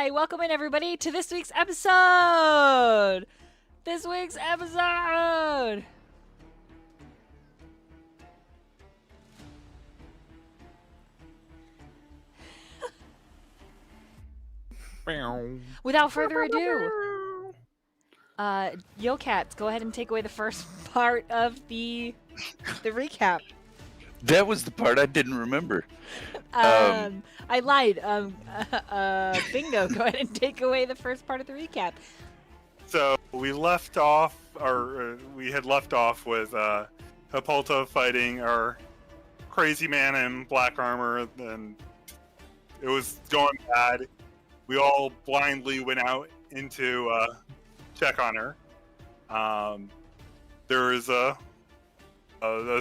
Hi, welcome in everybody to this week's episode. This week's episode. Without further ado, Yo Cats, go ahead and take away the first part of the recap. That was the part I didn't remember. I lied. Bingo, go ahead and take away the first part of the recap. So we left off, we had left off with Hippolyta fighting our crazy man in black armor, and it was going bad. We all blindly went out into check on her. There was a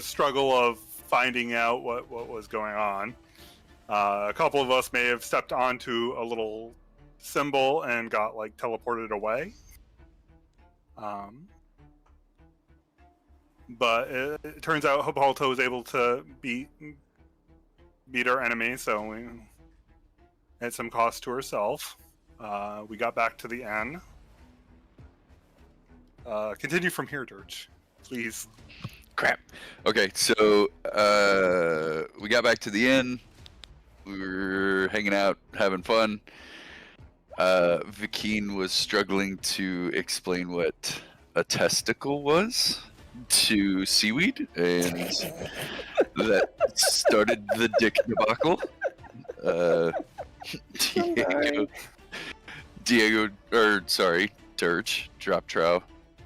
struggle of finding out what was going on. A couple of us may have stepped onto a little symbol and got like teleported away. But it turns out Hippolyta was able to beat our enemy, so we at some cost to herself. We got back to the inn. Continue from here, Durch, please. Crap. Okay, so we got back to the inn. We were hanging out, having fun. Vikeen was struggling to explain what a testicle was to Seaweed, and that started the dick debacle. Durch dropped trow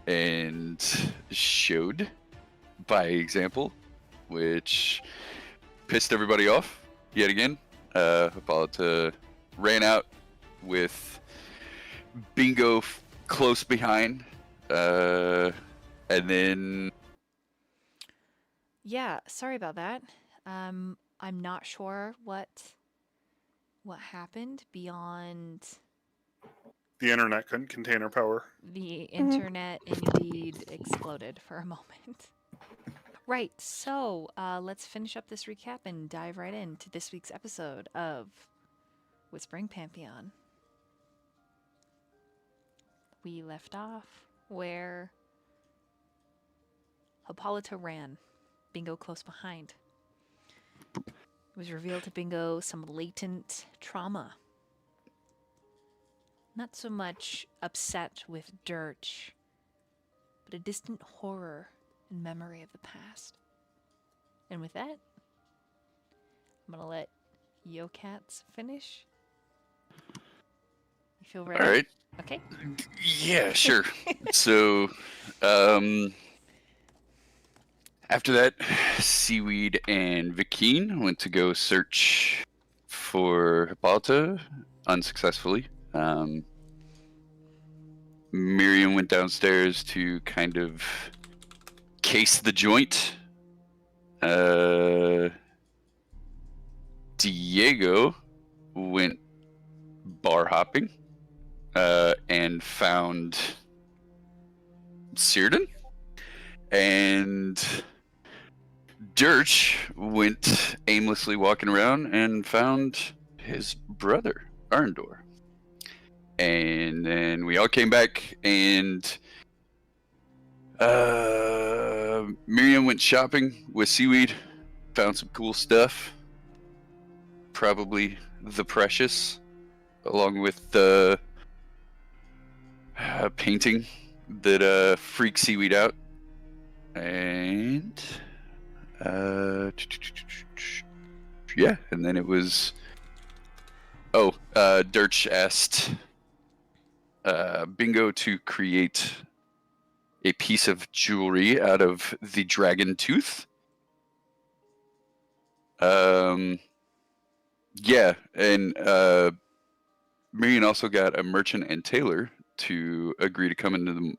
and showed by example, which pissed everybody off yet again. Hippolyta ran out with Bingo close behind, and then... Yeah, sorry about that. I'm not sure what happened beyond... The internet couldn't contain her power. The internet indeed exploded for a moment. Right, so let's finish up this recap and dive right into this week's episode of Whispering Pantheon. We left off where Hippolyta ran, Bingo close behind. It was revealed to Bingo some latent trauma. Not so much upset with Durch, but a distant horror and memory of the past. And with that, I'm gonna let Yo Cats finish. You feel ready? All right. Okay. Yeah, sure. So, after that, Seaweed and Vikeen went to go search for Hippolyta unsuccessfully. Myyrion went downstairs to kind of case the joint. Diego went bar hopping and found Círdan. And Durch went aimlessly walking around and found his brother, Arndor. And then we all came back, and Myyrion went shopping with Seaweed, found some cool stuff. Probably the precious, along with the painting that freaked Seaweed out. And yeah, and then it was... Durch asked Bingo to create a piece of jewelry out of the dragon tooth. Yeah, and Myyrion also got a merchant and tailor to agree to come in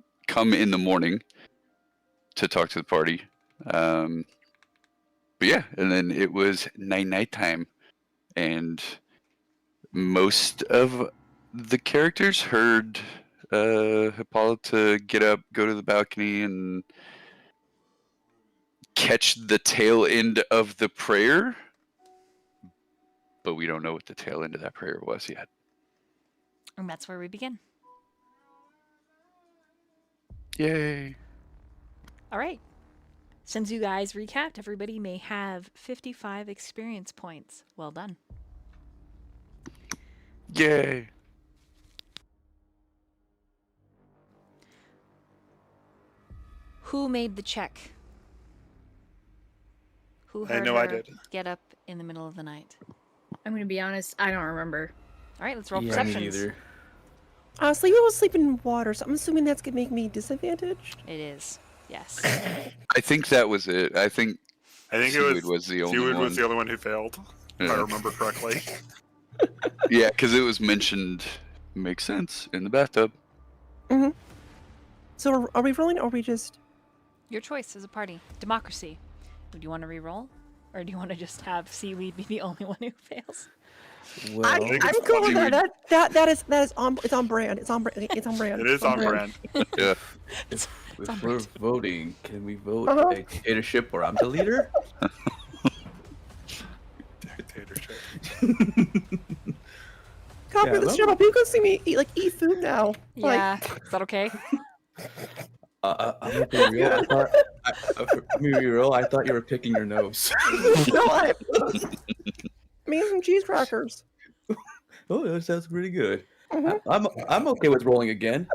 the morning to talk to the party. But yeah, and then it was night time, and most of the characters heard Hippolyta get up, go to the balcony, and catch the tail end of the prayer. But we don't know what the tail end of that prayer was yet. And that's where we begin. Yay. All right. Since you guys recapped, everybody may have 55 experience points. Well done. Yay. Who made the check? Who I heard know I her did. get up in the middle of the night? I'm gonna be honest, I don't remember. All right, let's roll Yeah, me perceptions. neither. Honestly, we will sleep in water, so I'm assuming that's gonna make me disadvantaged. It is. Yes. I think that was it. I think Seaweed it was the only Seaweed one. was the only one who failed, if I Yeah. remember correctly. Yeah, because it was mentioned. Makes sense in the bathtub. So are we rolling, or are we just? Your choice as a party. Democracy. Do you want to re-roll? Or do you want to just have Seaweed be the only one who fails? Well, I'm think it's cool with Seaweed. that. That is on. It's on brand. It's on brand. It's on brand. It is on brand. Yeah. if on we're brand. voting, can we vote Uh-huh. a dictatorship where I'm the leader? Dictatorship. Copy Yeah, this well- shit up. You can see me eat food now. Yeah. Is that okay? I'm gonna be real. I'm gonna be real. I thought you were picking your nose. No, I me and some cheese crackers. Oh, that sounds pretty good. Mhm. I'm okay with rolling again.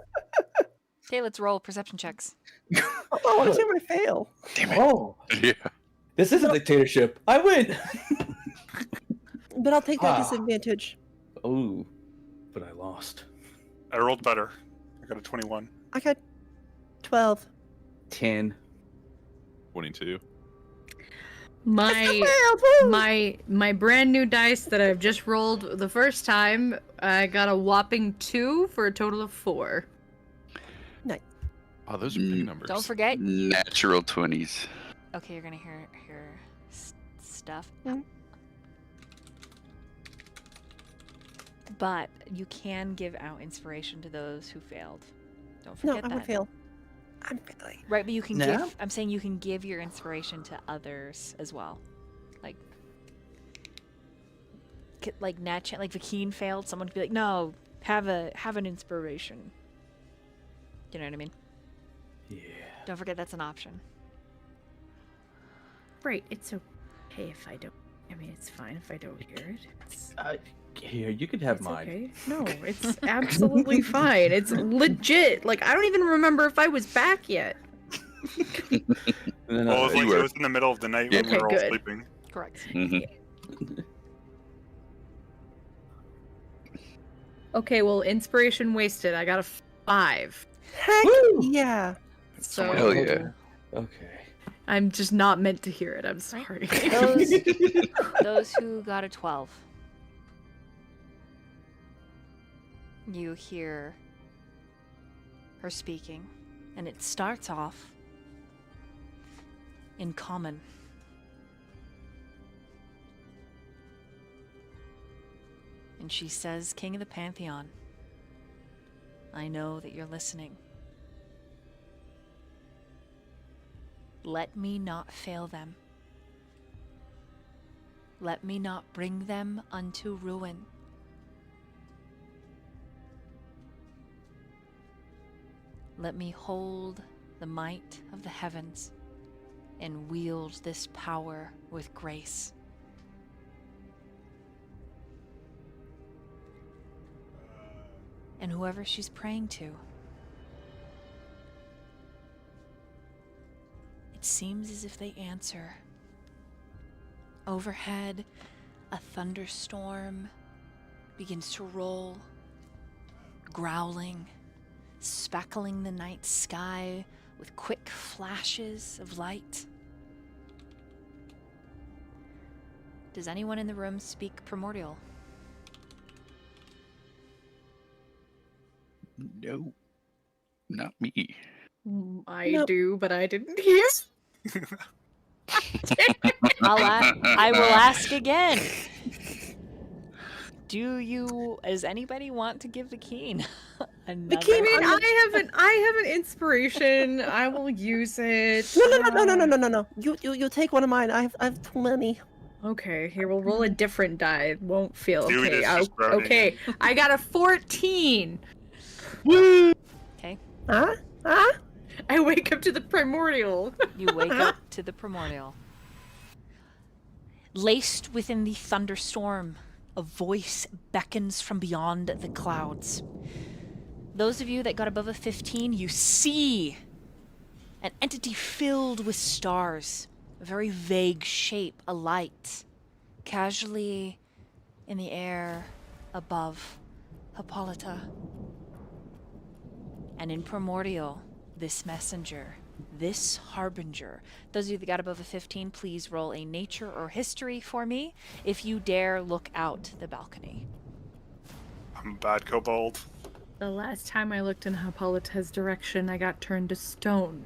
Okay, let's roll perception checks. Oh, I want to see if I fail. Oh, Yeah. this is a dictatorship. I win. But I'll take that Ah. disadvantage. Oh, but I lost. I rolled better. I got a 21. I got 12. 10. 22. My brand new dice that I've just rolled the first time, I got a whopping 2 for a total of 4. Oh, those are big numbers. Don't forget. Natural 20s. Okay, you're gonna hear stuff. Mhm. But you can give out inspiration to those who failed. Don't No, forget I that. would fail. I'm failing. Right, but you can No? give. I'm saying you can give your inspiration to others as well, like TheNatchan, like Vakeen failed. Someone could be like, "No, have an inspiration." You know what I mean? Yeah. Don't forget that's an option. Right, it's okay if I don't. I mean, it's fine if I don't hear it. It's, Here, you can have it's mine. okay. No, it's absolutely fine. It's legit. Like, I don't even remember if I was back yet. And then, Well, it was you like were. it was in the middle of the night when we Okay, were all good. sleeping. Correct. Mm-hmm. Okay, well, inspiration wasted. I got a 5. Heck Woo! yeah. So Hell yeah. Okay. I'm just not meant to hear it. I'm sorry. Those who got a 12. You hear her speaking, and it starts off in common. And she says, "King of the Pantheon, I know that you're listening. Let me not fail them. Let me not bring them unto ruin. Let me hold the might of the heavens and wield this power with grace." And whoever she's praying to, it seems as if they answer. Overhead, a thunderstorm begins to roll, growling, speckling the night sky with quick flashes of light. Does anyone in the room speak Primordial? No. Not me. I Nope. do, but I didn't hear. I will ask again. Does anybody want to give the Keen another? Keen, I have an inspiration. I will use it. No. You take one of mine. I have 20. Okay, here we'll roll a different die. It won't feel Seaweed okay. is just groaning. Okay, I got a 14. Okay. Huh? Huh? I wake up to the primordial. You wake up to the primordial. Laced within the thunderstorm, a voice beckons from beyond the clouds. Those of you that got above a 15, you see an entity filled with stars, a very vague shape, a light, casually in the air above Hippolyta. And in primordial, this messenger, this harbinger. Those of you that got above a 15, please roll a nature or history for me. If you dare, look out the balcony. I'm a bad kobold. The last time I looked in Hippolyta's direction, I got turned to stone.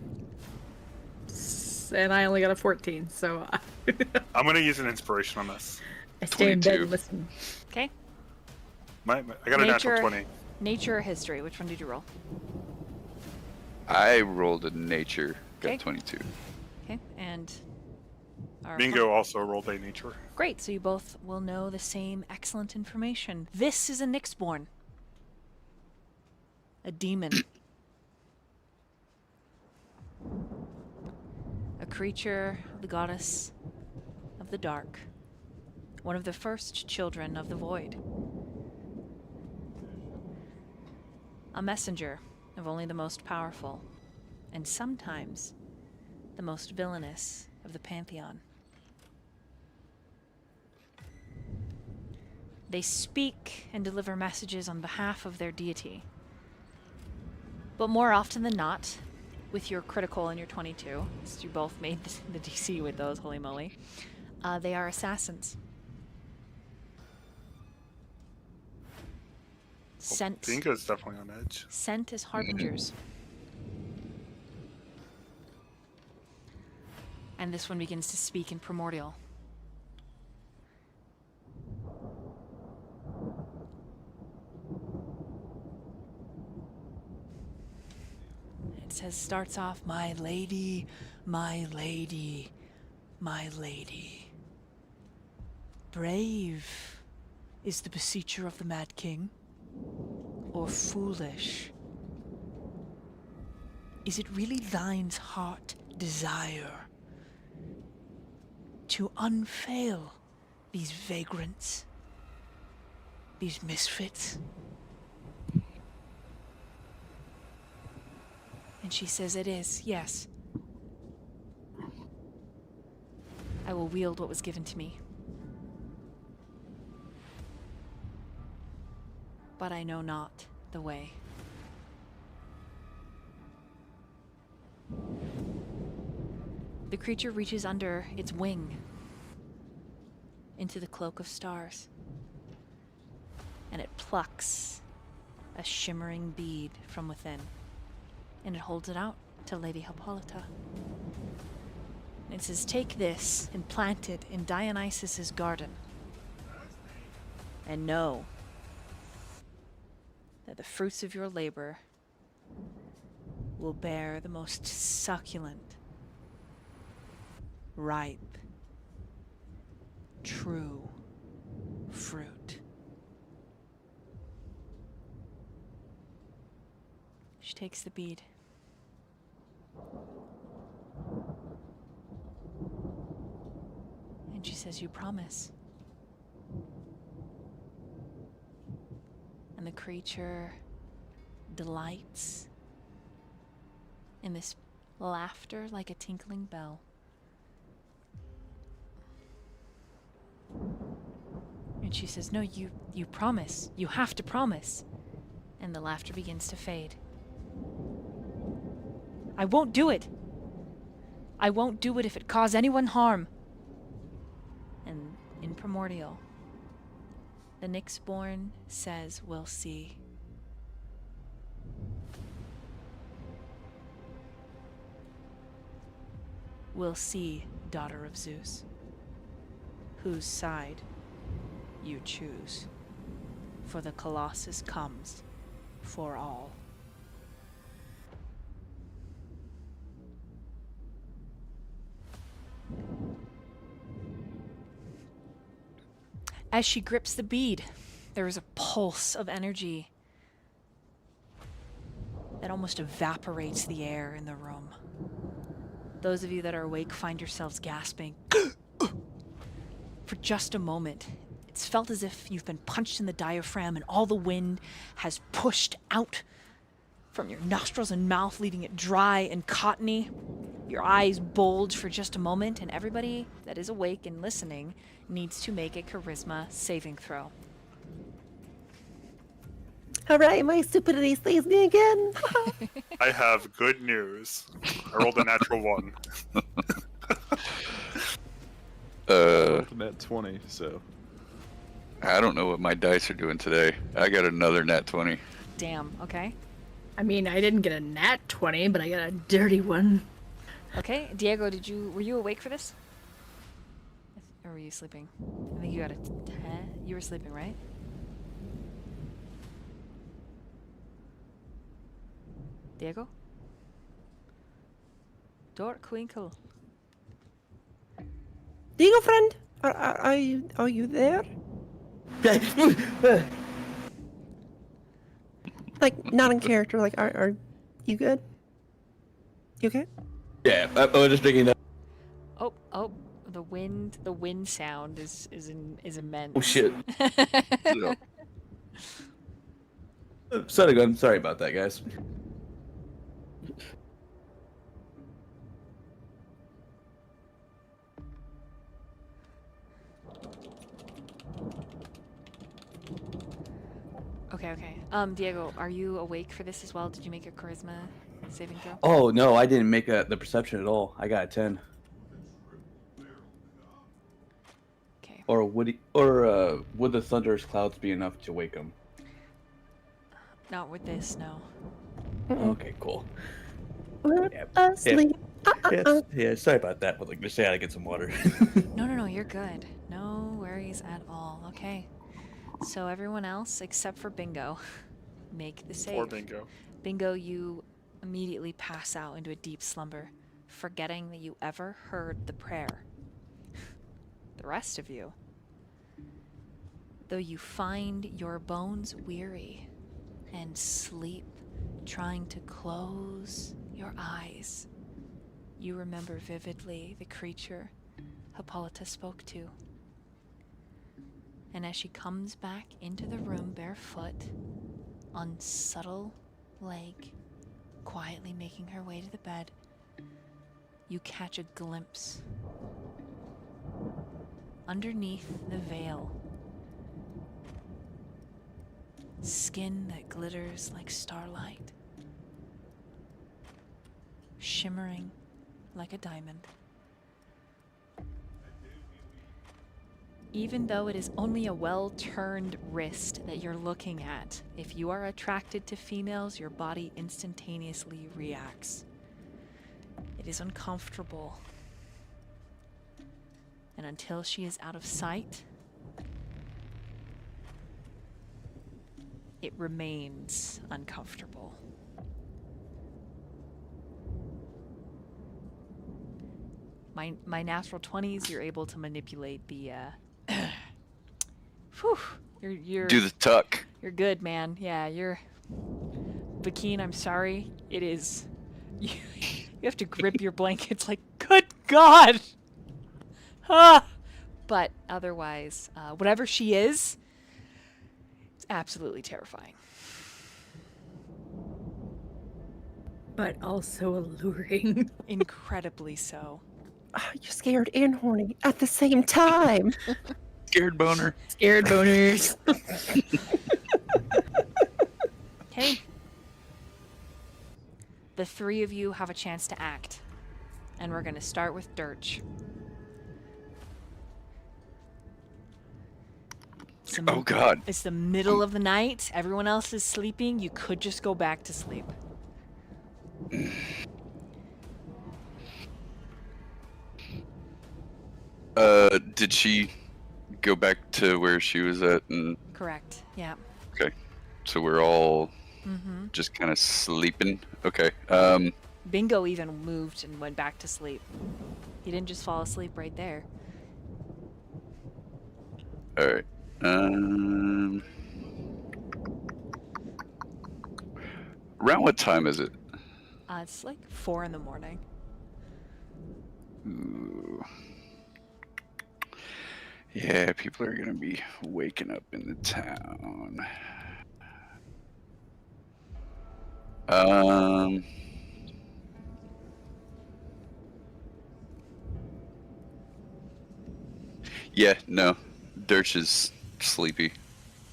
And I only got a 14, so I'm gonna use an inspiration on this. I stay in bed 22. and listen. Okay? I got a natural 20. Nature or history? Which one did you roll? I rolled a nature, got Okay. 22. Okay, and... our Bingo also rolled a nature. Great, so you both will know the same excellent information. This is a Nyxborn. A demon. A creature of the goddess of the dark. One of the first children of the void. A messenger of only the most powerful, and sometimes the most villainous of the Pantheon. They speak and deliver messages on behalf of their deity. But more often than not, with your critical and your 22, since you both made the DC with those, holy moly, they are assassins. Sent, Bingo's definitely on edge. sent as harbingers. And this one begins to speak in primordial. It says, starts off, my lady, my lady, my lady. Brave is the beseecher of the Mad King, or foolish? Is it really thine's heart desire to unfail these vagrants, these misfits? And she says, it is, yes. I will wield what was given to me. But I know not the way. The creature reaches under its wing into the cloak of stars, and it plucks a shimmering bead from within, and it holds it out to Lady Hippolyta. And it says, take this and plant it in Dionysus's garden, and know that the fruits of your labor will bear the most succulent, ripe, true fruit. She takes the bead. And she says, you promise? And the creature delights in this laughter like a tinkling bell. And she says, no, you promise. You have to promise. And the laughter begins to fade. I won't do it. I won't do it if it cause anyone harm. And in primordial, the Nyxborn says, we'll see. We'll see, daughter of Zeus, whose side you choose. For the Colossus comes for all. As she grips the bead, there is a pulse of energy that almost evaporates the air in the room. Those of you that are awake find yourselves gasping. For just a moment, it's felt as if you've been punched in the diaphragm and all the wind has pushed out from your nostrils and mouth, leaving it dry and cottony. Your eyes bulge for just a moment, and everybody that is awake and listening needs to make a charisma saving throw. All right, my stupidity slays me again. I have good news. I rolled a natural 1. Net 20, so. I don't know what my dice are doing today. I got another nat 20. Damn, okay. I mean, I didn't get a nat 20, but I got a dirty one. Okay, Diego, were you awake for this? Or were you sleeping? I think you got a 10. You were sleeping, right? Diego? Dorkwinkle. Diego, friend, are you there? Like, not in character. Like, are you good? You okay? Yeah, I was just thinking that. Oh, the wind sound is immense. Oh shit. So, Son of a gun. Sorry about that, guys. Okay. Diego, are you awake for this as well? Did you make your charisma saving throw? Oh no, I didn't make the perception at all. I got a 10. Okay. Or would the thunderous clouds be enough to wake him? Not with this, no. Okay, cool. We're Yeah. asleep. Yeah, sorry about that, but like, just gotta get some water. No, you're good. No worries at all. Okay. So everyone else, except for Bingo, make the save. Poor Bingo. Bingo, you immediately pass out into a deep slumber, forgetting that you ever heard the prayer. The rest of you, though you find your bones weary and sleep trying to close your eyes, you remember vividly the creature Hippolyta spoke to. And as she comes back into the room barefoot, on subtle leg, quietly making her way to the bed, you catch a glimpse. Underneath the veil, skin that glitters like starlight, shimmering like a diamond. Even though it is only a well-turned wrist that you're looking at, if you are attracted to females, your body instantaneously reacts. It is uncomfortable. And until she is out of sight, it remains uncomfortable. My natural 20s, you're able to manipulate the whew, you're do the tuck. you're good, man. Yeah, you're Vakeen, I'm sorry. It is you have to grip your blankets like, good God. But otherwise, whatever she is, it's absolutely terrifying. But also alluring. Incredibly so. You're scared and horny at the same time. Scared boner. Scared boners. Okay. The three of you have a chance to act. And we're going to start with Durch. Oh God. It's the middle of the night. Everyone else is sleeping. You could just go back to sleep. Did she go back to where she was at? And Correct. Yeah. okay, so we're all just kind of sleeping. Okay. Bingo even moved and went back to sleep. He didn't just fall asleep right there. All right. Um, around what time is it? It's like 4 in the morning. Ooh. Yeah, people are gonna be waking up in the town. Yeah, no. Durch is sleepy.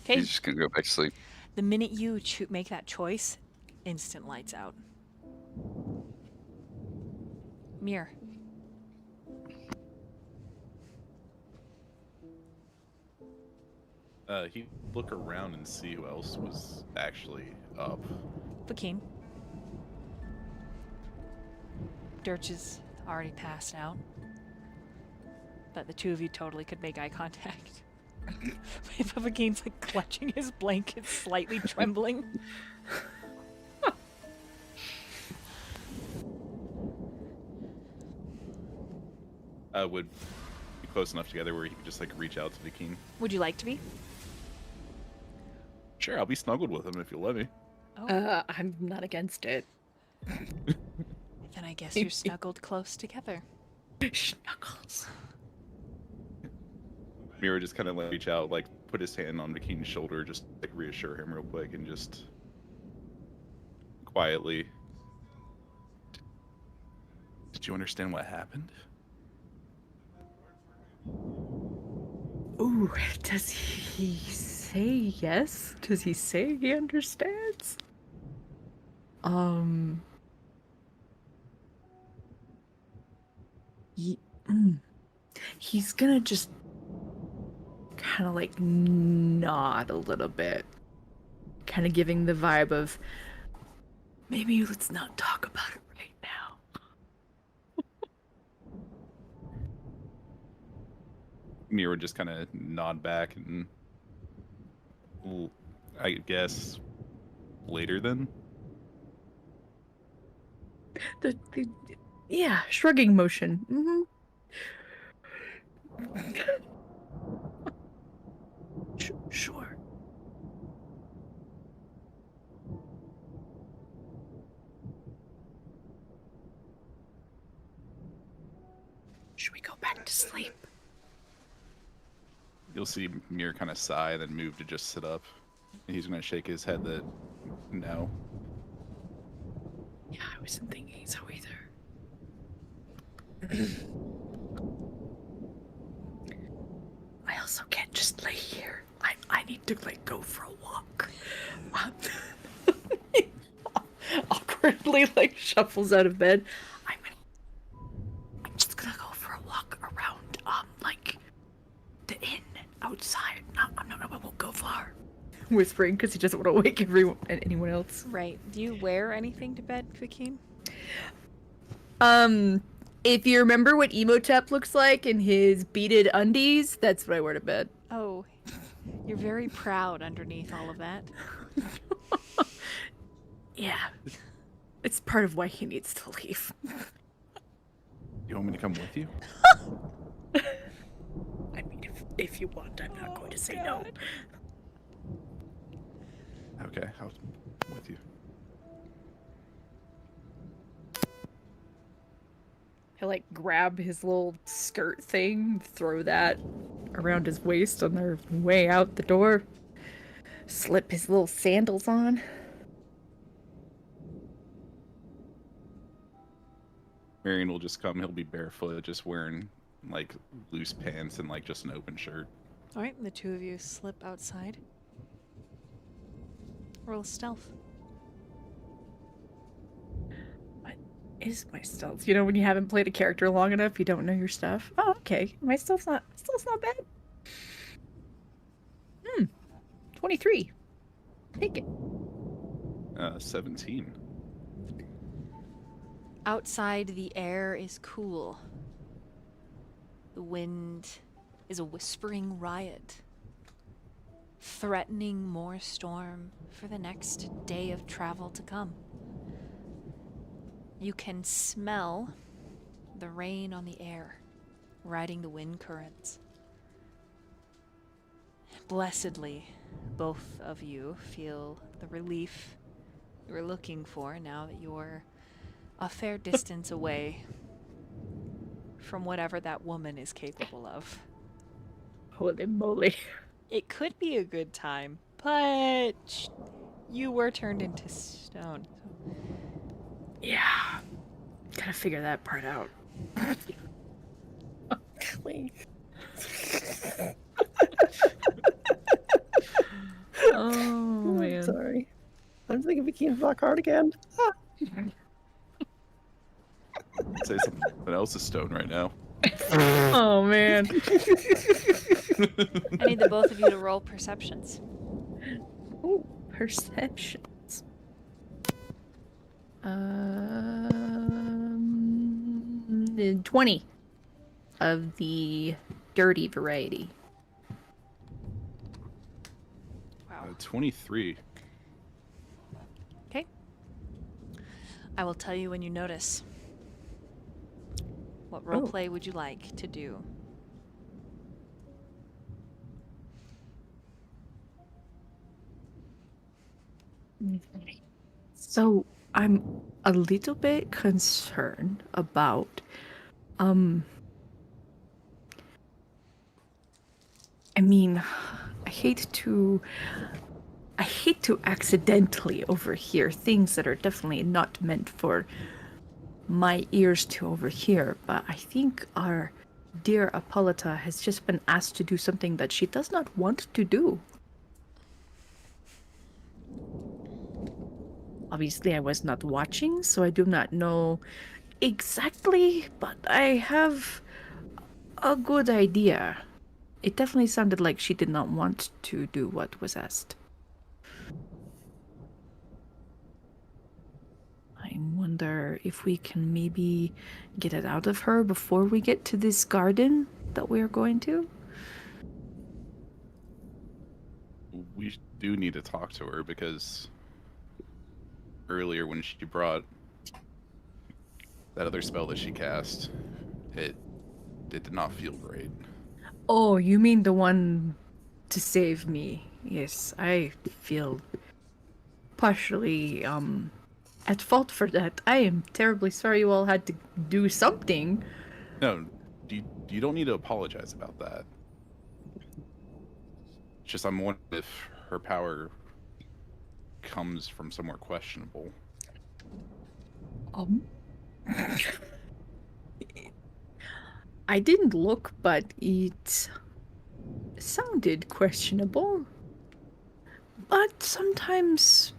Okay. He's just gonna go back to sleep. The minute you make that choice, instant lights out. Mir. He look around and see who else was actually up. Fakeen. Durch is already passed out. But the two of you totally could make eye contact. Fakeen's like clutching his blanket, slightly trembling. Would be close enough together where he could just like reach out to the king. Would you like to be? Sure, I'll be snuggled with him if you'll let me. Oh, I'm not against it. then I guess you're snuggled close together. Snuggles. Mira just kind of like reach out, like put his hand on the king's shoulder, just like reassure him real quick, and just quietly. Did you understand what happened? Ooh, does he say yes? Does he say he understands? He's gonna just kind of like nod a little bit, kind of giving the vibe of maybe let's not talk about it right now. Mira would just kind of nod back and, I guess, later then. The yeah, shrugging motion. Sure. Should we go back to sleep? You'll see Mir kind of sigh, then move to just sit up. And he's gonna shake his head that no. Yeah, I wasn't thinking so either. I also can't just lay here. I need to like go for a walk. Awkwardly like shuffles out of bed. I'm just gonna go for a walk around like the inn outside. I won't go far. Whispering because he doesn't want to wake anyone else. Right. Do you wear anything to bed, Fakeen? If you remember what Emotep looks like in his beaded undies, that's what I wear to bed. Oh, you're very proud underneath all of that. Yeah. It's part of why he needs to leave. You want me to come with you? I mean, if you want, I'm not going to say no. Okay, I'll with you. He'll like grab his little skirt thing, throw that around his waist on their way out the door, slip his little sandals on. Myyrion will just come. He'll be barefoot, just wearing like loose pants and like just an open shirt. All right, the two of you slip outside. Roll stealth. What is my stealth? You know, when you haven't played a character long enough, you don't know your stuff. Oh, okay. My stealth's not bad. 23. Take it. 17. Outside, the air is cool. The wind is a whispering riot, threatening more storm for the next day of travel to come. You can smell the rain on the air, riding the wind currents. blessedly, both of you feel the relief you were looking for now that you're a fair distance away from whatever that woman is capable of. Holy moly. It could be a good time, but you were turned into stone. Yeah. Gotta figure that part out. Wait. Oh, I'm man. sorry. I'm thinking bikini block hard again. Say something else is stone right now. Oh, man. I need the both of you to roll perceptions. Ooh, perceptions. 20 of the dirty variety. Wow. 23. Okay. I will tell you when you notice. What role play would you like to do? So I'm a little bit concerned about I mean, I hate to accidentally overhear things that are definitely not meant for my ears to overhear, but I think our dear Apolloda has just been asked to do something that she does not want to do. Obviously, I was not watching, so I do not know exactly, but I have a good idea. It definitely sounded like she did not want to do what was asked. I wonder if we can maybe get it out of her before we get to this garden that we are going to. We do need to talk to her because earlier when she brought that other spell that she cast, it did not feel great. Oh, you mean the one to save me? Yes, I feel partially at fault for that. I am terribly sorry you all had to do something. No, you don't need to apologize about that. It's just I'm wondering if her power comes from somewhere questionable. I didn't look, but it sounded questionable. But sometimes,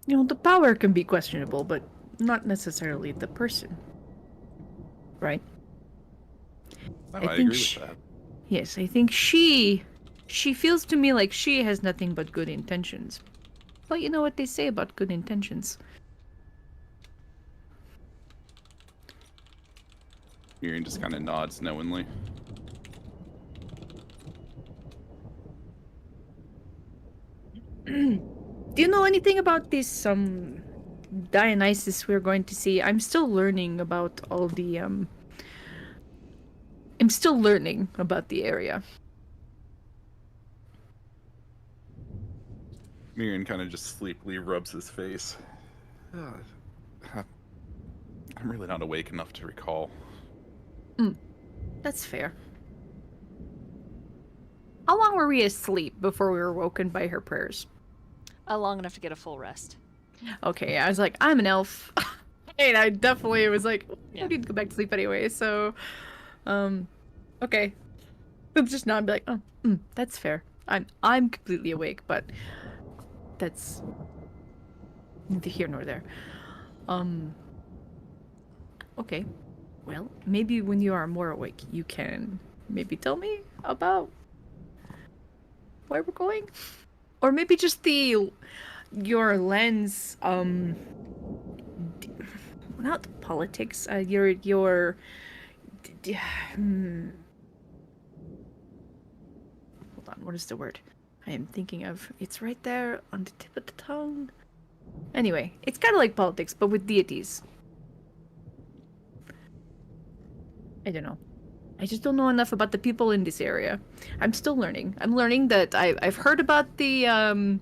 you know, the power can be questionable, but not necessarily the person. Right? No, I I think agree with that. Yes, I think she feels to me like she has nothing but good intentions. But you know what they say about good intentions. Myyrion just kind of nods knowingly. Do you know anything about this Dionysus we're going to see? I'm still learning about all the I'm still learning about the area. Myyrion kind of just sleepily rubs his face. I'm really not awake enough to recall. That's fair. How long were we asleep before we were woken by her prayers? Long enough to get a full rest. Okay, I was like, I'm an elf. And I definitely was like, Yeah. I need to go back to sleep anyway, so okay. I'll just not be like, oh, that's fair. I'm completely awake, but that's neither here nor there. Okay. Well, maybe when you are more awake, you can maybe tell me about where we're going? Or maybe just your lens, not politics, your hold on, what is the word I am thinking of? It's right there on the tip of the tongue. Anyway, it's kind of like politics, but with deities. I don't know. I just don't know enough about the people in this area. I'm still learning. I'm learning that I've heard about the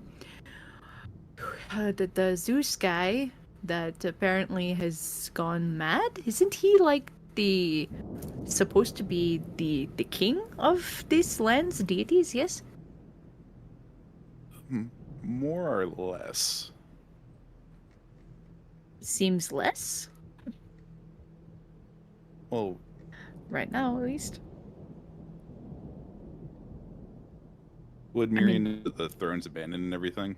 Zeus guy that apparently has gone mad. Isn't he like the supposed to be the king of this land's deities? Yes. More or less. Seems less Well, right now, at least. would I Myyrion mean- know that the throne's abandoned and everything?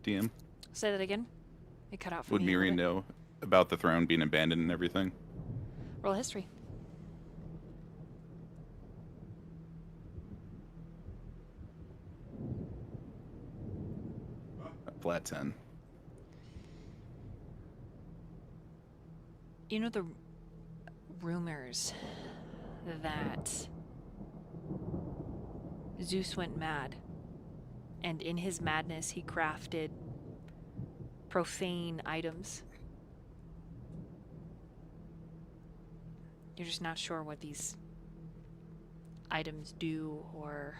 DM? Say that again. It cut out for Would me. a little Myyrion bit. know about the throne being abandoned and everything? Roll history. Flat 10. You know the rumors that Zeus went mad, and in his madness he crafted profane items. You're just not sure what these items do, or...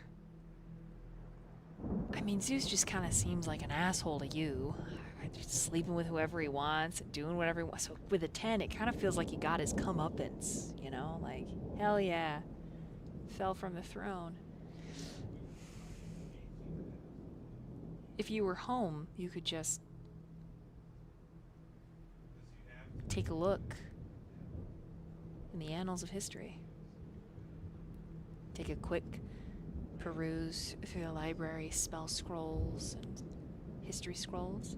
I mean, Zeus just kind of seems like an asshole to you. Just sleeping with whoever he wants and doing whatever he wants. So with a 10, it kind of feels like he got his comeuppance, you know? Like, hell yeah. Fell from the throne. If you were home, you could just take a look in the annals of history. Take a quick peruse through the library, spell scrolls and history scrolls.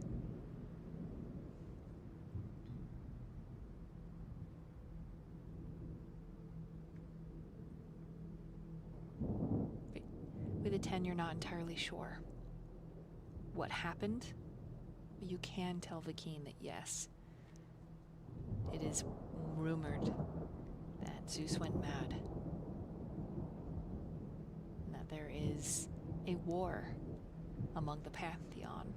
With a 10, you're not entirely sure what happened, but you can tell Vakeen that yes, it is rumored that Zeus went mad, and that there is a war among the Pantheon.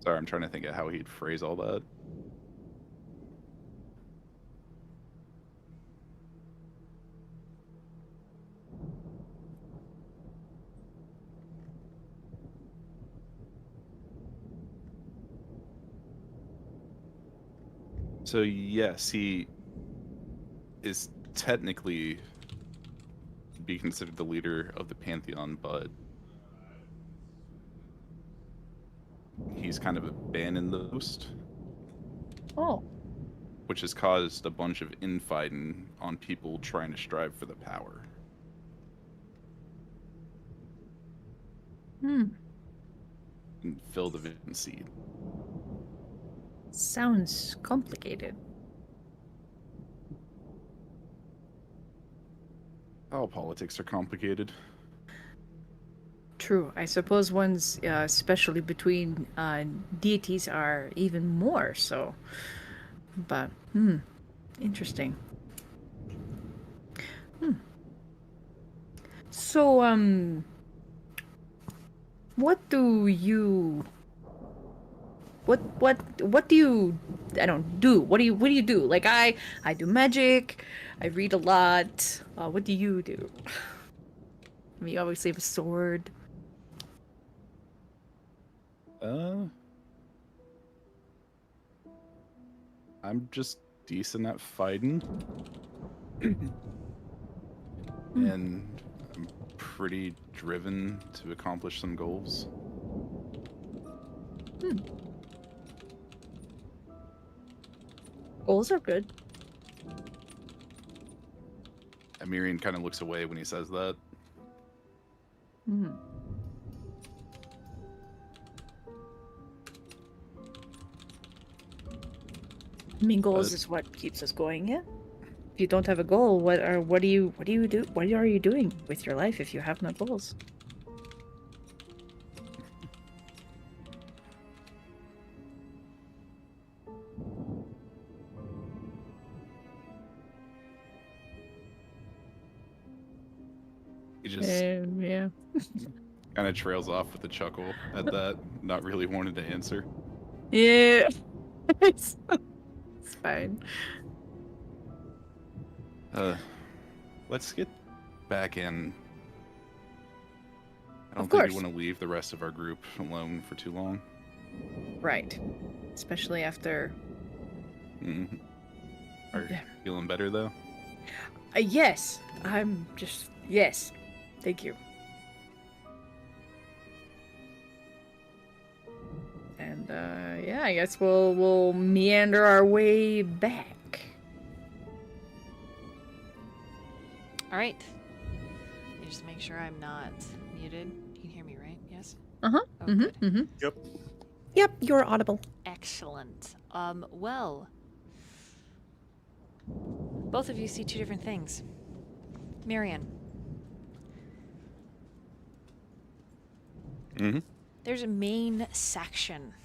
Sorry, I'm trying to think of how he'd phrase all that. So yes, he is technically be considered the leader of the Pantheon, but he's kind of abandoned the host, Oh. which has caused a bunch of infighting on people trying to strive for the power. Hmm. And fill the vision seed. Sounds complicated. All politics are complicated. True. I suppose ones, especially between deities, are even more so. But, interesting. So, what do you... What do you... I don't do. What do you do? Like, I do magic. I read a lot. What do you do? I mean, you obviously have a sword. I'm just decent at fighting. And I'm pretty driven to accomplish some goals. Goals are good. Myyrion kind of looks away when he says that. I mean, goals is what keeps us going, yeah? If you don't have a goal, what do you do? What are you doing with your life if you have no goals? He just Yeah. kind of trails off with a chuckle at that, not really wanting to answer. Yeah. it's fine. Let's get back in. I don't Of think we course. want to leave the rest of our group alone for too long. Right. Especially after. Mhm. Are you Yeah. feeling better though? Yes. Yes. Thank you. And yeah, I guess we'll meander our way back. All right. Let me just make sure I'm not muted. You can hear me, right? Yes? Uh-huh. Oh, good. Yep. Yep, you're audible. Excellent. Well, both of you see two different things. Myyrion, Mm-hmm. there's a main section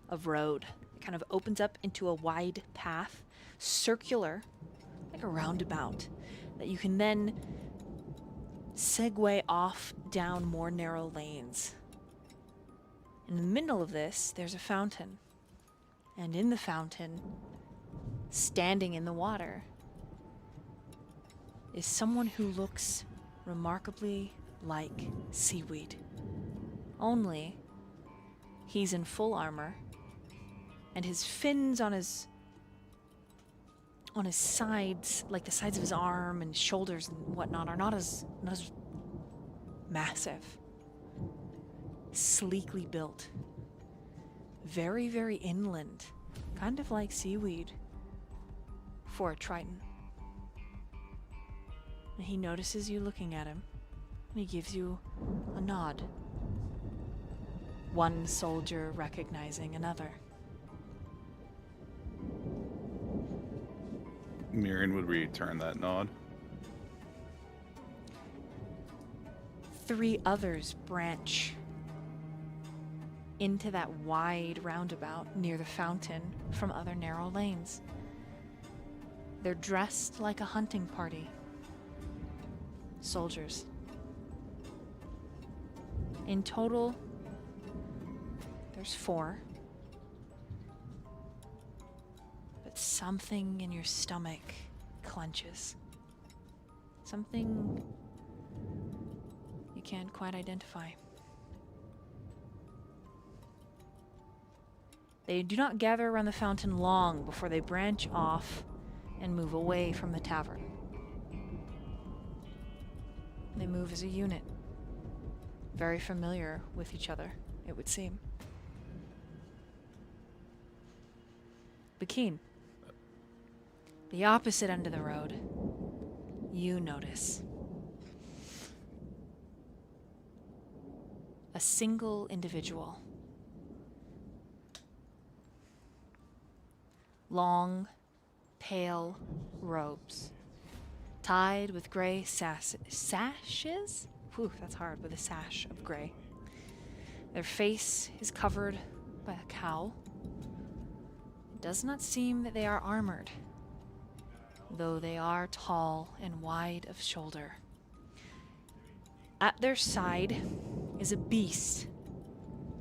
of road. It kind of opens up into a wide path, circular, like a roundabout, that you can then segue off down more narrow lanes. In the middle of this, there's a fountain. And in the fountain, standing in the water, is someone who looks remarkably like Seaweed. Only, he's in full armor, and his fins on his sides, like the sides of his arm and shoulders and whatnot, are not as massive. Sleekly built. Very, very inland. Kind of like Seaweed for a Triton. And he notices you looking at him, and he gives you a nod. One soldier recognizing another. Myyrion would return that nod. 3 others branch into that wide roundabout near the fountain from other narrow lanes. They're dressed like a hunting party. Soldiers. In total, there's 4. But something in your stomach clenches. Something you can't quite identify. They do not gather around the fountain long before they branch off and move away from the tavern. They move as a unit, very familiar with each other, it would seem. Bakeen, the opposite end of the road, you notice a single individual. Long, pale robes, tied with gray sashes? Whew, that's hard, with a sash of gray. Their face is covered by a cowl. It does not seem that they are armored, though they are tall and wide of shoulder. At their side is a beast,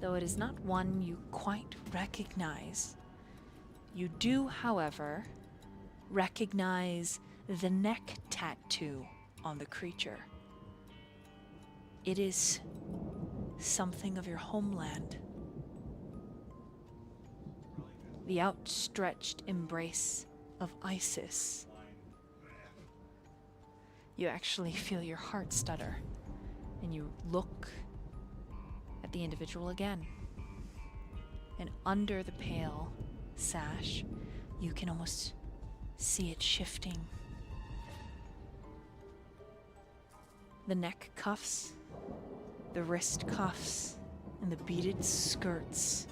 though it is not one you quite recognize. You do, however, recognize the neck tattoo on the creature. It is something of your homeland. The outstretched embrace of Isis. You actually feel your heart stutter, and you look at the individual again. And under the pale sash, you can almost see it shifting. The neck cuffs, the wrist cuffs, and the beaded skirts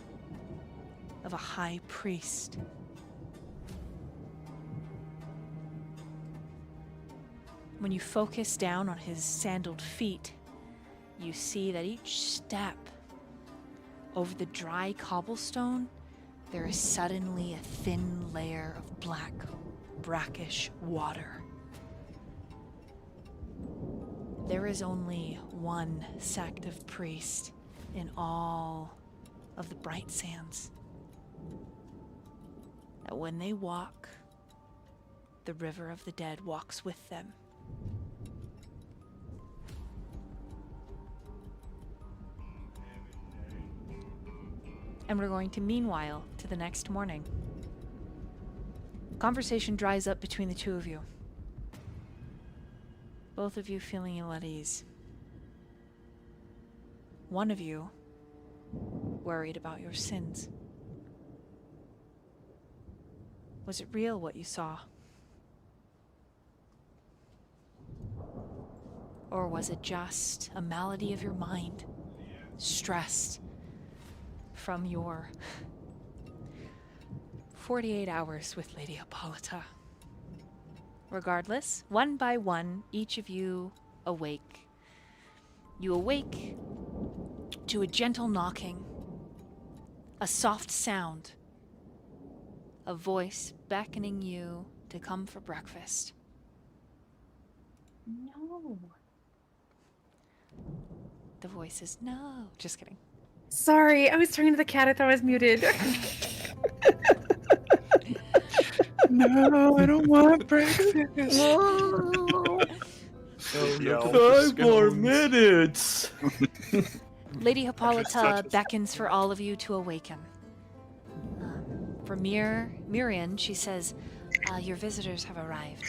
of a high priest. When you focus down on his sandaled feet, you see that each step over the dry cobblestone, there is suddenly a thin layer of black, brackish water. there is only one sect of priest in all of the Bright Sands. That when they walk, the river of the dead walks with them. And we're going to meanwhile to the next morning. Conversation dries up between the two of you. Both of you feeling ill at ease. One of you worried about your sins. Was it real what you saw? Or was it just a malady of your mind, stressed from your 48 hours with Lady Hippolyta? Regardless, one by one, each of you awake. You awake to a gentle knocking, a soft sound, a voice beckoning you to come for breakfast. No. The voice is no. Just kidding. Sorry, I was talking to the cat. I thought I was muted. No, I don't want breakfast. Yell. 5 more minutes. Lady Hippolyta such a- beckons for all of you to awaken. For Myyrion, she says, your visitors have arrived,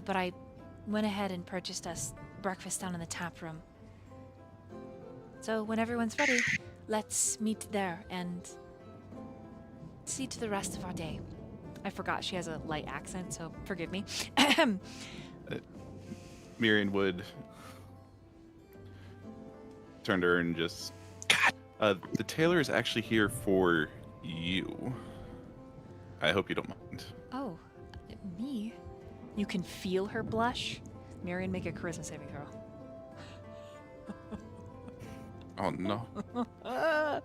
but I went ahead and purchased us breakfast down in the tap room. So when everyone's ready, let's meet there and see to the rest of our day. I forgot she has a light accent, so forgive me. Myyrion would turn to her and just... the tailor is actually here for you. I hope you don't mind. Oh, me? You can feel her blush? Myyrion, make a charisma saving throw. Oh no. Ah!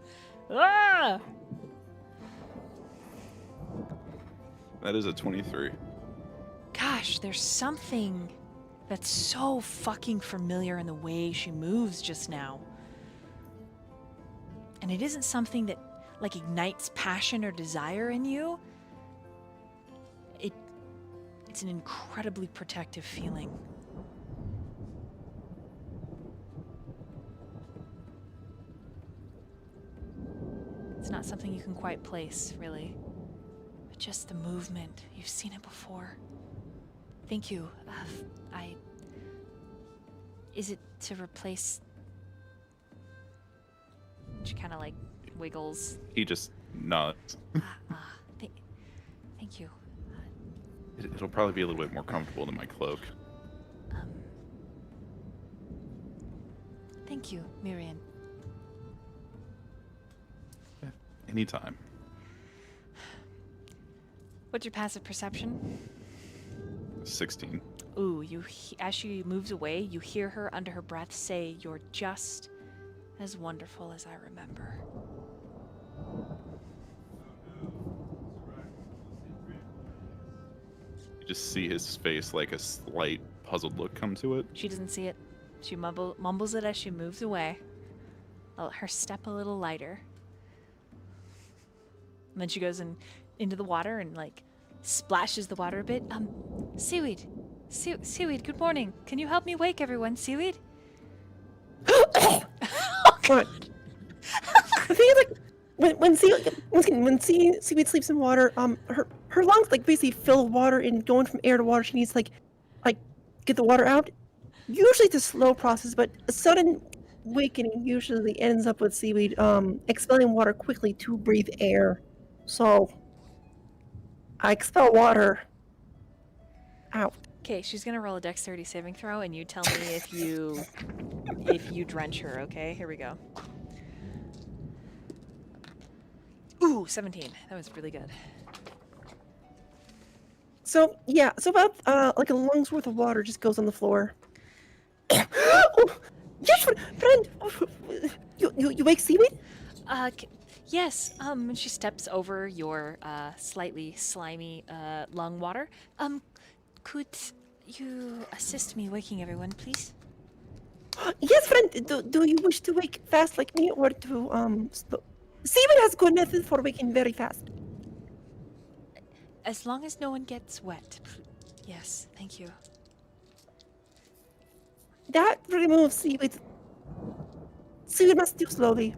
That is a 23. Gosh, there's something that's so fucking familiar in the way she moves just now. And it isn't something that, like, ignites passion or desire in you. It's an incredibly protective feeling. It's not something you can quite place, really. But just the movement. You've seen it before. Thank you. Is it to replace... She kind of, like, wiggles. He just nods. Thank you. It'll probably be a little bit more comfortable than my cloak. Thank you, Myyrion. Anytime. What's your passive perception? 16. Ooh, as she moves away, you hear her under her breath say, "You're just as wonderful as I remember." You just see his face, like a slight puzzled look come to it. She doesn't see it. She mumbles it as she moves away. Her step a little lighter. And then she goes into the water and, like, splashes the water a bit. Seaweed. Seaweed, good morning. Can you help me wake everyone, Seaweed? What? The thing is, like, when Seaweed sleeps in water, her lungs, like, basically fill with water, and going from air to water, she needs to, like get the water out. Usually it's a slow process, but a sudden awakening usually ends up with Seaweed expelling water quickly to breathe air. So I expel water out. Okay, she's gonna roll a dexterity saving throw, and you tell me if you drench her. Okay, here we go. Ooh, 17. That was really good. So yeah, so about like a lung's worth of water just goes on the floor. Oh, yes, friend. You wake Seaweed? Yes. And she steps over your slightly slimy lung water. Could you assist me waking everyone, please? Yes, friend. Do you wish to wake fast like me, or to Seaweed has good methods for waking very fast. As long as no one gets wet. Yes, thank you. That removes Seaweed. Seaweed must do slowly.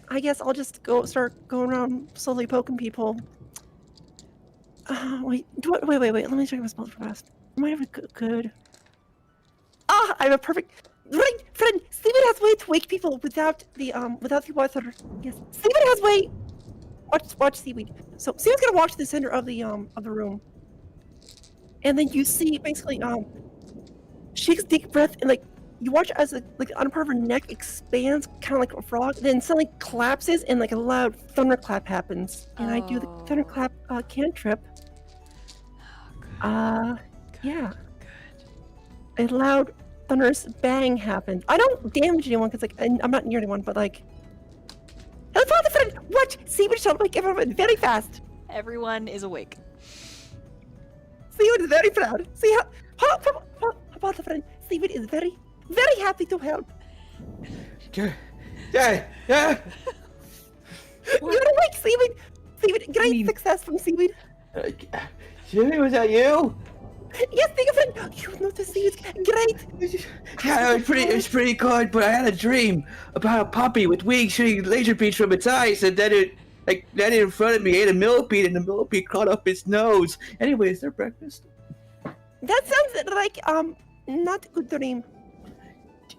I guess I'll just start going around slowly poking people. Wait. Wait. Let me check my spells fast. Am I ever good? Ah, I have a perfect. Right, friend. Seaweed has way to wake people without the water. Yes, Seaweed has way. Watch Seaweed. So Seaweed's gonna walk to the center of the room, and then you see basically she takes a deep breath and like you watch as like the under part of her neck expands, kind of like a frog, then suddenly collapses and like a loud thunderclap happens, and I do the thunderclap cantrip. Yeah. A loud thunderous bang happens. I don't damage anyone because like I'm not near anyone, but like. Hello, father, friend. Watch. Seaweed shall wake everyone very fast. Everyone is awake. Seaweed is very proud. See how father, friend. Seaweed is very, very happy to help. Yeah. You're awake, Seaweed. Seaweed, great success from Seaweed. Jimmy, was that you? Yes, thank you, friend. You noticed Seaweed's great. Yeah, it was pretty good, but I had a dream about a puppy with wings shooting laser beams from its eyes, and then it in front of me ate a millipede, and the millipede caught up its nose. Anyway, is there breakfast? That sounds like not a good dream.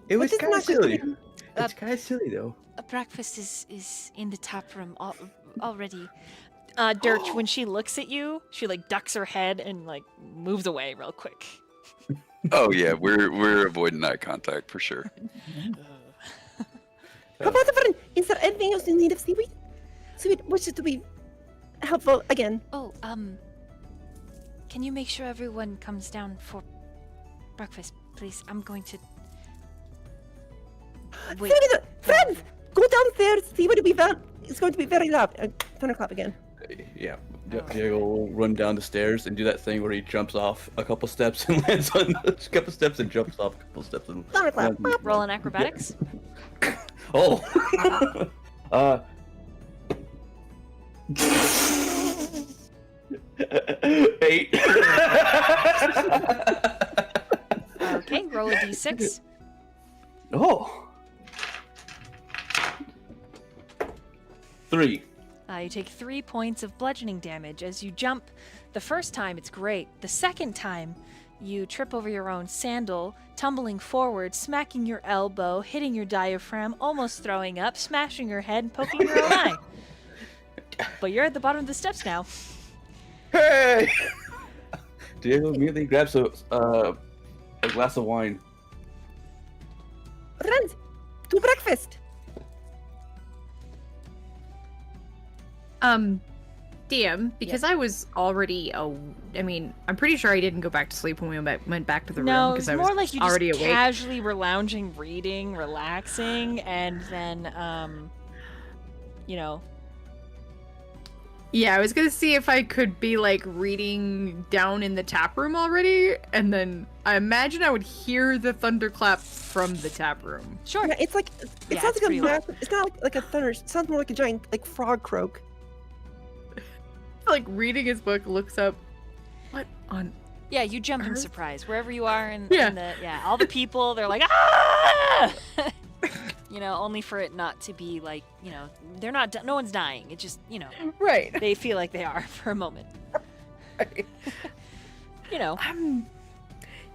It was What is kind of not good silly. dream? It's kind of silly though. Breakfast is in the tap room already. Durch, when she looks at you, she like ducks her head and like moves away real quick. Oh yeah, we're avoiding eye contact for sure. How about the friend? Is there anything else you need of Seaweed? Seaweed wishes to be helpful again. Oh, can you make sure everyone comes down for breakfast, please? I'm going to wait. Seaweed, friends, go downstairs. Seaweed will be it's going to be very loud. Thunderclap again. Yeah, Diego will run down the stairs and do that thing where he jumps off a couple steps and lands on a couple steps and jumps off a couple steps and. Thunderclap. Roll in acrobatics. Oh. 8. Okay, roll a d6. Oh. 3. You take 3 points of bludgeoning damage as you jump. The first time, it's great. The second time, you trip over your own sandal, tumbling forward, smacking your elbow, hitting your diaphragm, almost throwing up, smashing your head, and poking your own eye. But you're at the bottom of the steps now. Hey! Diego immediately grabs a glass of wine. Friends, to breakfast. DM, because I was already, I mean, I'm pretty sure I didn't go back to sleep when we went back to the room No, because it's I was more like you already just awake. casually were lounging, reading, relaxing, and then, you know. Yeah, I was gonna see if I could be like reading down in the tap room already, and then I imagine I would hear the thunderclap from the tap room. Sure. Yeah, it's like Yeah, sounds it's like pretty a loud. massive. It's not like a thunder. It sounds more like a giant like frog croak. Like reading his book, looks up. What on? Yeah, you jump in Earth? surprise wherever you are, and Yeah. all the people, they're like, ah! You know, only for it not to be like, you know, they're not, no one's dying. It just, you know, Right. they feel like they are for a moment. You know.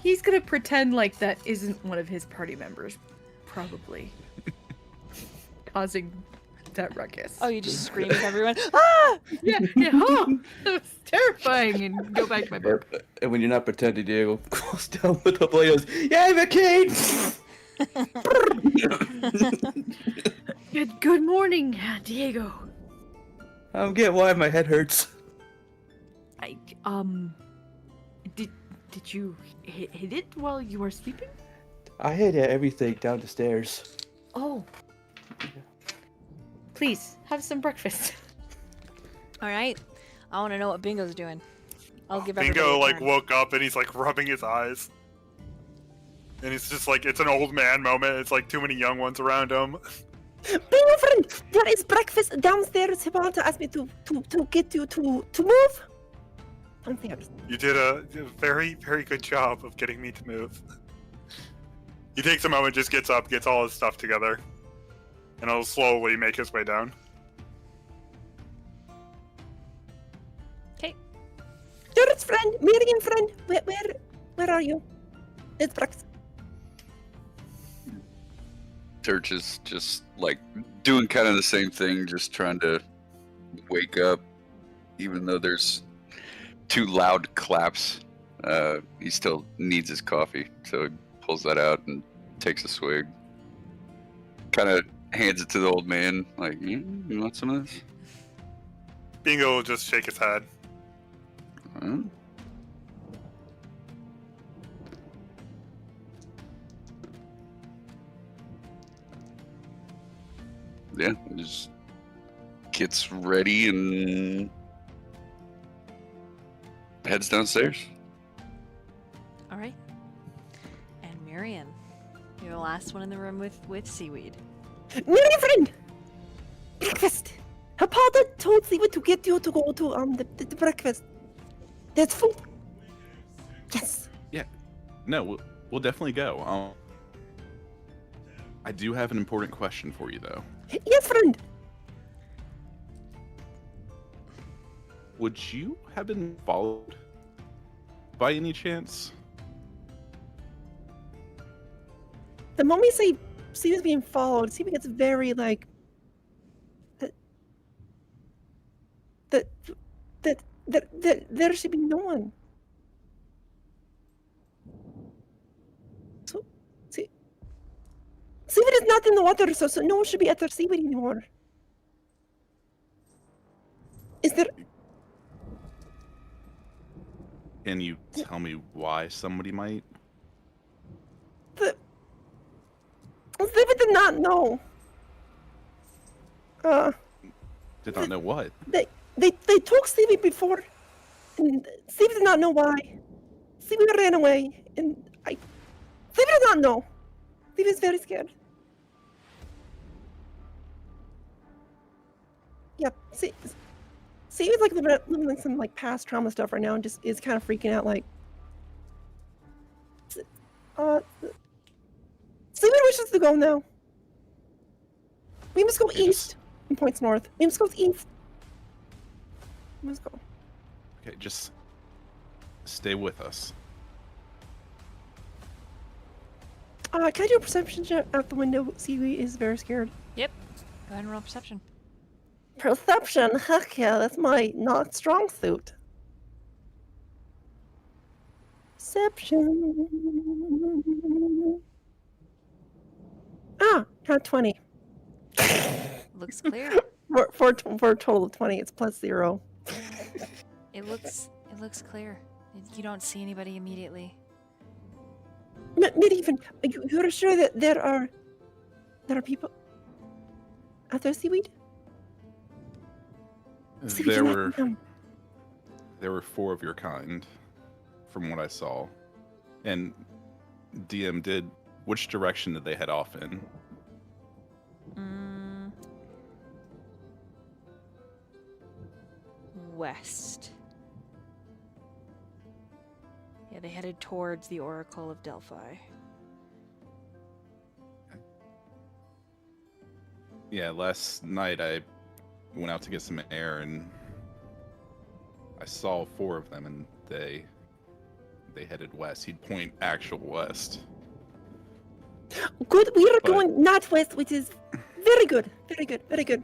He's gonna pretend like that isn't one of his party members, probably, causing that ruckus. Oh, you just scream at everyone. Ah! yeah. Oh, that was terrifying. And go back to my book. And when you're not pretending, Diego goes down with the blade. Yeah, McCain. Good morning, Diego. I don't get why my head hurts. Did you hit it while you were sleeping? I hit everything down the stairs. Oh. Please, have some breakfast. All right. I want to know what Bingo's doing. I'll give Bingo everybody a like turn. woke up and he's like rubbing his eyes. And it's just like, it's an old man moment. It's like too many young ones around him. Be my friend. There is breakfast downstairs. Hippolyta asked me to get you to move. Downstairs. You did a very, very good job of getting me to move. He takes a moment, just gets up, gets all his stuff together, and he'll slowly make his way down. Okay. Dur's friend, Myyrion friend, where are you? It's breakfast. Durch is just like doing kind of the same thing, just trying to wake up, even though there's 2 loud claps. He still needs his coffee, so he pulls that out and takes a swig. Kind of hands it to the old man, like, you want some of this? Bingo will just shake his head. Huh? Yeah, just gets ready and heads downstairs. All right. And Myyrion, you're the last one in the room with Seaweed. Myyrion friend, breakfast. Hippolyta told Seaweed to get you to go to the breakfast. There's food. Yes. No, we'll definitely go. I do have an important question for you, though. Yes, friend. Would you have been followed by any chance? The moment we say Seaweed's being followed, Seaweed gets very like that there should be no one. So Seaweed is not in the water, so no one should be after Seaweed anymore. Is there? Can you tell me why somebody might? Seaweed did not know. Did not know what? They took Seaweed before, and Seaweed did not know why. Seaweed ran away, and Seaweed did not know. Seaweed is very scared. Yep. Seaweed's like living like some like past trauma stuff right now, and just is kind of freaking out. Like, Seaweed wishes to go now. We must go east. And points north. We must go east. We must go. Okay, just stay with us. Can I do a perception check out the window? Seaweed is very scared. Yep. Go ahead and roll perception. Perception? Heck yeah, that's my not strong suit. Perception. Got 20. Looks clear. For a total of 20, it's plus 0. It looks clear. You don't see anybody immediately. Not even. You're sure that there are people out there, Seaweed? Seaweed, There you're were not them. 4 of your kind, from what I saw, and DM did. Which direction did they head off in? West. Yeah, they headed towards the Oracle of Delphi. Yeah, last night I went out to get some air and I saw 4 of them, and they headed west. He'd point actual west. Good, we are But- going northwest, which is very good. Very good, very good.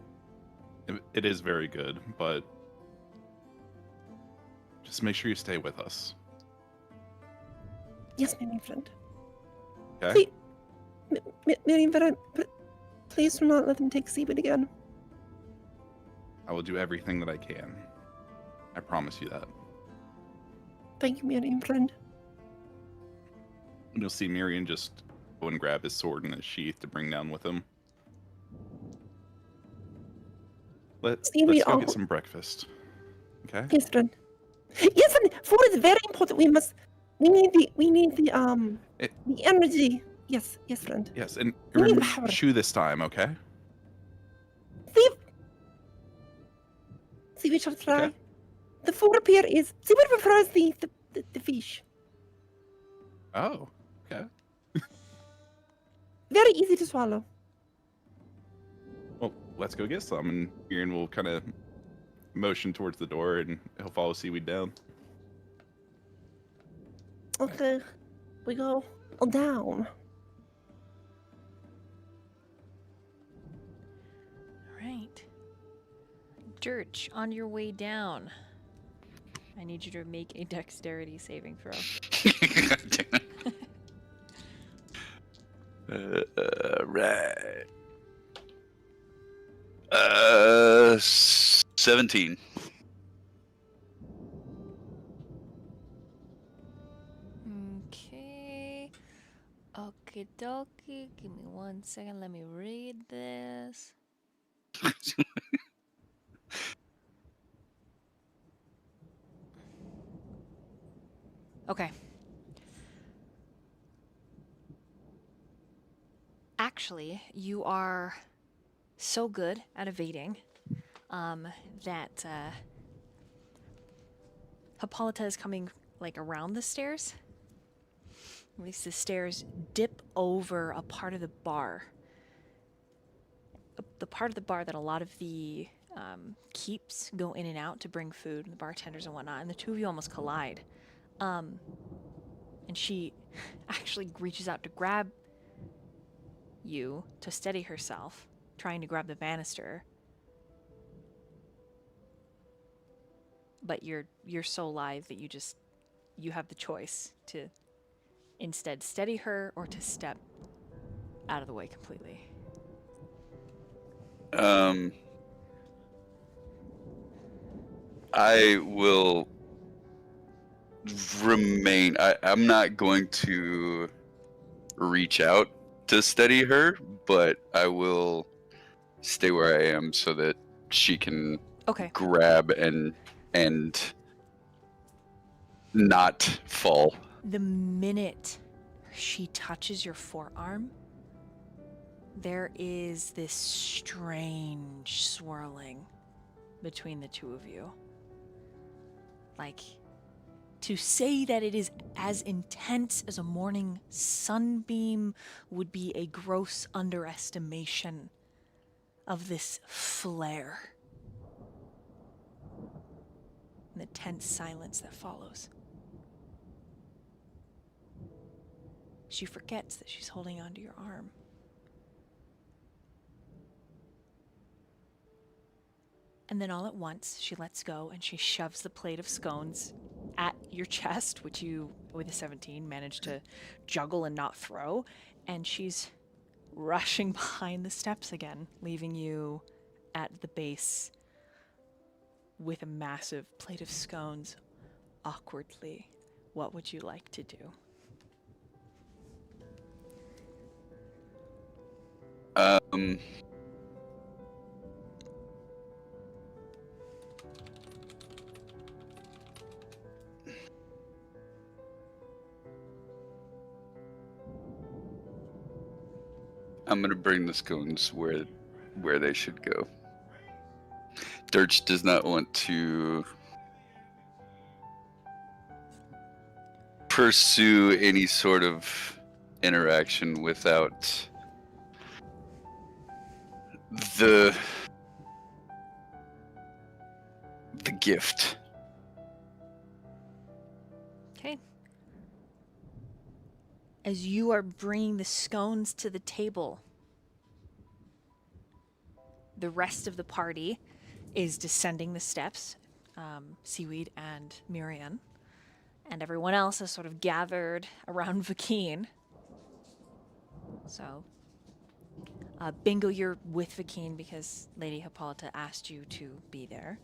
It is very good, but just make sure you stay with us. Yes, my friend. Okay? Myyrion, but please do not let them take Seaweed again. I will do everything that I can. I promise you that. Thank you, Myyrion, friend. And you'll see Myyrion just go and grab his sword in his sheath to bring down with him. Let's Seaweed, go oh. get some breakfast. Okay? Yes, friend. Yes, friend. Food is very important. We need the The energy. Yes, friend. Yes, and We need remember, power. chew this time, okay? See, we shall try. Okay. The food up here is. See, what prefers the fish. Oh, okay. Very easy to swallow. Well, let's go get some, and Myyrion will kind of motion towards the door, and he'll follow Seaweed down. Okay, we go down. Right. Durch, on your way down, I need you to make a dexterity saving throw. Right. 17. Okay. Okie dokie. Give me 1 second. Let me read this. Okay. Actually, you are so good at evading that Hippolyta is coming like around the stairs. At least the stairs dip over a part of the bar. The part of the bar that a lot of the keeps go in and out to bring food, and the bartenders and whatnot, and the two of you almost collide. And she actually reaches out to grab you to steady herself, trying to grab the banister. But you're so live that you have the choice to instead steady her or to step out of the way completely. I will remain. I'm not going to reach out to steady her, but I will stay where I am so that she can Okay. grab and not fall. The minute she touches your forearm, there is this strange swirling between the two of you. Like, to say that it is as intense as a morning sunbeam would be a gross underestimation of this flare and the tense silence that follows. She forgets that she's holding onto your arm. And then all at once, she lets go and she shoves the plate of scones at your chest, which you, with a 17, managed to juggle and not throw. And she's rushing behind the steps again, leaving you at the base with a massive plate of scones awkwardly. What would you like to do? I'm gonna bring the scones where they should go. Durch does not want to pursue any sort of interaction without the gift. Okay. As you are bringing the scones to the table, the rest of the party is descending the steps, Seaweed and Myyrion, and everyone else is sort of gathered around Vakeen. So, Bingo, you're with Vakeen because Lady Hippolyta asked you to be there.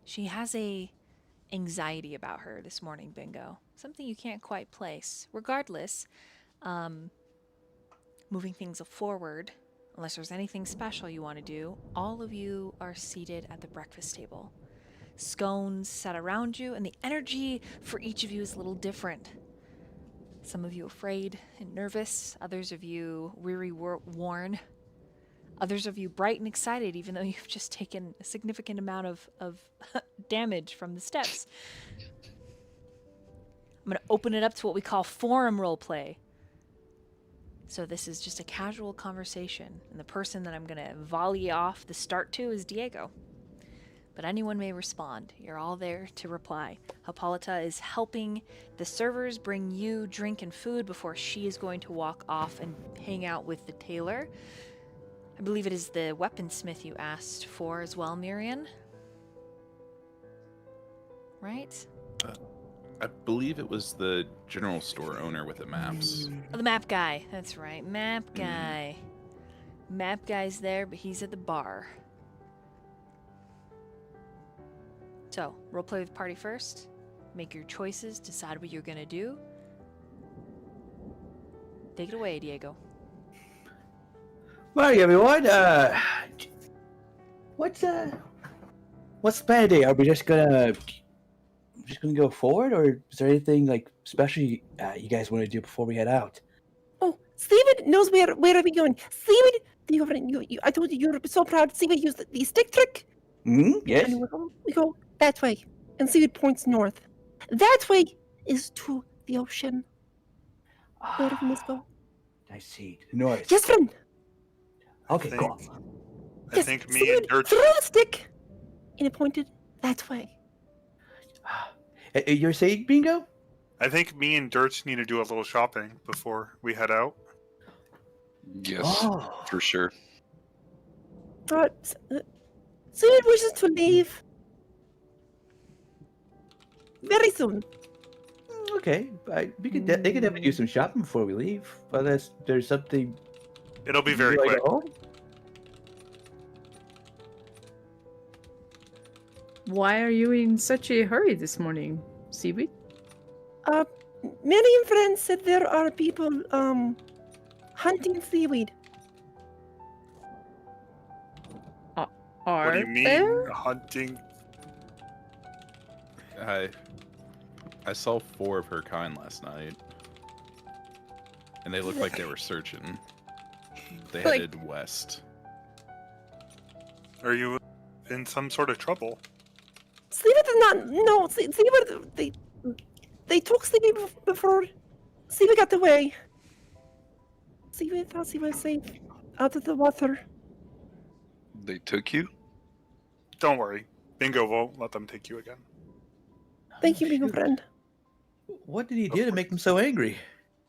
She has a anxiety about her this morning, Bingo. Something you can't quite place. Regardless, moving things forward, unless there's anything special you want to do, all of you are seated at the breakfast table. Scones set around you, and the energy for each of you is a little different. Some of you afraid and nervous, others of you weary, worn, others of you bright and excited, even though you've just taken a significant amount of damage from the steps. I'm going to open it up to what we call forum roleplay. So this is just a casual conversation, and the person that I'm going to volley off the start to is Diego. But anyone may respond. You're all there to reply. Hippolyta is helping the servers bring you drink and food before she is going to walk off and hang out with the tailor. I believe it is the weaponsmith you asked for as well, Myyrion. Right? I believe it was the general store owner with the maps. Oh, the map guy. That's right. Map guy. Map guy's there, but he's at the bar. So, roleplay with party first. Make your choices. Decide what you're going to do. Take it away, Diego. Morning, everyone. What's the plan today? Are we just gonna go forward, or is there anything like special you guys want to do before we head out? Oh, Seaweed knows where are we going. Seaweed, I told you you're so proud. Seaweed used the stick trick. Yes. And we go that way. And Seaweed points north. That way is to the ocean. Where do we must go? I see. North. Yes, friend. Okay, I cool. I think me and Durch. Throw a stick. And it pointed that way. You're saying bingo? I think me and Durch need to do a little shopping before we head out. Yes, Oh. for sure. Seaweed wishes to leave very soon. Okay, they could definitely do some shopping before we leave. Unless there's something. It'll be very you like quick. at home? Why are you in such a hurry this morning, Seaweed? Many friends said there are people hunting seaweed. Are What do you mean there? hunting? I saw 4 of her kind last night, and they looked like they were searching. They Like- headed west. Are you in some sort of trouble? Seaweed did not. No, Seaweed. They took Seaweed before Seaweed got away. Seaweed thought he was safe out of the water. They took you? Don't worry. Bingo won't let them take you again. Thank you, Bingo shoot. friend. What did he do to make them so angry?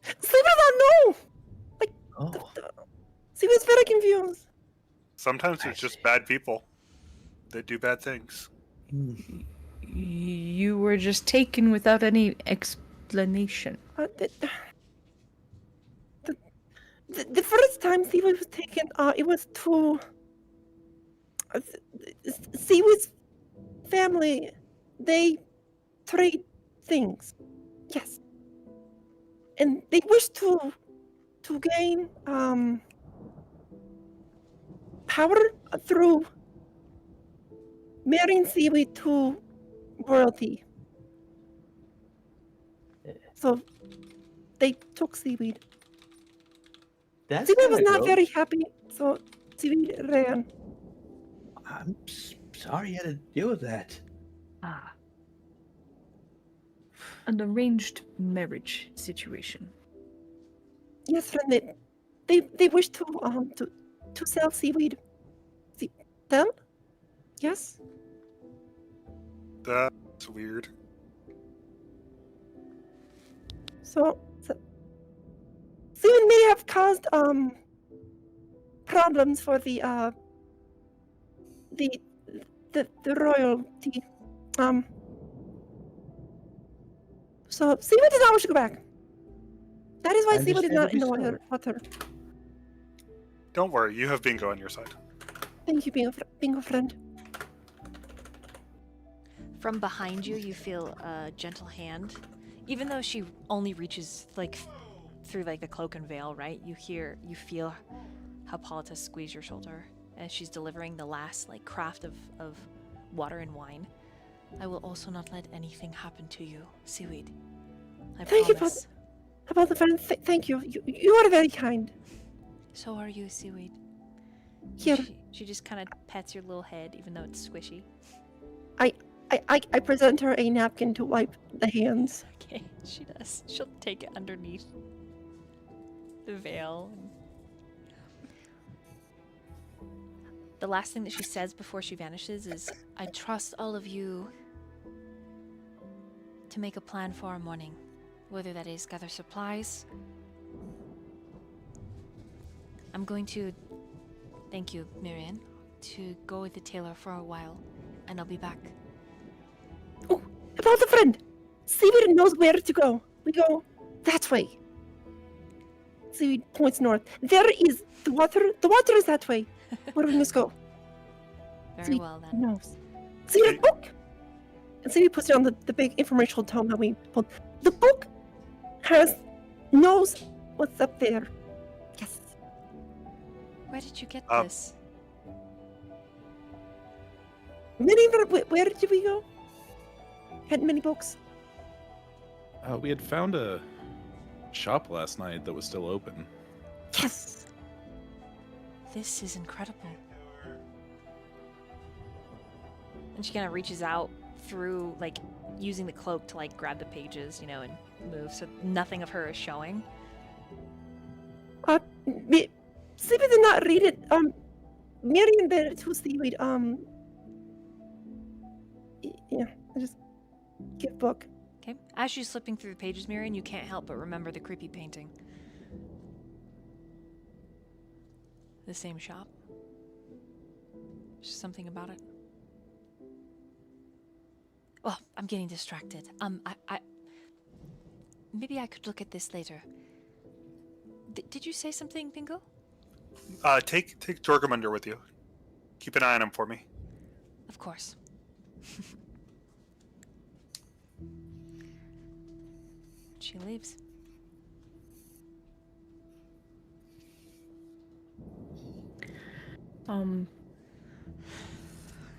Seaweed don't know. Oh, Seaweed's very confused. Sometimes I it's just see. bad people that do bad things. You were just taken without any explanation. The first time Seaweed was taken, it was to Seaweed's family. They trade things, yes, and they wish to gain power through marrying Seaweed to royalty. So they took Seaweed. that's Seaweed was kinda not gross. very happy, so Seaweed ran. I'm sorry you had to deal with that. Ah. An arranged marriage situation. Yes, friend. They wish to sell Seaweed. Sell? Yes. That's weird. So Seaweed may have caused problems for the royalty. So Seaweed did not wish to go back. That is why I Seaweed is not in the understandably water. Don't worry, you have Bingo on your side. Thank you, Bingo friend. From behind you, you feel a gentle hand. Even though she only reaches through the cloak and veil, right? You feel Hippolyta squeeze your shoulder as she's delivering the last craft of water and wine. I will also not let anything happen to you, Seaweed. I Thank you, promise. About the friend, thank you. You are very kind. So are you, Seaweed. Here, She just kind of pets your little head, even though it's squishy. I present her a napkin to wipe the hands. Okay, she does. She'll take it underneath the veil. The last thing that she says before she vanishes is, I trust all of you to make a plan for our morning. Whether that is gather supplies. I'm going to, thank you, Myyrion, to go with the tailor for a while, and I'll be back. Oh, about the friend. Seaweed knows where to go. We go that way. Seaweed points north. There is the water. The water is that way. Where we must go. Very Seaweed well then. knows. See the book? And Seaweed puts down the big informational tome that we pulled. The book knows what's up there. Yes. Where did you get this? Where did we go? Had many books. We had found a shop last night that was still open. Yes. This is incredible. And she kind of reaches out through, like, using the cloak to, like, grab the pages, you know, and move, so nothing of her is showing. Seaweed did not read it. Myyrion read it to Seaweed. Yeah, I just give book. Okay. As she's slipping through the pages, Myyrion, you can't help but remember the creepy painting. The same shop. There's something about it. Oh, I'm getting distracted. Maybe I could look at this later. Did you say something, Bingo? Take Jorgamunder with you. Keep an eye on him for me. Of course. She leaves.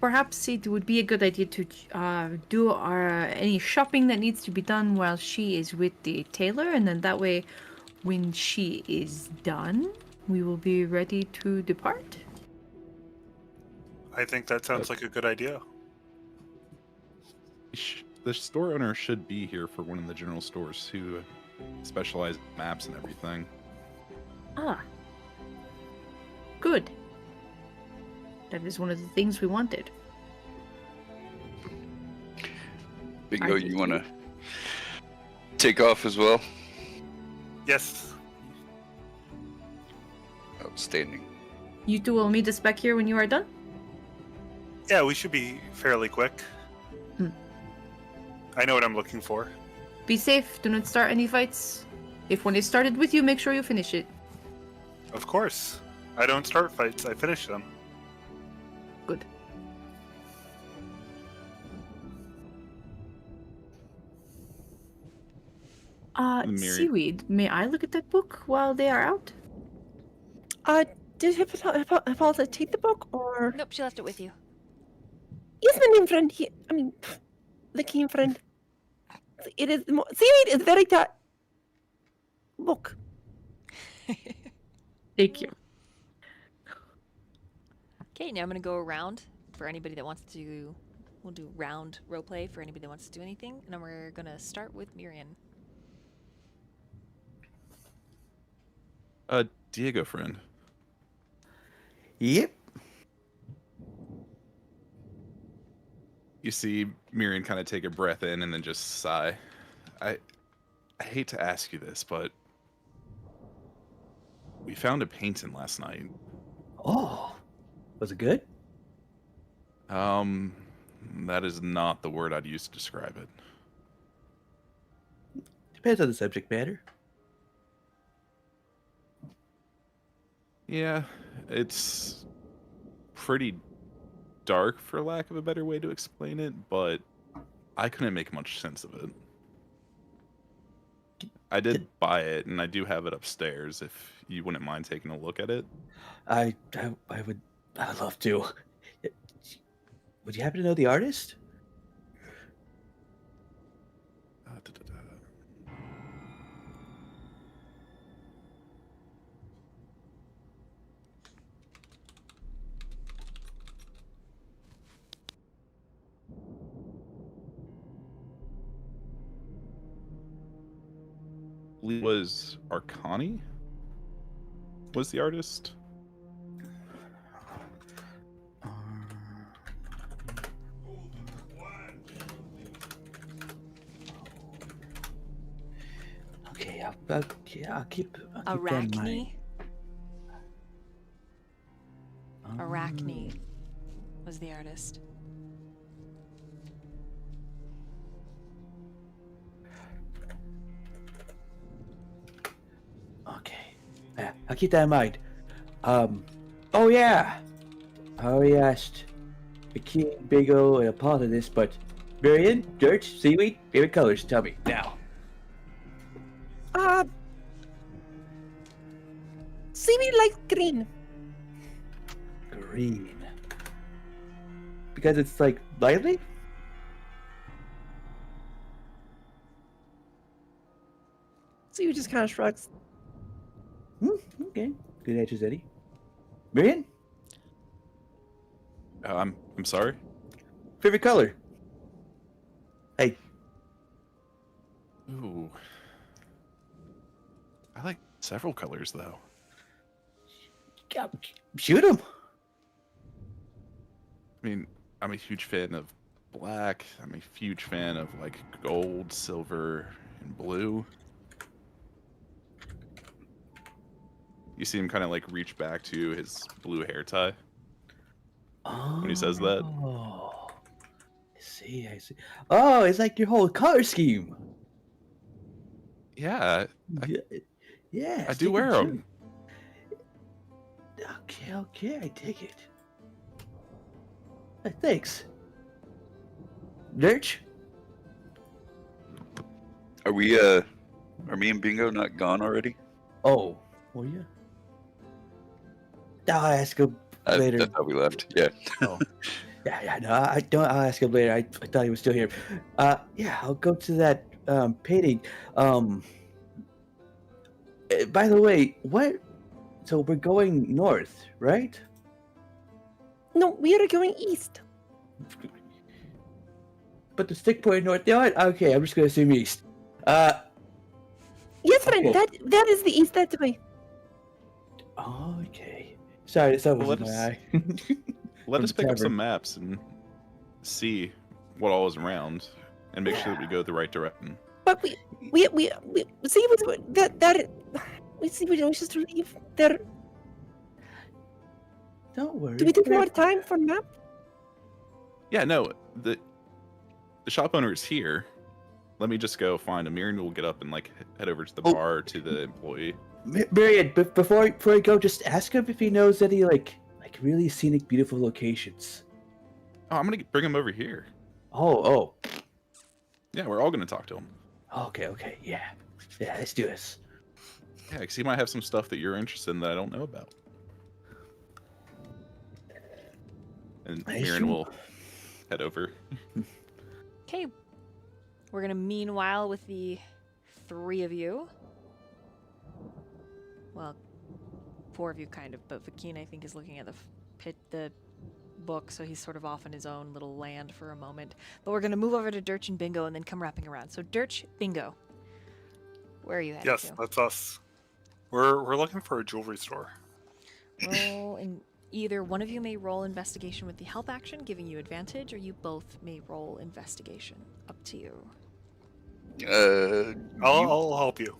Perhaps it would be a good idea to do any shopping that needs to be done while she is with the tailor, and then that way, when she is done, we will be ready to depart. I think that sounds like a good idea. The store owner should be here for one of the general stores who specialize in maps and everything. Ah. Good. That is one of the things we wanted. Bingo, you want to take off as well? Yes. Outstanding. You two will meet us back here when you are done? Yeah, we should be fairly quick. Hmm. I know what I'm looking for. Be safe. Do not start any fights. If one is started with you, make sure you finish it. Of course. I don't start fights, I finish them. Good. Myyrion. Seaweed, may I look at that book while they are out? Did Hippolyta take the book, or? Nope, she left it with you. Yes, my name friend. The king friend. It is Seaweed is very book. Thank you. Okay, now I'm gonna go around for anybody that wants to. We'll do round roleplay for anybody that wants to do anything, and then we're gonna start with Myyrion. Diego, friend. Yep. You see Myyrion kind of take a breath in and then just sigh. I hate to ask you this, but we found a painting last night. Oh, was it good? That is not the word I'd use to describe it. Depends on the subject matter. Yeah, it's pretty dark, for lack of a better way to explain it, but I couldn't make much sense of it. I did buy it, and I do have it upstairs, if you wouldn't mind taking a look at it. I would love to. Would you happen to know the artist? believe was Arcani was the artist. Okay, I'll keep that in mind. Arachne. Arachne was the artist. Okay, yeah, I'll keep that in mind. Oh yeah, I already asked the King, Bingo, and Apollo this, but Myyrion, Durch, Seaweed, favorite colors. Tell me now. Seaweed likes green. Green. Because it's like lively? Seaweed just kind of shrugs. Okay. Good answers, Eddie. Myyrion? I'm sorry. Favorite color? Hey. Ooh. I like several colors though. Shoot him. I mean, I'm a huge fan of black. I'm a huge fan of like gold, silver, and blue. You see him kind of like reach back to his blue hair tie when he says that. Oh, I see. Oh, it's like your whole color scheme. Yeah, Yeah. I do wear them. Okay, I take it. Thanks. Durch? Are me and Bingo not gone already? Oh, well, yeah. I'll ask him later. I thought we left. Yeah. Oh. Yeah, no, I don't. I'll ask him later. I thought he was still here. Yeah, I'll go to that painting. By the way, what? So we're going north, right? No, we are going east. But the stick pointed north. Okay, I'm just gonna assume east. Yes, friend. Okay. That is the east that way. Okay. Sorry, that was Let my us- eye. Let From us the pick up tavern. some maps and see what all is around, and make sure that we go the right direction. But we see we see we don't just leave there. Don't worry. Do we take more time for map? Yeah, no, the shop owner is here. Let me just go find him. Myyrion will get up and like head over to the Oh. bar to the employee. Myyrion, before I go, just ask him if he knows any like really scenic, beautiful locations. Oh, I'm gonna bring him over here. Oh. Yeah, we're all gonna talk to him. Okay, yeah. Yeah, let's do this. Yeah, because he might have some stuff that you're interested in that I don't know about. And Nice. Myyrion will head over. Okay. We're gonna meanwhile with the three of you. Well, four of you kind of, but Vakeen I think is looking at the book, so he's sort of off in his own little land for a moment. But we're gonna move over to Durch and Bingo and then come wrapping around. So Durch, Bingo, where are you headed Yes, to? that's us. We're looking for a jewelry store. Roll and either one of you may roll investigation with the help action, giving you advantage, or you both may roll investigation. Up to you. I'll help you.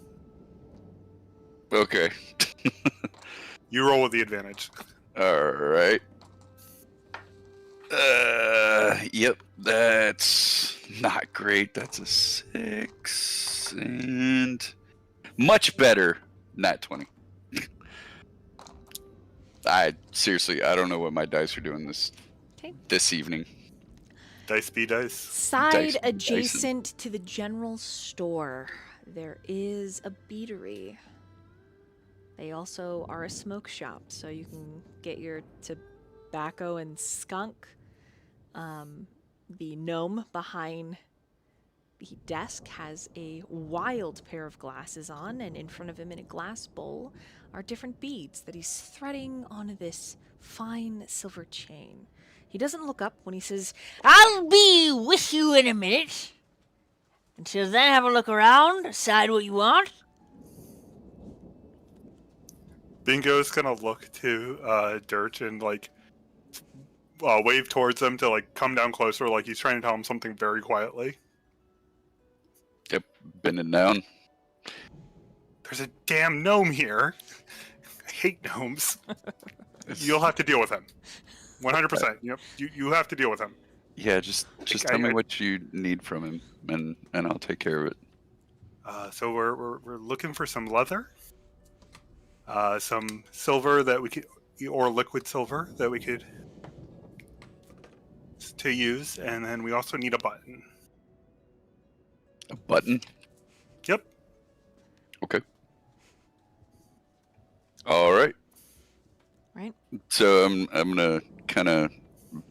Okay. You roll with the advantage. All right. Yep, that's not great. That's a 6 and much better. Nat 20. I don't know what my dice are doing this evening. Dice be dice. Side Dice- adjacent to the general store, there is a beatery. They also are a smoke shop, so you can get your tobacco and skunk. The gnome behind the desk has a wild pair of glasses on, and in front of him in a glass bowl are different beads that he's threading on this fine silver chain. He doesn't look up when he says, "I'll be with you in a minute. Until then, have a look around, decide what you want, Bingo's gonna look to Durch and like wave towards him to like come down closer, like he's trying to tell him something very quietly. Yep, bending down. There's a damn gnome here. I hate gnomes. You'll have to deal with him. 100%. Yep, you have to deal with him. Yeah, just tell me what you need from him, and I'll take care of it. So we're looking for some leather, some silver that we could, or liquid silver that we could to use, and then we also need a button. A button? Yep. Okay. All right. Right. So I'm gonna kind of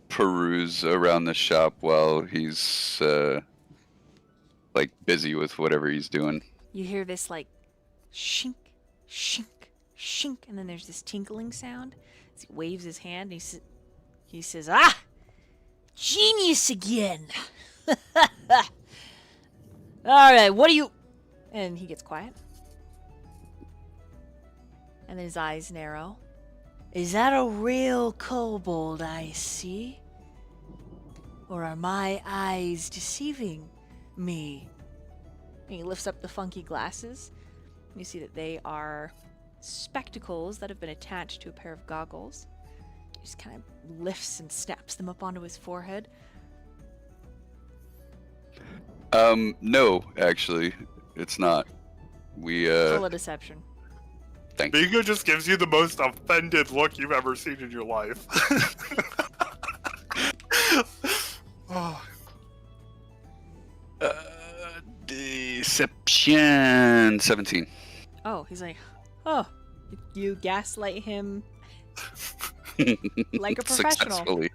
peruse around the shop while he's like busy with whatever he's doing. You hear this like shink, shink, shink, and then there's this tinkling sound as he waves his hand. And he says, "Ah, genius again! All right, what do you?" And he gets quiet, and then his eyes narrow. "Is that a real kobold I see? Or are my eyes deceiving me?" And he lifts up the funky glasses. You see that they are spectacles that have been attached to a pair of goggles. He just kind of lifts and snaps them up onto his forehead. No, actually, it's not. We Roll a deception. thank you. Bingo just gives you the most offended look you've ever seen in your life. Oh. Deception 17. Oh, he's like, "Oh, you gaslight him like a professional." Successfully.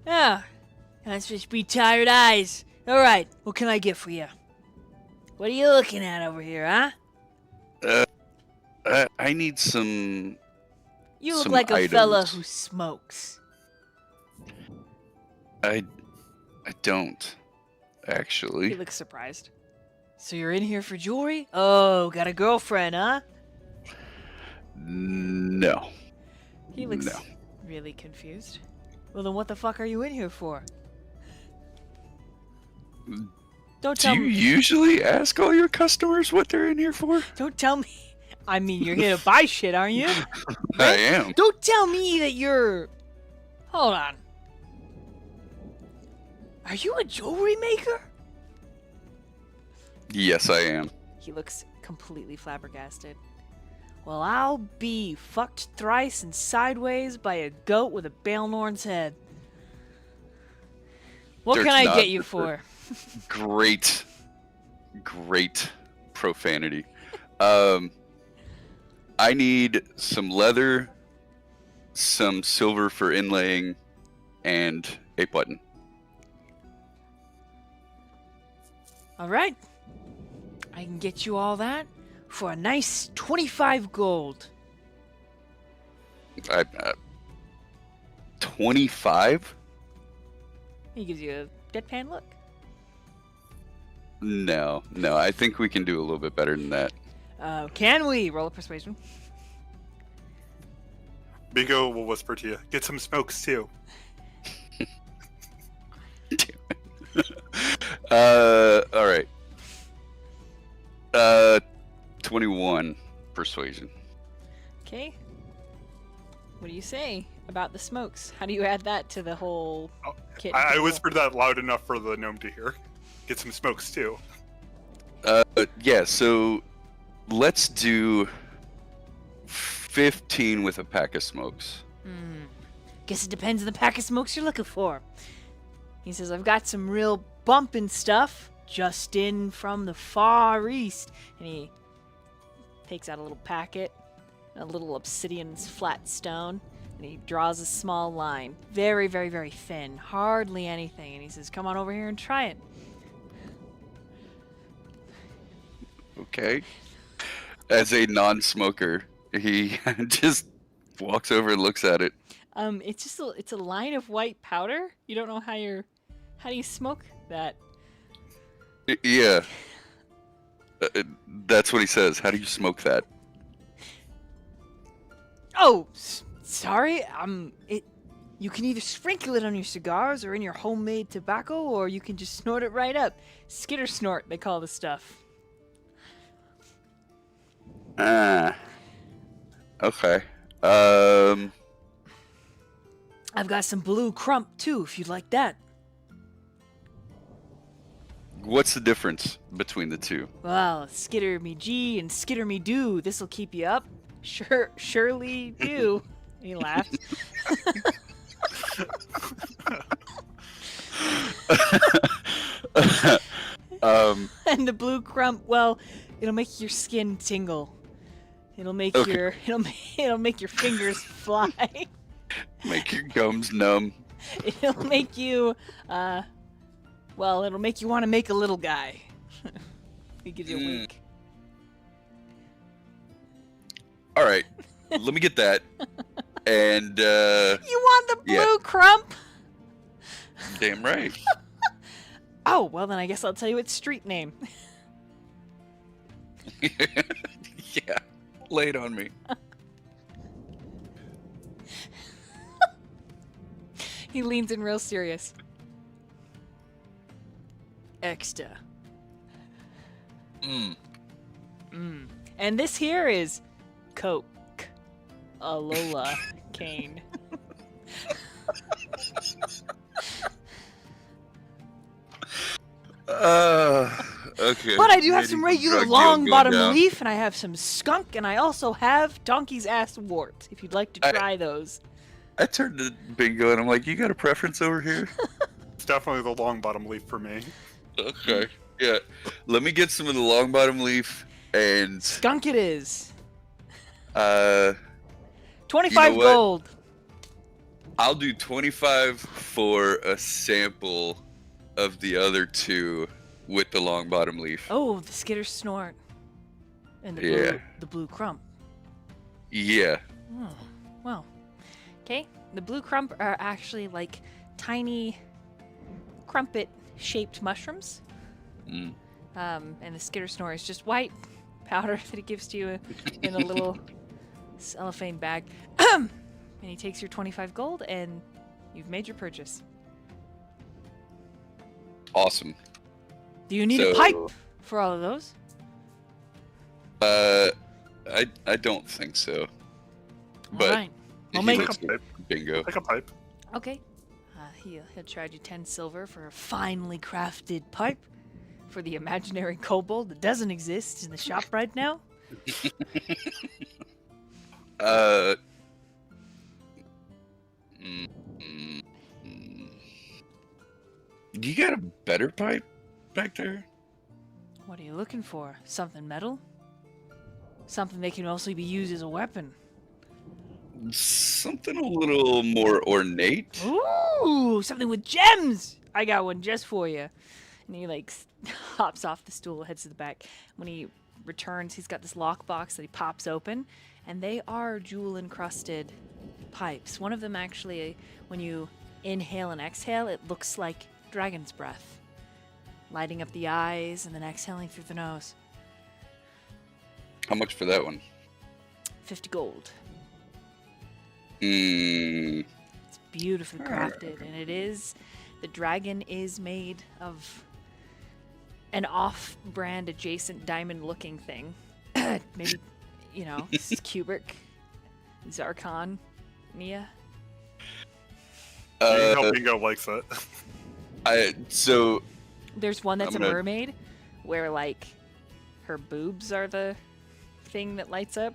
Yeah, that's just be tired eyes. All right, what can I get for you? What are you looking at over here, huh? I need some. You look some like a fella items. who smokes. I don't He actually. looks surprised. So you're in here for jewelry? Oh, got a girlfriend, huh? No. He looks No. really confused. Well, then what the fuck are you in here for? Don't Do tell you me. usually ask all your customers what they're in here for? Don't tell me. I mean, you're here to buy shit, aren't you? I am. Don't tell me that you're. Hold on. Are you a jewelry maker? Yes, I am. He looks completely flabbergasted. Well, I'll be fucked thrice and sideways by a goat with a Baelnorn's head. What Dirk's can I not get you just a- for? Great profanity. I need some leather, some silver for inlaying, and a button. All right. I can get you all that for a nice 25 gold. 25? He gives you a deadpan look. No. I think we can do a little bit better than that. Can we? Roll a persuasion. Bingo will whisper to you, "Get some smokes too." All right. 21 persuasion. Okay. What do you say about the smokes? How do you add that to the whole kit? and I caboodle? whispered that loud enough for the gnome to hear. Get some smokes too. Yeah, so let's do 15 with a pack of smokes. Guess it depends on the pack of smokes you're looking for. He says, I've got some real bumpin' stuff just in from the far east. And he takes out a little packet, a little obsidian flat stone, and he draws a small line. Very, very, very thin. Hardly anything. And he says, come on over here and try it. Okay. As a non-smoker, he just walks over and looks at it. It's just it's a line of white powder. You don't know how do you smoke that? Yeah. That's what he says. How do you smoke that? Oh, sorry. You can either sprinkle it on your cigars or in your homemade tobacco, or you can just snort it right up. Skitter snort, they call the stuff. Ah. Okay. I've got some blue crump too, if you'd like that. What's the difference between the two? Well, skitter me gee and skitter me do. This'll keep you up. Surely do. He laughed. And the blue crump, well, it'll make your skin tingle. It'll make Okay. it'll make your fingers fly. Make your gums numb. It'll make you well, it'll make you want to make a little guy. He gives you a wink. All right. Let me get that. And You want the blue yeah. crump? Damn right. Oh, well then I guess I'll tell you its street name. Yeah. Lay it on me. He leans in real serious. Extra. And this here is Coke. Alola cane. Okay. But I do have Maybe some the regular drug deal long going bottom down. leaf, and I have some skunk, and I also have donkey's ass wart, if you'd like to try those. I turned to Bingo and I'm like, you got a preference over here? It's definitely the long bottom leaf for me. Okay. Yeah. Let me get some of the long bottom leaf and Skunk it is. You 25 know what? gold. I'll do 25 for a sample of the other two with the long bottom leaf. Oh, the skitter snort. And the Yeah. blue crump. Yeah. Oh, well. Okay, the blue crump are actually like tiny crumpet-shaped mushrooms. Mm. And the skitter snore is just white powder that he gives to you in a little cellophane bag. And he takes your 25 gold, and you've made your purchase. Awesome. Do you need a pipe for all of those? I don't think so. But all right. I'll he make looks like Bingo. Like a pipe. Okay. He'll charge you 10 silver for a finely crafted pipe for the imaginary kobold that doesn't exist in the shop right now. You got a better pipe back there? What are you looking for? Something metal? Something that can also be used as a weapon. Something a little more ornate. Ooh, something with gems! I got one just for you. And he like hops off the stool, heads to the back. When he returns, he's got this lockbox that he pops open, and they are jewel encrusted pipes. One of them actually, when you inhale and exhale, it looks like dragon's breath, lighting up the eyes and then exhaling through the nose. How much for that one? 50 gold. Hmm. It's beautifully crafted, and it is. The dragon is made of an off-brand adjacent diamond-looking thing. Maybe, you know, cubic, Zarkon, Nia. You know Bingo likes it. There's one that's I'm a gonna- mermaid, where like her boobs are the thing that lights up.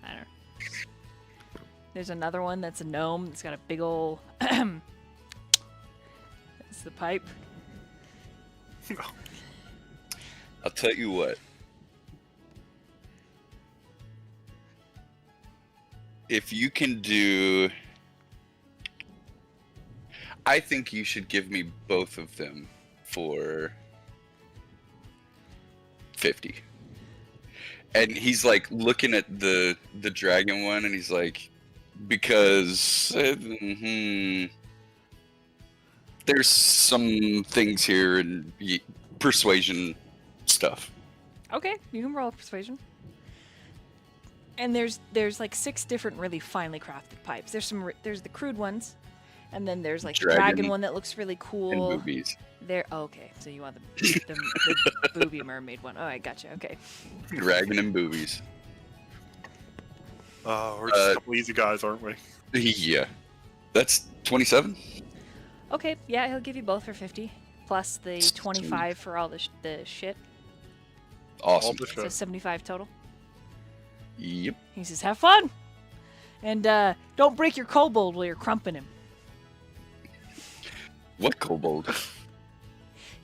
I don't know. There's another one that's a gnome that's got a big ol' that's the pipe. I'll tell you what. If you can do... I think you should give me both of them for 50. And he's like looking at the dragon one, and he's like, because there's some things here and persuasion stuff. Okay, you can roll persuasion. And there's like 6 different really finely crafted pipes. There's the crude ones, and then there's like the dragon one that looks really And cool. boobies. There. Okay, so you want the booby mermaid one? Oh, I gotcha. Okay. Dragon and boobies. We're just a couple easy guys, aren't we? Yeah. That's 27? Okay, yeah, he'll give you both for 50, plus the Sweet. 25 for all the shit. Awesome. All the So shit. 75 total. Yep. He says, "Have fun, and don't break your kobold while you're crumping him." What kobold?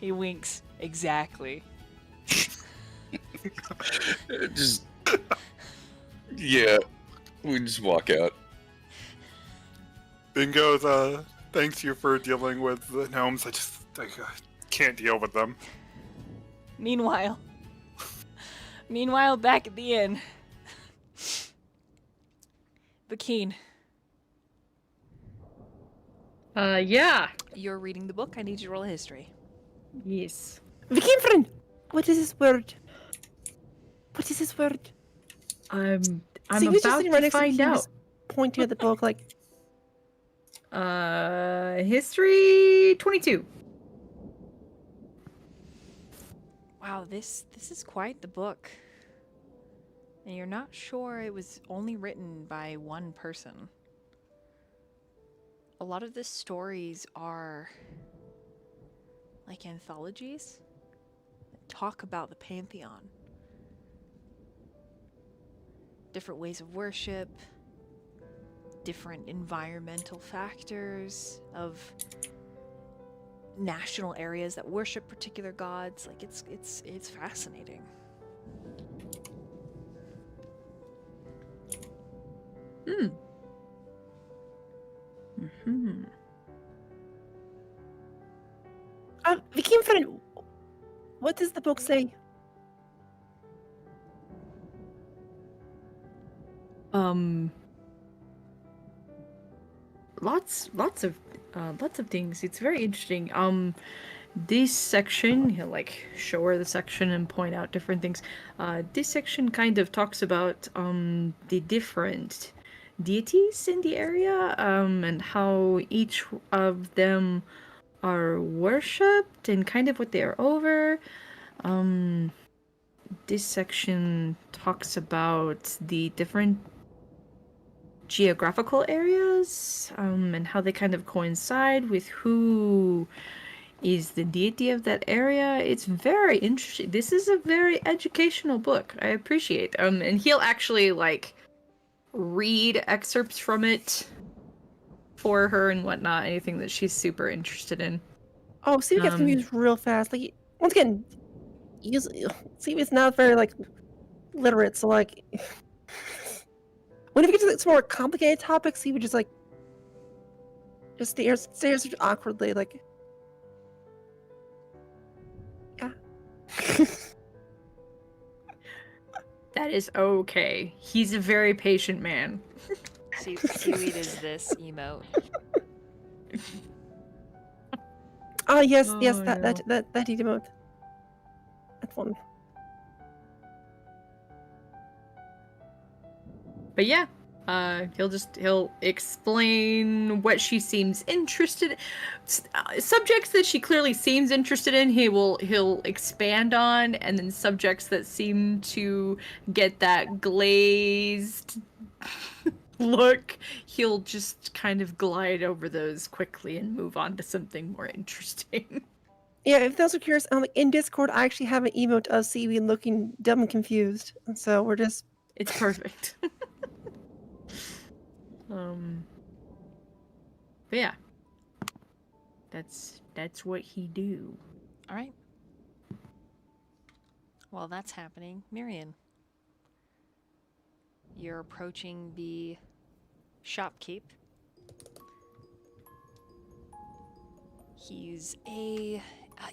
He winks. Exactly. Just. Yeah. We just walk out. Bingo's, thanks you for dealing with the gnomes. I can't deal with them. Meanwhile, back at the inn, Bakeen, Yeah. you're reading the book. I need you to roll a history. Yes. Vikimfrin! What is this word? What is this word? I'm See, we just about sitting right to next to find him, out. just pointing at the book like, History 22. Wow, this is quite the book. And you're not sure it was only written by one person. A lot of the stories are like anthologies that talk about the Pantheon. Different ways of worship, different environmental factors of national areas that worship particular gods. Like it's fascinating. Mm-hmm. Vikimfrin, what does the book say? Lots of things. It's very interesting. This section, he'll like show her the section and point out different things. This section kind of talks about the different deities in the area, and how each of them are worshipped and kind of what they are over. This section talks about the different geographical areas, and how they kind of coincide with who is the deity of that area. It's very interesting. This is a very educational book. I appreciate. And he'll actually like read excerpts from it for her and whatnot, anything that she's super interested in. Oh, Seaweed gets confused real fast. Like, once again, Seaweed's not very, like, literate, so, like, when we get to like, some more complicated topics, Seaweed just, like, just stares awkwardly, like, yeah. That is okay. He's a very patient man. Seaweed is this emote. Oh, yes, Oh, yes, no. that emote. That's one. But yeah, he'll explain what she seems interested in. Subjects that she clearly seems interested in, he'll expand on, and then subjects that seem to get that glazed look, he'll just kind of glide over those quickly and move on to something more interesting. Yeah, if those are curious, in Discord, I actually have an emote of Seaweed looking dumb and confused, and so we're just... It's perfect. But yeah, that's what he do. All right. While that's happening, Myyrion, you're approaching the shopkeep. He's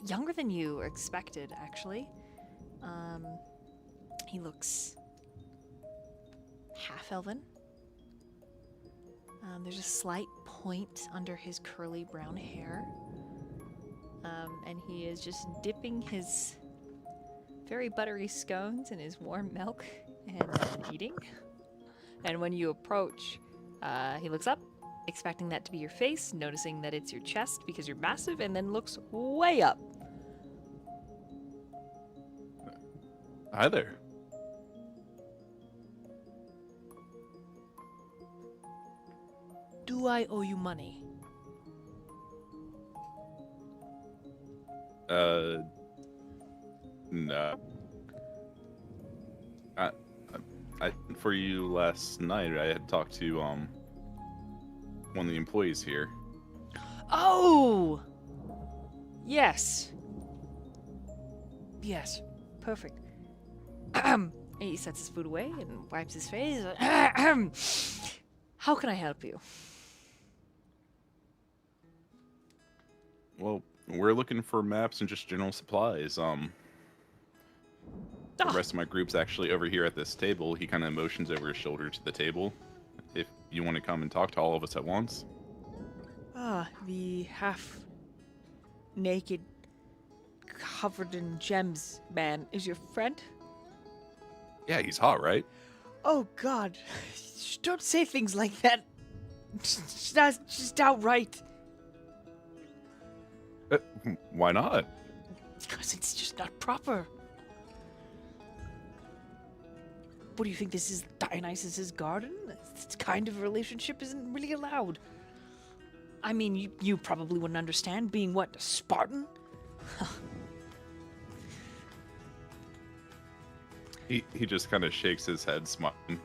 younger than you expected, actually. He looks half-elven. There's a slight point under his curly brown hair. And he is just dipping his very buttery scones in his warm milk and eating. And when you approach, he looks up, expecting that to be your face, noticing that it's your chest because you're massive, and then looks way up. Hi there. Do I owe you money? No. I for you last night. I had talked to one of the employees here. Oh! Yes. Yes. Perfect. He sets his food away and wipes his face. How can I help you? Well, we're looking for maps and just general supplies. The rest of my group's actually over here at this table. He kind of motions over his shoulder to the table. If you want to come and talk to all of us at once. Ah, the half-naked, covered in gems man is your friend? Yeah, he's hot, right? Oh, God. Don't say things like that. That's just outright. Why not? Because it's just not proper. What do you think, this is Dionysus's garden? This kind of relationship isn't really allowed. I mean, you probably wouldn't understand, being what, a Spartan? He just kind of shakes his head, smiling.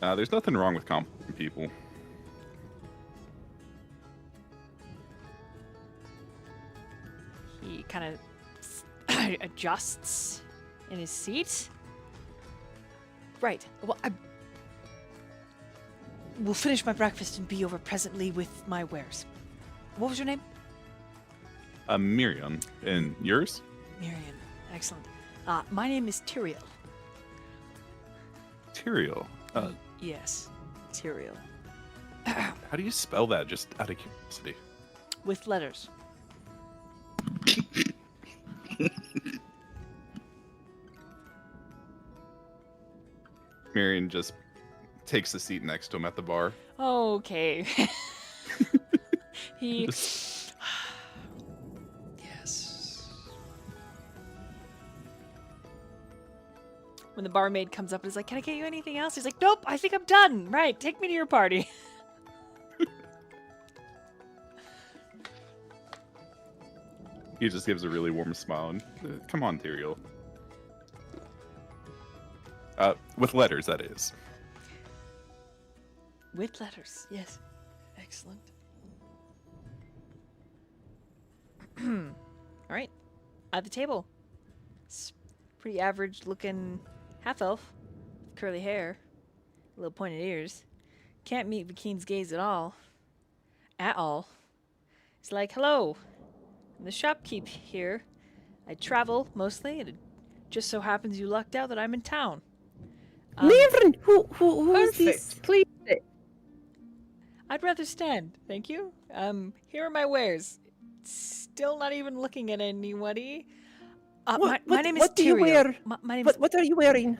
There's nothing wrong with complimenting people. He kind of adjusts in his seat. Right. Well, we'll finish my breakfast and be over presently with my wares. What was your name? Myyrion. And yours? Myyrion. Excellent. My name is Tyrael. Tyrael. Yes, Tyrael. How do you spell that, just out of curiosity? With letters. Myyrion just takes the seat next to him at the bar. Okay. He... Yes. When the barmaid comes up and is like, can I get you anything else? He's like, nope, I think I'm done. Right, take me to your party. He just gives a really warm smile and, come on, Tyrael. With letters, that is. With letters, yes. Excellent. All right, at the table. It's pretty average looking half-elf. Curly hair. Little pointed ears. Can't meet Vakin's gaze at all. At all. He's like, hello. I'm the shopkeep here. I travel, mostly, and it just so happens you lucked out that I'm in town. Myyrion, who is this? Please. I'd rather stand, thank you. Here are my wares. Still not even looking at anybody. My name is what do you Tyrael. wear? My name is... What are you wearing?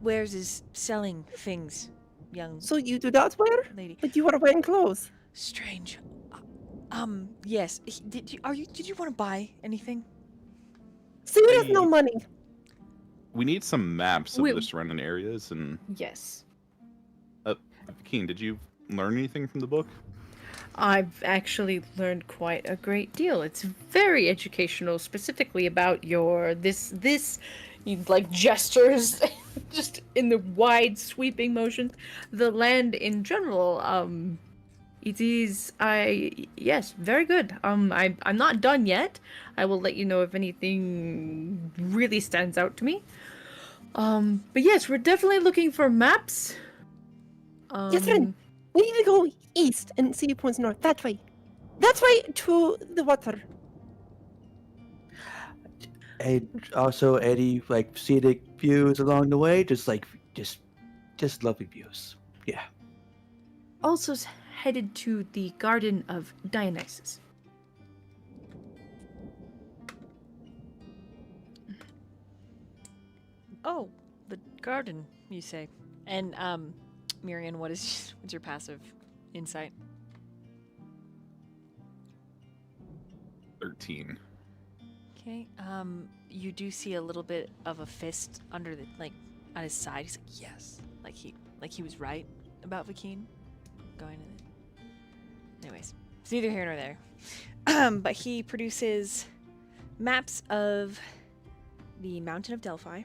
Wares is selling things, young So you do not wear? lady. But you are wearing clothes. Strange. Yes. Did you want to buy anything? So you have no money. We need some maps of We- the surrounding areas, and... Yes. Keen, did you learn anything from the book? I've actually learned quite a great deal. It's very educational, specifically about your you like gestures, just in the wide sweeping motions. The land in general, it is yes, very good. I'm not done yet. I will let you know if anything really stands out to me. But yes, we're definitely looking for maps. Yes, friend. We need to go east and see points north. That way. That way to the water. And also any like scenic views along the way, just lovely views. Yeah. Also headed to the Garden of Dionysus. Oh, the garden, you say. And, Myyrion, what's your passive insight? 13. Okay, you do see a little bit of a fist under the, like, on his side. He's like, yes. Like he was right about Vakeen going to the... Anyways, it's neither here nor there. But he produces maps of the Mountain of Delphi,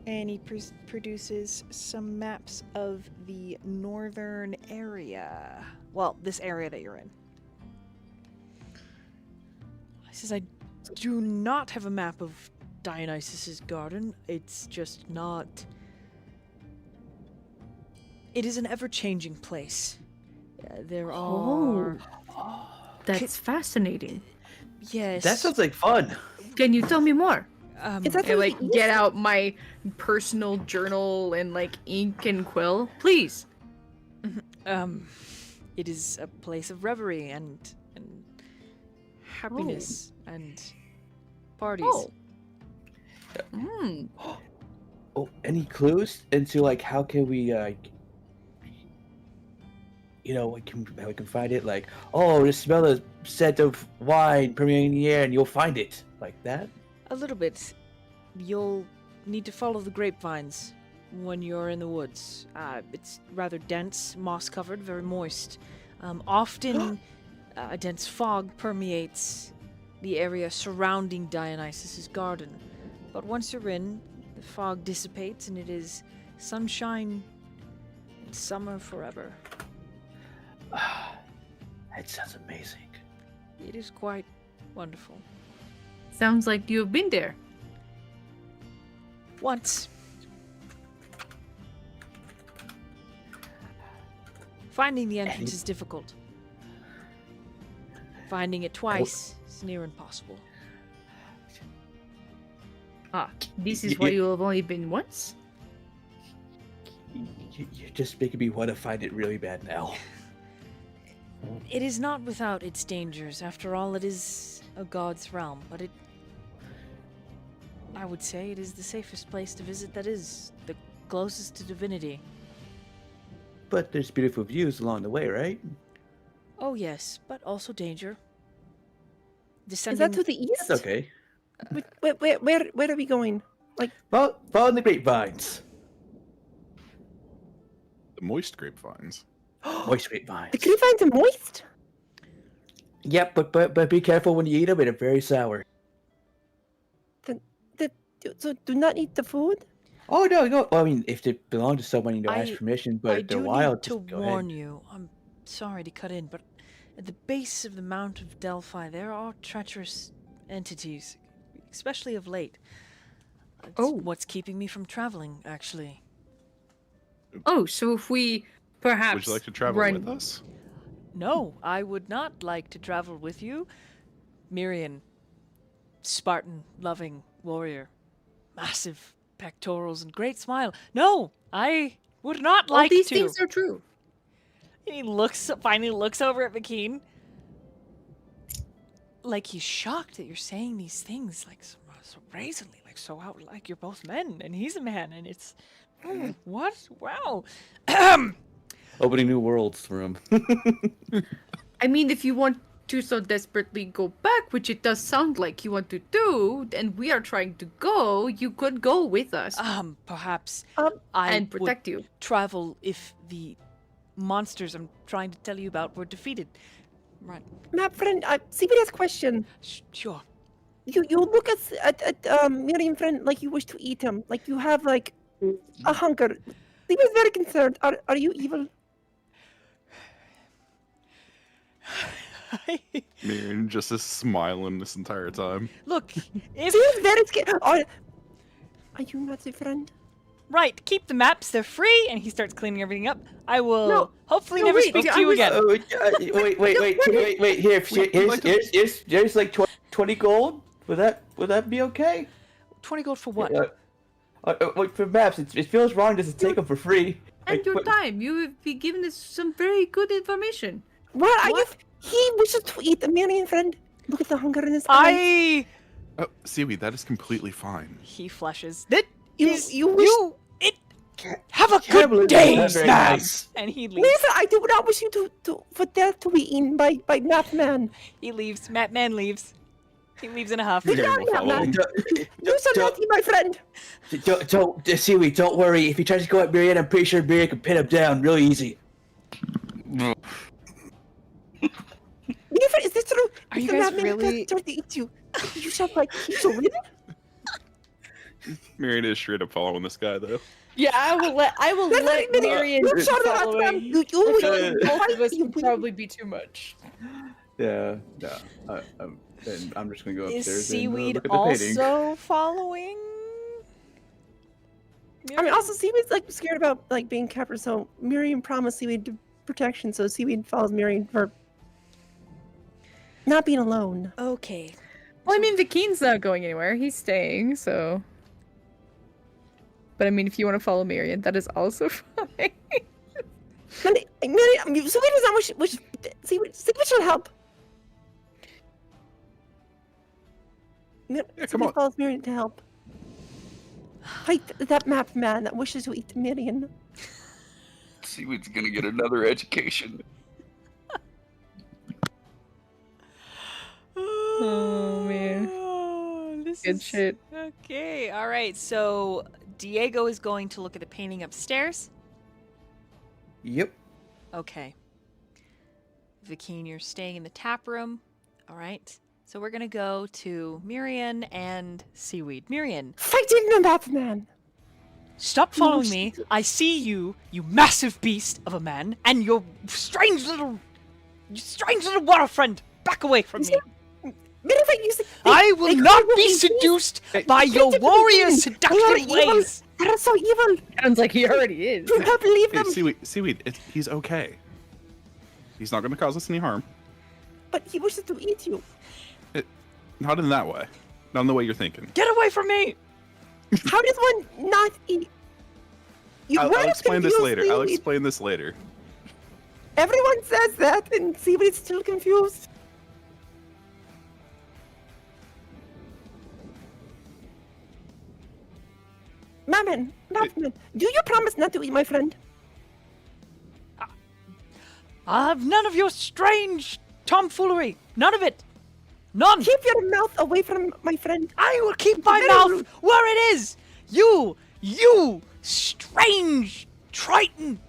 and he produces some maps of the northern area. Well, this area that you're in. He says, I do not have a map of Dionysus's garden. It's just not... It is an ever-changing place. There are... That's fascinating. Yes. That sounds like fun. Can you tell me more? Is that I like the get out my personal journal and like ink and quill, please. It is a place of reverie and happiness and parties. Oh. Hmm. Oh, any clues into like how can we how we can find it? Like, oh, just smell a scent of wine permeating the air, and you'll find it like that. A little bit. You'll need to follow the grapevines when you're in the woods. It's rather dense, moss-covered, very moist. Often, a dense fog permeates the area surrounding Dionysus's garden. But once you're in, the fog dissipates and it is sunshine and summer forever. That sounds amazing. It is quite wonderful. Sounds like you've been there. Once. Finding the entrance is difficult. Finding it twice is near impossible. Ah, this is why you have only been once? You're just making me want to find it really bad now. It is not without its dangers. After all, it is a god's realm, but I would say it is the safest place to visit that is the closest to divinity. But there's beautiful views along the way, right? Oh yes, but also danger. Is that to the east? That's okay. Where are we going? Follow the grapevines. The moist grapevines. Moist grapevines. The grapevines are moist? Yep, but be careful when you eat them. They're very sour. So do not eat the food? Oh no! Well, I mean, if they belong to someone, you ask permission. But I if they're do wild, need to just go warn ahead. you. I'm sorry to cut in, but at the base of the Mount of Delphi, there are treacherous entities, especially of late. It's what's keeping me from traveling, actually. Oh, so if we perhaps Would you like to travel run... with us? No, I would not like to travel with you. Myyrion, Spartan-loving warrior, massive pectorals and great smile. No, I would not All like these to. things are true. He finally looks over at Vakeen. Like he's shocked that you're saying these things, like so brazenly, like so out, like you're both men and he's a man, and it's what? Wow. Opening new worlds for him. I mean, if you want to so desperately go back, which it does sound like you want to do, and we are trying to go, you could go with us Perhaps I and protect would you. travel if the monsters I'm trying to tell you about were defeated. Right. Map friend, Seaweed has a question. Sure. You look at Myyrion friend like you wish to eat him. Like you have like a hunger. Seaweed is very concerned. Are you evil? Myyrion just is smiling this entire time. Look, if Seaweed is very scared. Are you not a friend? right, keep the maps. They're free, and he starts cleaning everything up. I will No, hopefully no, never wait, speak I to you was- again. Wait. Here's like 20 gold. Would that be okay? 20 gold for what? Wait, for maps, it feels wrong just to take them for free. And Like, your what- time. You have been given us some very good information. What are you? He wishes to eat the Myyrion friend. Look at the hunger in his eyes. I... Oh, Seaweed, that is completely fine. He flushes. Have a Can't good believe day, that's very ma'am. nice. And he leaves. Nathan, I do not wish you for death to be eaten by Mathman. He leaves. Matt Man leaves. He leaves in a huff. Myyrion will follow him. You shall not eat my friend. Don't, Seaweed, don't worry. If he tries to go at Myyrion, I'm pretty sure Myyrion can pin him down really easy. Is this true? Are If you the guys Mathman really- tries to eat you, you shall keep your win? Myyrion is straight up following this guy though. Yeah, I will let Myyrion You shall not follow him. You Both of us would probably be too much. Yeah, and I'm just gonna go Is upstairs Seaweed and look at the painting. also following? I mean, also Seaweed's like scared about like being captured, so Myyrion promised Seaweed protection, so Seaweed follows Myyrion for not being alone. Okay. Well, I mean, Vikeen's not going anywhere. He's staying, so. But I mean, if you want to follow Myyrion, that is also fine. Myyrion, Seaweed was not wish Seaweed shall help. Yeah, come Seaweed on. follows Myyrion to help. Fight that map man that wishes to eat Myyrion. Seaweed's gonna get another education. Oh, man. This Good is... shit. Okay, all right. So Diego is going to look at the painting upstairs. Yep. Okay. Vikeen, you're staying in the tap room. All right. So we're gonna go to Myyrion and Seaweed. Myyrion, Fighting the map man. stop following me. I see you, you massive beast of a man, and your strange little water friend. Back away from me. I will not be seduced by your warrior seduction ways. They're so evil. Sounds like he already is. Do not believe Hey, them. Seaweed, he's okay. He's not going to cause us any harm. But he wishes to eat you. Not in that way. Not in the way you're thinking. Get away from me. How does one not eat? I'll What is explain this confused, later. I'll Seaweed? explain this later. Everyone says that, and Seaweed's still confused. Mammon, do you promise not to eat my friend? I have none of your strange tomfoolery. None of it. None. Keep your mouth away from my friend. I will keep my mouth where it is. You strange Triton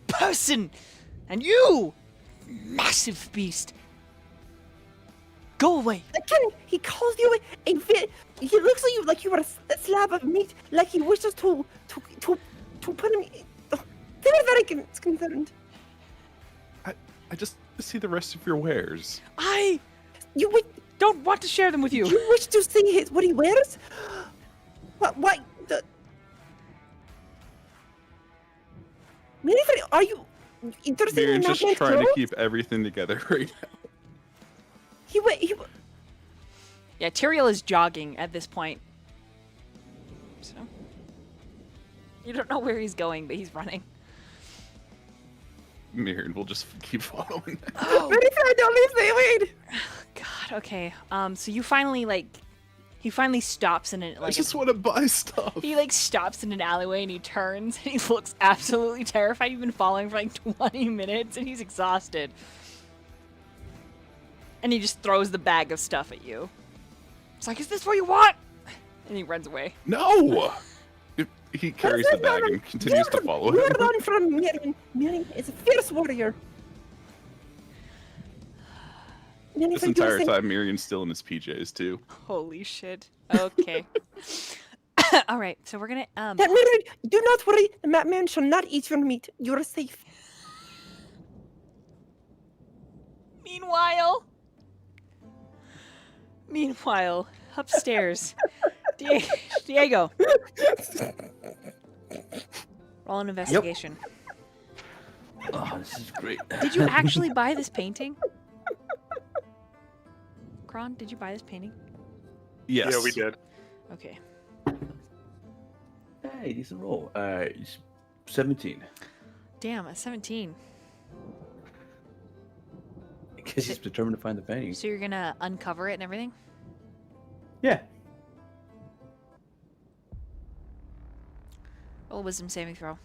person, and you massive beast. Go away. He calls you a he looks at you like you were a slab of meat, like he wishes to put him. They're very concerned. I just see the rest of your wares. You don't want to share them with you. You wish to see what he wears? Why? Are you interested in Myrion's just trying to keep everything together right now. Yeah, Tyrael is jogging at this point. So you don't know where he's going, but he's running. Myyrion will just keep following. Oh. Don't leave Seaweed. God. Okay. So you finally he finally stops in it. I just want to buy stuff. He stops in an alleyway and he turns and he looks absolutely terrified. You've been following for 20 minutes and he's exhausted. And he just throws the bag of stuff at you. It's like, is this what you want? And he runs away. No! He carries the bag and continues to follow You him. run from Myyrion. Myyrion is a fierce warrior. This entire time, Myrion's still in his PJs, too. Holy shit. Okay. All right, so we're gonna That Myyrion, do not worry. The madman shall not eat your meat. You are safe. Meanwhile, upstairs, Diego. Roll an investigation. Oh, this is great. Did you actually buy this painting? Chron, did you buy this painting? Yes. Yeah, we did. Okay. Hey, decent roll. 17. Damn, a 17. Because he's determined to find the painting. So you're gonna uncover it and everything? Yeah. Roll a wisdom saving throw.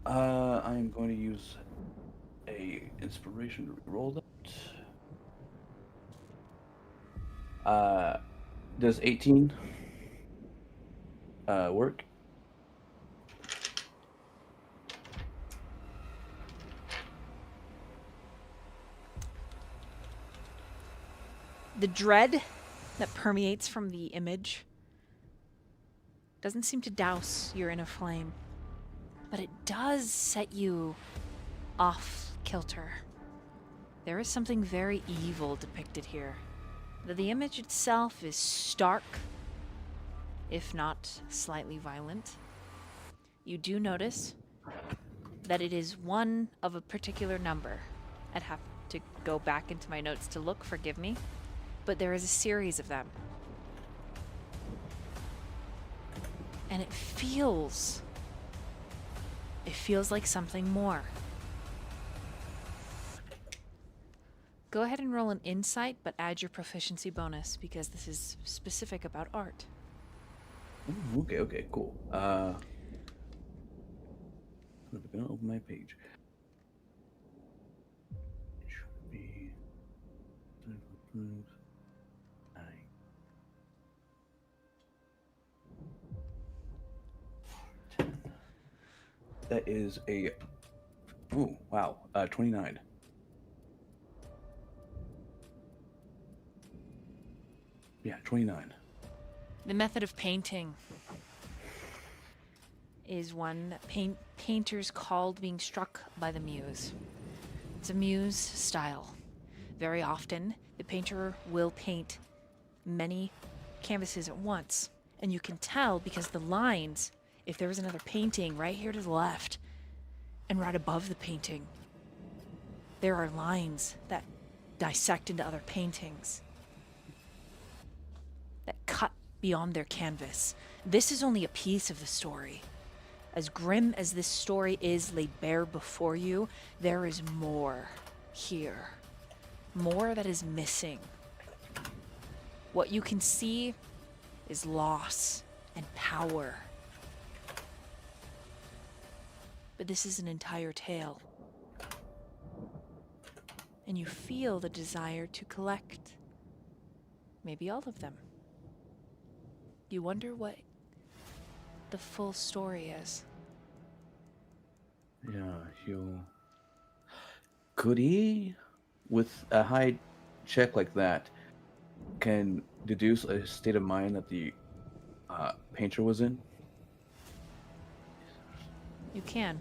I am going to use a inspiration to roll that. Does 18 work? The dread that permeates from the image doesn't seem to douse your inner flame, but it does set you off kilter. There is something very evil depicted here. The image itself is stark, if not slightly violent. You do notice that it is one of a particular number. I'd have to go back into my notes to look, forgive me. But there is a series of them. And it feels like something more. Go ahead and roll an insight, but add your proficiency bonus because this is specific about art. Ooh, okay, cool. I'm gonna open my page. It should be 9. That is a 29. Yeah, 29. The method of painting is one that painters called being struck by the muse. It's a muse style. Very often, the painter will paint many canvases at once, and you can tell because the lines, if there was another painting right here to the left and right above the painting, there are lines that dissect into other paintings, that cut beyond their canvas. This is only a piece of the story. As grim as this story is laid bare before you, there is more here. More that is missing. What you can see is loss and power. But this is an entire tale. And you feel the desire to collect maybe all of them. You wonder what the full story is. Yeah, could he, with a high check like that, can deduce a state of mind that the painter was in? You can.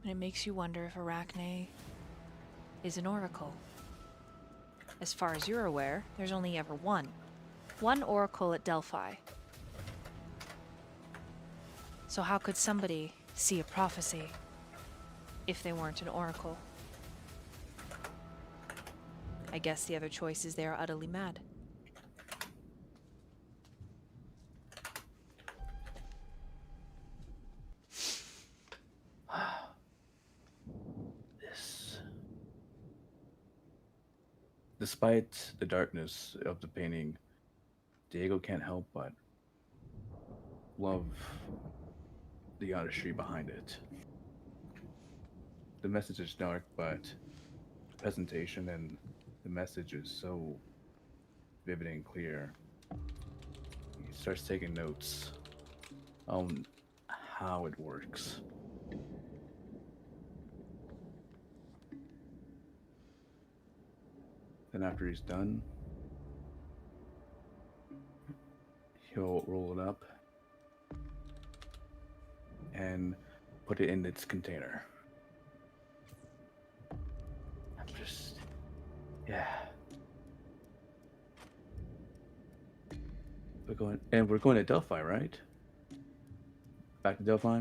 And it makes you wonder if Arachne is an oracle. As far as you're aware, there's only ever one. One oracle at Delphi. So how could somebody see a prophecy if they weren't an oracle? I guess the other choice is they are utterly mad. Despite the darkness of the painting, Diego can't help but love the artistry behind it. The message is dark, but the presentation and the message is so vivid and clear. He starts taking notes on how it works. Then after he's done, he'll roll it up and put it in its container. We're going to Delphi, right? Back to Delphi?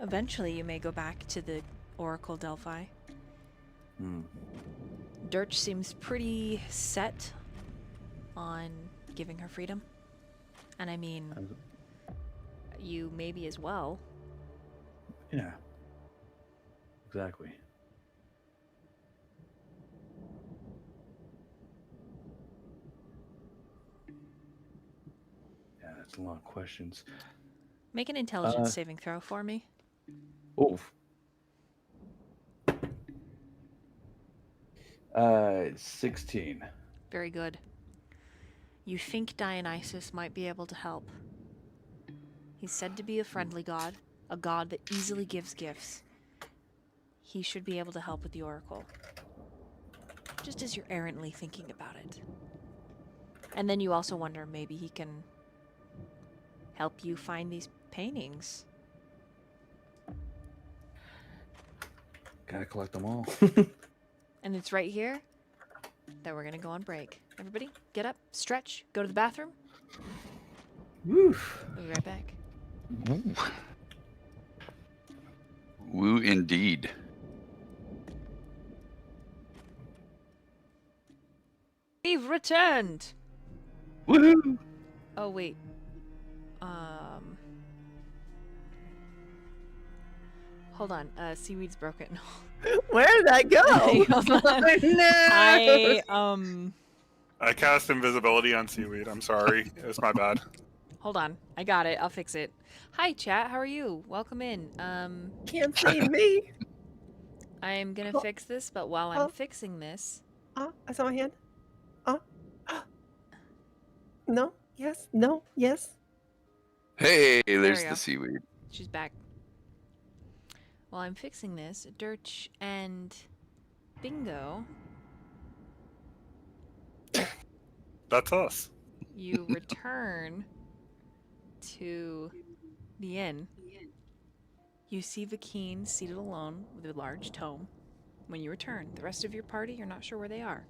Eventually you may go back to the Oracle Delphi. Durch seems pretty set on giving her freedom. And I mean, you maybe as well. Yeah. Exactly. That's a lot of questions. Make an intelligence saving throw for me. Oh. 16. Very good. You think Dionysus might be able to help. He's said to be a friendly god, a god that easily gives gifts. He should be able to help with the oracle. Just as you're errantly thinking about it. And then you also wonder maybe he can help you find these paintings. Gotta collect them all. And it's right here that we're gonna go on break. Everybody, get up, stretch, go to the bathroom. Woo. We'll be right back. Woo indeed. We've returned! Woohoo! Oh, wait. Hold on. Seaweed's broken. Where did that go? Hold on. No. I cast invisibility on Seaweed. I'm sorry. It was my bad. Hold on. I got it. I'll fix it. Hi, chat. How are you? Welcome in. Can't see me. I'm gonna fix this, but while I'm fixing this... I saw my hand. No. Yes. No. Yes. Hey, we there's go. the seaweed. She's back. While I'm fixing this, Durch and Bingo, That's us. you return to the inn. You see Vakeen seated alone with a large tome. When you return, the rest of your party, you're not sure where they are.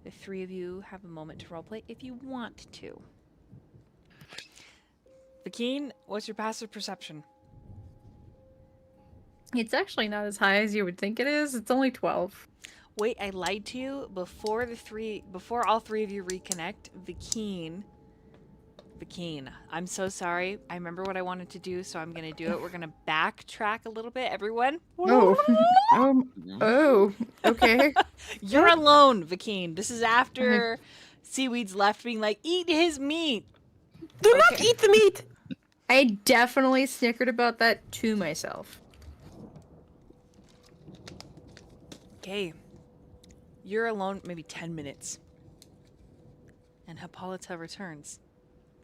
The three of you have a moment to roleplay if you want to. Vakeen, what's your passive perception? It's actually not as high as you would think it is. It's only 12. Wait, I lied to you. Before all three of you reconnect, Vakeen, I'm so sorry. I remember what I wanted to do, so I'm gonna do it. We're gonna backtrack a little bit, everyone. Oh. Oh. Okay. You're alone, Vakeen. This is after Seaweed's left being like, eat his meat. Do not eat the meat. I definitely snickered about that to myself. Okay. You're alone maybe 10 minutes. And Hippolyta returns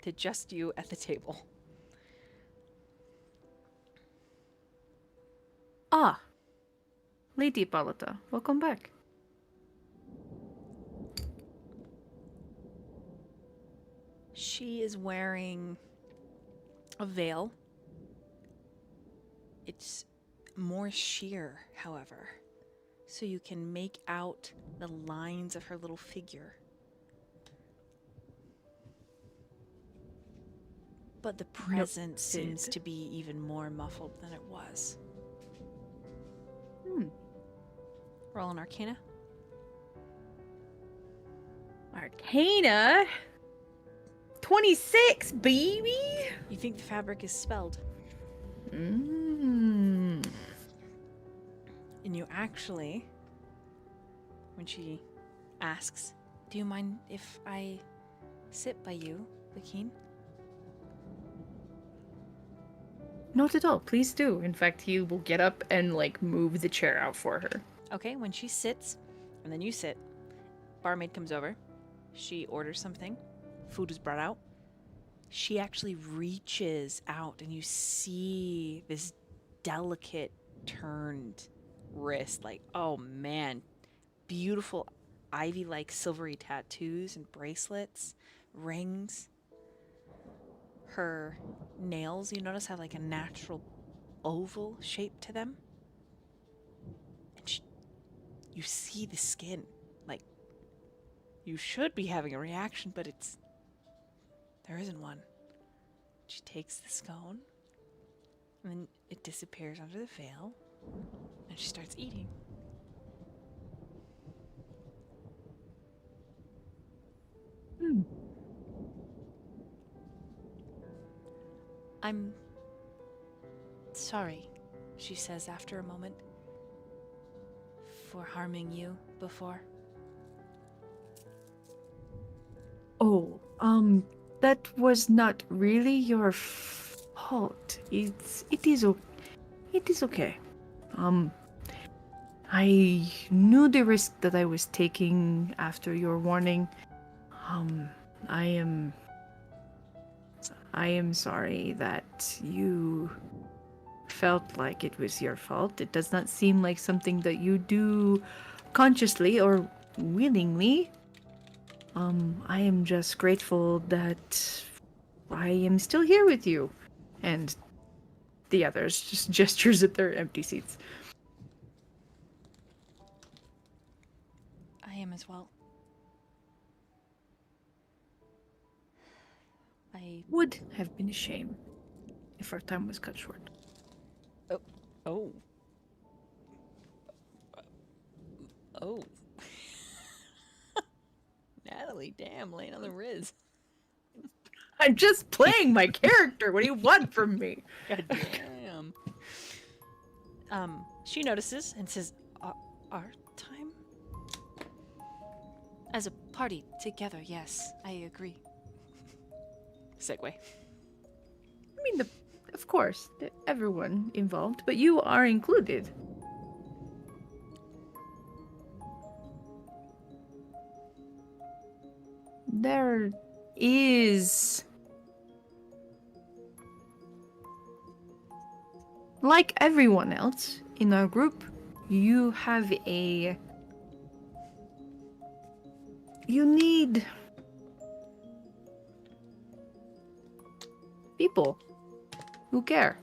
to just you at the table. Ah. Lady Hippolyta, welcome back. She is wearing a veil. It's more sheer, however, so you can make out the lines of her little figure. But the presence seems to be even more muffled than it was. Roll an Arcana. Arcana? 26, baby! You think the fabric is spelled. Mmm. And you actually, when she asks, do you mind if I sit by you, Vakeen? Not at all. Please do. In fact, he will get up and, like, move the chair out for her. Okay, when she sits, and then you sit, barmaid comes over. She orders something. Food is brought out. She actually reaches out, and you see this delicate turned wrist. Like, oh man, beautiful ivy-like silvery tattoos and bracelets, rings. Her nails, you notice, have like a natural oval shape to them. And you see the skin. Like, you should be having a reaction, but there isn't one. She takes the scone, and then it disappears under the veil, and she starts eating. I'm sorry, she says after a moment, for harming you before. Oh, that was not really your fault. It is okay. I knew the risk that I was taking after your warning. I am sorry that you felt like it was your fault. It does not seem like something that you do consciously or willingly. I am just grateful that I am still here with you. And the others just gestures at their empty seats. I am as well. I Would have been a shame if our time was cut short. Oh. Oh. Natalie, damn, laying on the Riz. I'm just playing my character. What do you want from me? God damn. She notices and says, our time? As a party together, yes, I agree. Segue. I mean, of course, everyone involved, but you are included. There is... Like everyone else in our group, you have a... You need... people who care.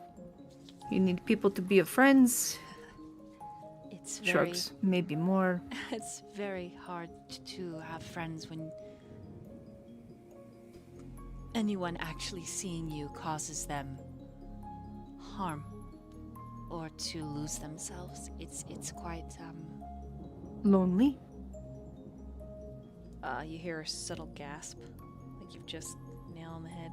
You need people to be your friends. It's very... Shrugs, maybe more. It's very hard to have friends when anyone actually seeing you causes them harm or to lose themselves. It's quite Lonely. you hear a subtle gasp, like you've just nail on the head.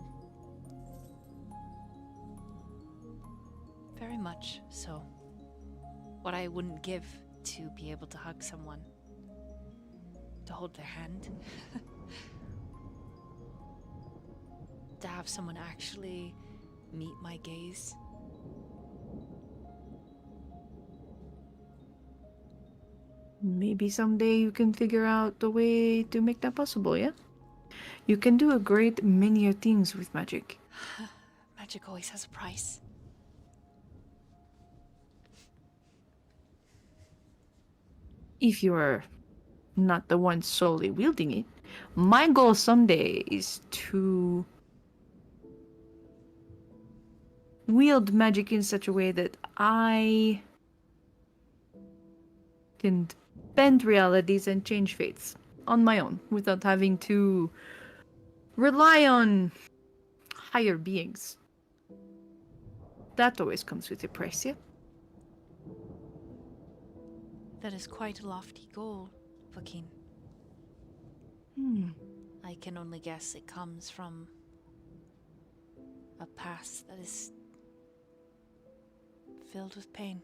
Very much so. What I wouldn't give to be able to hug someone, to hold their hand, to have someone actually meet my gaze. Maybe someday you can figure out a way to make that possible, yeah? You can do a great many things with magic. Magic always has a price. If you're not the one solely wielding it. My goal someday is to wield magic in such a way that I can bend realities and change fates on my own without having to rely on higher beings. That always comes with a price, yeah? That is quite a lofty goal, Joaquin. I can only guess it comes from a past that is filled with pain.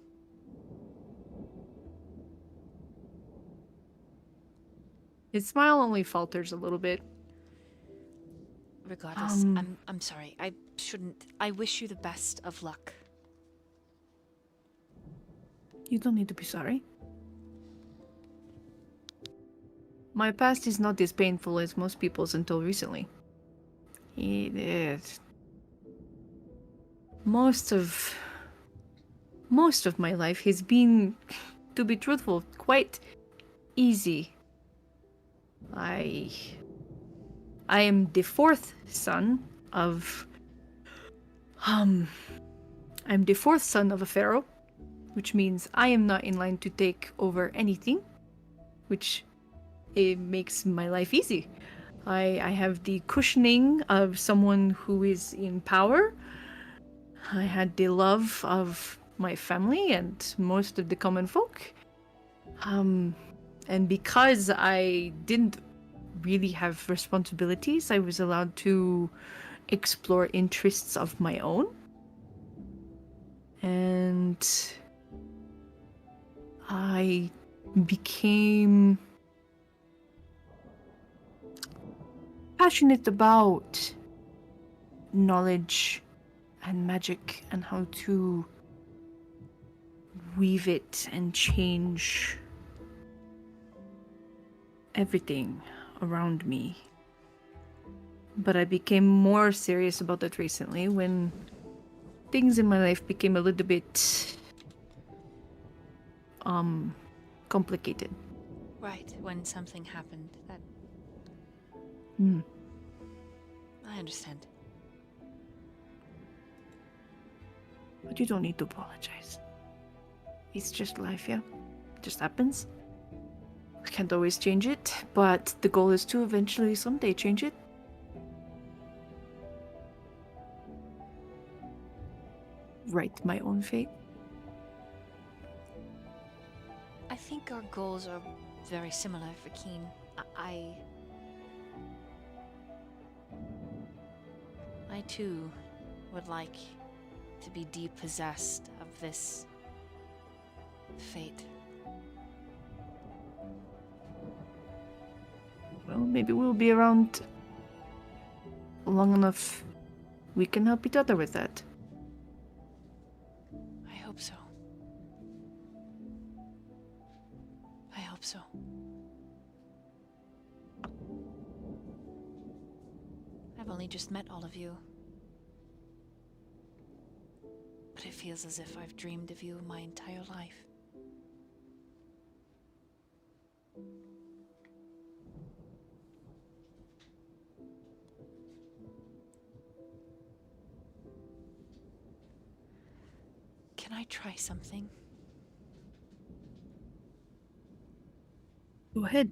His smile only falters a little bit. Regardless, I'm sorry. I shouldn't. I wish you the best of luck. You don't need to be sorry. My past is not as painful as most people's until recently. It is. Most of my life has been, to be truthful, quite easy. I am the fourth son of I'm the fourth son of a pharaoh, which means I am not in line to take over anything, which it makes my life easy. I have the cushioning of someone who is in power. I had the love of my family and most of the common folk. And because I didn't really have responsibilities, I was allowed to explore interests of my own. And I became passionate about knowledge and magic and how to weave it and change everything around me. But I became more serious about that recently when things in my life became a little bit complicated. Right, when something happened that Hmm. I understand. But you don't need to apologize. It's just life, yeah? It just happens. I can't always change it, but the goal is to eventually someday change it. Write my own fate. I think our goals are very similar, Fakeen. I too would like to be depossessed of this fate. Well, maybe we'll be around long enough. We can help each other with that. I hope so. I hope so. I've only just met all of you. But it feels as if I've dreamed of you my entire life. Can I try something? Go ahead.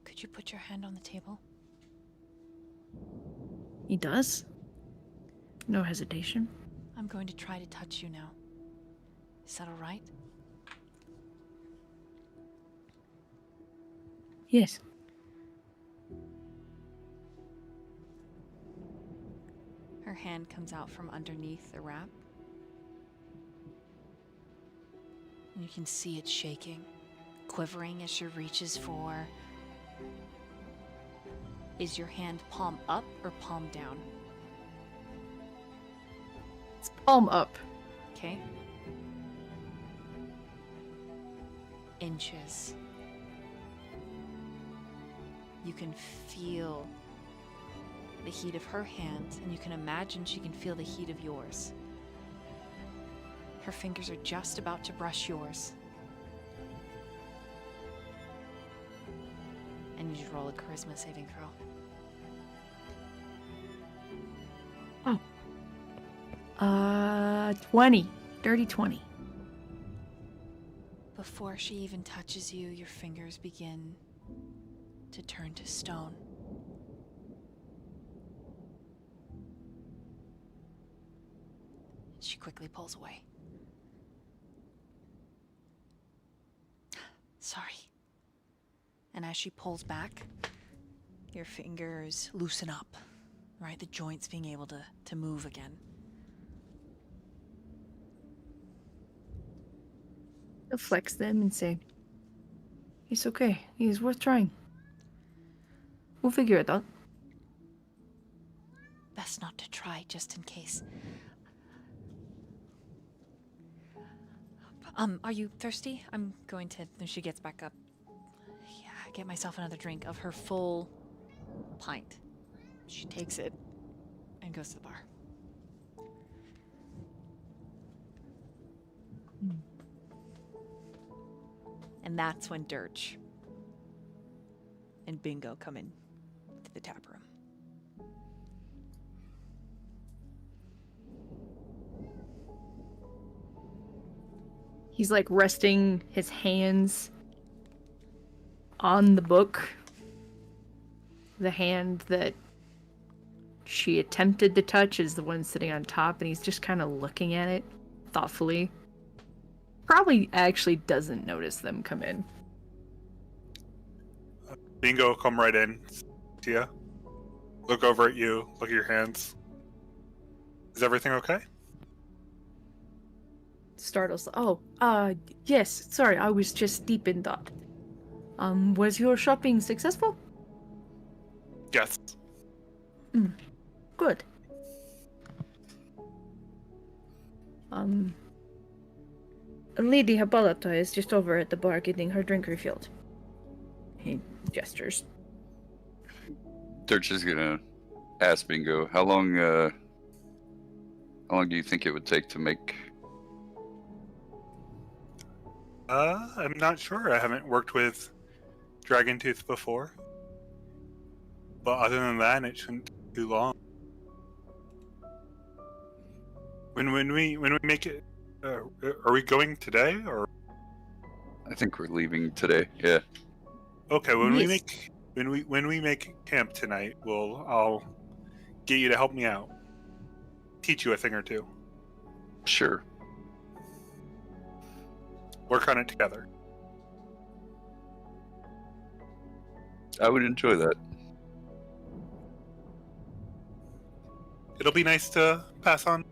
Could you put your hand on the table? He does. No hesitation. I'm going to try to touch you now. Is that all right? Yes. Her hand comes out from underneath the wrap. And you can see it shaking, quivering as she reaches for... Is your hand palm up or palm down? It's palm up. Okay. Inches. You can feel the heat of her hand, and you can imagine she can feel the heat of yours. Her fingers are just about to brush yours. And you just roll a charisma saving throw. Oh. 20. Dirty 20. Before she even touches you, your fingers begin to turn to stone. She quickly pulls away. Sorry. And as she pulls back, your fingers loosen up, right? The joints being able to move again. He'll flex them and say, it's okay. He's worth trying. We'll figure it out. Best not to try, just in case. Are you thirsty? I'm going to, when she gets back up, get myself another drink of her full pint. She takes it and goes to the bar. And that's when Durch and Bingo come in to the tap room. He's like resting his hands on the book. The hand that she attempted to touch is the one sitting on top, and he's just kind of looking at it thoughtfully. Probably actually doesn't notice them come in. Bingo, come right in. Tia, look over at you. Look at your hands. Is everything okay? Startles. Oh, yes. Sorry, I was just deep in thought. Was your shopping successful? Yes. Good. Lady Hippolyta is just over at the bar getting her drink refilled. He gestures. Durch is gonna ask Bingo, how long do you think it would take to make? I'm not sure. I haven't worked with Dragon Tooth before. But other than that, it shouldn't take too long. When we make it, are we going today or? I think we're leaving today. Yeah. Okay, Yes. when we make camp tonight, I'll get you to help me out. Teach you a thing or two. Sure. Work on it together. I would enjoy that. It'll be nice to pass on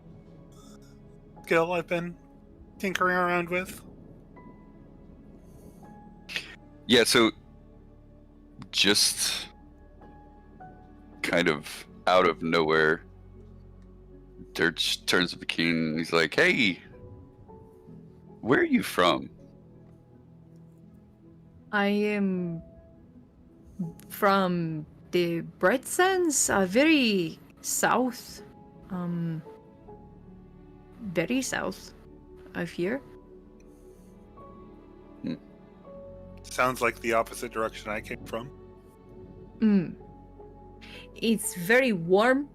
skill I've been tinkering around with. Yeah, so just kind of out of nowhere, Durch turns to Vakeen and he's like, "Hey, where are you from?" I am from the Bright Sands, very south. Very south of here. Sounds like the opposite direction I came from. It's very warm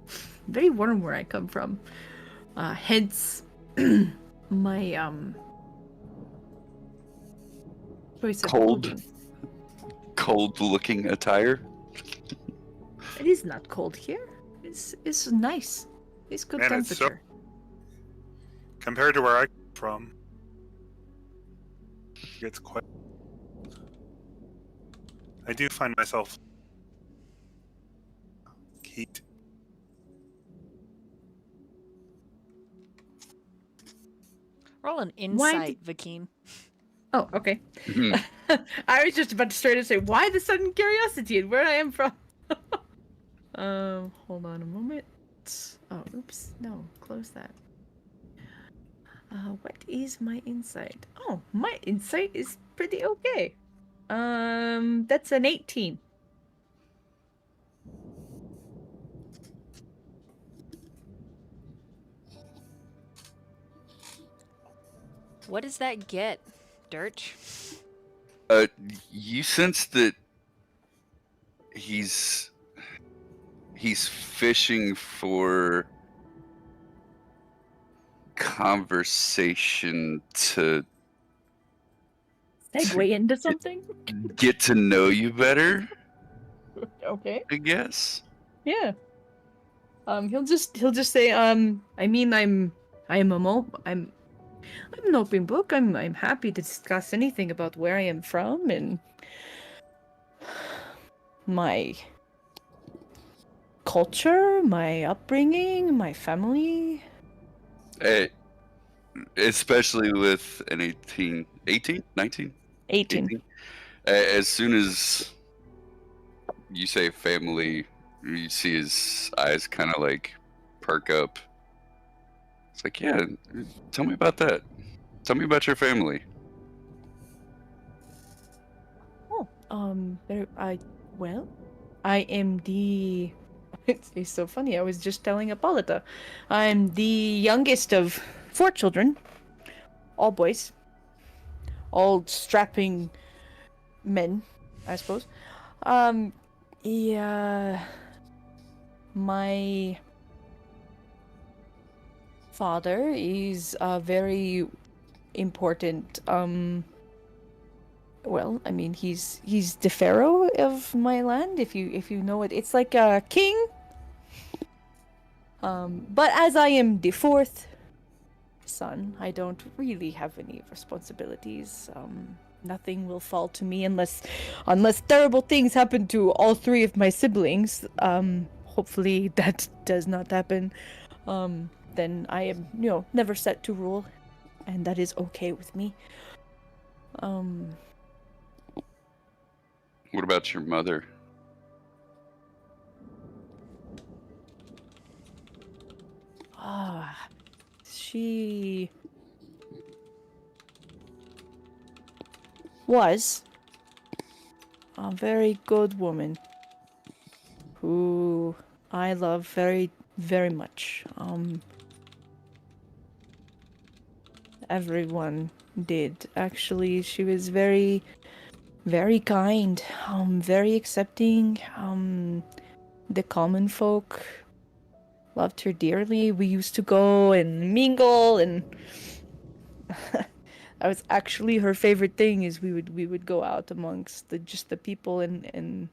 where I come from. Hence my choice of Cold. clothing. Cold-looking attire. It is not cold here. It's nice. It's good Man, it's so- temperature. Compared to where I come from, it's quite. I do find myself heat. Roll an insight, Vakeen. Oh, okay. Mhm. I was just about to straight up say, why the sudden curiosity and where I am from? Hold on a moment. Oh, oops. No, close that. What is my insight? Oh, my insight is pretty okay. That's an 18. What does that get, Durch? You sense that he's fishing for conversation to Segue into something? get to know you better, Okay. I guess. Yeah. He'll just say, I'm an open book. I'm happy to discuss anything about where I am from and my culture, my upbringing, my family. Especially with an 18, 19? 18. As soon as you say family, you see his eyes kind of like perk up. It's like, yeah, tell me about that. Tell me about your family. Oh, I am the. It's so funny. I was just telling Hippolyta, I'm the youngest of 4 children, all boys, all strapping men, I suppose. Yeah, my father is a very important. Well, I mean, he's the pharaoh of my land. If you know it, it's like a king. But as I am the 4th son, I don't really have any responsibilities. Nothing will fall to me unless terrible things happen to all 3 of my siblings. Hopefully that does not happen. Then I am, never set to rule, and that is okay with me. What about your mother? She was a very good woman who I love very, very much. Everyone did. Actually, she was very, very kind, very accepting. The common folk loved her dearly. We used to go and mingle, and that was actually her favorite thing. Is we would go out amongst the people and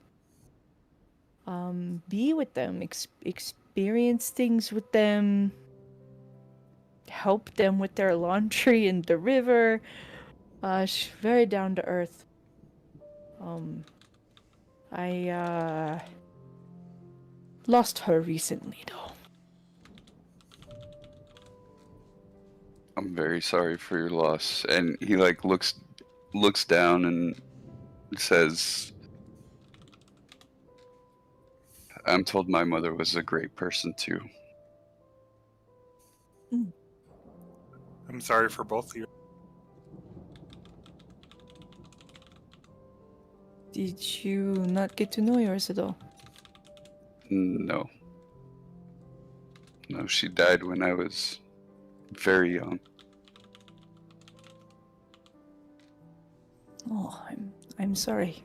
be with them, experience things with them, help them with their laundry in the river. She's very down to earth. I lost her recently though. I'm very sorry for your loss. And he like looks down and says, I'm told my mother was a great person too. I'm sorry for both of you. Did you not get to know yours at all? No. No, she died when I was very young. Oh, I'm sorry.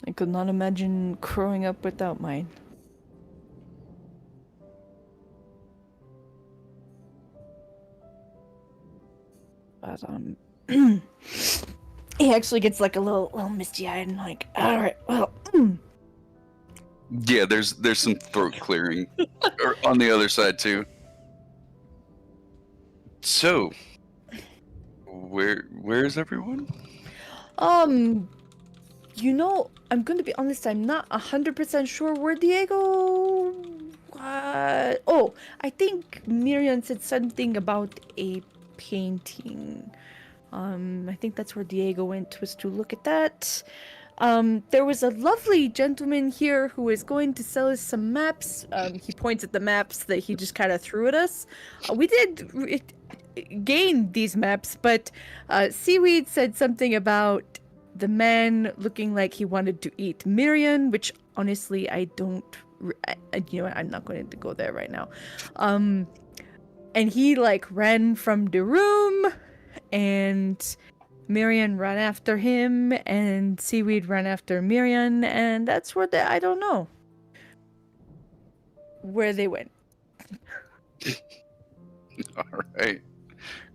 I could not imagine growing up without mine. But he actually gets like a little misty-eyed and like, all right, well, Yeah, there's some throat clearing on the other side too. So, where's everyone? you know, I'm going to be honest, I'm not 100% sure where Diego. Oh, I think Myyrion said something about a painting. I think that's where Diego went, was to look at that. There was a lovely gentleman here who was going to sell us some maps. He points at the maps that he just kind of threw at us. We did gain these maps, but Seaweed said something about the man looking like he wanted to eat Myyrion, which honestly I don't. You know what? I'm not going to go there right now. And he like ran from the room, and Myyrion ran after him, and Seaweed ran after Myyrion, and that's where I don't know where they went. All right,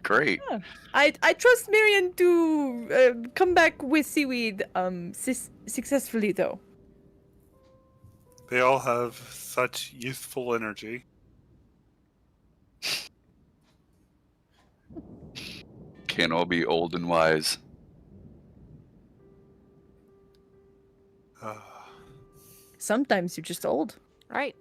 great. Yeah. I trust Myyrion to come back with Seaweed successfully though. They all have such youthful energy. Can't all be old and wise. Sometimes you're just old. Right.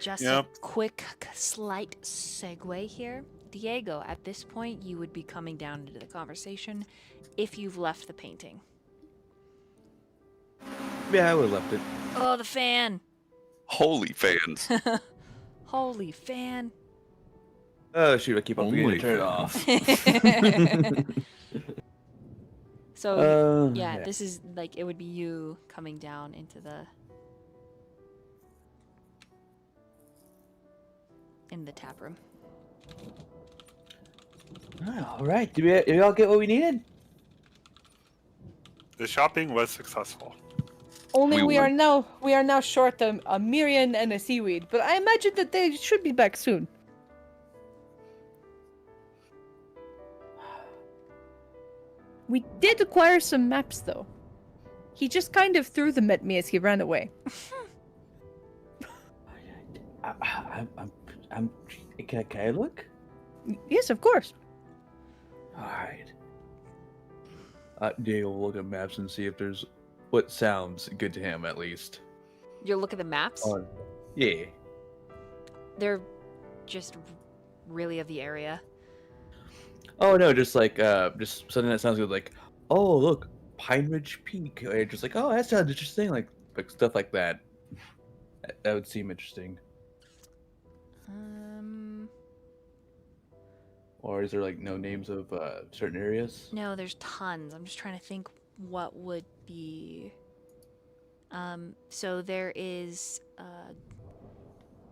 Just Yep. a quick, slight segue here. Diego, at this point, you would be coming down into the conversation if you've left the painting. Yeah, I would have left it. Oh, the fan! Holy fans. Holy fan! Oh shoot! I keep on Only forgetting to turn it off. So, yeah, this is like, it would be you coming down into in the tap room. All right. Did we all get what we needed? The shopping was successful. Only We we are now short a Myyrion and a Seaweed, but I imagine that they should be back soon. We did acquire some maps, though. He just kind of threw them at me as he ran away. I'm. Can I look? Yes, of course. All right. Diego will look at maps and see if there's what sounds good to him at least. You'll look at the maps. Yeah. They're just really of the area. Oh no, just like just something that sounds good, like, oh look, Pine Ridge Peak. And just like, oh, that sounds interesting. Like stuff like that. That would seem interesting. Or is there like no names of certain areas? No, there's tons. I'm just trying to think what would be. So there is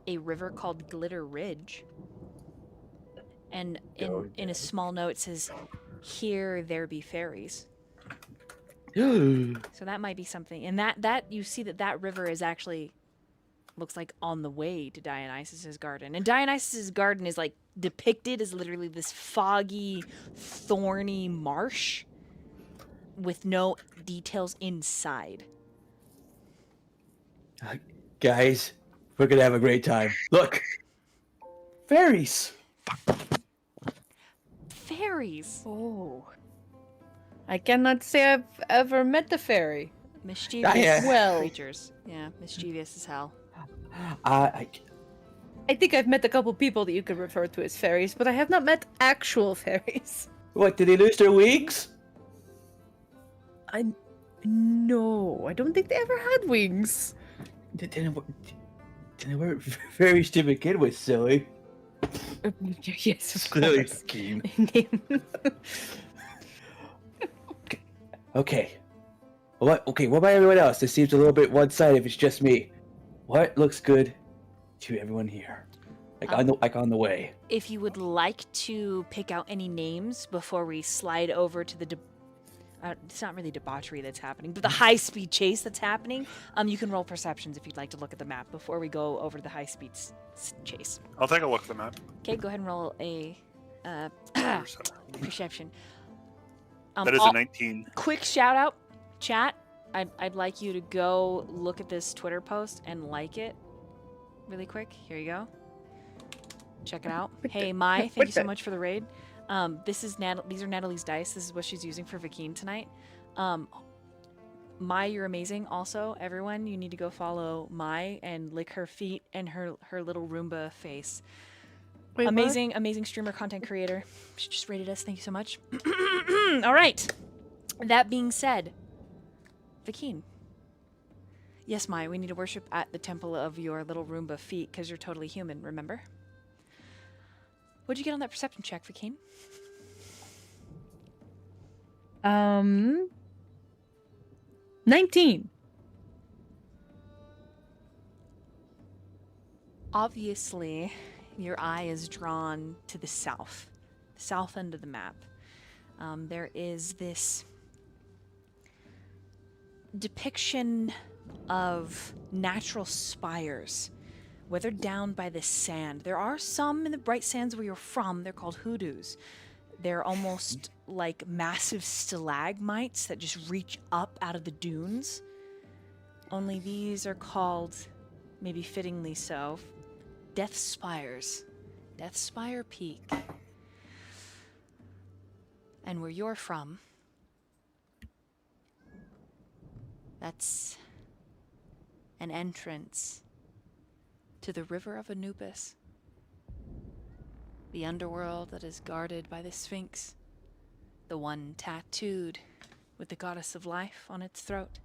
a river called Glitter Ridge, and in a small note it says, "Here there be fairies." So that might be something, and that you see that river is actually looks like on the way to Dionysus's garden, and Dionysus's garden is like depicted as literally this foggy, thorny marsh with no details inside. Guys, we're gonna have a great time. Look, fairies. Fairies. Oh. I cannot say I've ever met the fairy. Mischievous Well. creatures. Yeah, mischievous as hell. I think I've met a couple people that you could refer to as fairies, but I have not met actual fairies. What? Did they lose their wings? No, I don't think they ever had wings. They weren't fairies to begin with, silly. Yes, of Clearly, course. Keen. Okay. What? Okay. What about everyone else? This seems a little bit one-sided. If it's just me, what looks good to everyone here? Like on the way. If you would like to pick out any names before we slide over to the it's not really debauchery that's happening, but the high-speed chase that's happening, you can roll perceptions if you'd like to look at the map before we go over to the high-speed chase. I'll take a look at the map. Okay, go ahead and roll a perception. That is a 19. Quick shout out, chat. I'd like you to go look at this Twitter post and like it really quick. Here you go. Check it out. Hey, Mai, thank you so much for the raid. These are Natalie's dice. This is what she's using for Vakeen tonight. Mai, you're amazing. Also, everyone, you need to go follow Mai and lick her feet and her little Roomba face. Wait, amazing, amazing streamer, content creator. She just rated us. Thank you so much. All right. That being said, Vakeen. Yes, Mai, we need to worship at the temple of your little Roomba feet because you're totally human, remember? What'd you get on that perception check, Vakeen? 19. Obviously, your eye is drawn to the south end of the map. There is this depiction of natural spires weathered down by the sand. There are some in the bright sands where you're from. They're called hoodoos. They're almost like massive stalagmites that just reach up out of the dunes. Only these are called, maybe fittingly so, Death Spires. Death Spire Peak. And where you're from, that's an entrance to the River of Anubis, the underworld that is guarded by the Sphinx, the one tattooed with the goddess of life on its throat.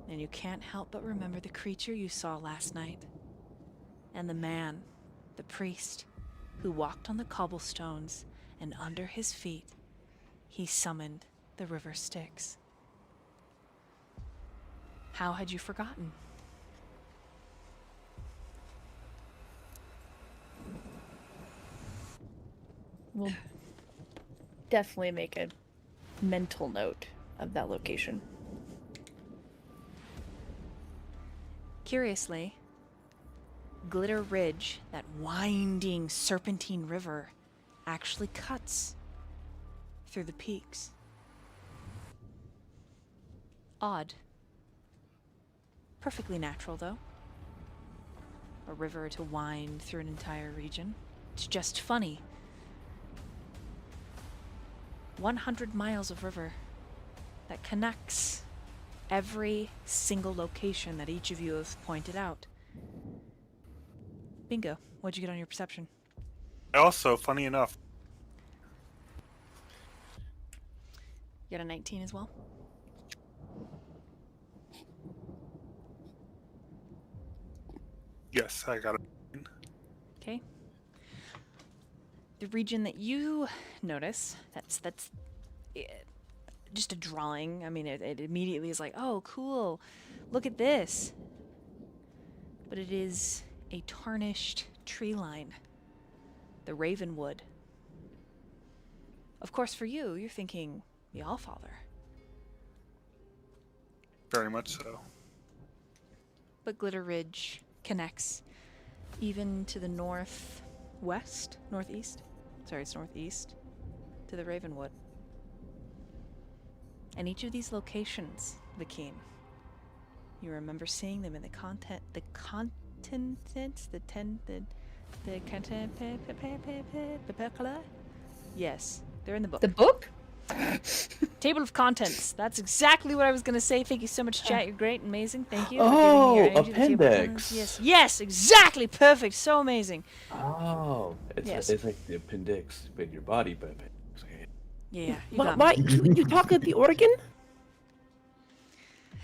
And you can't help but remember the creature you saw last night, and the man, the priest, who walked on the cobblestones, and under his feet, he summoned the river Styx. How had you forgotten? We'll definitely make a mental note of that location. Curiously, Glitter Ridge, that winding serpentine river, actually cuts through the peaks. Odd. Perfectly natural, though. A river to wind through an entire region. It's just funny. 100 miles of river that connects every single location that each of you have pointed out. Bingo. What'd you get on your perception? Also, funny enough, You got a 19 as well? Yes, I got it. Okay. The region that you notice, that's just a drawing. I mean, it immediately is like, oh, cool. Look at this. But it is a tarnished tree line. The Ravenwood. Of course, for you, you're thinking the Allfather. Very much so. But Glitter Ridge connects even to the northwest, northeast. Sorry, it's northeast to the Ravenwood. And each of these locations, Vakeen, you remember seeing them in the content, the yes, they're in the book. The book? Table of contents. That's exactly what I was going to say. Thank you so much, chat. You're great, amazing. Thank you. for giving me Oh, your energy. The table of appendix. contents. Yes, yes, exactly. Perfect. So amazing. Oh, Yes. it's like the appendix in your body, but okay. Yeah, you Why? got why me. you talk at the organ?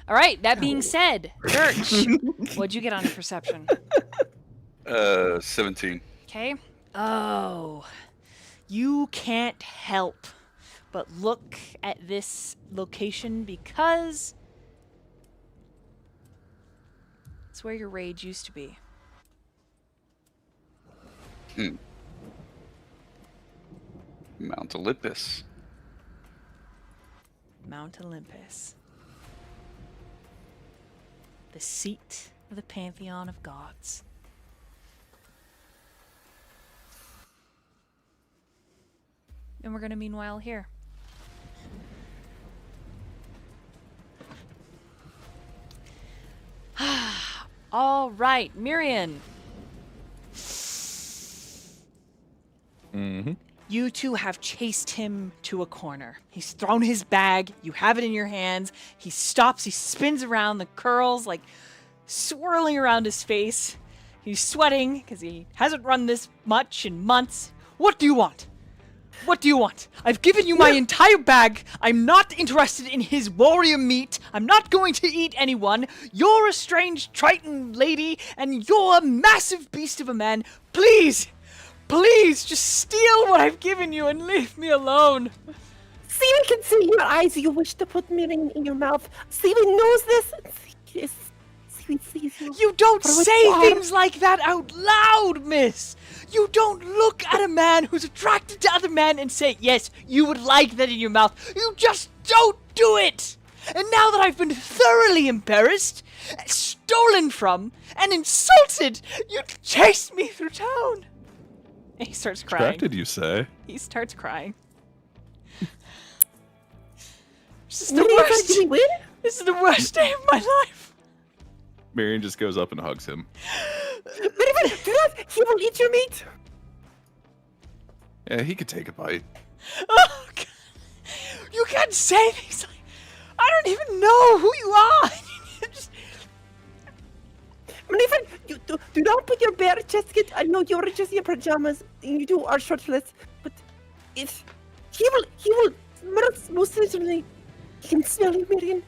All right. That being said, Durch, what'd you get on your perception? 17. Okay. Oh, you can't help but look at this location because it's where your rage used to be. Mount Olympus. Mount Olympus. The seat of the pantheon of gods. And we're gonna meanwhile here. All right, Myyrion. Mm-hmm. You two have chased him to a corner. He's thrown his bag. You have it in your hands. He stops. He spins around, the curls like swirling around his face. He's sweating because he hasn't run this much in months. What do you want? What do you want? I've given you my entire bag. I'm not interested in his warrior meat. I'm not going to eat anyone. You're a strange Triton lady, and you're a massive beast of a man. Please, please, just steal what I've given you and leave me alone. Seaweed can see in your eyes you wish to put Myyrion in your mouth. Seaweed knows this. Seaweed sees you. You don't For what say you are. things like that out loud, miss. You don't look at a man who's attracted to other men and say, yes, you would like that in your mouth. You just don't do it. And now that I've been thoroughly embarrassed, stolen from, and insulted, you chase me through town. And he starts crying. Attracted, you say? He starts crying. This is the Myyrion, worst. did he win? This is the worst day of my life. Myyrion just goes up and hugs him. Myyrion, do not. He will eat your meat. Yeah, he could take a bite. Oh, God. You can't say things like... I don't even know who you are. Just- Myyrion, you do not put your bare chest. I know you're just in your pajamas and you two are shirtless, but if he will most certainly. He can smell you, Myyrion.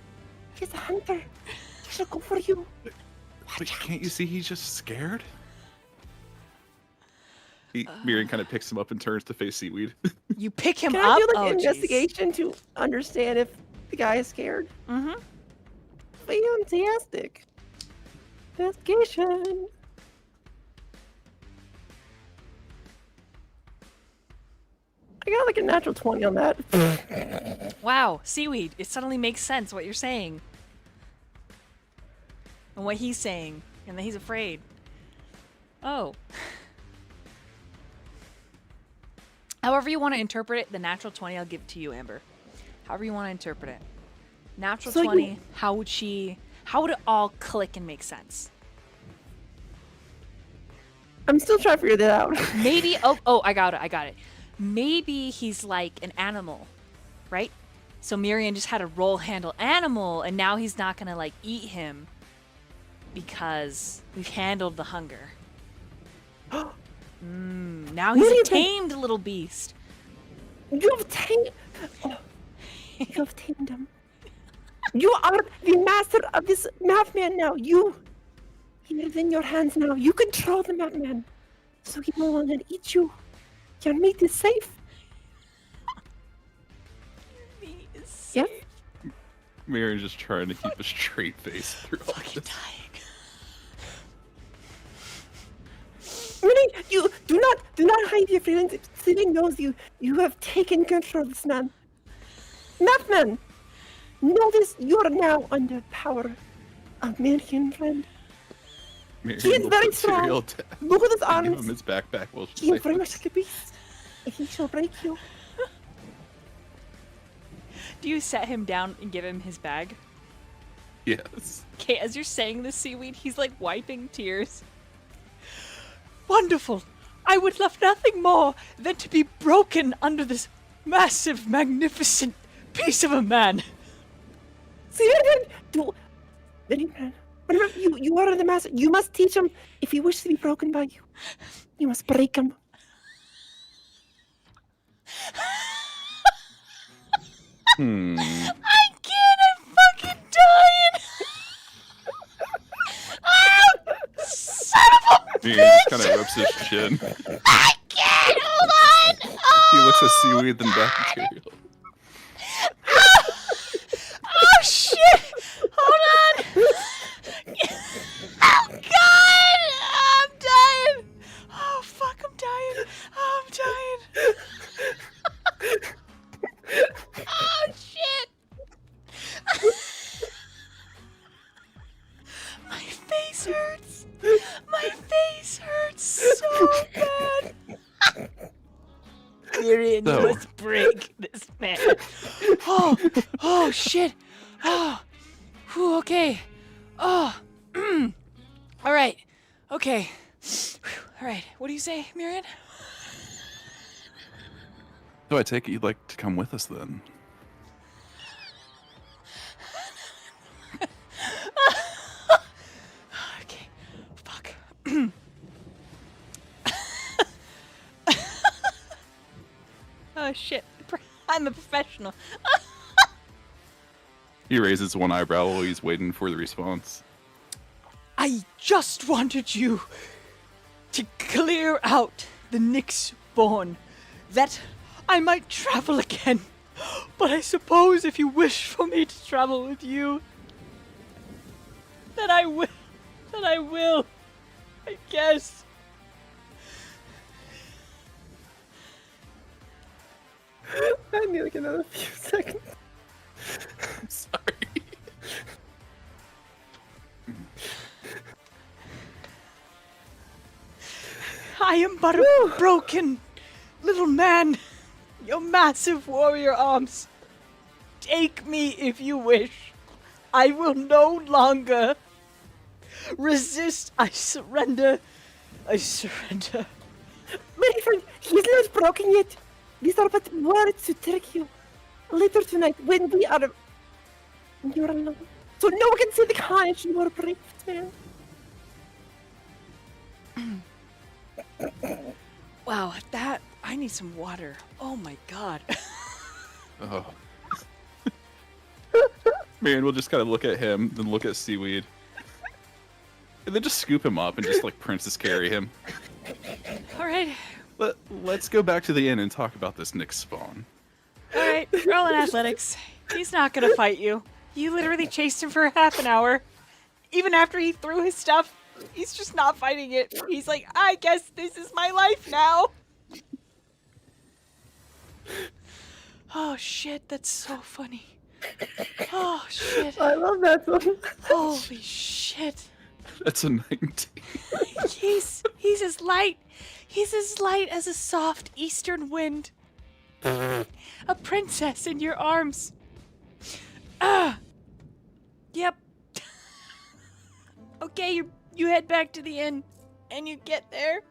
He's a hunter. He shall go for you. But can't you see he's just scared? Myyrion kind of picks him up and turns to face Seaweed. You pick him Can up. I do like Oh, an jeez. investigation to understand if the guy is scared? Mm-hmm. Fantastic. Investigation. I got like a natural 20 on that. Wow, Seaweed. It suddenly makes sense what you're saying. And what he's saying. And that he's afraid. Oh. However you want to interpret it, the natural 20, I'll give it to you, Amber. However you want to interpret it. Natural So 20, how would it all click and make sense? I'm still trying to figure that out. Maybe, oh, I got it. Maybe he's like an animal, right? So Myyrion just had a roll handle animal, and now he's not gonna like eat him because we've handled the hunger. Now he's a Myyrion, tamed little beast. You have tamed. Oh, You have tamed him. You are the master of this madman now. He is in your hands now. You control the madman. So he no longer eat you. Your meat is safe. Meat is Yep. Myyrian's just trying to keep a straight face through all fucking this. dying. Really, you do not hide your feelings. If Steven knows you have taken control of this man. Madman! Know this, you are now under power of Myyrion, friend. Myyrian He is will very put cereal strong. down Look at his and give arms. him his backpack while He is she's very much like a beast. And he shall break you. Do you set him down and give him his bag? Yes. Okay, as you're saying this, Seaweed, he's like wiping tears. Wonderful! I would love nothing more than to be broken under this massive, magnificent piece of a man. See that? Do very man. Remember, you are the master. You must teach him if he wishes to be broken by you. You must break him. I can't, I'm fucking dying! Son of a Myyrian just kind of rubs his chin. I can't! Hold on! He looks at Seaweed, then back at cereal. Oh shit! Hold on! Oh god! I'm dying! Oh fuck, I'm dying! Oh, I'm dying! Oh shit! My face hurts! My face hurts so bad! Myyrian, No. you must break this man. Oh shit. Oh, whew, okay. Oh, all right. Okay. Whew, all right. What do you say, Myyrian? So I take it you'd like to come with us then? Okay. Fuck. Oh shit. I'm a professional. He raises one eyebrow while he's waiting for the response. I just wanted you to clear out the Nyx spawn, that I might travel again. But I suppose if you wish for me to travel with you, then I will. I guess. I need like another few seconds. I'm sorry. I am but a broken little man. Your massive warrior arms. Take me if you wish. I will no longer resist. I surrender. I surrender. My friend, he's not broken yet. These are but words to trick you. Later tonight, when we are... You're alone. So no one can see the carnage you are brave, man. Wow, that... I need some water. Oh my god. Oh. Myyrian will just kind of look at him, then look at Seaweed. And then just scoop him up and just like princess carry him. Alright. Let's go back to the inn and talk about this Nyx spawn. Alright, roll in athletics. He's not gonna fight you. You literally chased him for half an hour. Even after he threw his stuff, he's just not fighting it. He's like, I guess this is my life now. Oh shit, that's so funny. Oh shit. I love that one. Holy shit. That's a 19. He's as light. He's as light as a soft eastern wind. A princess in your arms. Yep. Okay, you head back to the inn, and you get there.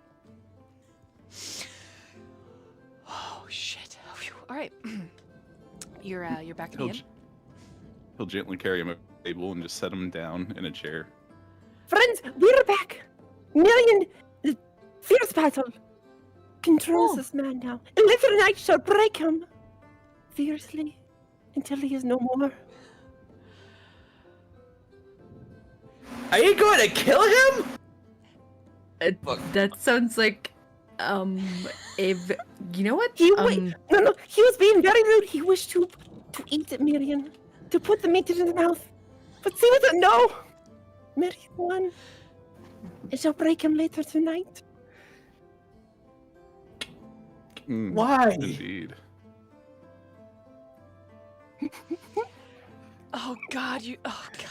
Oh shit. Phew. All right. You're back in the inn. He'll gently carry him to the table and just set him down in a chair. Friends, we're back. Myyrion, the fierce battle, controls this man now. And later tonight shall break him. Fiercely, until he is no more. Are you going to kill him? That sounds like, if you know what? No, he was being very rude. He wished to eat it, Myyrion, to put the meat in his mouth. But see with it, no. Myyrion won. I shall break him later tonight. Why? Indeed. Oh God,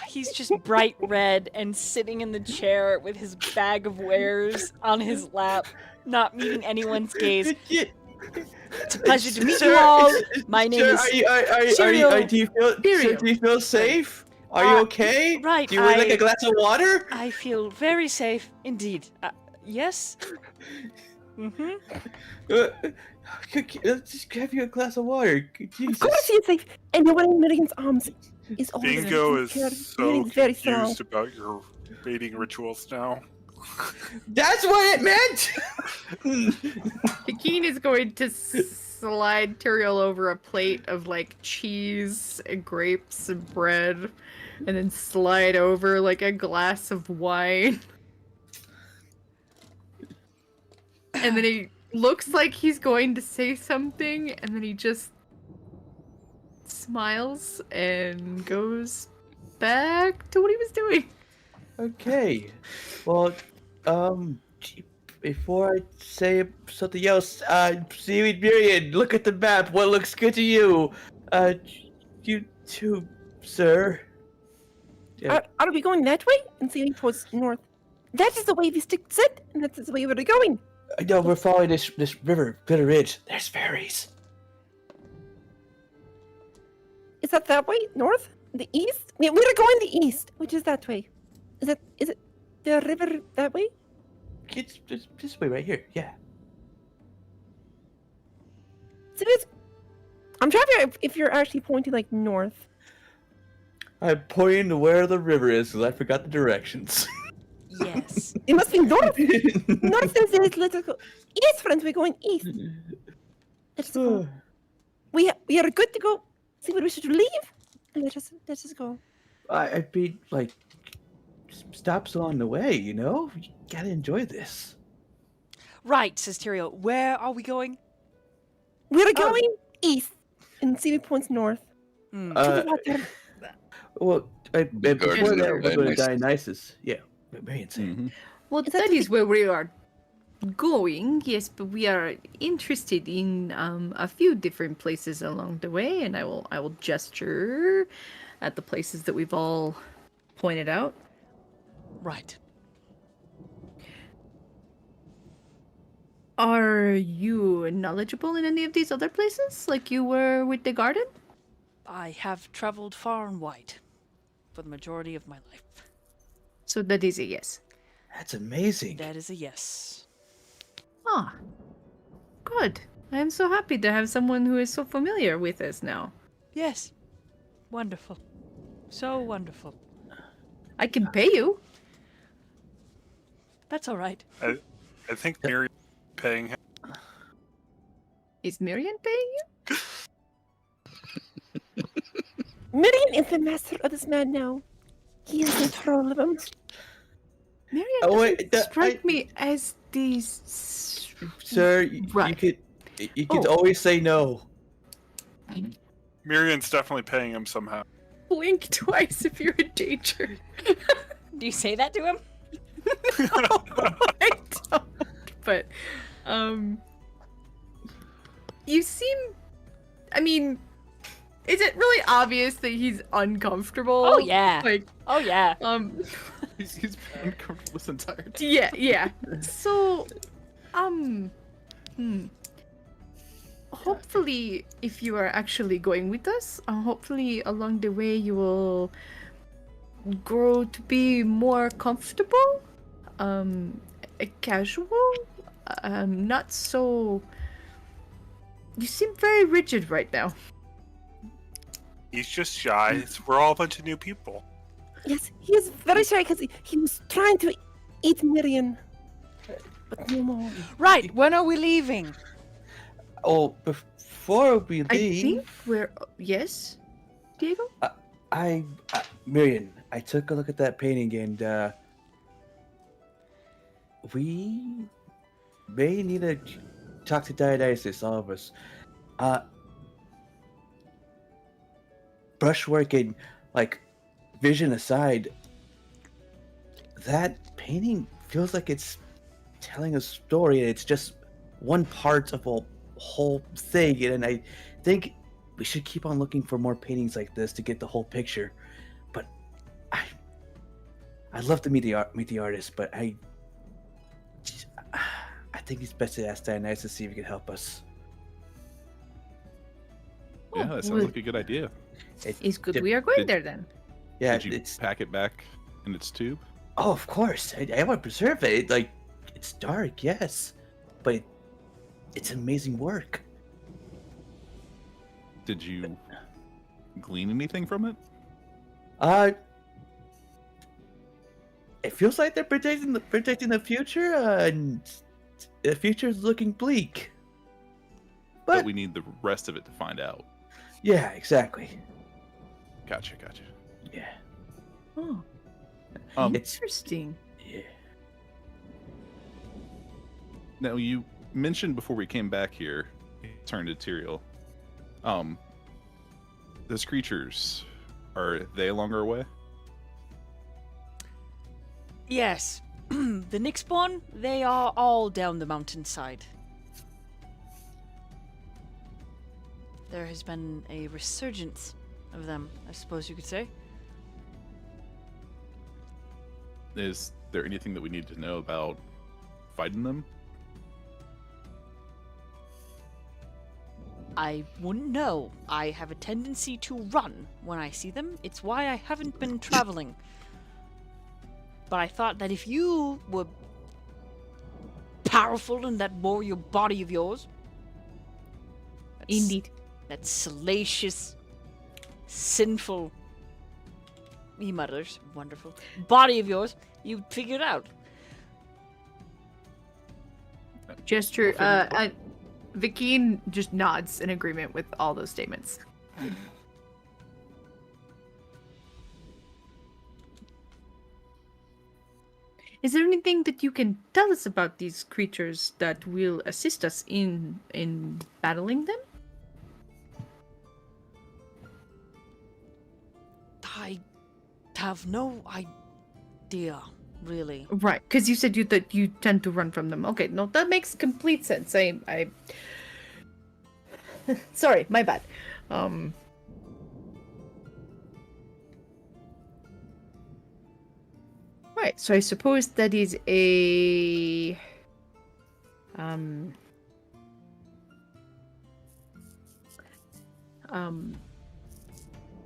he's just bright red and sitting in the chair with his bag of wares on his lap, not meeting anyone's gaze. It's a pleasure to meet you all. My name is Cereal. Do you feel safe? Are you okay? Right. Do you would like a glass of water? I feel very safe indeed. Yes. Mm-hmm. Let's just have you a glass of water. Jesus. Of course he is safe. And the one in Myrion's arms is always Bingo is taking care of- so Myrion's very strong. confused about your mating rituals now. That's what it meant. Keen is going to slide Tyrael over a plate of like cheese and grapes and bread, and then slide over like a glass of wine. And then he looks like he's going to say something, and then he just smiles and goes back to what he was doing. Okay. Well, before I say something else, Seaweed Myyrion, look at the map. What looks good to you? You too, sir. Are we going that way? And Seaweed towards north. That is the way we stick said, and that is the way we're going. No, we're following this river, Bitter Ridge. There's fairies. Is that way? North? The east? Yeah, we're going the east, which is that way. Is it the river that way? It's this way right here. Yeah. So I'm trying to figure out if you're actually pointing like north. I'm pointing to where the river is because I forgot the directions. Yes. It must be north. North then says let's go east, friends. We're going east. Let's go. We are good to go. See what we should leave. Let us go. I'd be like stops along the way, you know? You gotta enjoy this. Right, says Tyrael. Where are we going? We're going east, and Seaweed points north. To the water. Well, before Garden that, of we're going to Dionysus. Dionysus. Yeah, very insane. Well, Is that that is where we are going, yes, but we are interested in a few different places along the way, and I will gesture at the places that we've all pointed out. Right. Are you knowledgeable in any of these other places, like you were with the garden? I have traveled far and wide for the majority of my life. So that is a yes. That's amazing. That is a yes. Ah, good. I am so happy to have someone who is so familiar with us now. Yes. Wonderful. So wonderful. I can pay you. That's all right. I think Myyrion paying him. Is Myyrion paying you? Myyrion is the master of this man now. He is in control of him. Myyrion Oh, wait, doesn't strike me as these. Sir, Right. you could always say no. Myrion's definitely paying him somehow. Blink twice if you're in danger. Do you say that to him? I don't. But, you seem. I mean, is it really obvious that he's uncomfortable? Oh yeah. Like, Oh yeah. He's been uncomfortable this entire time. yeah. So, hopefully, if you are actually going with us, hopefully along the way you will grow to be more comfortable, casual, not so. You seem very rigid right now. He's just shy. We're all a bunch of new people. Yes, he is very shy because he was trying to eat Myyrion. But no more. Right. When are we leaving? Oh, before we I leave, think we're yes. Diego? Myyrion, I took a look at that painting and we may need to talk to Dionysus, all of us. Brushwork and like vision aside, that painting feels like it's telling a story and it's just one part of a whole thing, and I think we should keep on looking for more paintings like this to get the whole picture. But I'd love to meet the artist, but I think it's best to ask Dionysus to see if he can help us. Yeah, that sounds like a good idea. It's good we are going there then. Yeah, Did you it's pack it back in its tube? oh, of course. I want to preserve it. Like, it's dark, yes, but it's amazing work. Did you glean anything from it? It feels like they're predicting the future, and the future's looking bleak. But we need the rest of it to find out. Yeah, exactly. Gotcha. Yeah. Oh, It's interesting. yeah. Now, you mentioned before we came back here, turned to Tyrael. Those creatures, are they along our way? Yes. The Nixpawn, they are all down the mountainside. There has been a resurgence of them, I suppose you could say. Is there anything that we need to know about fighting them? I wouldn't know. I have a tendency to run when I see them. It's why I haven't been traveling. But I thought that if you were powerful in that warrior body of yours, Indeed. that salacious, sinful, he mutters, wonderful, body of yours, you'd figure it out. Gesture. Vikeen just nods in agreement with all those statements. Is there anything that you can tell us about these creatures that will assist us in battling them? I have no idea, really. Right, because you said that you tend to run from them. Okay, no, that makes complete sense. I sorry, my bad. Right, so I suppose that is a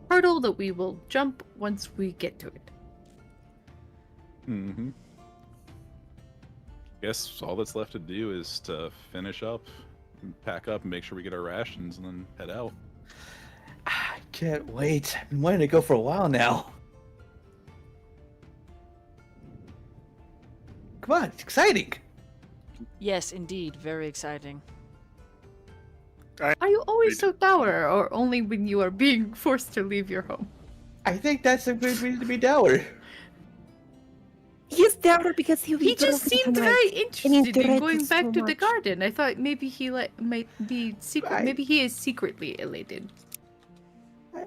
hurdle that we will jump once we get to it. Mm-hmm. Guess all that's left to do is to finish up, pack up, and make sure we get our rations, and then head out. I can't wait. I've been wanting to go for a while now. Come on, it's exciting. Yes, indeed, very exciting. Are you always so dour, or only when you are being forced to leave your home? I think that's a good reason to be dour. He's doubter because He just seemed very interested in going back to the garden. I thought maybe he might be secret. Maybe he is secretly elated,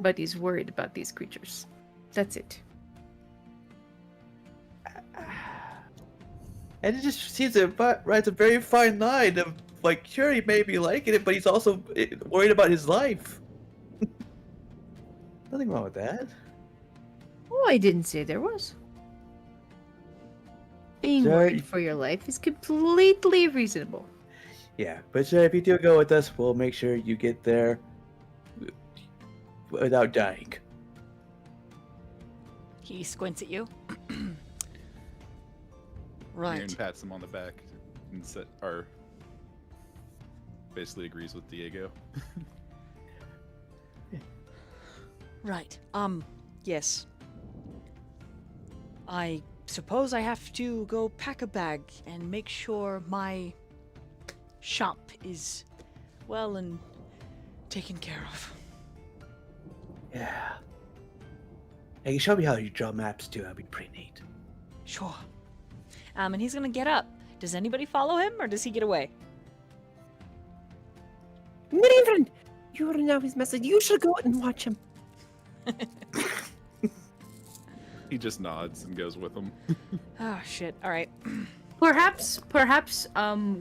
but he's worried about these creatures. That's it. And it just seems to rides a very fine line of, like, sure, he may be liking it, but he's also worried about his life. Nothing wrong with that. Oh, I didn't say there was. Being Sorry. worried for your life is completely reasonable. Yeah, but sure, if you do go with us, we'll make sure you get there without dying. He squints at you. Right. Myyrion pats him on the back and basically agrees with Diego. Right. Yes. I suppose I have to go pack a bag and make sure my shop is well and taken care of. Yeah. Hey, show me how you draw maps too. That'd be pretty neat. Sure. And he's gonna get up. Does anybody follow him, or does he get away? Myyrion friend, you are now his message. You should go out and watch him. He just nods and goes with them. Oh shit! All right. Perhaps,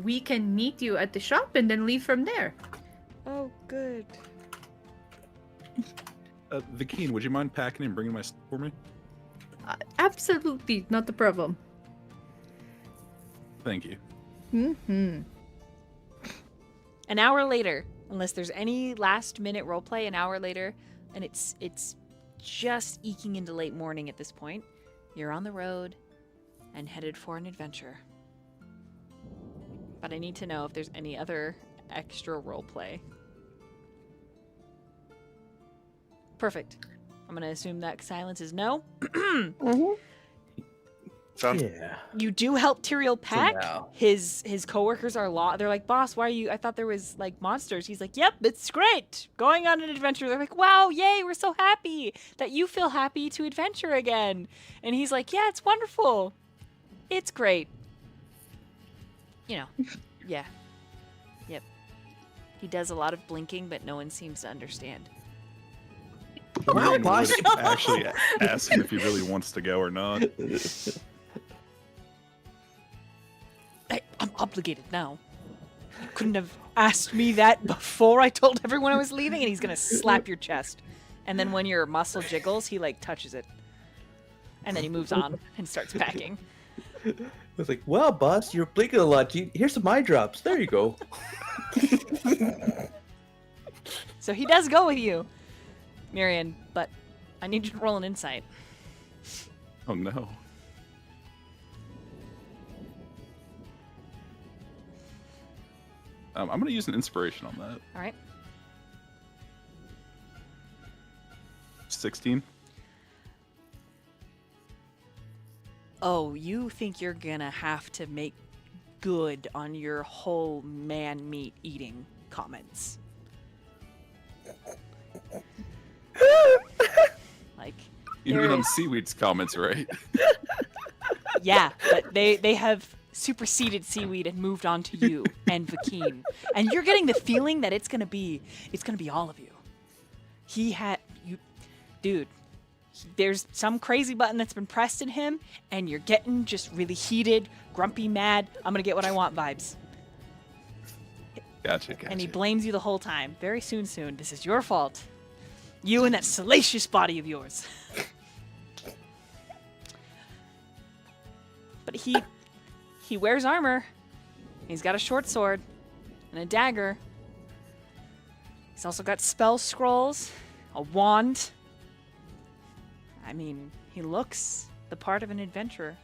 we can meet you at the shop and then leave from there. Oh, good. Vikeen, would you mind packing and bringing my stuff for me? Absolutely, not a problem. Thank you. Mm-hmm. An hour later, unless there's any last-minute roleplay, an hour later, and it's just eking into late morning at this point. You're on the road and headed for an adventure. But I need to know if there's any other extra roleplay. Perfect. I'm gonna assume that silence is no. Mm-hmm. Sounds Yeah. You do help Tyrael pack. now. His coworkers are they're like, boss, why are you? I thought there was like monsters. He's like, yep, it's great. Going on an adventure. They're like, wow, yay, we're so happy that you feel happy to adventure again. And he's like, yeah, it's wonderful. It's great. You know, yeah. Yep. He does a lot of blinking, but no one seems to understand. Wow, Myyrion boss. would actually ask him if he really wants to go or not. Hey, I'm obligated now. You couldn't have asked me that before I told everyone I was leaving, and he's gonna slap your chest. And then when your muscle jiggles, he like touches it. And then he moves on and starts packing. I was like, well, boss, you're blinking a lot. Here's some eye drops. There you go. So he does go with you, Myyrion, but I need you to roll an insight. Oh no. I'm gonna use an inspiration on that. All right. 16. Oh, you think you're gonna have to make good on your whole man meat eating comments. Like, You there mean on is- Seaweed's comments, right? yeah, but they have superseded Seaweed and moved on to you and Vikeen. And you're getting the feeling that it's gonna be all of you. Dude, there's some crazy button that's been pressed in him, and you're getting just really heated, grumpy, mad, I'm gonna get what I want vibes. Gotcha. And he blames you the whole time. Very soon, this is your fault. You and that salacious body of yours. But he wears armor. He's got a short sword and a dagger. He's also got spell scrolls, a wand. I mean, he looks the part of an adventurer.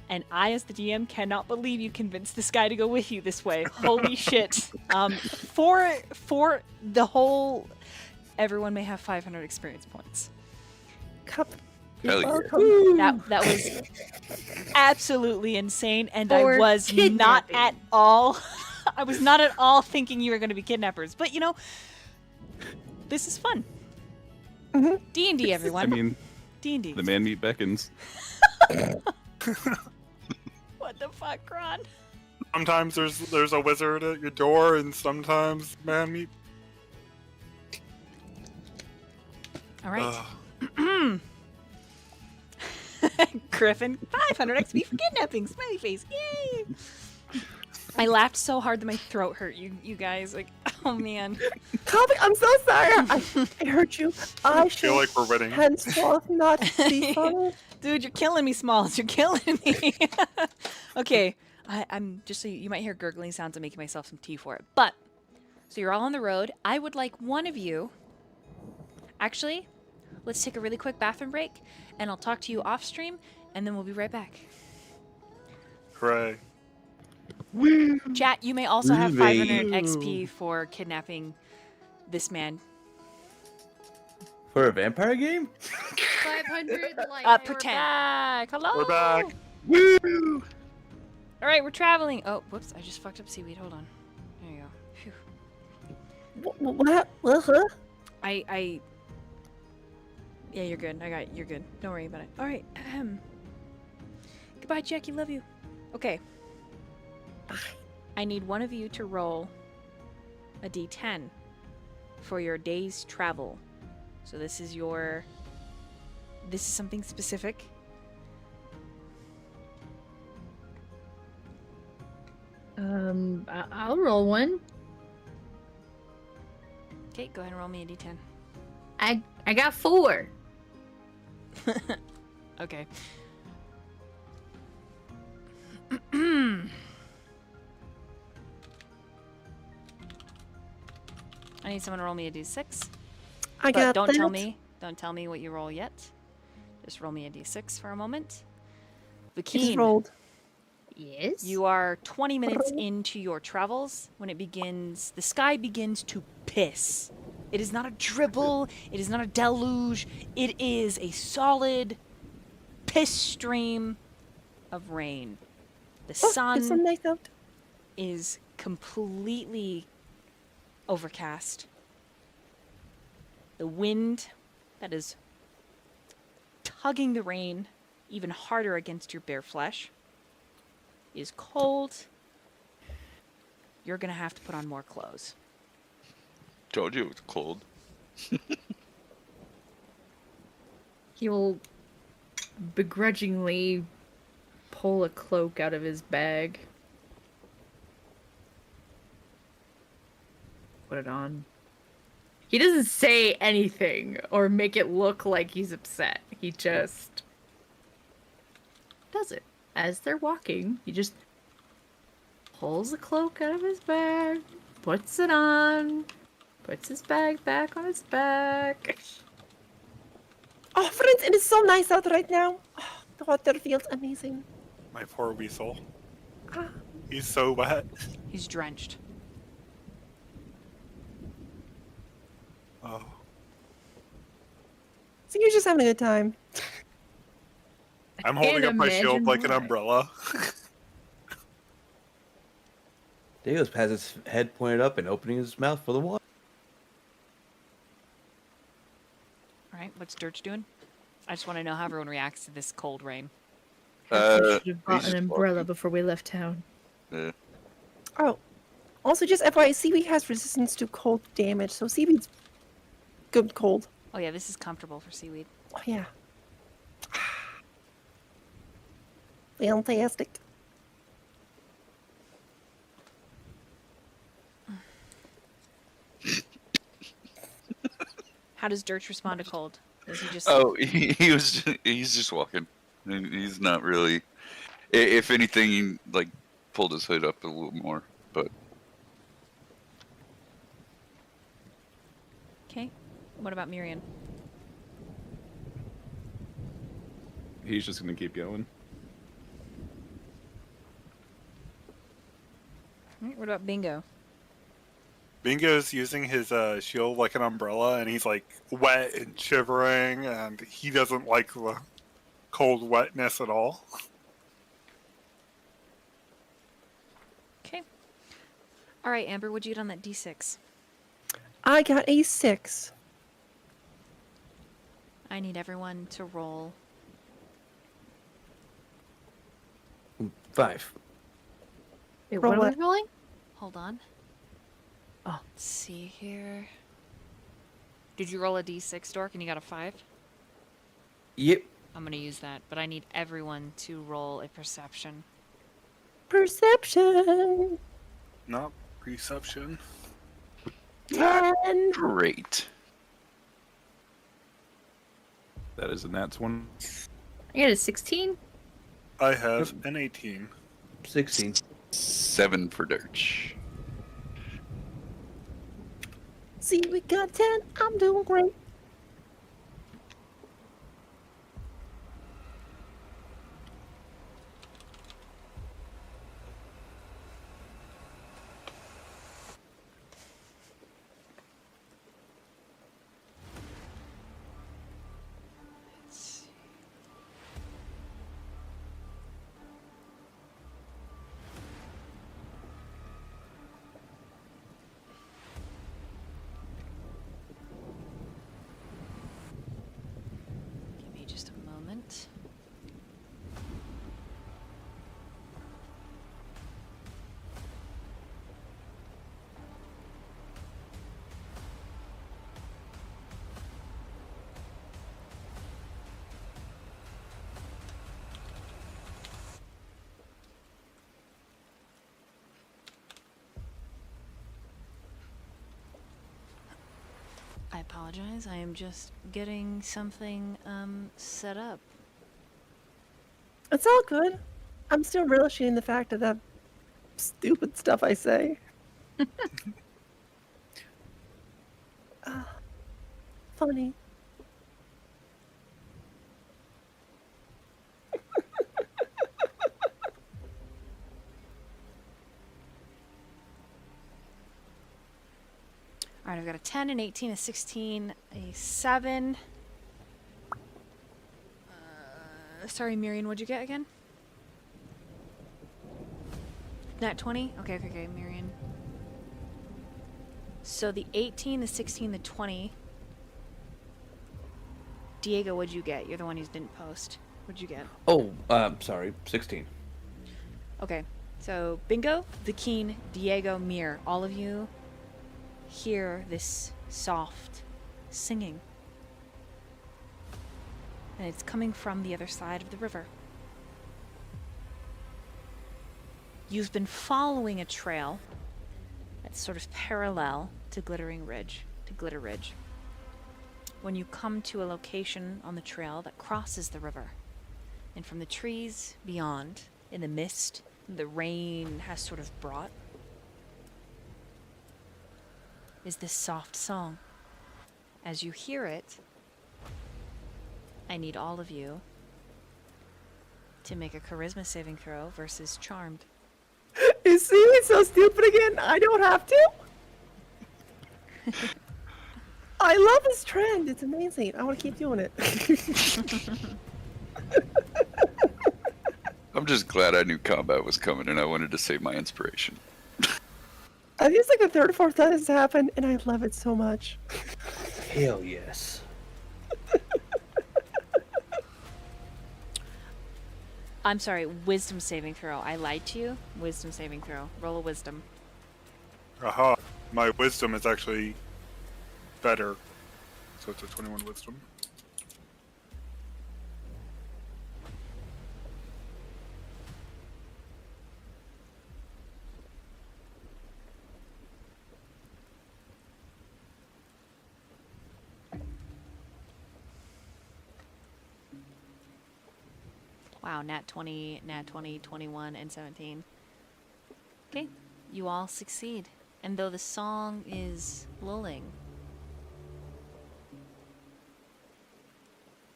And I, as the DM, cannot believe you convinced this guy to go with you this way. Holy shit. For the whole... Everyone may have 500 experience points. Cup. Hell yeah. Welcome. That was absolutely insane, and For I was not kidnapping. at all... I was not at all thinking you were going to be kidnappers. But, you know, this is fun. Mhm. D&D, everyone. I mean, D&D. the man meat beckons. What the fuck, Chron? Sometimes there's a wizard at your door, and sometimes man meat. All right. Ugh. Griffin, 500 XP for kidnapping. Smiley face. Yay! I laughed so hard that my throat hurt. You guys, like, oh man. Comic, I'm so sorry. I hurt you. I I feel should like we're winning. henceforth not be funny. Dude, you're killing me, Smalls. You're killing me. Okay, I'm just so you might hear gurgling sounds. I'm making myself some tea for it. But, so you're all on the road. I would like one of you. Actually, let's take a really quick bathroom break, and I'll talk to you off stream, and then we'll be right back. Hooray. Chat, you may also have 500 Woo. XP for kidnapping this man. For a vampire game? 500 like Pretend. Back. Hello. We're back. Woo! All right, we're traveling. Oh, whoops! I just fucked up Seaweed. Hold on. There you go. Phew. What? Huh? I Yeah, you're good. You're good. Don't worry about it. All right. Goodbye, Jackie. Love you. Okay. I need one of you to roll a d10 for your day's travel. So this is something specific. I'll roll one. Okay, go ahead and roll me a d10. I got 4. Okay. I need someone to roll me a d6. I But got don't that. tell me what you roll yet. Just roll me a d6 for a moment. I just Vakeen, rolled. Yes. you are 20 minutes into your travels when the sky begins to piss. It is not a dribble, it is not a deluge, it is a solid piss stream of rain. The Oh, sun it's so nice out. is completely overcast. The wind that is tugging the rain even harder against your bare flesh is cold. You're gonna have to put on more clothes. Told you it was cold. He will begrudgingly pull a cloak out of his bag. Put it on. He doesn't say anything or make it look like he's upset. He just does it. As they're walking, he just pulls the cloak out of his bag, puts it on, puts his bag back on his back. Oh, friends, it is so nice out right now. Oh, the water feels amazing. My poor weasel. Ah, He's so wet. He's drenched. Oh. so you're just having a good time. I'm holding up my shield imagine like an why. umbrella. Deus has his head pointed up and opening his mouth for the water. All right, what's Dirge doing? I just want to know how everyone reacts to this cold rain. Perhaps we should have he's bought an just umbrella walking. before we left town. Yeah. Oh, also just FYI, seaweed has resistance to cold damage, so seaweed's good cold. Oh yeah, this is comfortable for Seaweed. Oh yeah. Fantastic. How does Dirge respond to cold? Does he just Oh, he's just walking. He's not really. If anything, he like pulled his hood up a little more. But Okay. What about Myyrion? He's just gonna keep going. All right, what about Bingo? Bingo's using his shield like an umbrella, and he's like wet and shivering, and he doesn't like the cold wetness at all. Okay. All right, Amber, what'd you get on that d6? I got a 6. I need everyone to roll. 5. Wait, Roll what are what? we rolling? Hold on. Oh. Let's see here. Did you roll a d6, Dork, and you got a 5? Yep. I'm gonna use that, but I need everyone to roll a perception. Perception. Not perception. 10. great. That is a nat 1. I got a 16. I have an 18. 16. 7 for Durch. See, we got 10. I'm doing great. Let's see. apologize. I am just getting something set up. It's all good. I'm still relishing the fact of that stupid stuff I say. Funny. All right, I've got a 10, an 18, a 16, a 7. Sorry, Myyrion, what'd you get again? Nat 20? Okay, Myyrion. So the 18, the 16, the 20. Diego, what'd you get? You're the one who didn't post. What'd you get? Oh, sorry, 16. Okay, so Bingo, the Keen, Diego, Mir, all of you hear this soft singing. And it's coming from the other side of the river. You've been following a trail that's sort of parallel to Glitter Ridge. When you come to a location on the trail that crosses the river, and from the trees beyond, in the mist the rain has sort of brought, is this soft song. As you hear it, I need all of you to make a charisma saving throw versus Charmed. Is Seaweed so stupid again? I don't have to? I love this trend. It's amazing. I want to keep doing it. I'm just glad I knew combat was coming and I wanted to save my inspiration. I think it's like the third or fourth time this has happened, and I love it so much. Hell yes. I'm sorry, wisdom saving throw. I lied to you. Wisdom saving throw. Roll a wisdom. Aha. My wisdom is actually better. So it's a 21 wisdom. Wow, nat 20, 21, and 17. Okay, you all succeed. And though the song is lulling,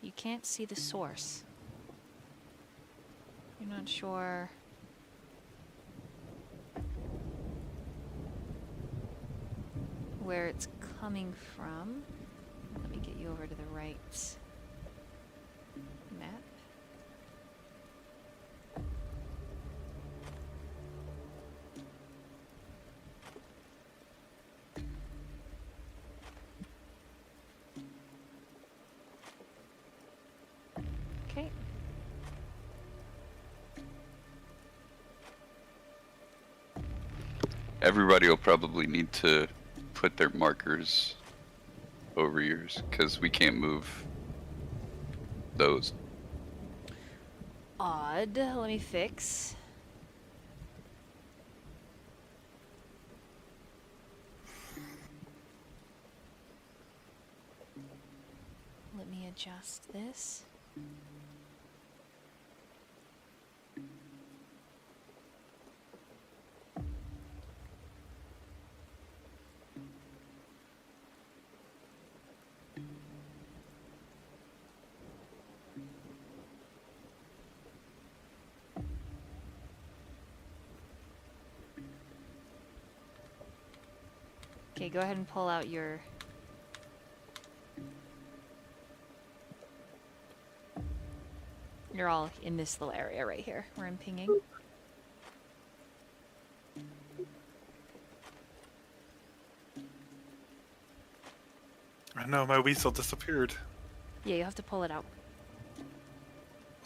you can't see the source. You're not sure where it's coming from. Let me get you over to the right map. Okay. Everybody will probably need to put their markers over yours because we can't move those. Odd. Let me fix. Let me adjust this. Okay, go ahead and pull out your... You're all in this little area right here where I'm pinging. I know, my weasel disappeared. Yeah, you have to pull it out.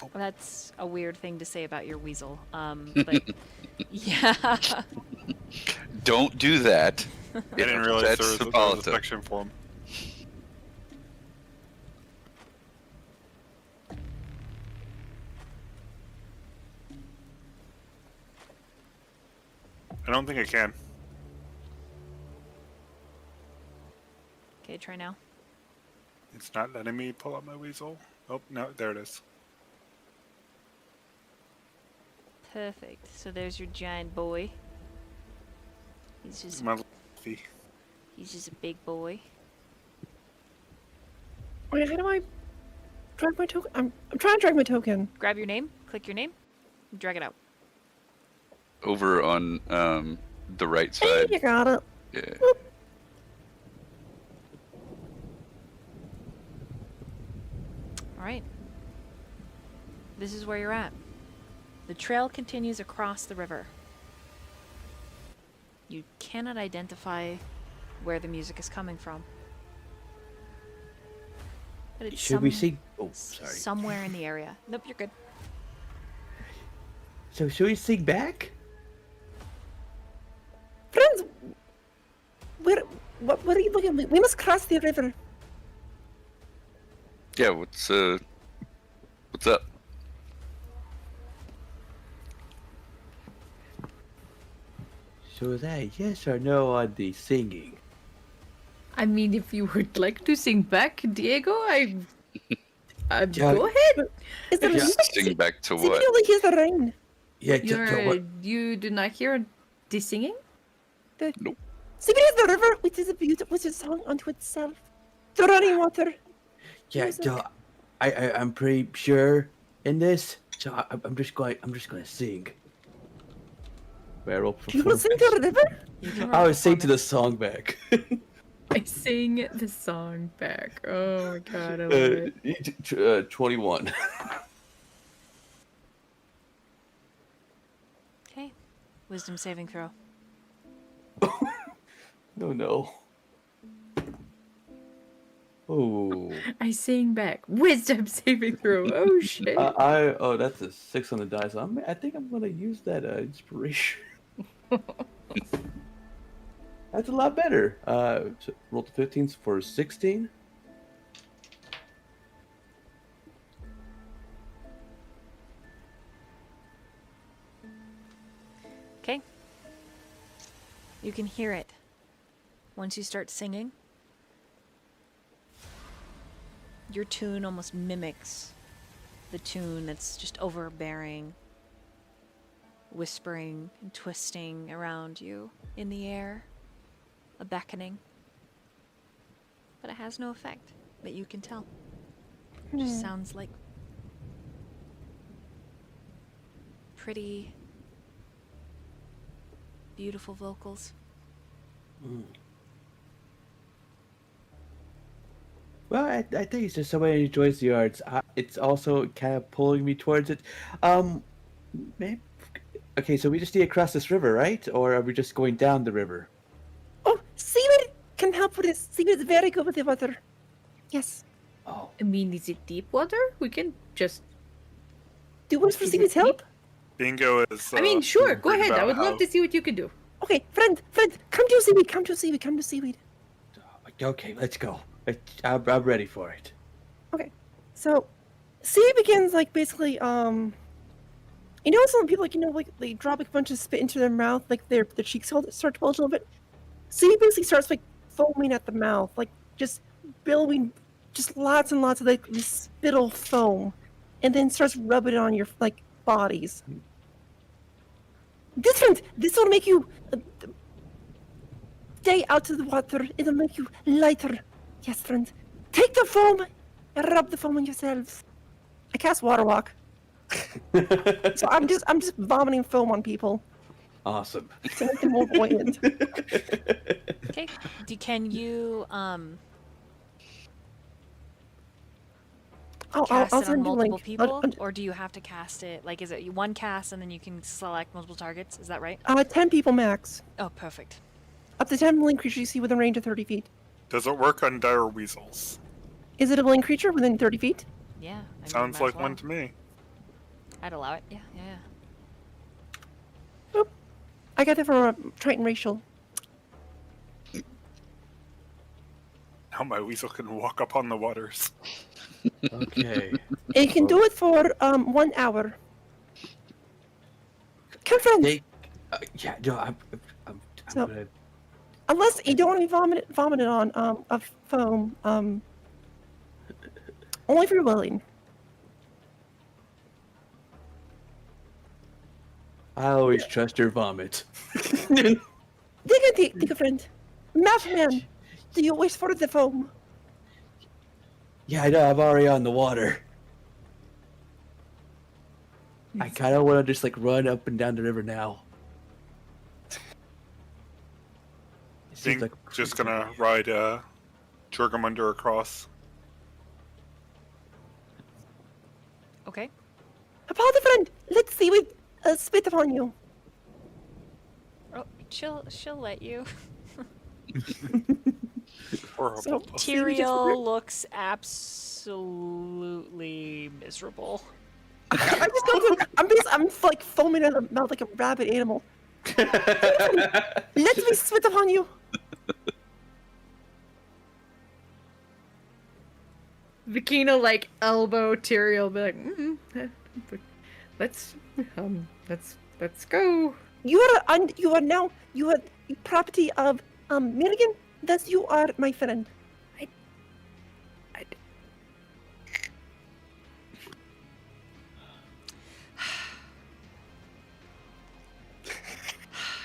Oh. That's a weird thing to say about your weasel. But yeah. Don't do that. I didn't realize there was a Hippolyta. section for him. I don't think I can. Okay, try now. It's not letting me pull up my weasel. Oh, no, there it is. Perfect. So there's your giant boy. He's just My fee. he's just a big boy. Wait, how do I drag my token? I'm trying to drag my token. Grab your name, click your name, and drag it out. Over on the right Hey, side. you got it. Yeah. All right. This is where you're at. The trail continues across the river. You cannot identify where the music is coming from. But it's Should we see? Oh, sorry. somewhere in the area. Nope, you're good. So should we sing back? Friends, what are you looking at? We must cross the river. Yeah. What's up? So is that a yes or no on the singing? I mean, if you would like to sing back, Diego, I Yeah. go ahead. Is there a Just music? sing back to See, what? we only hear the rain. Yeah, You do not hear the singing? Nope. See, we hear the river, which is a song unto itself. The running water. yeah, music. Joe, I'm pretty sure in this. So I'm just gonna sing. Barrel You will sing to the river? You can I roll would sing to the performance. song back. I sing the song back. Oh my god, I love it. 21. Okay. Wisdom saving throw. No. Oh. I sing back. Wisdom saving throw. Oh shit. Oh, that's a 6 on the dice. I think I'm gonna use that inspiration. That's a lot better. So roll the 15s for 16. Okay. You can hear it. Once you start singing, your tune almost mimics the tune that's just overbearing, whispering and twisting around you in the air, a beckoning. But it has no effect that you can tell. It just sounds like pretty, beautiful vocals. Well, I think it's just somebody who enjoys the arts. It's also kind of pulling me towards it. Maybe, okay, so we just need to cross this river, right? Or are we just going down the river? Oh, Seaweed can help with this. Seaweed is very good with the water. Yes. Oh, I mean, is it deep water? We can just. Do you want for Seaweed's help? Bingo is. I mean, sure, go worried ahead. I about would love how- to see what you can do. Okay, friend, come to Seaweed, come to Seaweed, come to Seaweed. okay, let's go. I'm ready for it. Okay, so Seaweed begins like basically, you know, some people like they drop a bunch of spit into their mouth, like their cheeks start to bulge a little bit. Seaweed basically starts like foaming at the mouth, like just billowing, just lots and lots of like this spittle foam, and then starts rubbing it on your like bodies. This will make you stay out of the water. It'll make you lighter. Yes, friend. Take the foam and rub the foam on yourselves. I cast water walk, so I'm just vomiting foam on people Awesome. to make them more buoyant. Okay. Can you I'll cast it on send you a multiple link. people, or do you have to cast it? Like, is it one cast and then you can select multiple targets? Is that right? 10 people max. Oh, perfect. Up to 10 willing creatures you see within range of 30 feet. Does it work on dire weasels? Is it a willing creature within 30 feet? Yeah. I mean, Sounds might as like one well. to me. I'd allow it. Yeah. Boop. I got that from a Triton racial. Now my weasel can walk up on the waters. Okay. And you can do it for 1 hour. Come, friends. Yeah, no, I'm So- gonna. Unless you don't want to be vomited on of foam, Only if you're willing. I always trust your vomit. Take a friend. Math man, do you wish for the foam? Yeah, I know. I'm already on the water. I kind of want to just like run up and down the river now. It seems Think like just gonna ride Jurgamunder across. Okay. Apology, friend. Let's see we spit upon you. Oh, she'll let you. Or So, Hippolyta. see, we just- Tyrael looks absolutely miserable. I'm like foaming out of the mouth like a rabid animal. Let me spit upon you. Vikina like elbow Tyrael, be like, let's go. You are now property of Myyrion. Thus you are my friend.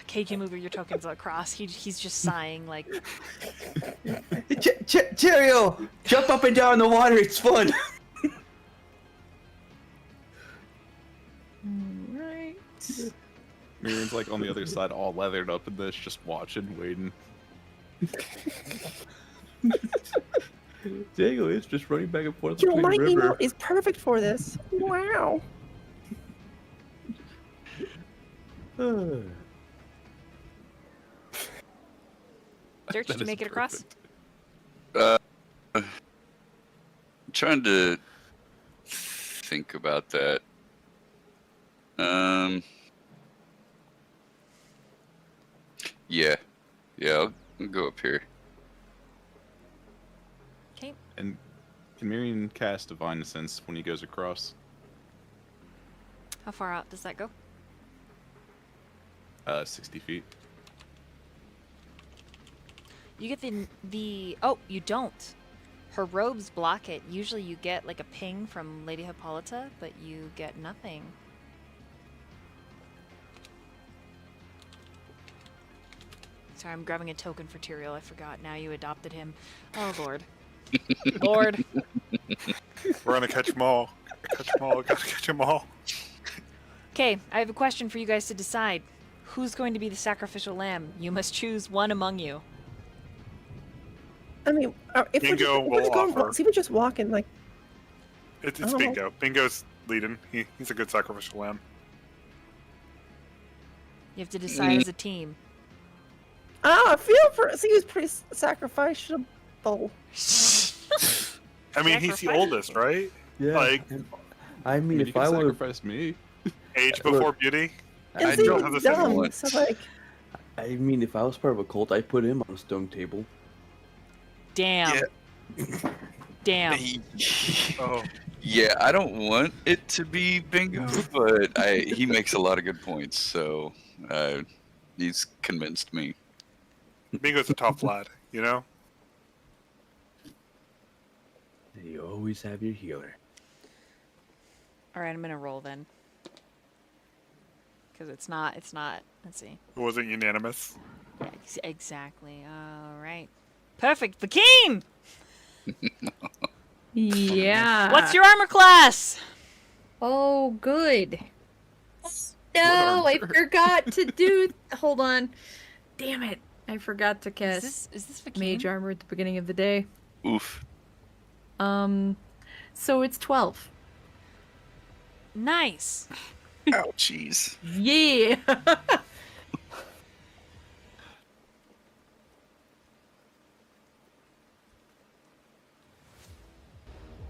KK, move your tokens across. He's just sighing like. Cheerio! Jump up and down in the water. It's fun. Right. Myrion's like on the other side, all leathered up in this, just watching, waiting. Diego is just running back and forth Yo, between my the river. email is perfect for this. Wow. Dirk, did you make it across? Trying to think about that. Yeah, I'll go up here. Okay. And can Myyrion cast Divine Sense when he goes across? How far out does that go? 60 feet. You get the oh, you don't. Her robes block it. Usually you get like a ping from Lady Hippolyta, but you get nothing. Sorry, I'm grabbing a token for Tyrael. I forgot. Now you adopted him. Oh, Lord. Lord. We're gonna catch them all. Gotta catch them all. Okay, I have a question for you guys to decide. Who's going to be the sacrificial lamb? You must choose one among you. I mean, if Bingo we're just will going, offer. see, we're just walking like. It's Oh. Bingo. Bingo's leading. He's a good sacrificial lamb. You have to decide as a team. I feel for. See, he was pretty sacrificial. I mean, he's the Sacrifice. oldest, right? Yeah. Like, I mean, You if can I would, sacrifice me. age before beauty. And I see, don't he's have the same dumb. one. So like, I mean, if I was part of a cult, I'd put him on a stone table. Damn. Damn. Oh, Yeah, I don't want it to be Bingo, but he makes a lot of good points, so he's convinced me. Bingo's a tough lad, you know? You always have your healer. All right, I'm gonna roll then. Because it's not. Let's see. It wasn't unanimous. Yeah, exactly. All right. Perfect. Vakeen! Yeah. What's your armor class? Oh, good. No, I forgot to do. Hold on. Damn it. I forgot to cast Is this Vakeen? mage armor at the beginning of the day. Oof. So it's 12. Nice. Oh, jeez. Yeah.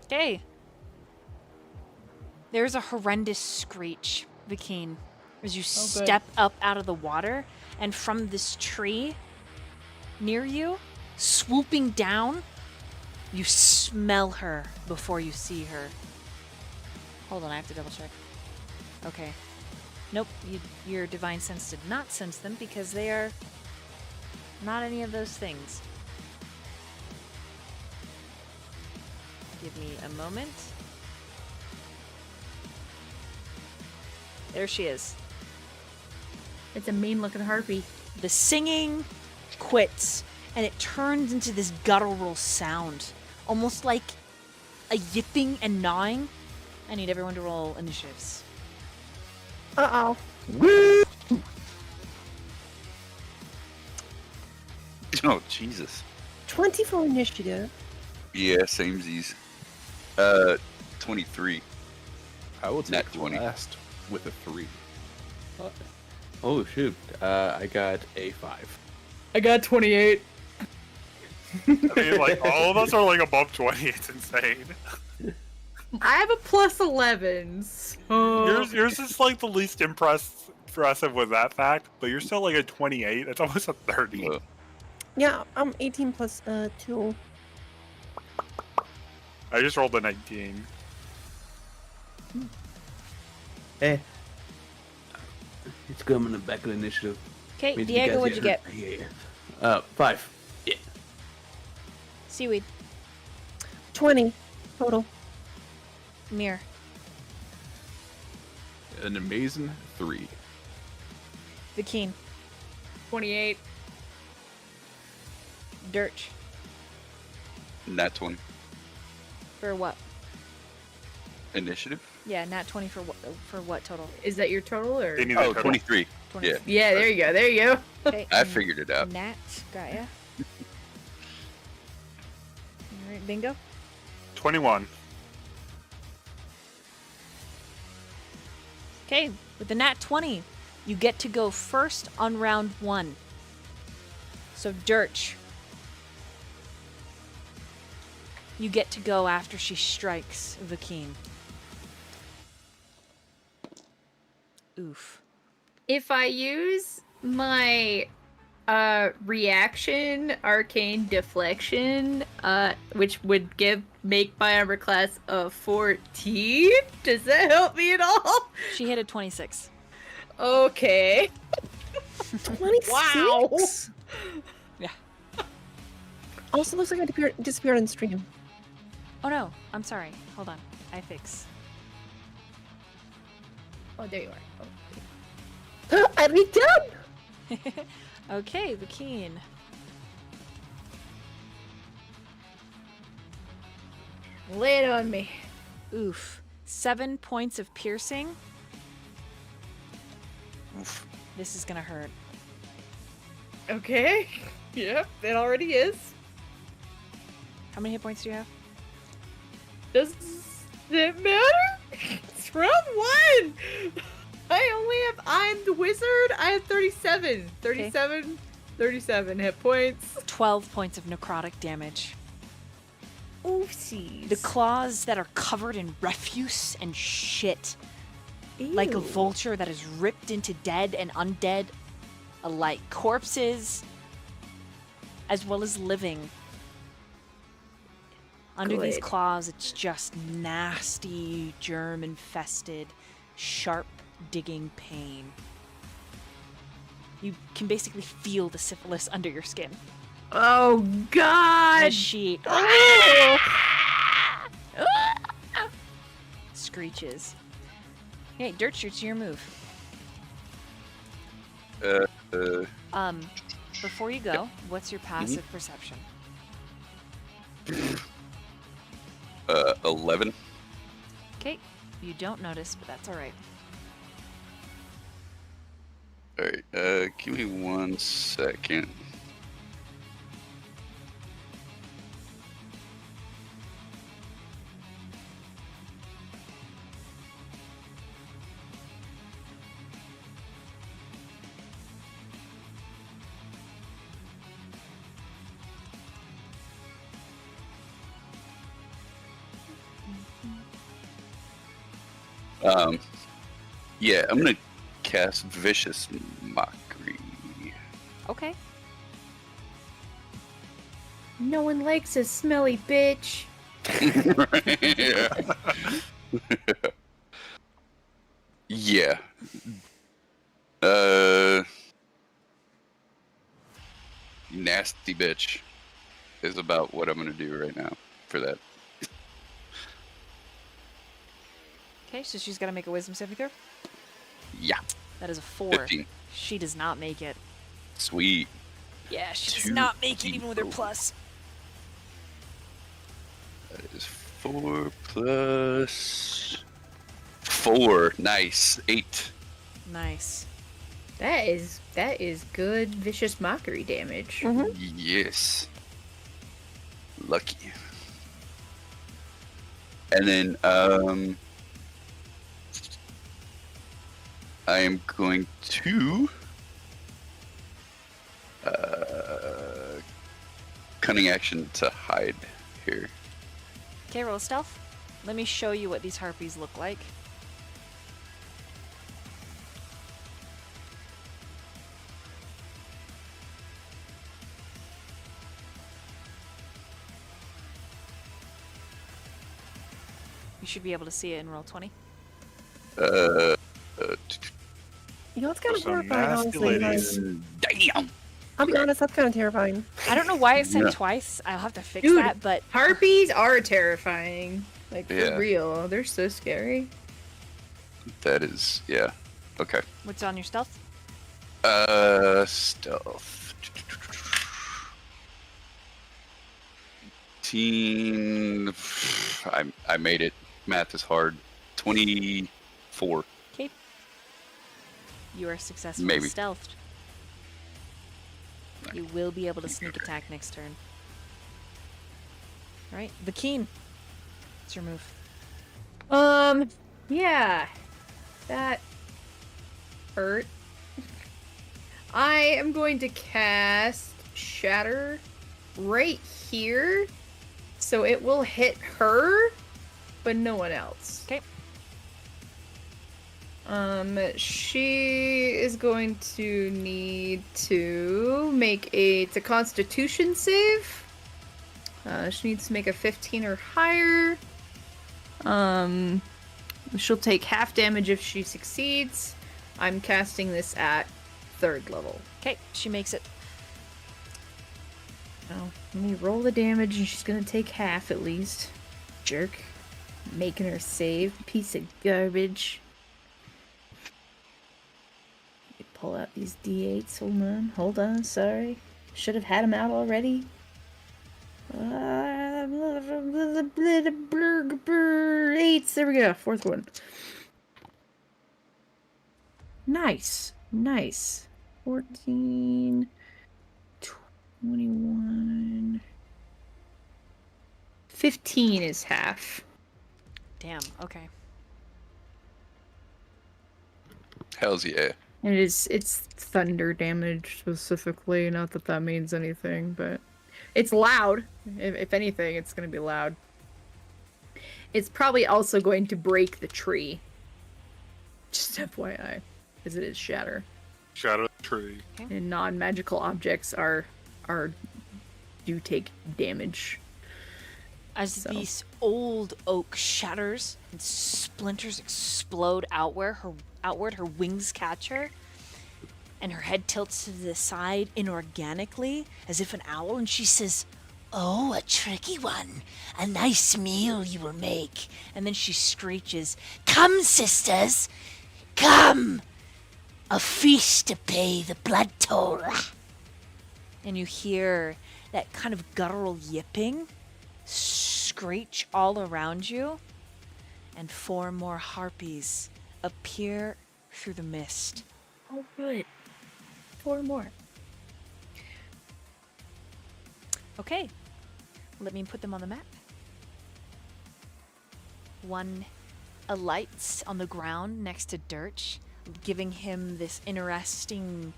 Okay. There's a horrendous screech, Vakeen, as you step up out of the water, and from this tree near you, swooping down, you smell her before you see her. Hold on, I have to double check. Okay. Nope, your divine sense did not sense them because they are not any of those things. Give me a moment. There she is. It's a mean-looking harpy. The singing quits, and it turns into this guttural sound, almost like a yipping and gnawing. I need everyone to roll initiatives. Uh-oh. Oh, Jesus. 20 for initiative. Yeah, samesies. 23. I will Nat take 20. last with a 3. Oh shoot! I got a 5. I got 28. I mean, like, all of us are, like, above 20. It's insane. I have a plus 11. So... Yours is, like, the least impressive with that fact, but you're still, like, a 28. That's almost a 30. Whoa. Yeah, I'm 18 plus 2. I just rolled a 19. Eh. It's coming back in initiative. Okay, Means Diego, guys what'd you get? Yeah. 5. Yeah. Seaweed. 20 total. Mir. An amazing 3. Vakeen. 28. Durch. Nat 20. For what? Initiative? Yeah, nat 20 for what total? Is that your total or? They need Oh, that total. 23. 20. Yeah, Yeah, there you go. There you go. Okay, I figured it out. Nat, got ya. Alright, bingo. 21. Okay, with the nat 20, you get to go first on round 1. So, Durch. You get to go after she strikes Vakeen. Oof. If I use my reaction arcane deflection, which would make my armor class a 14, does that help me at all? She hit a 26. Okay. 26? Wow. Yeah. Also looks like I disappeared on stream. Oh no, I'm sorry. Hold on. I fix. Oh, there you are. I leaked down! Okay, Vakeen. Lay it on me. Oof. 7 points of piercing. Oof. This is gonna hurt. Okay. Yep, it already is. How many hit points do you have? Does it matter? It's round 1! I'm the wizard. I have 37. 37 hit points. 12 points of necrotic damage. Oopsies. The claws that are covered in refuse and shit. Like a Ew. vulture that is ripped into dead and undead alike. Corpses, as well as living. Under these Good. claws, it's just nasty, germ-infested, sharp, digging pain. You can basically feel the syphilis under your skin. Oh God! As she screeches. Hey, Durch, it's your move. Before you go, what's your passive perception? 11. Okay, you don't notice, but that's all right. Alright, give me 1 second. Yeah, I'm gonna cast Vicious Mockery. Okay. No one likes a smelly bitch. Yeah. Nasty bitch is about what I'm gonna do right now for that. Okay, so she's got to make a wisdom saving throw. Yeah. That is a 4. 15. She does not make it. Sweet. Yeah, she does Two not make it even with her zero. plus. That is 4 plus 4. Nice. 8. Nice. That is good vicious mockery damage. Mhm. Yes. Lucky. And then I am going to cunning action to hide here. Okay, roll stealth. Let me show you what these harpies look like. You should be able to see it in roll 20. Uh, You know, it's kind of Some terrifying, nasty honestly. ladies. damn. I'll be honest, that's kind of terrifying. I don't know why it said Yeah. twice. I'll have to fix Dude. that, but Harpies are terrifying. Like, for Yeah. real. They're so scary. That is, yeah. Okay. what's on your stealth? Stealth. 18. I made it. Math is hard. 24. Okay. You are successfully Maybe. stealthed. You will be able to sneak attack next turn. Alright, the keen. What's your move? Yeah. That hurt. I am going to cast Shatter right here. So it will hit her, but no one else. Okay. She is going to need to make it's a Constitution save. She needs to make a 15 or higher. She'll take half damage if she succeeds. I'm casting this at 3rd level. Okay, she makes it. Oh, let me roll the damage, and she's gonna take half at least. Jerk. Making her save. Piece of garbage. Let me pull out these d8s. Hold on, sorry. Should have had them out already. 8s, there we go. 4th one. Nice. 14, 21. 15 is half. Damn, okay. Hells yeah. And it's thunder damage specifically, not that that means anything, but it's loud. If anything, it's going to be loud. It's probably also going to break the tree. Just FYI, because it is shatter. Shadow the tree. And non-magical objects are do take damage. As So. this old oak shatters and splinters explode outward, her wings catch her, and her head tilts to the side inorganically, as if an owl, and she says, "Oh, a tricky one. A nice meal you will make." And then she screeches, "Come, sisters, come! A feast to pay the blood toll." And you hear that kind of guttural yipping screech all around you, and 4 more harpies appear through the mist. Oh, good. 4 more. Okay, let me put them on the map. One alights on the ground next to Durch, giving him this interesting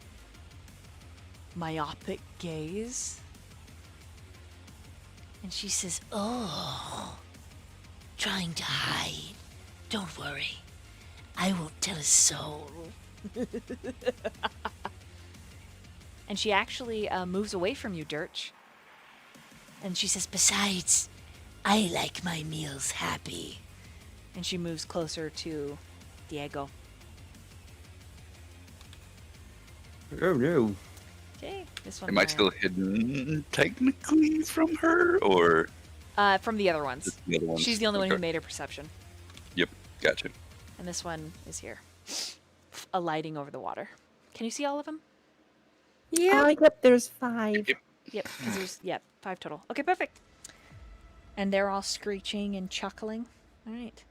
myopic gaze. And she says, "Oh, trying to hide. Don't worry. I won't tell a soul." And she actually moves away from you, Durch. And she says, "Besides, I like my meals happy." And she moves closer to Diego. Oh no. Okay, this one. Am I still hidden technically from her, or From the other ones. just the other ones? She's the only one who Okay. made her perception. Yep, gotcha. and this one is here, alighting over the water. Can you see all of them? Yeah. Yep, there's 5. Yep, because there's 5 total. Okay, perfect. And they're all screeching and chuckling. All right.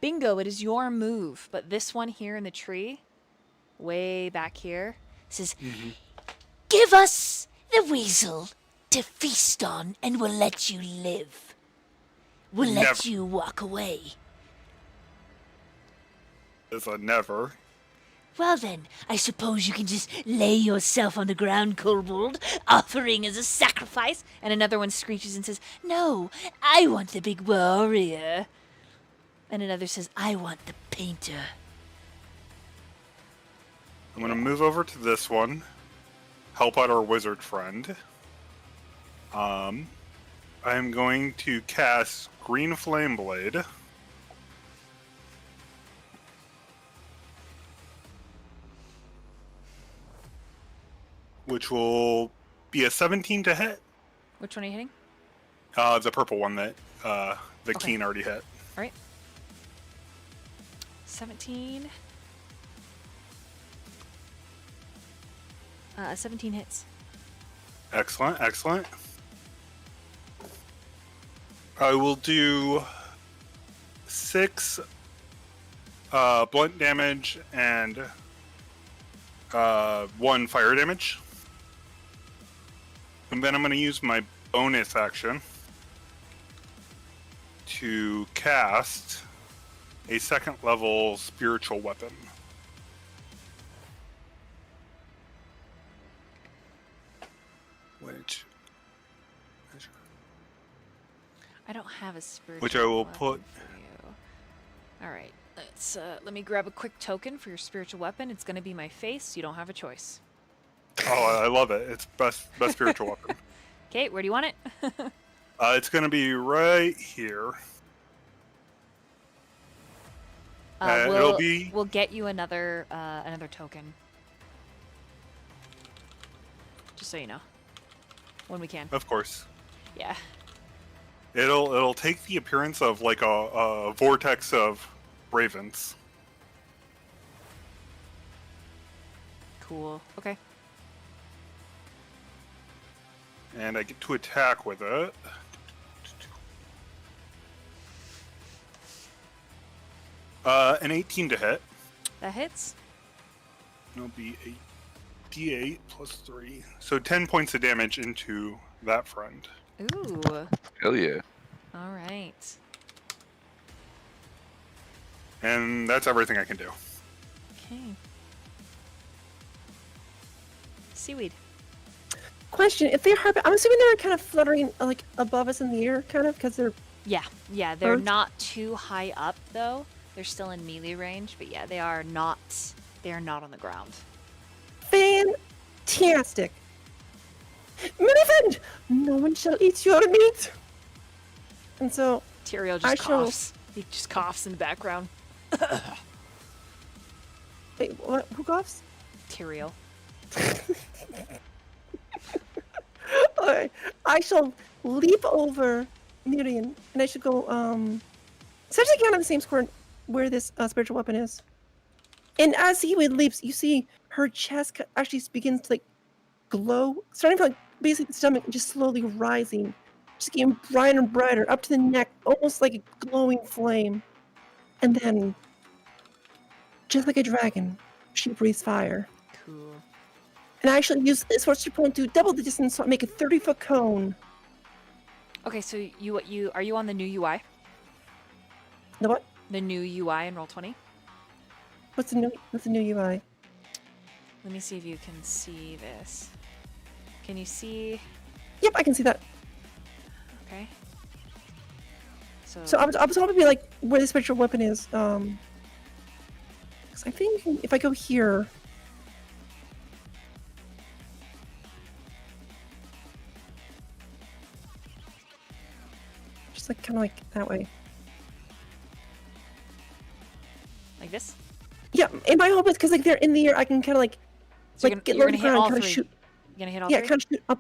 Bingo, it is your move, but this one here in the tree, way back here, says, Give us the weasel to feast on, and we'll let you live. We'll let Never. you walk away. It's a never. Well then, I suppose you can just lay yourself on the ground, kobold, offering as a sacrifice. And another one screeches and says, No, I want the big warrior. And another says, I want the painter. I'm gonna move over to this one. Help out our wizard friend. I'm going to cast Green Flame Blade. Which will be a 17 to hit. Which one are you hitting? The purple one that the Okay. Keen already hit. All right. 17. 17 hits. Excellent, excellent. I will do 6 blunt damage and 1 fire damage. And then I'm going to use my bonus action to cast a 2nd level spiritual weapon. I don't have a spiritual Which I will weapon put- for you. All right. Let me grab a quick token for your spiritual weapon. It's going to be my face. You don't have a choice. Oh, I love it. It's best spiritual weapon. Okay, where do you want it? It's going to be right here. It'll be... We'll get you another token. Just so you know, when we can. Of course. Yeah. It'll take the appearance of like a vortex of ravens. Cool. Okay. And I get to attack with it. An 18 to hit. That hits. It'll be a D8 plus 3. So 10 points of damage into that friend. Ooh. Hell yeah. All right. And that's everything I can do. Okay. Seaweed. Question: if they're harping, I'm assuming they're kind of fluttering like above us in the air, kind of, because they're. Yeah. They're Birds? not too high up though. They're still in melee range, but yeah, they are not. They are not on the ground. Fantastic. Millicent, no one shall eat your meat. And so Tyrael I just shall- coughs. He just coughs in the background. wait, what? Who coughs? Tyrael. Alright, I shall leap over Myyrion, and I should go essentially kind of the same square where this spiritual weapon is. And as Seaweed leaps, you see her chest actually begins to like glow, starting from like basically the stomach and just slowly rising, just getting brighter and brighter up to the neck, almost like a glowing flame. And then, just like a dragon, she breathes fire. Cool. And I actually use this sorcery point to double the distance, so I make a 30-foot cone. Okay, so are you on the new UI? The what? The new UI in Roll20? What's the new UI? Let me see if you can see this. Can you see? Yep, I can see that. Okay. So So I was hoping to be like where the spiritual weapon is. 'Cause I think if I go here. Just like kind of like that way. like this? Yeah, and my hope is because like they're in the air, I can kind of like So like get you're low gonna to the hit ground, all kind of three. shoot. You're gonna hit all Yeah, three? kind of shoot up.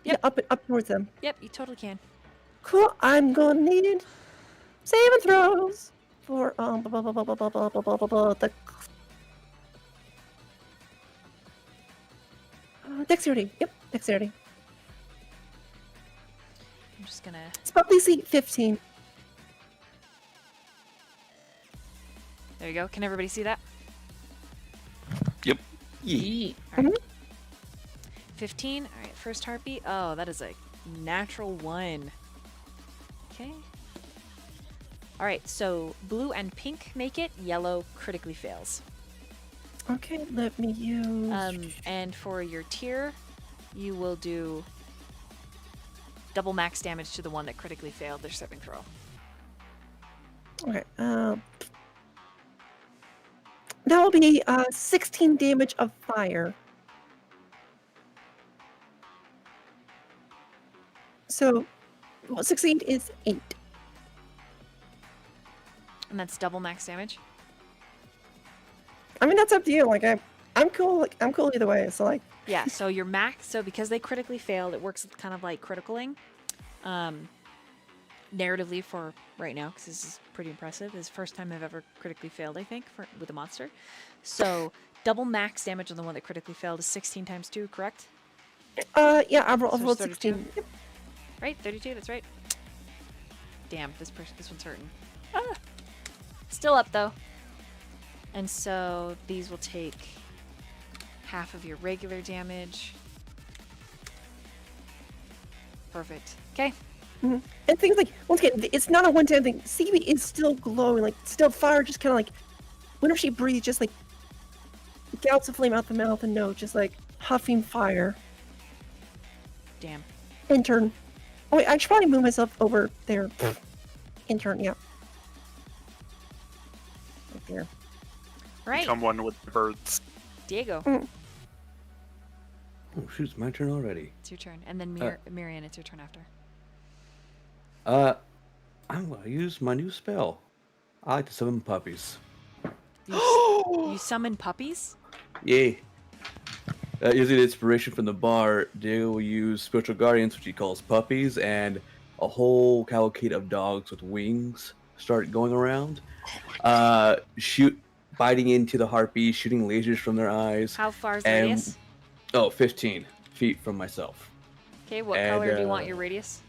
Yep. Yeah, up towards them. Yep, you totally can. Cool. I'm gonna need saving throws for the dexterity. Yep, dexterity. I'm just gonna. Spell DC 15. There you go. Can everybody see that? Yep. Yeah. 15. All right, first heartbeat. Oh, that is a natural 1. Okay. All right, so blue and pink make it. Yellow critically fails. Okay, let me use. And for your tier, you will do double max damage to the one that critically failed their saving throw. Okay. That will be 16 damage of fire. So, well, succeed is 8. And that's double max damage. I mean, that's up to you. Like, I'm cool. Like, I'm cool either way. So, like, Yeah, so your max, so because they critically failed, it works kind of like criticaling. Narratively for right now, because this is pretty impressive. This is the first time I've ever critically failed, I think, with a monster. So, double max damage on the one that critically failed is 16 times 2, correct? yeah, I've So rolled it's 32? 16. Yep. Right, 32, that's right. Damn, this one's hurting. Ah. Still up, though. And so, these will take half of your regular damage. Perfect. Okay. And things like, once again, it's not a one-time thing. Seaweed is still glowing, like, still fire, just kind of like, whenever she breathes, just like, gouts of flame out the mouth and nose, just like, huffing fire. Damn. Intern. Oh, wait, I should probably move myself over there. Intern, yeah. Right there. Right, Become one with the birds. Diego, Oh, shoot, it's my turn already. it's your turn. And then Myyrion, it's your turn after. I'm gonna use my new spell. I like to summon puppies. You summon puppies? Yeah. Using the inspiration from the bar, Diego will use spiritual guardians, which he calls puppies, and a whole cavalcade of dogs with wings start going around. Biting into the harpies, shooting lasers from their eyes. How far is the And- radius? Oh, 15 feet from myself. Okay, what and, color do you want your radius?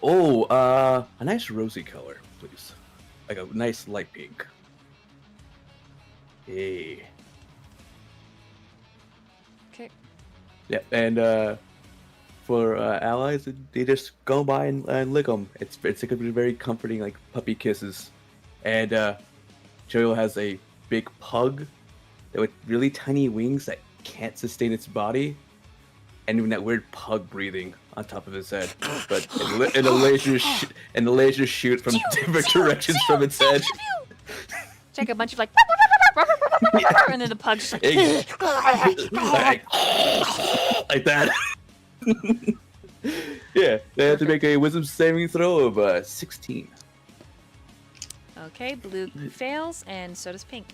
Oh, a nice rosy color, please. Like a nice light pink. Hey. Okay. Yeah, and for allies, they just go by and lick them. It's gonna be very comforting, like puppy kisses. And Joel has a big pug with really tiny wings that can't sustain its body, and even that weird pug breathing on top of his head. But and the lasers shoot from different directions from its head. It's like a bunch of like, and then the pug's just like, like that. Yeah, they have to make a wisdom saving throw of 16. okay, blue fails, and so does pink.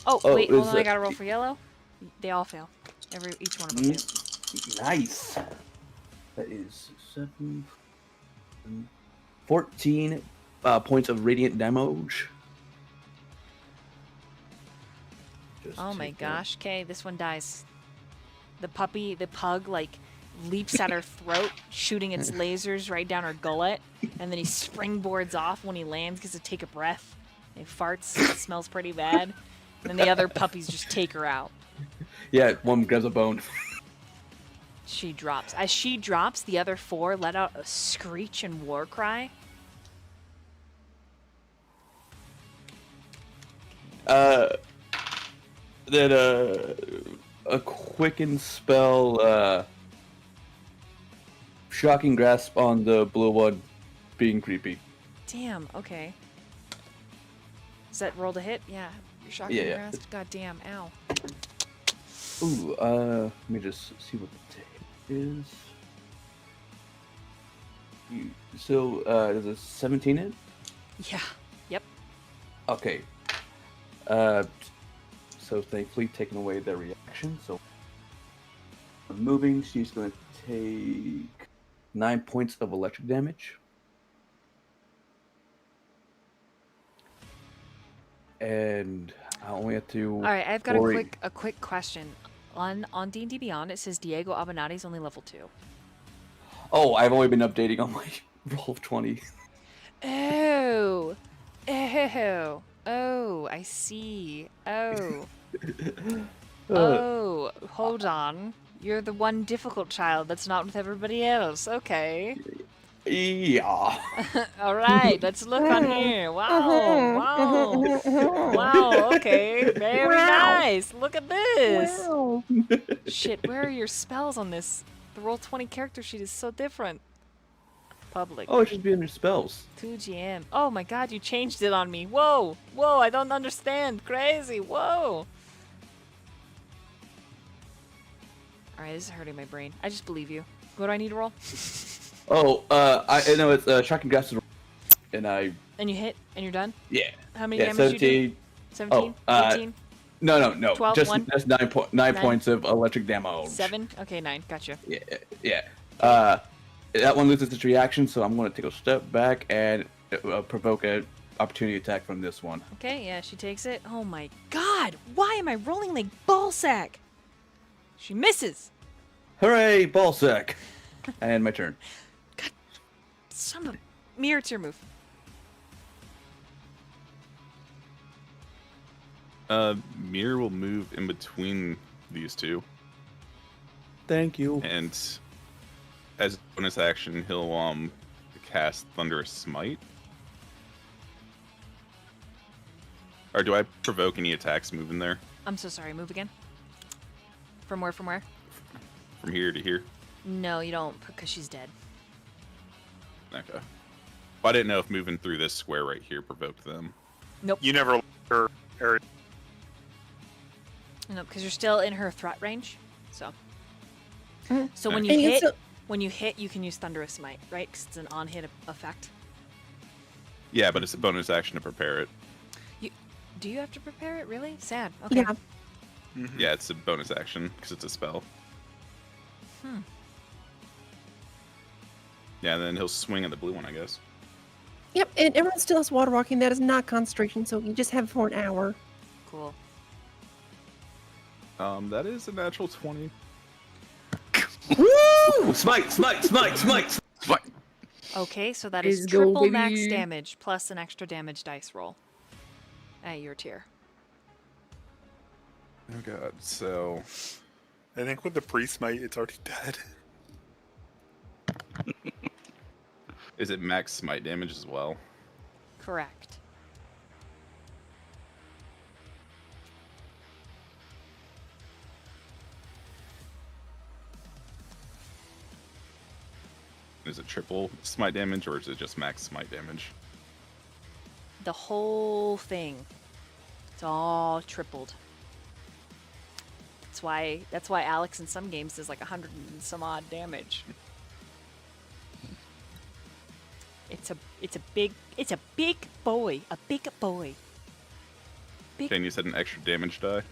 Oh, Oh, wait, hold is on, I it- gotta roll for yellow. They all fail. Each one of them do. Nice. That is 14 points of radiant damage. Just Oh my take that. gosh. Okay, this one dies. The pug, like, leaps at her throat, shooting its lasers right down her gullet, and then he springboards off when he lands because to take a breath. He farts, it smells pretty bad. And then the other puppies just take her out. Yeah, one grabs a bone. She drops. As she drops, the other 4 let out a screech and war cry. Then a quicken spell, shocking grasp on the blue one, being creepy. Damn, okay. Is that roll to hit? Yeah. You're shocking Yeah. grasp. God damn, ow. Ooh, let me just see what the hit is. So, does a 17 hit? Yeah. Yep. Okay. So thankfully taking away their reaction. So moving, she's going to take 9 points of electric damage. and I only have to. All right, I've got worry. a quick question. On D&D Beyond, it says Diego Abenati's only level 2. Oh, I've only been updating on my roll of 20. Oh, oh, I see. Oh, oh, hold on. You're the one difficult child that's not with everybody else. Okay. Yeah. All right, let's look on here. Wow, wow, wow. Okay, very nice. Look at this. Shit, where are your spells on this? The Roll20 character sheet is so different. Public. Oh, it should be under spells. 2GM. Oh my god, you changed it on me. Whoa, whoa, I don't understand. Crazy, whoa. Alright, this is hurting my brain. I just believe you. What do I need to roll? Oh, I know it's shocking gusts, and I. And you hit, and you're done? Yeah. How many Yeah, damage you do? 17. 17? Oh, 18? No. 12, just 1? just 9 points of electric damage. 7? Okay, 9. Gotcha. Yeah. That one loses its reaction, so I'm going to take a step back and provoke an opportunity attack from this one. Okay, yeah, she takes it. Oh my god! Why am I rolling like ballsack? She misses! Hooray, ballsack! And my turn. Son of a... Mirror, it's your move. Mir will move in between these two, Thank you. and as a bonus action, he'll cast Thunderous Smite. Or do I provoke any attacks moving there? I'm so sorry, move again. From where, from where? From here to here? No, you don't, because she's dead. Okay. Well, I didn't know if moving through this square right here provoked them. Nope. You never left her area. No, because you're still in her threat range. So. Mhm. So when And you And you hit, still- when you hit, you can use Thunderous Smite, right? Because it's an on-hit effect. Yeah, but it's a bonus action to prepare it. Do you have to prepare it? Really? Sad. Okay. Yeah. Mhm. Yeah, it's a bonus action because it's a spell. Hmm. Yeah, and then he'll swing at the blue one, I guess. Yep, and everyone still has water walking. That is not concentration, so you just have it for an hour. Cool. That is a natural 20. Woo! Smite! Okay, so that Let's is go, triple max baby. damage plus an extra damage dice roll. At your tier. Oh god, so... I think with the priest might, it's already dead. Is it max smite damage as well? Correct. Is it triple smite damage or is it just max smite damage? The whole thing. It's all tripled. That's why Alex in some games does like 100 and some odd damage. It's a big boy. A big boy. Big Okay, and you said an extra damage die?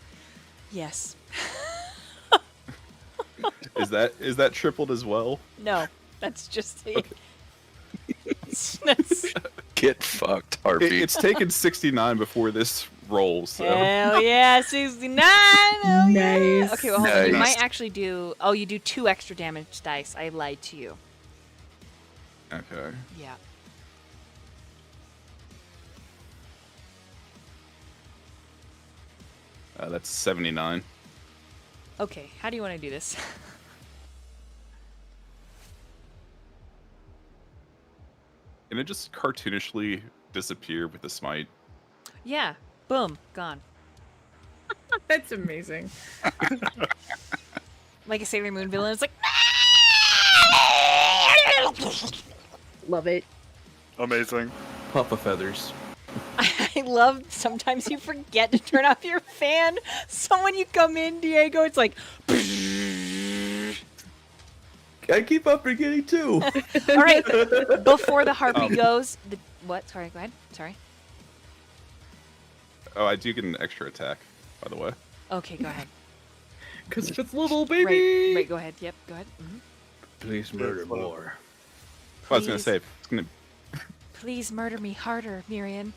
Yes. Is that tripled as well? No. That's just a that's Get fucked, Harvey. It's taken 69 before this rolls, so... hell yeah, 69. Hell yeah. Nice. Okay, well, hold on. You Nice. might actually do. Oh, you do 2 extra damage dice. I lied to you. Okay. Yeah. That's 79. Okay, how do you want to do this? Can it just cartoonishly disappear with the smite? Yeah. Boom. Gone. That's amazing. Like a Sailor Moon villain. It's like. Love it. Amazing. Puff of feathers. I love sometimes you forget to turn off your fan. So when you come in, Diego, it's like. I keep on forgetting too. All right. Before the harpy goes. What? Sorry, go ahead. Sorry. Oh, I do get an extra attack, by the way. Okay, go ahead. Because it's little baby. Right, go ahead. Yep, go ahead. Mhm. Please murder more. I was gonna Please. say, it's gonna... Please murder me harder, Myyrion.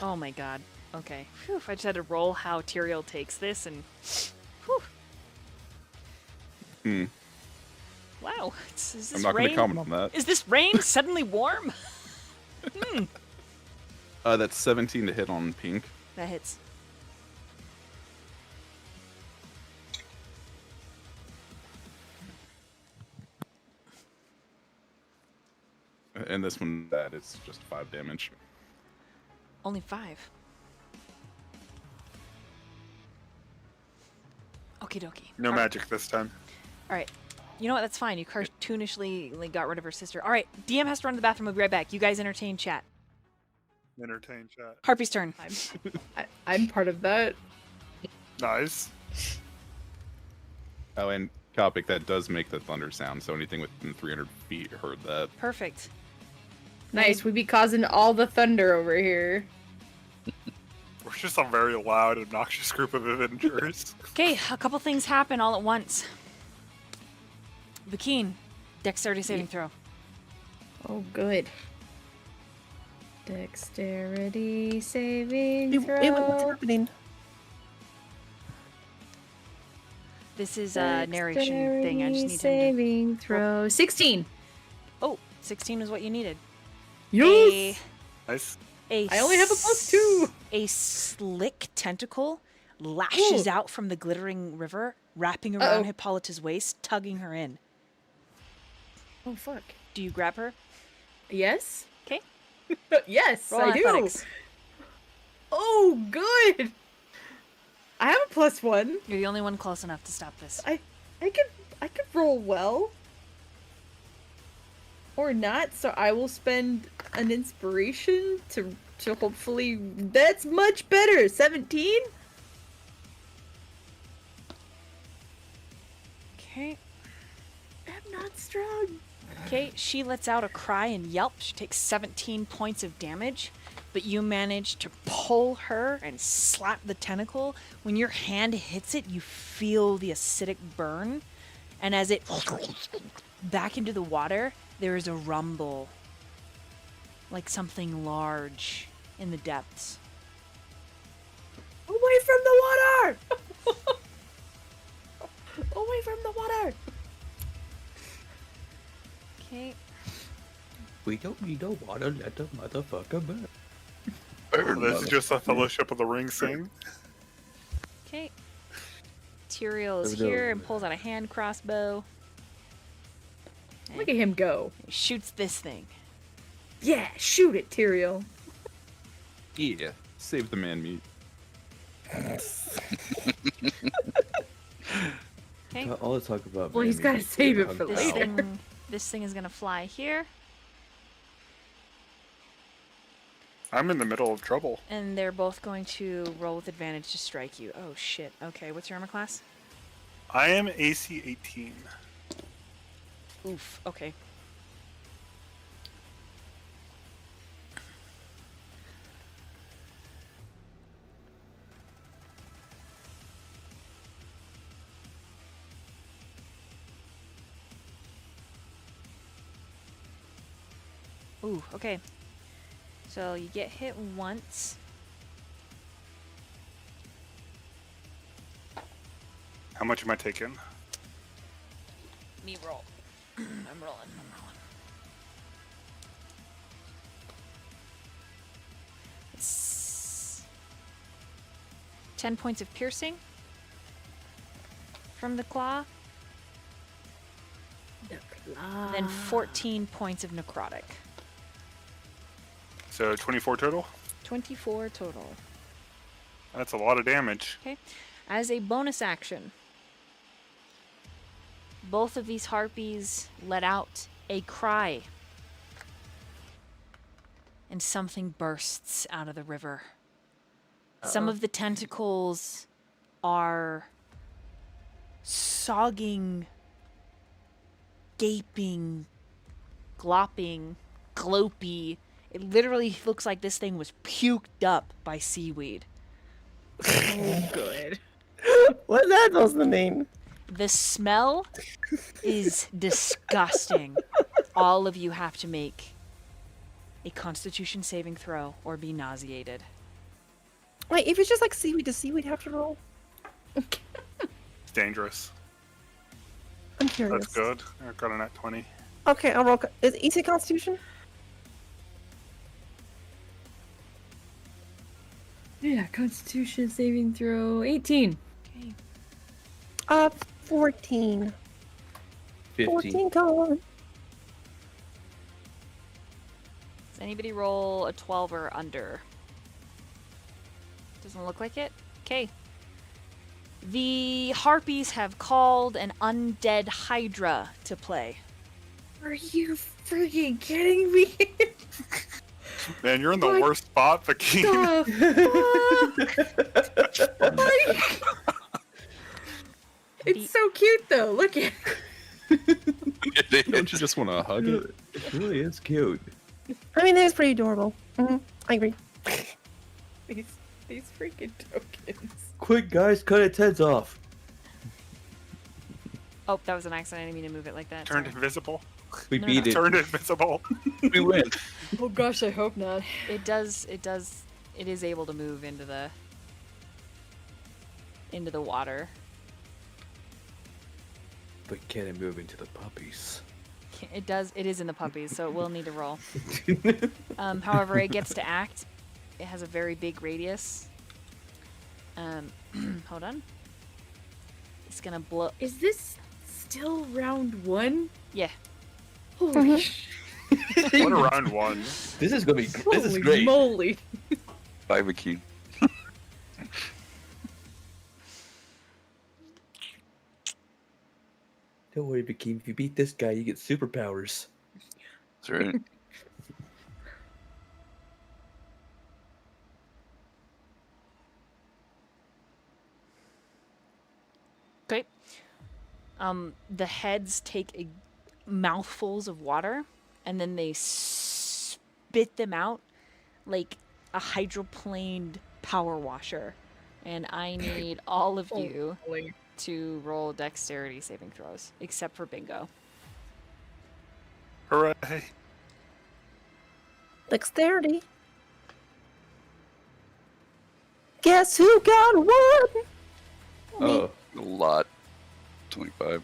Oh my god. Okay. Whew, I just had to roll how Tyrael takes this and... Whew. Hmm. Wow. Is this I'm not going rain? to comment on that. Is this rain suddenly warm? That's 17 to hit on pink. That hits. And this one, that is just 5 damage. Only 5. Okie dokie. No magic this time. Alright. You know what? That's fine. You cartoonishly got rid of her sister. Alright. DM has to run to the bathroom. We'll be right back. You guys entertain chat. Entertain chat. Harpy's turn. I'm part of that. Nice. Oh, and Copic, that does make the thunder sound, so anything within 300 feet heard that. Perfect. Nice, we be causing all the thunder over here. We're just a very loud, obnoxious group of adventurers. Okay, a couple things happen all at once. Vakeen, dexterity saving throw. Oh, good. Dexterity saving Wait, throw. wait, what's happening? This is a narration thing. I just need him saving throw. 16. to... Oh, 16 is what you needed. Yes. Nice. I only have a +2. A slick tentacle lashes out from the glittering river, wrapping around Hippolyta's waist, tugging her in. Oh, fuck. Do you grab her? Yes? Okay. Yes, Roll I do. athletics. Oh, good. I have a +1. You're the only one close enough to stop this. I could roll well. Or not, so I will spend an inspiration to hopefully... That's much better! 17? Okay. I'm not strong. Okay, she lets out a cry and yelp. She takes 17 points of damage, but you manage to pull her and slap the tentacle. When your hand hits it, you feel the acidic burn, and as it back into the water, there is a rumble, like something large in the depths. Away from the water! Away from the water! Okay. We don't need no water, let the motherfucker burn. This is just a Fellowship of the Ring thing. Okay. Tyrael is There we go. here and pulls out a hand crossbow. Look at him go. He shoots this thing. Yeah, shoot it, Tyrael. Yeah, save the man meat. Okay. All the talk about. Well, man, he's we gotta get save it hung for out. later. This thing is gonna fly here, I'm in the middle of trouble. and they're both going to roll with advantage to strike you. Oh shit. Okay, what's your armor class? I am AC 18. Oof. Okay. Ooh, okay. So you get hit once. How much am I taking? Me roll. I'm rolling. It's 10 points of piercing from the claw, then 14 points of necrotic. So 24 total? 24 total. That's a lot of damage. Okay. As a bonus action, both of these harpies let out a cry, and something bursts out of the river. Some of the tentacles are sogging, gaping, glopping, glopy. It literally looks like this thing was puked up by seaweed. Oh, good. What's that supposed to mean? The smell is disgusting. All of you have to make a Constitution saving throw or be nauseated. Wait, if it's just like seaweed, does seaweed have to roll? It's dangerous. I'm curious. That's good. I got a nat 20. Okay, I'll roll. Is it EC Constitution? Yeah, Constitution saving throw 18. Okay. 14. 15. 14 gone. Does anybody roll a 12 or under? Doesn't look like it. Okay. The Harpies have called an undead Hydra to play. Are you freaking kidding me? Man, you're in the What worst spot, Vakeem. It's so cute though. Look at Don't you just want to hug it? It really is cute. I mean, it's pretty adorable. I agree. these freaking tokens. Quick, guys, cut its heads off. Oh, that was an accident. I didn't mean to move it like that. Turned sorry. invisible. We No, beat no. it. Turned invisible. We win. Oh gosh, I hope not. It is able to move into the water. But can it move into the puppies? It is in the puppies, so it will need to roll. However, it gets to act. It has a very big radius. Hold on. It's gonna blow. Is this still round 1? Yeah. Holy sh! What a round 1. This is gonna be. This is Holy great. moly! Bye, Vakeem. Don't worry, Vakeem. If you beat this guy, you get superpowers. That's right. Okay. The heads take mouthfuls of water, and then they spit them out like a hydroplaned power washer. And I need all of you Holy. to roll dexterity saving throws, except for Bingo. Hooray. Dexterity. Guess who got one? Oh, A lot. 25.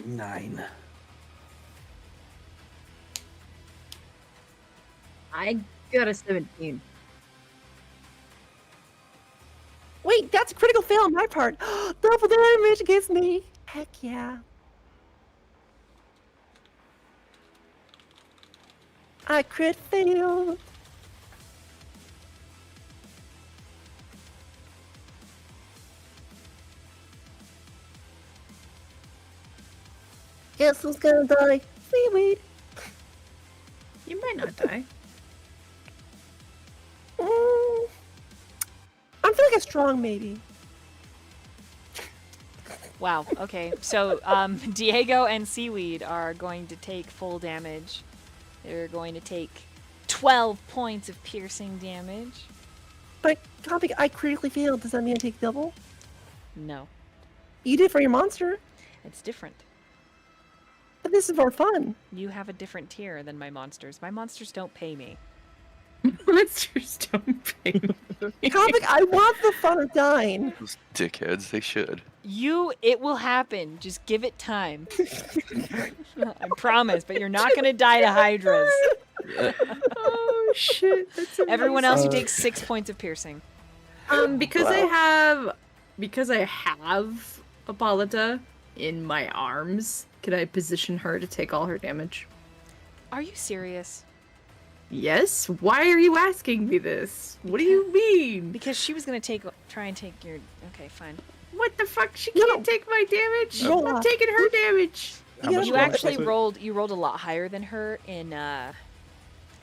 9. I got a 17. Wait, that's a critical fail on my part. Double damage against me. Heck yeah. I crit failed. Guess who's gonna die? Seaweed. You might not die. I'm feeling like a strong maybe. Wow. Okay. So Diego and Seaweed are going to take full damage. They're going to take 12 points of piercing damage. But Copy, I critically failed. Does that mean I take double? No, You did for your monster. it's different. But this is more fun. You have a different tier than my monsters. My monsters don't pay me. Monsters don't pay. Copy, I want the fun of dying. Those dickheads, they should. It will happen. Just give it time. I promise, but you're not gonna die to hydras. Oh shit! That's Everyone else, you take 6 points of piercing. Because I have Hippolyta in my arms, could I position her to take all her damage? Are you serious? Yes. Why are you asking me this? What do you mean? Because she was gonna try and take your. Okay, fine. What the fuck? She can't take my damage. Roll I'm off. taking her damage. How much You damage actually was it? rolled a lot higher than her in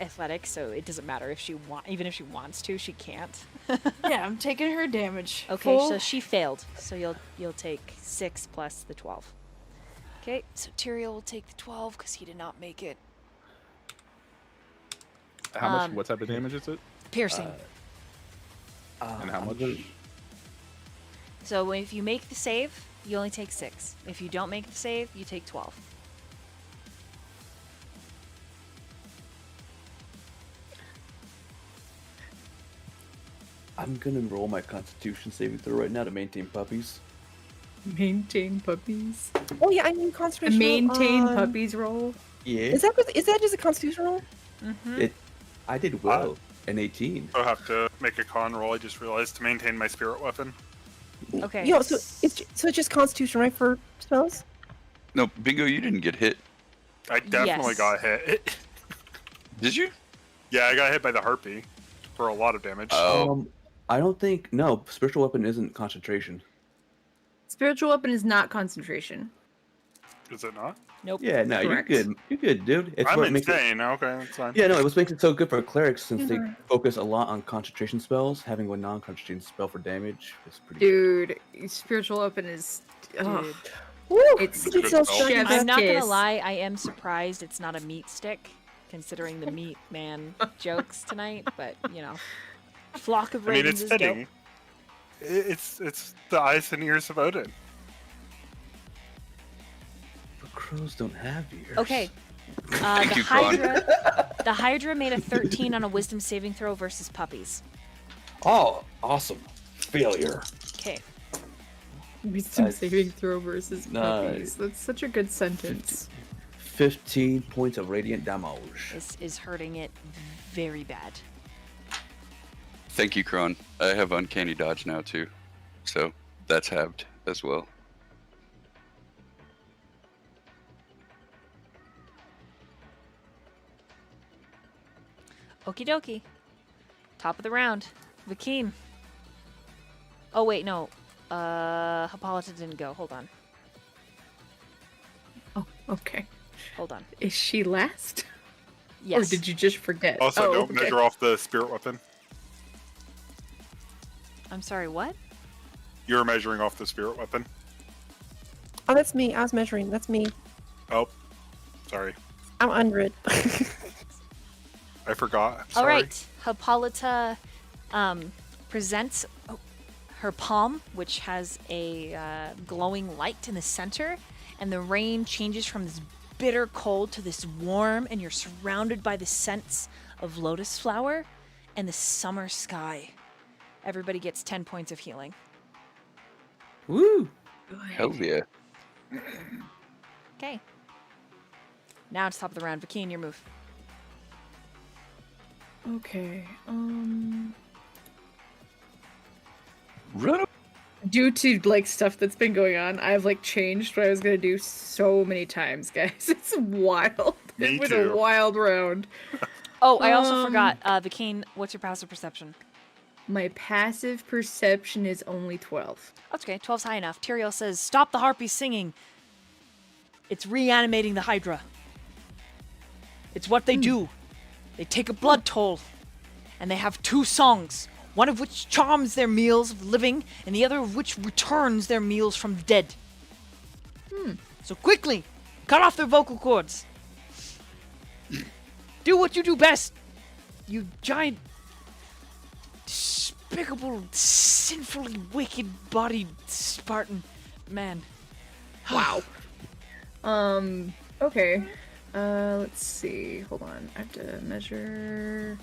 athletics, so it doesn't matter if even if she wants to, she can't. Yeah, I'm taking her damage. Okay, so she failed. So you'll take 6 plus the 12. Okay, so Tyrael will take the 12 because he did not make it. How much? What type of damage is it? Piercing. And how much? So if you make the save, you only take 6. If you don't make the save, you take 12. I'm gonna roll my Constitution saving throw right now to maintain puppies. Maintain puppies. Oh yeah, I need A concentration. maintain on- puppies roll. Yeah. Is that just a constitution roll? Mm-hmm. I did well. An 18. I'll have to make a con roll. I just realized to maintain my spirit weapon. Okay. Yo, so it's just constitution, right, for spells? No, Bingo, you didn't get hit. I definitely Yes. got hit. Did you? Yeah, I got hit by the harpy for a lot of damage. Oh. I don't think no spiritual weapon isn't concentration. Spiritual weapon is not concentration. Is it not? Nope. Yeah, no, Correct. you're good. You're good, dude. It's I'm what makes it, insane. Okay, that's fine. yeah, no, it was makes it so good for clerics since they Mhm. focus a lot on concentration spells. Having one non-concentration spell for damage is pretty. Dude, spiritual weapon is. Ugh. Dude. Woo! It's Good self good strength. Chef's I'm not gonna kiss. lie, I am surprised it's not a meat stick, considering the meat man jokes tonight. But you know, flock of I mean, ravens it's is fitting. dope. It's the eyes and ears of Odin. But crows don't have ears. Okay. Thank The you, Chron. the Hydra made a 13 on a Wisdom saving throw versus puppies. Oh, awesome. Failure. Okay. Wisdom Nice. saving throw versus puppies. Nice. That's such a good sentence. 15 points of radiant damage. This is hurting it very bad. Thank you, Chron. I have uncanny dodge now too, so that's halved as well. Okie dokie. Top of the round. Vakeem. Oh wait, no. Hippolyta didn't go. Hold on. Oh, okay. Hold on. Is she last? Yes. Or did you just forget? Also, oh, don't okay. measure off the spirit weapon. I'm sorry, what? You're measuring off the spirit weapon. Oh, that's me. I was measuring. That's me. Oh, sorry. I'm under it. I forgot. All Sorry. right. Hippolyta presents her palm, which has a glowing light in the center, and the rain changes from this bitter cold to this warm, and you're surrounded by the scents of lotus flower and the summer sky. Everybody gets 10 points of healing. Woo! Hell yeah. Okay. Now it's top of the round. Vakeen, your move. Okay. Run up. Due to like stuff that's been going on, I've like changed what I was gonna do so many times, guys. It's wild. Me It was too. a wild round. Oh, I also Um, forgot. Vakeen, what's your passive perception? My passive perception is only 12. That's okay. 12's high enough. Tyrael says, "Stop the harpy singing. It's reanimating the Hydra. It's what they do. They take a blood toll, and they have two songs, one of which charms their meals of living, and the other of which returns their meals from the dead. So quickly, cut off their vocal cords. Do what you do best, you giant, despicable, sinfully wicked-bodied Spartan man." Wow. Okay. Let's see. Hold on. I have to measure.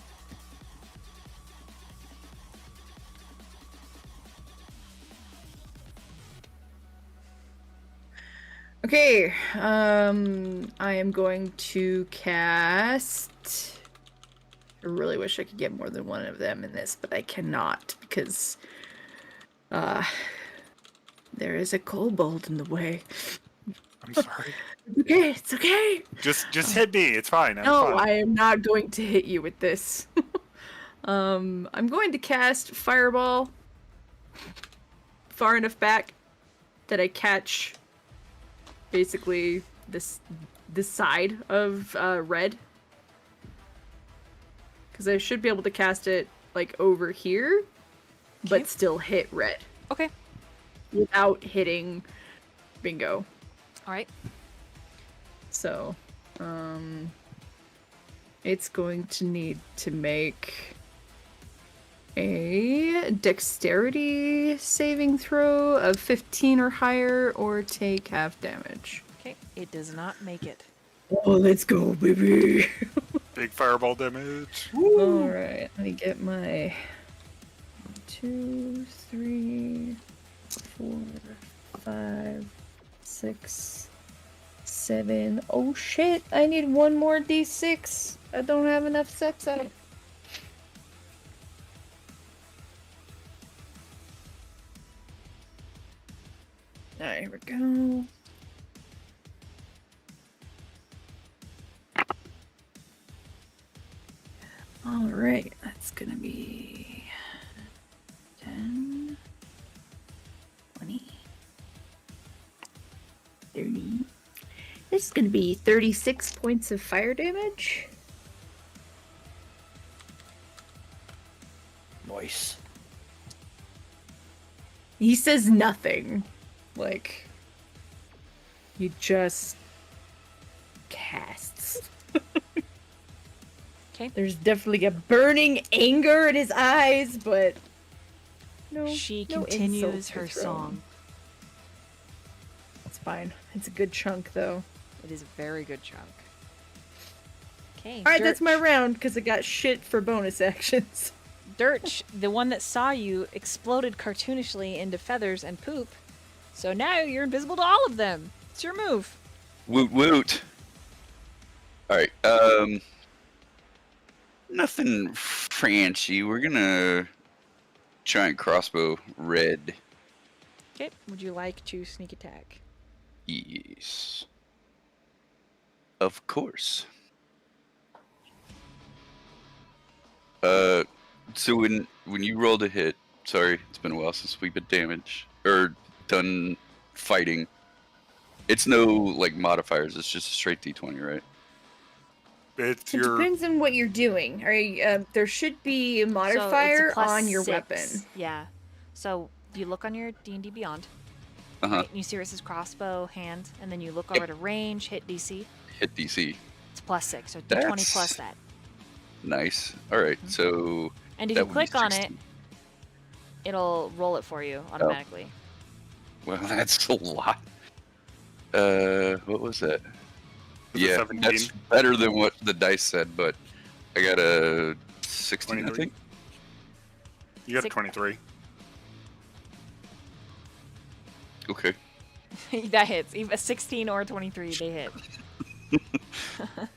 Okay. I am going to cast. I really wish I could get more than one of them in this, but I cannot because there is a kobold in the way. I'm sorry. Okay, it's okay. Just hit me. It's fine. I'm No, fine. I am not going to hit you with this. I'm going to cast Fireball far enough back that I catch basically this side of red. Because I should be able to cast it like over here, Okay. but still hit red Okay. without hitting Bingo. All right. So, it's going to need to make a dexterity saving throw of 15 or higher or take half damage. Okay. It does not make it. Oh, let's go, baby. Big fireball damage. Alright, let me get my 2, 3, 4, 5, 6, 7. Oh shit! I need one more d6. I don't have enough sex out. Alright, here we go. Alright, that's gonna be 10, 20, 30. This is gonna be 36 points of fire damage. Nice. He says nothing. Like, he just casts. Okay. There's definitely a burning anger in his eyes, but no. She no continues insults her are thrown. song. It's fine. It's a good chunk, though. It is a very good chunk. Okay. Alright, that's my Durch. round, because I got shit for bonus actions. Durch, the one that saw you, exploded cartoonishly into feathers and poop. So now you're invisible to all of them. It's your move. Woot woot. Alright, nothing fancy. We're gonna try and crossbow red. Okay. Would you like to sneak attack? Yes. Of course. So when you rolled a hit, sorry, it's been a while since we've been damaged or done fighting. It's no like modifiers. It's just a straight D20, right? It's It your depends on what you're doing. Are you, there should be a So modifier it's a +6. on your weapon. Yeah. So you look on your D&D Beyond. Uh-huh. Right? And you see where it says crossbow, hand, and then you look over to range, hit DC. Hit DC. It's +6, so D20 plus That's- that. Nice. All right. So And if that you would be click on it, 16. it'll roll it for you automatically. Well, that's a lot. What was that? Was it Yeah, 17? that's better than what the dice said, but I got a 16, I 23. think. You got Six- 23. Okay. That hits. Even a 16 or a 23, they hit. All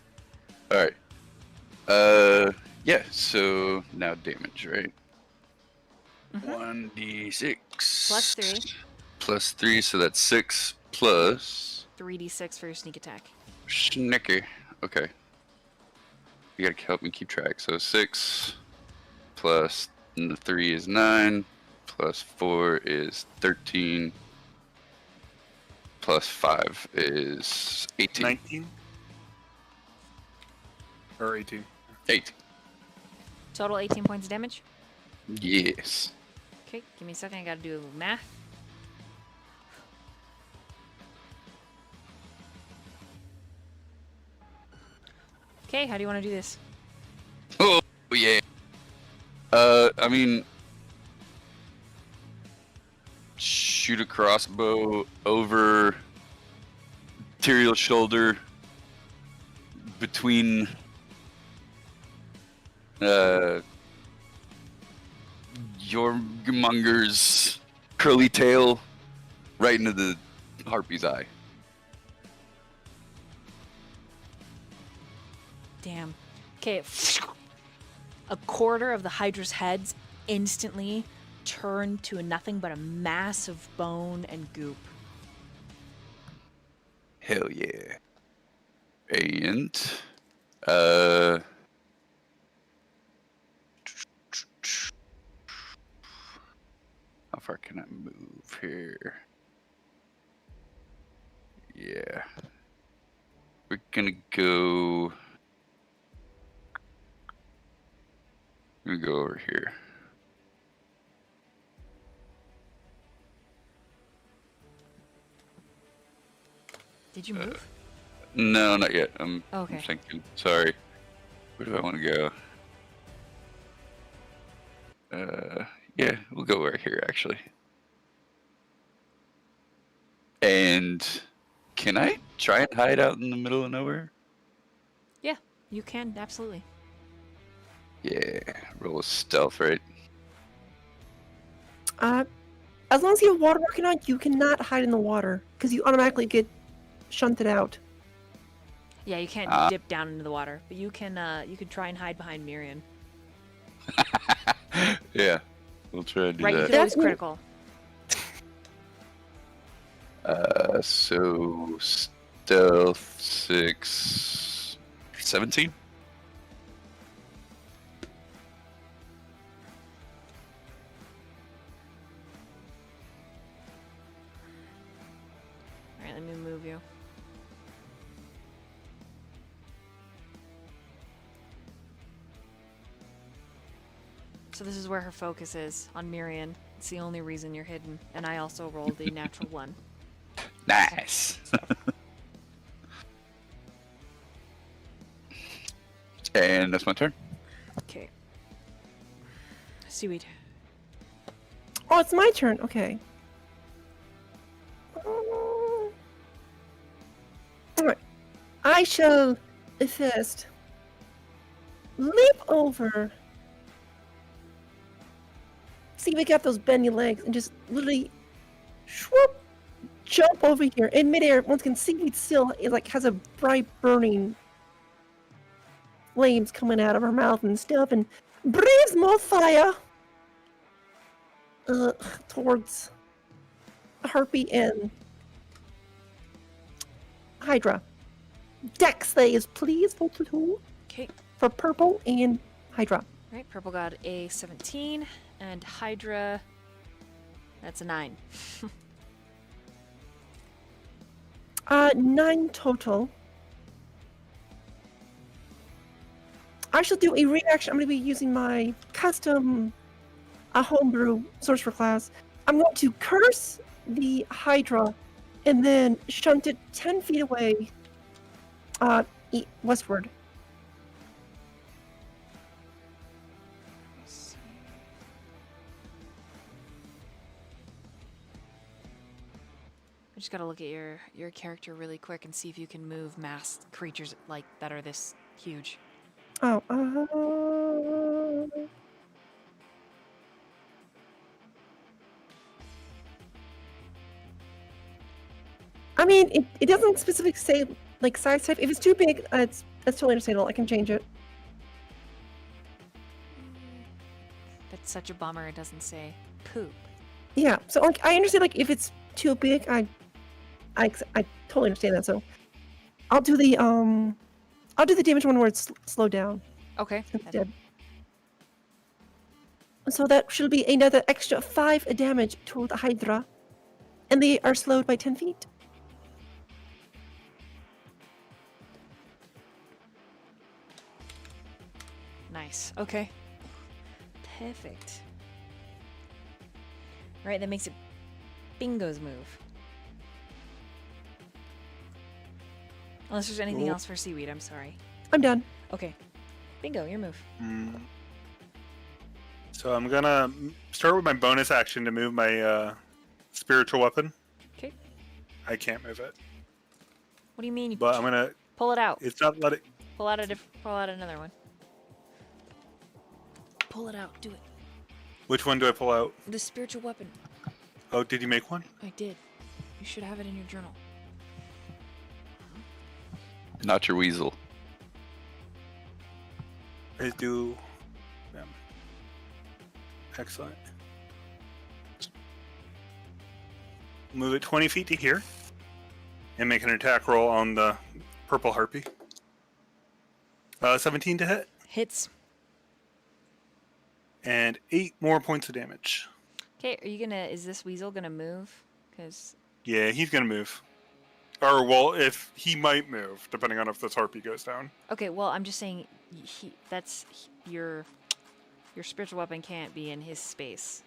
right. Yeah. So now damage, right? 1d6 Plus 3. Plus 3, so that's 6 plus 3d6 for your sneak attack. Schnicker. Okay. You gotta help me keep track. So 6 plus 3 is 9, plus 4 is 13, plus 5 is 18. 19? Or 18. 8. Total 18 points of damage. Yes. Okay, give me a second. I gotta do math. Okay, how do you want to do this? Oh yeah. I mean, shoot a crossbow over Tyrion's shoulder between Jormunger's curly tail right into the harpy's eye. Damn. Okay, a quarter of the Hydra's heads instantly turn to nothing but a mass of bone and goop. Hell yeah. And how far can I move here? Yeah. We're gonna go over here. Did you move? No, not yet. I'm Okay. thinking. Sorry. Where do I want to go? Yeah, we'll go right here, actually. And can I try and hide out in the middle of nowhere? Yeah, you can, absolutely. Yeah, roll a stealth, right? As long as you have water working on, you cannot hide in the water because you automatically get shunted out. Yeah, you can't dip down into the water, but you can try and hide behind Myyrion. Yeah, we'll try to do Right, you that. can always That's- critical. So stealth 6, 17. All right, let me move you. So this is where her focus is, on Myyrion. It's the only reason you're hidden. And I also rolled a natural 1. Nice. And that's my turn. Okay. Seaweed. Oh, it's my turn. Okay. Alright. I shall first leap over. See, we got those bendy legs and just literally swoop, jump over here in midair. Once again, Seaweed still like has a bright burning flames coming out of her mouth and stuff, and breathes more fire towards Harpy and Hydra. Dex saves, please, Okay. for Purple and Hydra. Right, purple got a 17, and Hydra, that's a 9. 9 total. I shall do a reaction. I'm going to be using my custom homebrew sorcerer class. I'm going to curse the Hydra and then shunt it 10 feet away westward. I just gotta look at your character really quick and see if you can move mass creatures like that are this huge. Oh, I mean, it doesn't specifically say like size type. If it's too big, that's totally understandable. I can change it. That's such a bummer. It doesn't say poop. Yeah. So like, I understand like if it's too big, I totally understand that. So I'll do the damage one where it's slowed down Okay. instead. So that should be another extra 5 damage to the Hydra, and they are slowed by 10 feet. Nice. Okay. Perfect. Right, that makes it Bingo's move. Unless there's anything Cool. else for Seaweed, I'm sorry. I'm done. Okay. Bingo, your move. So I'm gonna start with my bonus action to move my spiritual weapon. Okay. I can't move it, What do you mean? You but I'm gonna. pull it out. It's not letting. Pull out another one. Pull it out. Do it. Which one do I pull out? The spiritual weapon. Oh, did you make one? I did. You should have it in your journal. Not your weasel. I do. Yeah. Excellent. Move it 20 feet to here, and make an attack roll on the purple harpy. 17 to hit, Hits. and 8 more points of damage. Okay, is this weasel gonna move? Because Yeah, he's gonna move. Or, well, if he might move, depending on if this harpy goes down. okay, well, I'm just saying, your spiritual weapon can't be in his space.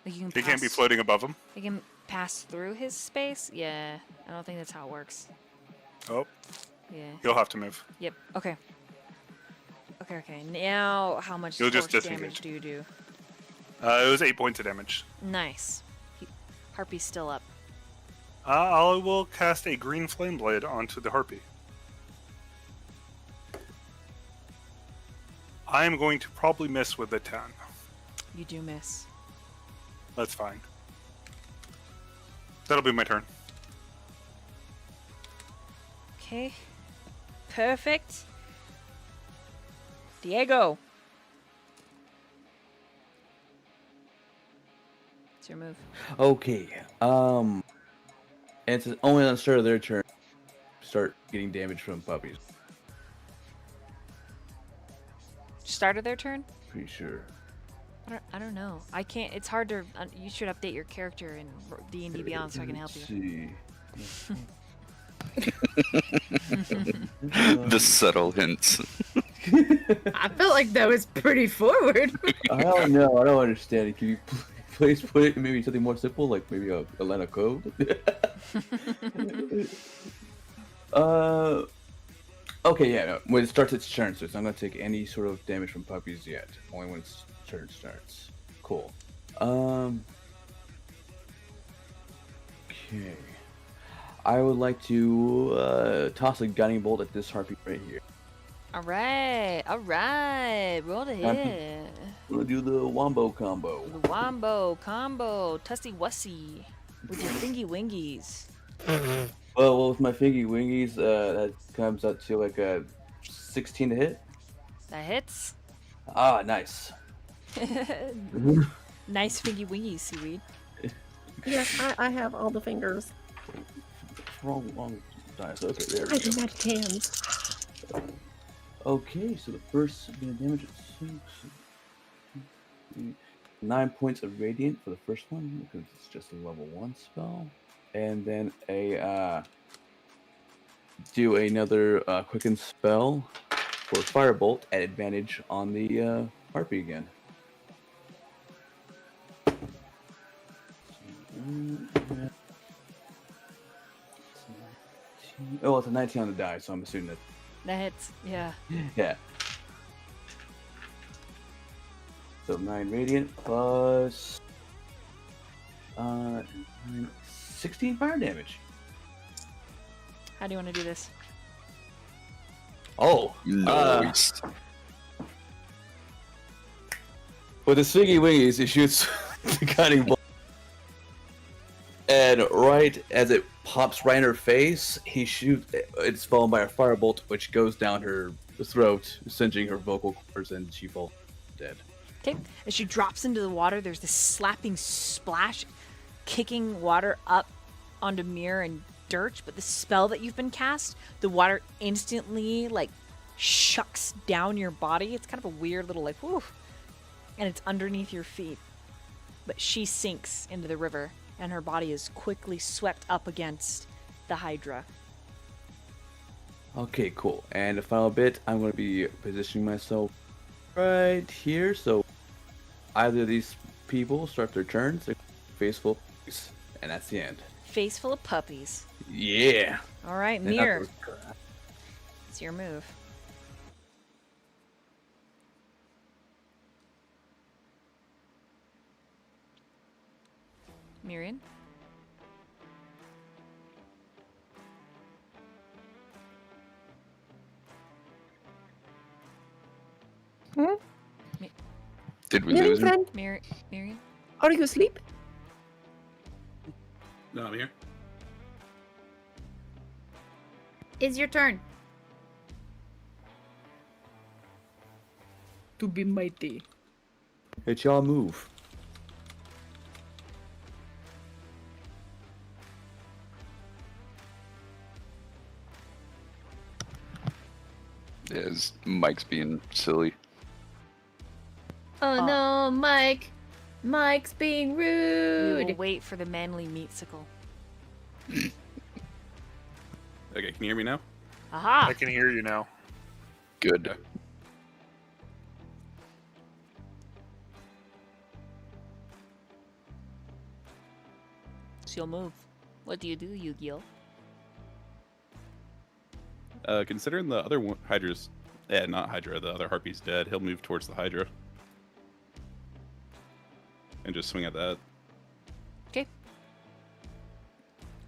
Like you can. He can't be floating above him. He can pass through his space. Yeah, I don't think that's how it works. Oh, Yeah. he'll have to move. Yep. Okay. Okay. Now, how much You'll just force disengage. damage do you do? It was 8 points of damage. Nice. Harpy's still up. I will cast a green flame blade onto the harpy. I am going to probably miss with a 10. You do miss. That's fine. That'll be my turn. Okay. Perfect. Diego. It's your move. Okay. And it's only on the start of their turn. Start getting damage from puppies. Start of their turn? Pretty sure. I don't know. I can't. It's hard to. You should update your character in D&D Beyond so I can help you. The subtle hints. I felt like that was pretty forward. I don't know. I don't understand it. Can you please put it in maybe something more simple, like maybe a line of code? Okay, yeah. No. When it starts its turn, so it's not gonna take any sort of damage from puppies yet. Only when its turn starts. Cool. Okay. I would like to toss a guiding bolt at this harpy right here. All right. Roll to hit. We'll do the wombo combo. The wombo combo, tussy wussy, with your thingy wingies. Well, with my fingy wingies, that comes out to like a 16 to hit. That hits. Ah, nice. Nice fingy wingies, Seaweed. Yes, I have all the fingers. Wrong dice. Okay, there I we do go. magic hands. Okay, so the first gonna damage at 9 points of radiant for the first one because it's just a level 1 spell, and then do another quicken spell for firebolt at advantage on the harpy again. Oh, it's a 19 on the die, so I'm assuming that. That hits. Yeah. Yeah. So 9 radiant plus 16 fire damage. How do you want to do this? Oh, Nice. with the swingy wingies, it shoots the cutting bolt, and right as it pops right in her face, it's followed by a firebolt, which goes down her throat, singeing her vocal cords, and she falls dead. Okay. As she drops into the water, there's this slapping splash, kicking water up onto Myyrion and Durch. But the spell that you've been cast, the water instantly like shucks down your body. It's kind of a weird little like whoo, and it's underneath your feet. But she sinks into the river, and her body is quickly swept up against the Hydra. Okay, cool. And the final bit, I'm going to be positioning myself right here. So either of these people start their turns, they're face full of puppies, and that's the end. Face full of puppies. Yeah. All right, And Myyrion, it's your move. Myyrion? Did we lose him? Friend, Myyrion? are you asleep? No, I'm here. Is your turn. To be mighty. It's y'all move. Yeah, Mike's being silly. Oh no, Mike. Mike's being We rude. will wait for the manly meatsicle. Okay, can you hear me now? Aha! I can hear you now. Good. Okay. She'll move. What do, Yu-Gi-Oh? Considering the other Hydra's, not Hydra, the other Harpy's dead, he'll move towards the Hydra. And just swing at that. Okay.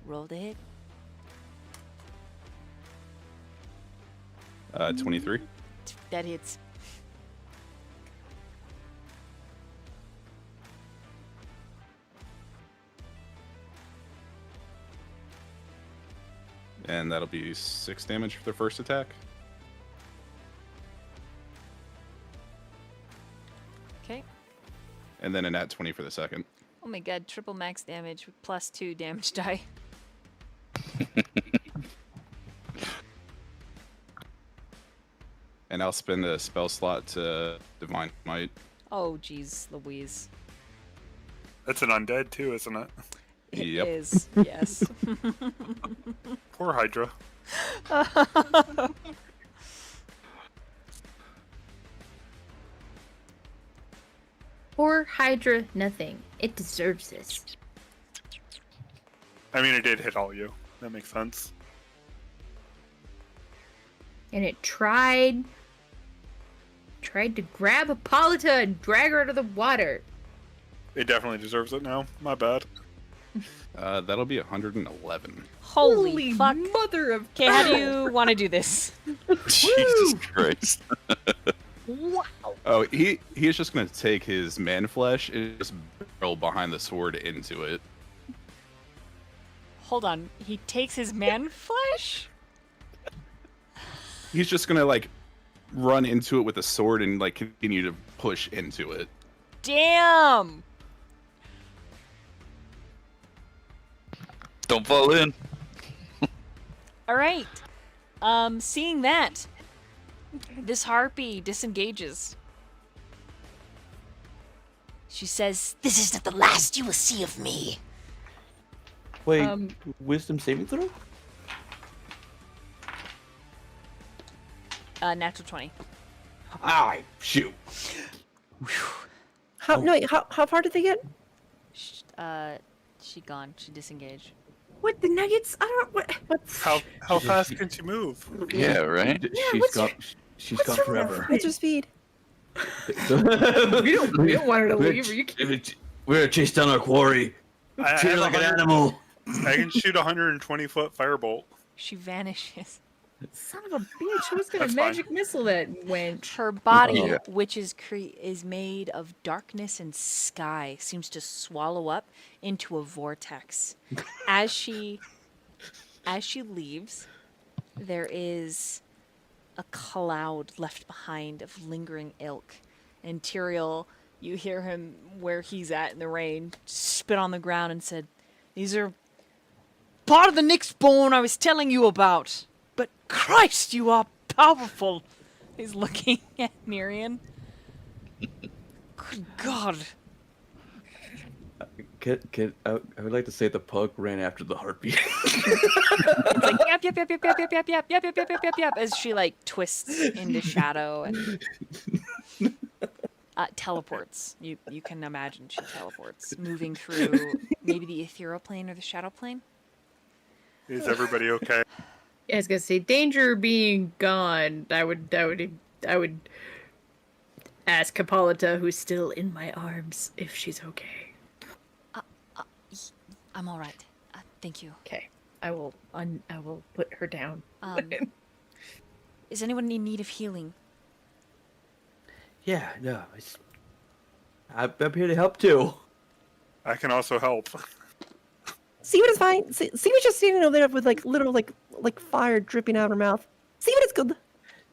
Roll the hit. 23. That hits. And that'll be 6 damage for the first attack. Okay. And then a nat 20 for the second. Oh my god, triple max damage with +2 damage die. And I'll spend a spell slot to Divine Might. Oh jeez, Louise. That's an undead too, isn't it? It Yep. is, yes. Poor Hydra. Poor Hydra, nothing. It deserves this. I mean, it did hit all you. That makes sense. And it tried to grab Hippolyta and drag her out of the water. It definitely deserves it now. My bad. That'll be 111. Holy fuck. mother of Okay, how do you want to do this? Jesus Christ. Wow. Oh, he's just gonna take his man flesh and just barrel behind the sword into it. Hold on, he takes his man flesh? He's just gonna like run into it with a sword and like continue to push into it. Damn! Don't fall in. Alright. Seeing that, this harpy disengages. She says, "This is not the last you will see of me." Wait, wisdom saving throw? Natural 20. Ah, shoot. How far did they get? She gone. She disengaged. What, the nuggets? I don't what How fast can she move? Yeah, right? She's gone forever. What's her speed? we don't want her to leave. Are you kidding? We're gonna chase down our quarry. I Treat her have like an 100 animal. I can shoot a 120-foot firebolt. She vanishes. Son of a bitch, who's gonna That's fine. magic missile that went? Her body, Yeah. which is made of darkness and sky, seems to swallow up into a vortex. As she leaves, there is a cloud left behind of lingering ilk. And Tyrael, you hear him where he's at in the rain, spit on the ground and said, "These are part of the Nyx bone I was telling you about. But Christ, you are powerful." He's looking at Myyrion. Good God. I would like to say the pug ran after the heartbeat. It's like yep, yep, yep, yep, yep, yep, yep, yep, yep, yep, yep, yep, yep, yep, as she like twists into shadow and teleports. You can imagine she teleports, moving through maybe the ethereal plane or the shadow plane. Is everybody okay? I was gonna say, danger being gone. I would ask Hippolyta, who's still in my arms, if she's okay. I'm all right. Thank you. Okay, I will put her down. Is anyone in need of healing? Yeah, no, I'm here to help too. I can also help. Seaweed is fine. Seaweed's just standing over there with like literal like fire dripping out of her mouth. Seaweed is good.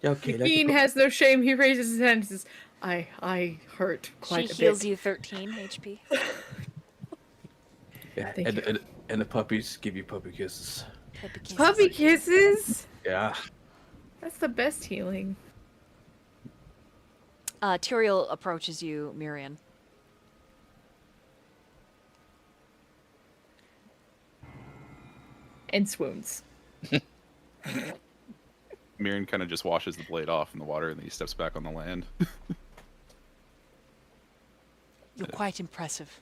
Okay, Dean has no shame. He raises his hand and says, I hurt quite She a heals bit. you 13 HP. Yeah, Thank and the puppies give you puppy kisses. Puppy kisses? Yeah. That's the best healing. Tyrael approaches you, Myyrion. And swoons. Myyrion kind of just washes the blade off in the water and then he steps back on the land. You're quite impressive.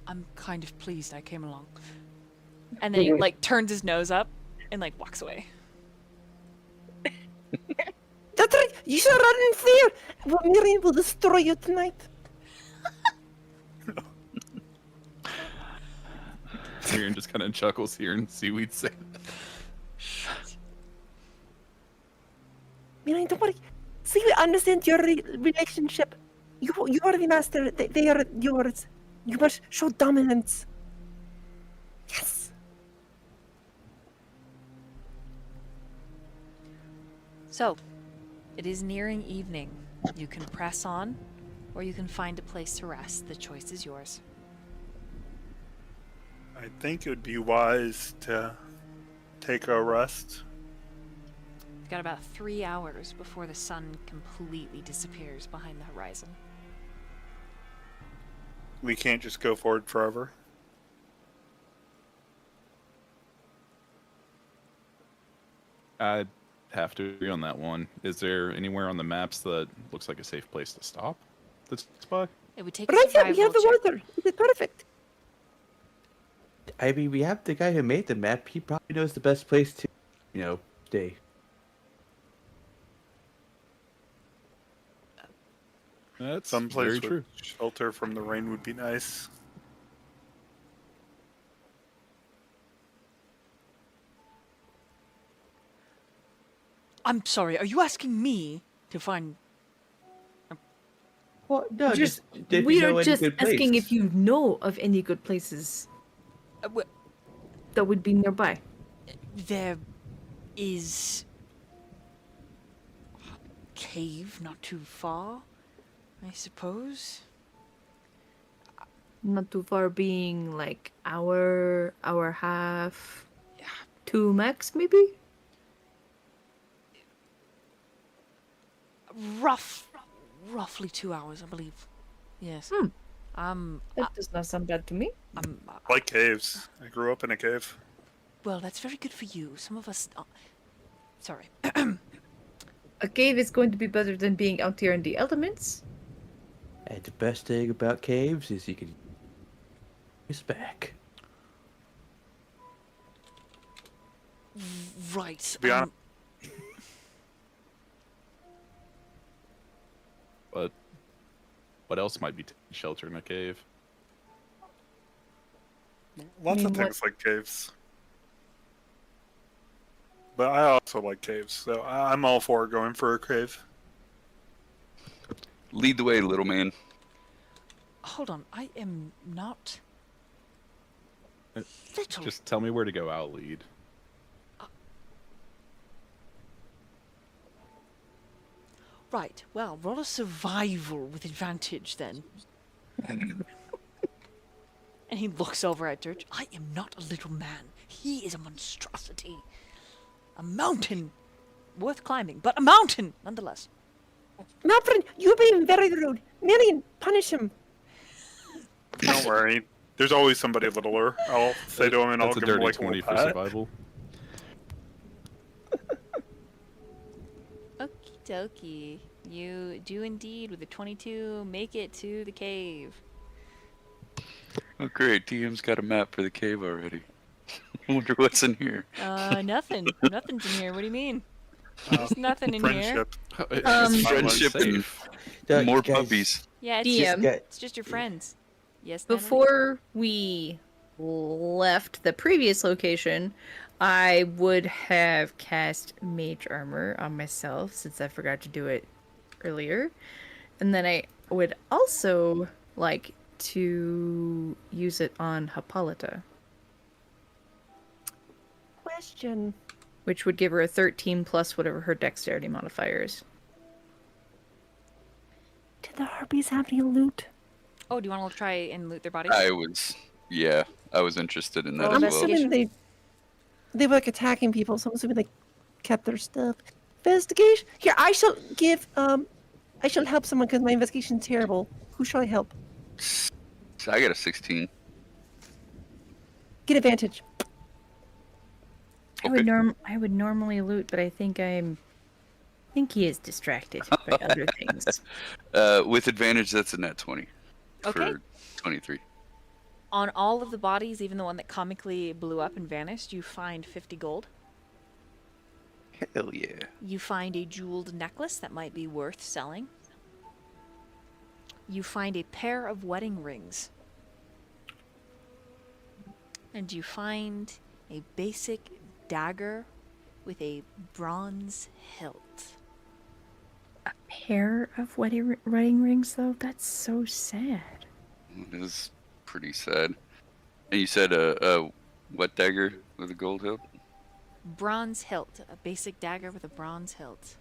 I'm kind of pleased I came along. And then he like turns his nose up and like walks away. That's right. You should run in fear. Well, Myyrion will destroy you tonight. Myyrion just kind of chuckles here and Seaweed say Myyrion, don't worry. Seaweed understands your relationship. You are the master. They are yours. You must show dominance. Yes. So, it is nearing evening. You can press on, or you can find a place to rest. The choice is yours. I think it would be wise to take a rest. You've got about 3 hours before the sun completely disappears behind the horizon. We can't just go forward forever. I'd have to agree on that one. Is there anywhere on the maps that looks like a safe place to stop this spot? It would take a Right here, survival we have the check. water. It's perfect. I mean, we have the guy who made the map. He probably knows the best place to, stay. That's Some place very with true. shelter from the rain would be nice. I'm sorry, are you asking me to find... Well, no, Just, if we you know are any just good asking place. if you know of any good places that would be nearby. There is a cave not too far, I suppose. Not too far, being like hour, half, 2 max, maybe? Roughly 2 hours, I believe. Yes. That does not sound bad to me. Like caves. I grew up in a cave. Well, that's very good for you. Some of us... sorry. A cave is going to be better than being out here in the elements. And the best thing about caves is you can use back. Right. Be honest, But what else might be shelter in a cave? lots mean, of things like caves. But I also like caves, so I'm all for going for a cave. Lead the way, little man. Hold on, I am not... Little... Just tell me where to go. I'll lead. Right, well, roll a survival with advantage then. And he looks over at Durch. I am not a little man. He is a monstrosity. A mountain. Worth climbing, but a mountain, nonetheless. My friend, you're being very rude. Myyrion, punish him. Don't worry. There's always somebody littler. I'll say to him and I'll That's a give him dirty like 20 a for pat. survival. Okie dokie. You do indeed, with a 22, make it to the cave. Oh, great. TM's got a map for the cave already. I wonder what's in here. Nothing. Nothing's in here. What do you mean? There's nothing in here. Friendship. It's Friendship and safe. more Guys, puppies. Yeah, it's DM. just, Get- it's just your friends. Yes, Natalie? Before we left the previous location, I would have cast Mage Armor on myself since I forgot to do it earlier. And then I would also like to use it on Hippolyta, Question. which would give her a 13 plus whatever her dexterity modifier is. Did the harpies have any loot? Oh, do you want to try and loot their bodies? I was interested in that Roll as I'm well. investigation. assuming they were like attacking people, so I'm assuming they kept their stuff. Investigation. Here, I shall give I shall help someone because my investigation's terrible. Who shall I help? I got a 16. Get advantage. Okay. I would normally loot, but I think he is distracted by other things. With advantage, that's a net 20 Okay. for 23. On all of the bodies, even the one that comically blew up and vanished, you find 50 gold. Hell yeah. You find a jeweled necklace that might be worth selling. You find a pair of wedding rings. And you find a basic dagger with a bronze hilt. A pair of wedding rings, though? That's so sad. It is pretty sad. And you said a what dagger with a gold hilt? Bronze hilt. A basic dagger with a bronze hilt.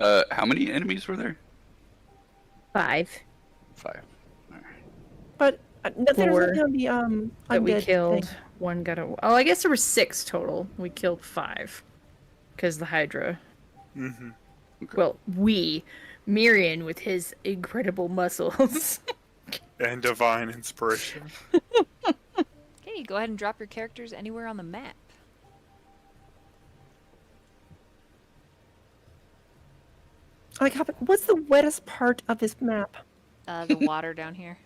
How many enemies were there? 5 5. All right. But nothing Four on the that we undead killed. thing. One got a. Oh, I guess there were 6 total. We killed 5 because the Hydra. Mm-hmm. Well, Myyrion with his incredible muscles. And divine inspiration. Okay, go ahead and drop your characters anywhere on the map. Like, what's the wettest part of this map? The water down here.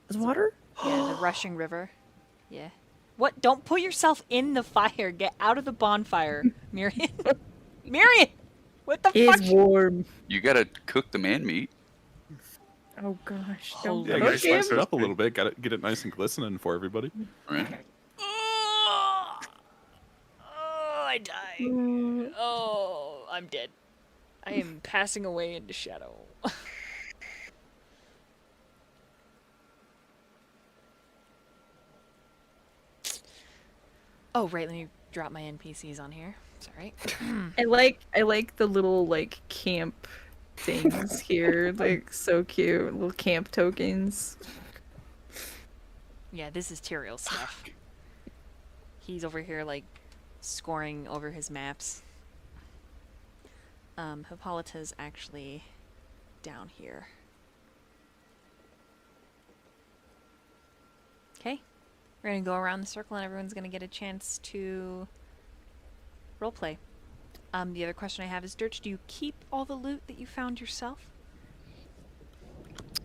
Is water? Yeah, the rushing river. Yeah. What? Don't put yourself in the fire. Get out of the bonfire, Myyrion. Myyrion! What the fuck? It's warm. You gotta cook the man meat. Oh gosh. Holy Yeah, Don't gotta push spice him. it up a little bit. Gotta get it nice and glistening for everybody. Right. Oh, I died. Oh, I'm dead. I am passing away into shadow. Oh, right, let me drop my NPCs on here. Sorry. I like the little like camp things here. Like so cute. Little camp tokens. Yeah, this is Tyrael's stuff. He's over here, like, scoring over his maps. Hippolyta's actually down here. Okay. We're gonna go around the circle and everyone's gonna get a chance to roleplay. The other question I have is, Durch, do you keep all the loot that you found yourself?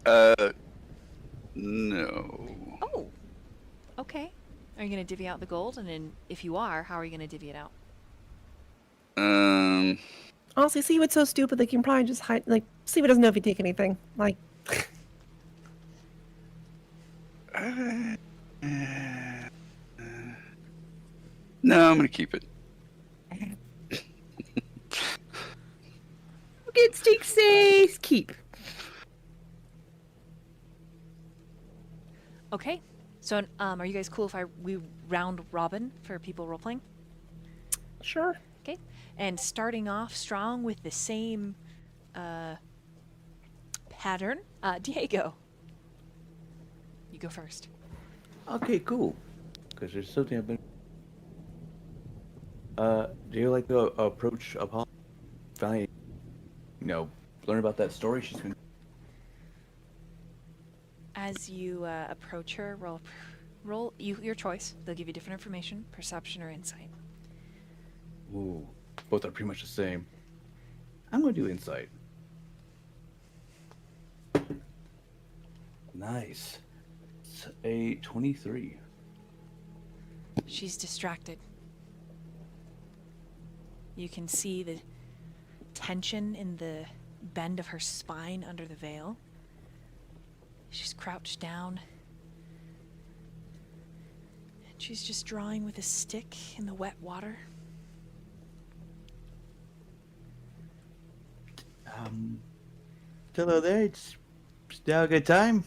No. Oh! Okay. Are you gonna divvy out the gold? And then, if you are, how are you gonna divvy it out? Honestly, Seaweed's so stupid they can probably just hide. Like, Seaweed doesn't know if you take anything. Like, No, I'm gonna keep it. Good stick says keep. Okay. So, are you guys cool if we round robin for people roleplaying? sure. Okay. And starting off strong with the same pattern, Diego. You go first. Okay, cool. Because there's something I've been. Do you like to approach Apollo? Finally, learn about that story she's been. As you approach her, roll your choice. They'll give you different information: perception or insight. Ooh, both are pretty much the same. I'm gonna do insight. Nice. It's a 23. She's distracted. You can see the tension in the bend of her spine under the veil. She's crouched down. And she's just drawing with a stick in the wet water. Hello there. It's now a good time.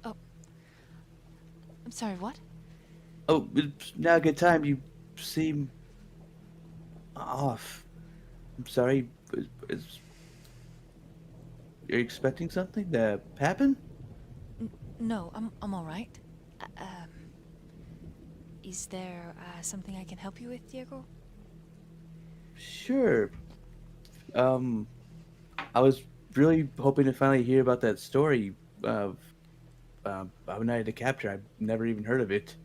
I'm sorry, what? Oh, it's now a good time. You seem off. I'm sorry. You're expecting something to happen? No, I'm all right. Is there something I can help you with, Diego? Sure. I was really hoping to finally hear about that story of Night to Capture. I've never even heard of it.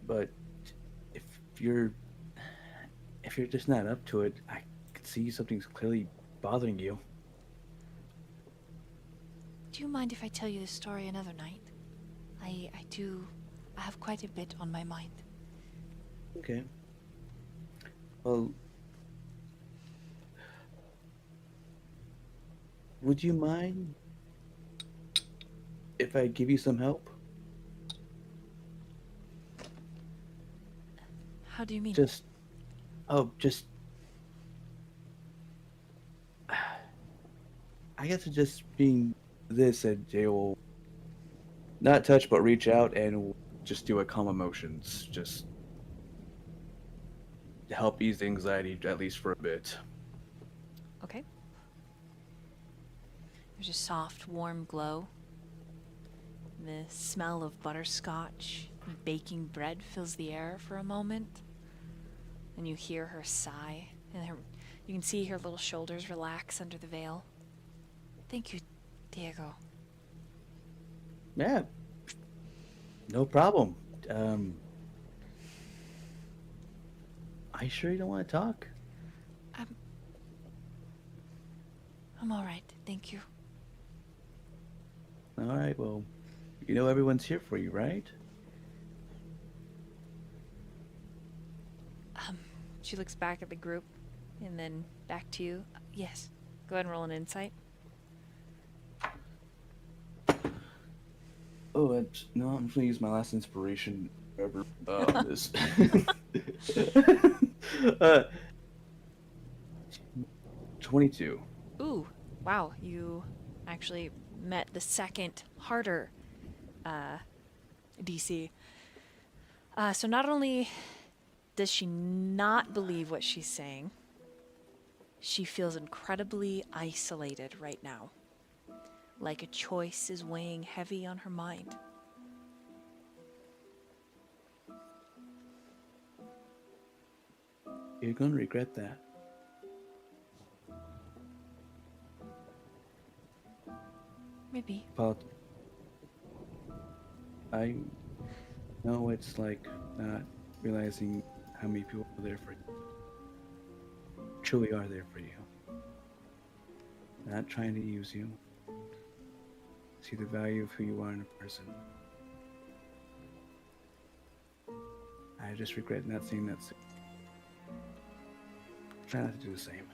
But if you're just not up to it, I can see something's clearly bothering you. Do you mind if I tell you the story another night? I have quite a bit on my mind. Okay. Well, would you mind if I give you some help? How do you mean? Just I guess it's just being this, and they will not touch but reach out and just do a calm emotions. Just help ease the anxiety, at least for a bit. Okay. There's a soft, warm glow. The smell of butterscotch and baking bread fills the air for a moment. And you hear her sigh, and you can see her little shoulders relax under the veil. Thank you, Diego. Yeah. No problem. Are you sure you don't want to talk? I'm all right, thank you. All right, well, you know everyone's here for you, right? She looks back at the group and then back to you. Yes. Go ahead and roll an insight. Oh, no, I'm just gonna use my last inspiration ever on this. 22. Ooh, wow, you actually met the second harder DC. So not only does she not believe what she's saying, she feels incredibly isolated right now. Like a choice is weighing heavy on her mind. You're gonna regret that. Maybe. Paul, I know it's like not realizing how many people are there for you. Truly are there for you. Not trying to use you. See the value of who you are in a person. I just regret not seeing that. Try not to do the same.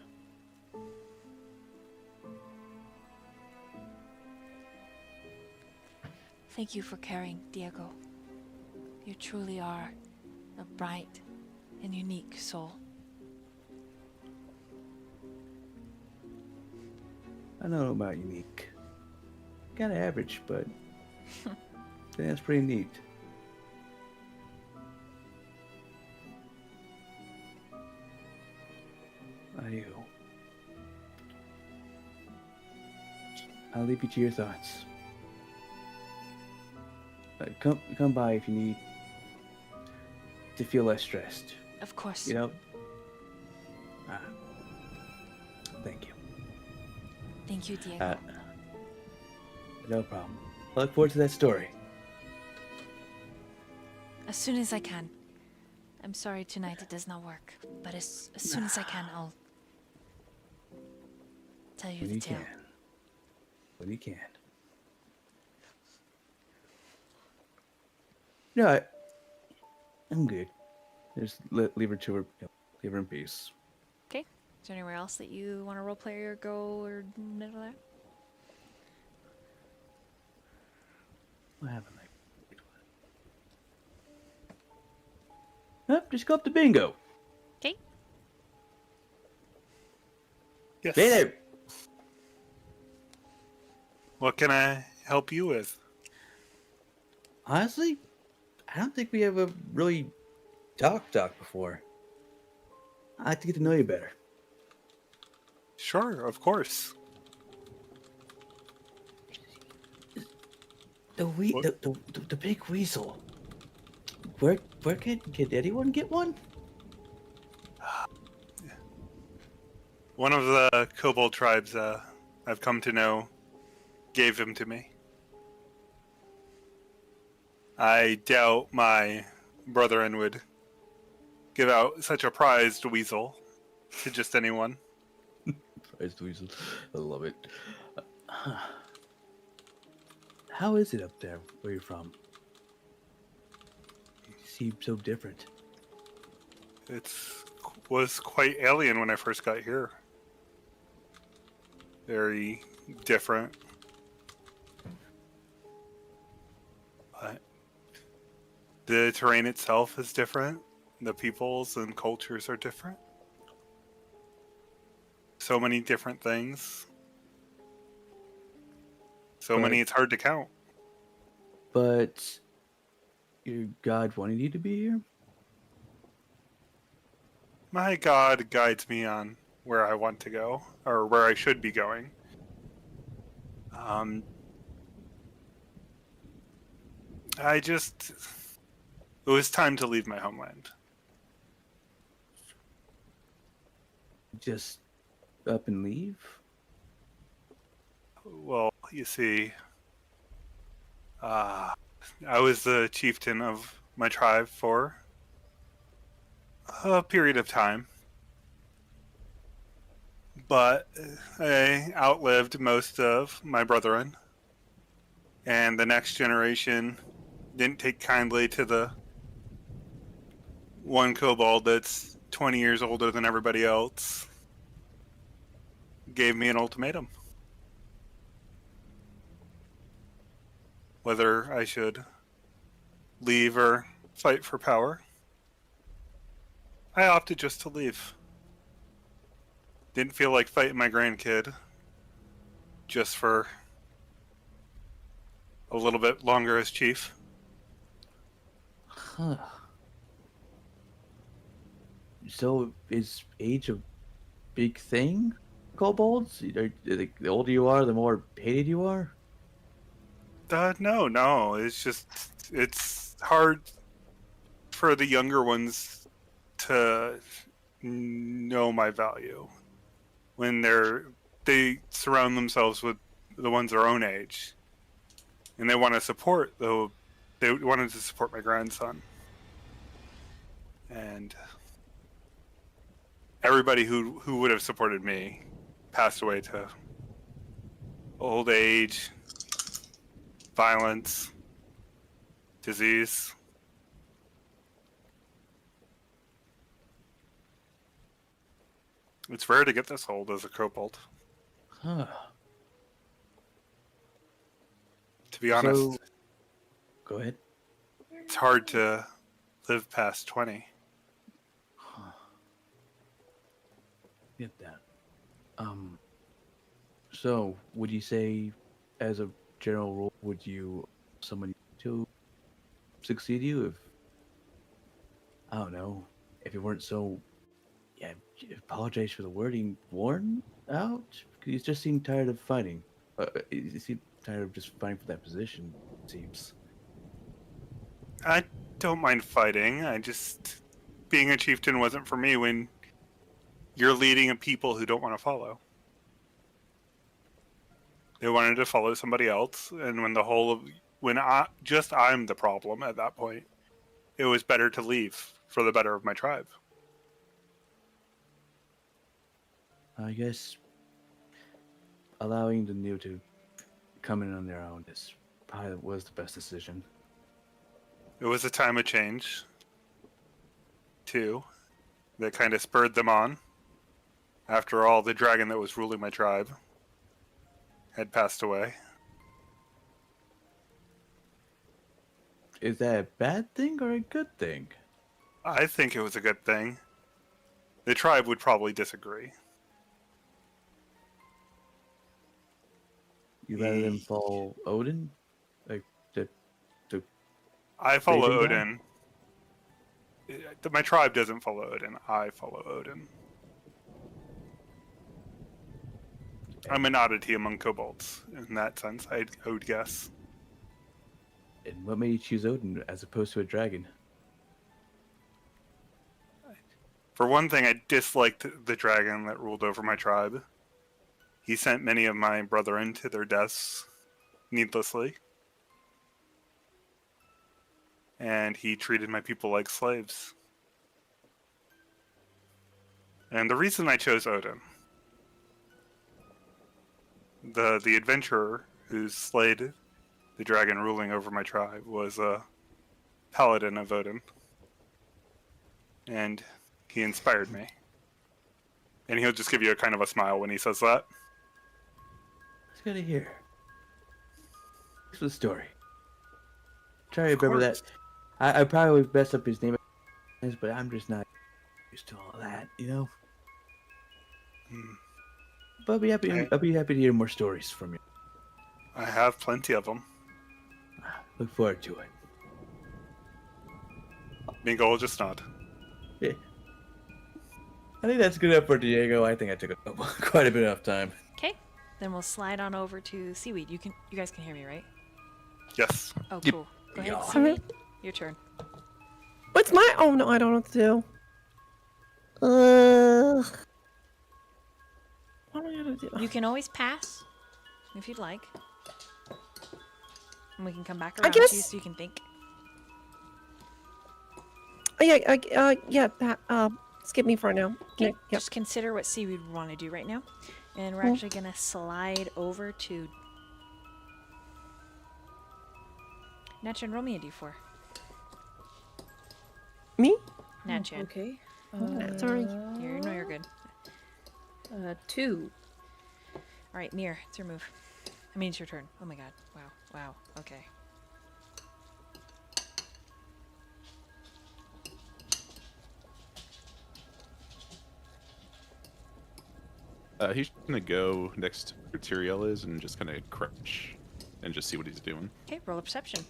Thank you for caring, Diego. You truly are a bright and unique soul. I don't know about unique. Kinda average, but that's pretty neat. I'll leave you to your thoughts. Come by if you need to feel less stressed. Of course. You know? Thank you. Thank you, Diego. No problem. I look forward to that story. As soon as I can. I'm sorry tonight it does not work, but as soon as I can, I'll tell you When the you tale. can. When you can. No, I'm good. Just leave her to her. Leave her in peace. Okay. Is there anywhere else that you want to roleplay or go or middle there? What happened? Just go up to bingo. Okay. Yes. Hey there. What can I help you with? Honestly, I don't think we ever really talked before. I'd like to get to know you better. Sure, of course. The big weasel. Where can anyone get one? One of the kobold tribes I've come to know gave him to me. I doubt my brethren would give out such a prized weasel to just anyone. Prized weasel. I love it. How is it up there where you're from? You seem so different. It was quite alien when I first got here. Very different. But the terrain itself is different. The peoples and cultures are different. So many different things. So many it's hard to count. But your God wanted you to be here? My god guides me on where I want to go, or where I should be going. It was time to leave my homeland. Just up and leave? Well, you see, I was the chieftain of my tribe for a period of time. But I outlived most of my brethren, and the next generation didn't take kindly to the one kobold that's 20 years older than everybody else. Gave me an ultimatum. Whether I should leave or fight for power. I opted just to leave. Didn't feel like fighting my grandkid just for a little bit longer as chief. Huh. So is age a big thing? Kobolds? The older you are, the more hated you are? No. It's hard for the younger ones to know my value when they surround themselves with the ones their own age, and they want to support. Though they wanted to support my grandson, and everybody who would have supported me passed away to old age, violence, disease. It's rare to get this old as a kobold. Huh. To be honest, So, go ahead. it's hard to live past 20. Huh. Get that. So would you say, as a general rule, would you someone to succeed you if, I don't know, if you weren't so, yeah, apologize for the wording, worn out? Because you just seem tired of fighting. You seem tired of just fighting for that position, it seems. I don't mind fighting. Being a chieftain wasn't for me when you're leading a people who don't want to follow. They wanted to follow somebody else, and I'm the problem at that point, it was better to leave for the better of my tribe. I guess allowing the new to come in on their own probably was the best decision. It was a time of change, too, that kind of spurred them on. After all, the dragon that was ruling my tribe had passed away. Is that a bad thing or a good thing? I think it was a good thing. The tribe would probably disagree. You rather than follow Odin? Like, I follow Raven Odin. My tribe doesn't follow Odin. I follow Odin. I'm an oddity among kobolds in that sense, I would guess. And what made you choose Odin as opposed to a dragon? For one thing, I disliked the dragon that ruled over my tribe. He sent many of my brethren to their deaths needlessly. And he treated my people like slaves. And the reason I chose Odin, the adventurer who slayed the dragon ruling over my tribe, was a paladin of Odin. And he inspired me. And he'll just give you a kind of a smile when he says that. It's good to hear. Thanks for the story. Try to remember that. I probably messed up his name, but I'm just not used to all that, you know? But I'll be happy to hear more stories from you. I have plenty of them. Look forward to it. Mingo will just nod. Yeah. I think that's good enough for Diego. I think I took quite a bit of time. Okay. Then we'll slide on over to Seaweed. You guys can hear me, right? Yes. Oh, Yep. cool. Go ahead, Yeah. Seaweed. Your turn. What's my? Oh no, I don't know what to do. What am I gonna do? You can always pass if you'd like. And we can come back I around to you guess- so you can think. Skip me for now. Okay, Yep. just consider what Seaweed would want to do right now. And we're Mm. actually going to slide over to Natchan. Roll me a d4. Me? Natchan. Okay. Sorry. You're good. 2. Alright, Mir, it's your move. I mean, it's your turn. Oh my god. Wow. Okay. He's gonna go next to where Tyrael is and just kind of crouch and just see what he's doing. Okay, roll a perception.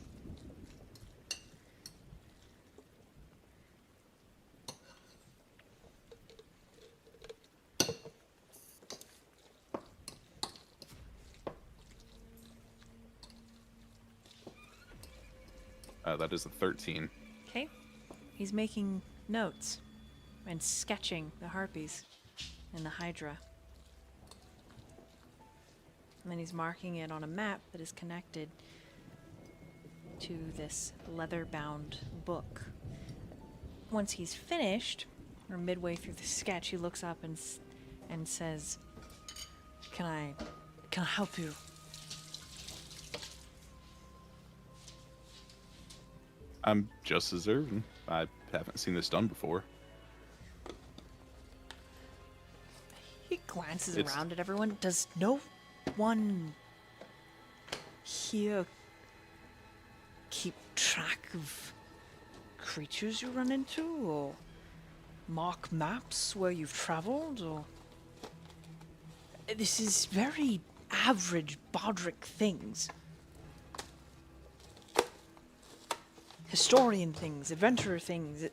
That is a 13. Okay. He's making notes and sketching the harpies and the hydra. And then he's marking it on a map that is connected to this leather-bound book. Once he's finished, or midway through the sketch, he looks up and says, Can I help you? I'm just as observant. I haven't seen this done before. He glances It's- around at everyone. Does no one here keep track of creatures you run into, or mark maps where you've traveled, or... This is very average Bardric things. Historian things, adventurer things.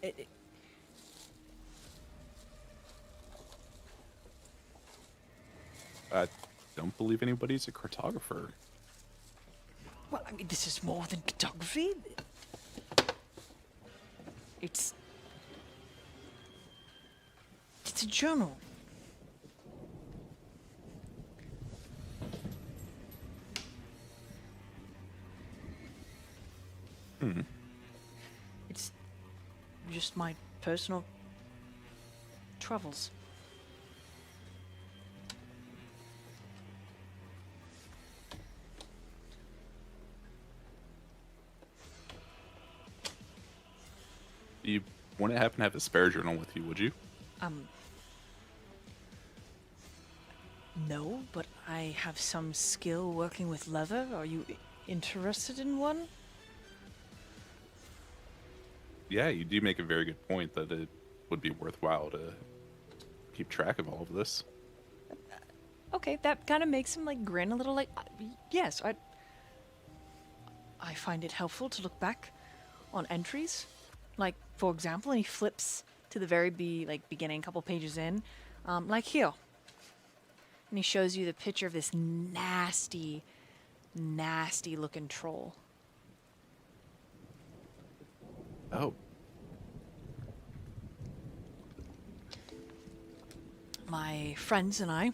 I don't believe anybody's a cartographer. Well, I mean, this is more than cartography. It's a journal. Hmm. It's just my personal travels. You wouldn't happen to have a spare journal with you, would you? No, but I have some skill working with leather. Are you interested in one? Yeah, you do make a very good point that it would be worthwhile to keep track of all of this. Okay, that kind of makes him like grin a little. Like, yes, I find it helpful to look back on entries. Like, for example, and he flips to the very beginning, couple pages in, like here. And he shows you the picture of this nasty, nasty looking troll. Oh, My friends and I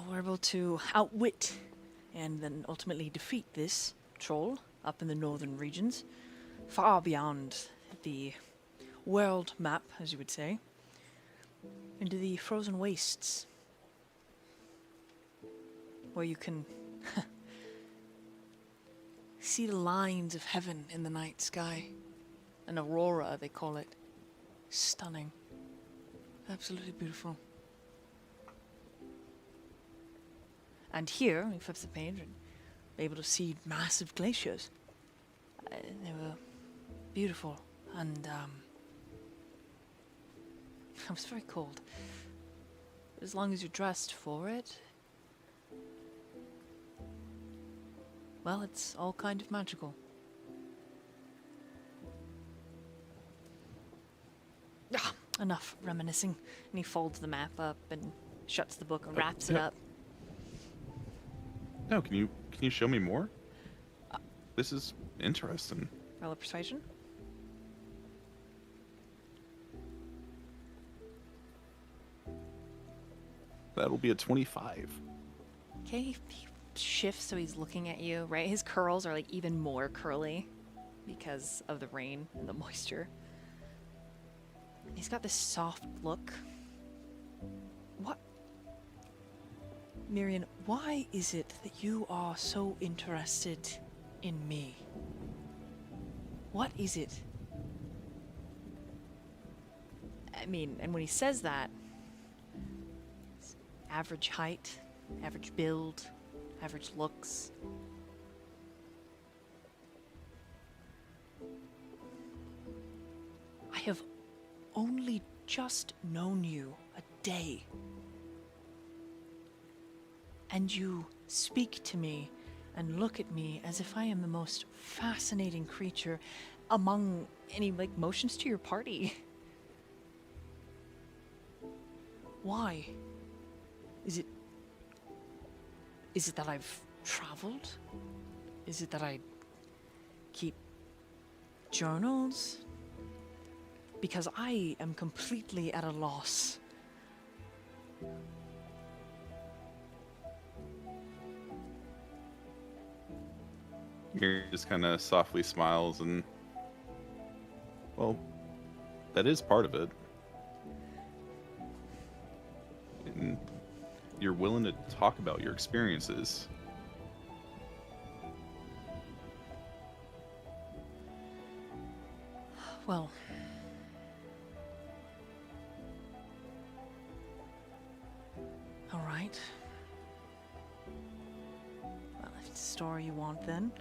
were able to outwit and then ultimately defeat this troll up in the northern regions, far beyond the world map, as you would say, into the frozen wastes, where you can see the lines of heaven in the night sky. An aurora, they call it. Stunning. Absolutely beautiful. And here, he flips the page and able to see massive glaciers. They were beautiful, and it was very cold. As long as you're dressed for it, well, it's all kind of magical. Enough reminiscing. And he folds the map up and shuts the book and Oh, wraps it yeah. up. No, can you show me more? This is interesting. Roll a persuasion. That'll be a 25. Okay, he shifts so he's looking at you, right? His curls are like even more curly because of the rain and the moisture. He's got this soft look. What? Myyrion, why is it that you are so interested in me? What is it? I mean, and when he says that, average height, average build, average looks. I have only just known you a day. And you speak to me and look at me as if I am the most fascinating creature among any, like, motions to your party. Why? Is it that I've traveled? Is it that I keep journals? Because I am completely at a loss. Myyrion just kind of softly smiles and, well, that is part of it. And you're willing to talk about your experiences. Well, all right. Well, if it's a story you want, then.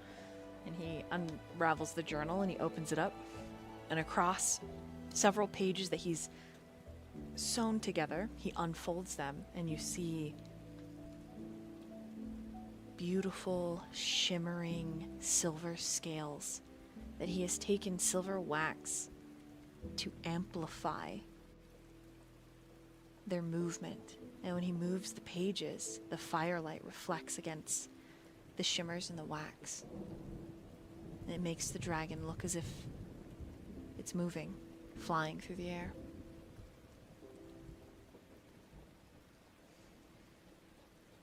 And he unravels the journal and he opens it up. And across several pages that he's sewn together, he unfolds them, and you see beautiful, shimmering silver scales that he has taken silver wax to amplify their movement. And when he moves the pages, the firelight reflects against the shimmers in the wax. And it makes the dragon look as if it's moving, flying through the air.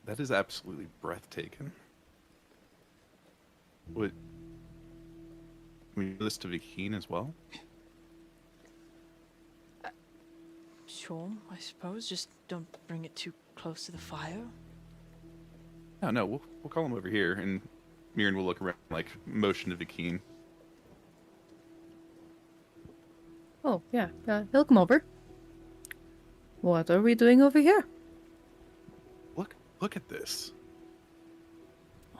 That is absolutely breathtaking. Would we do this to Vikeen as well? Sure, I suppose. Just don't bring it too close to the fire. No, we'll call him over here, and Myyrion will look around, like, motion to Vikeen. Oh, yeah. He'll come over. What are we doing over here? Look at this.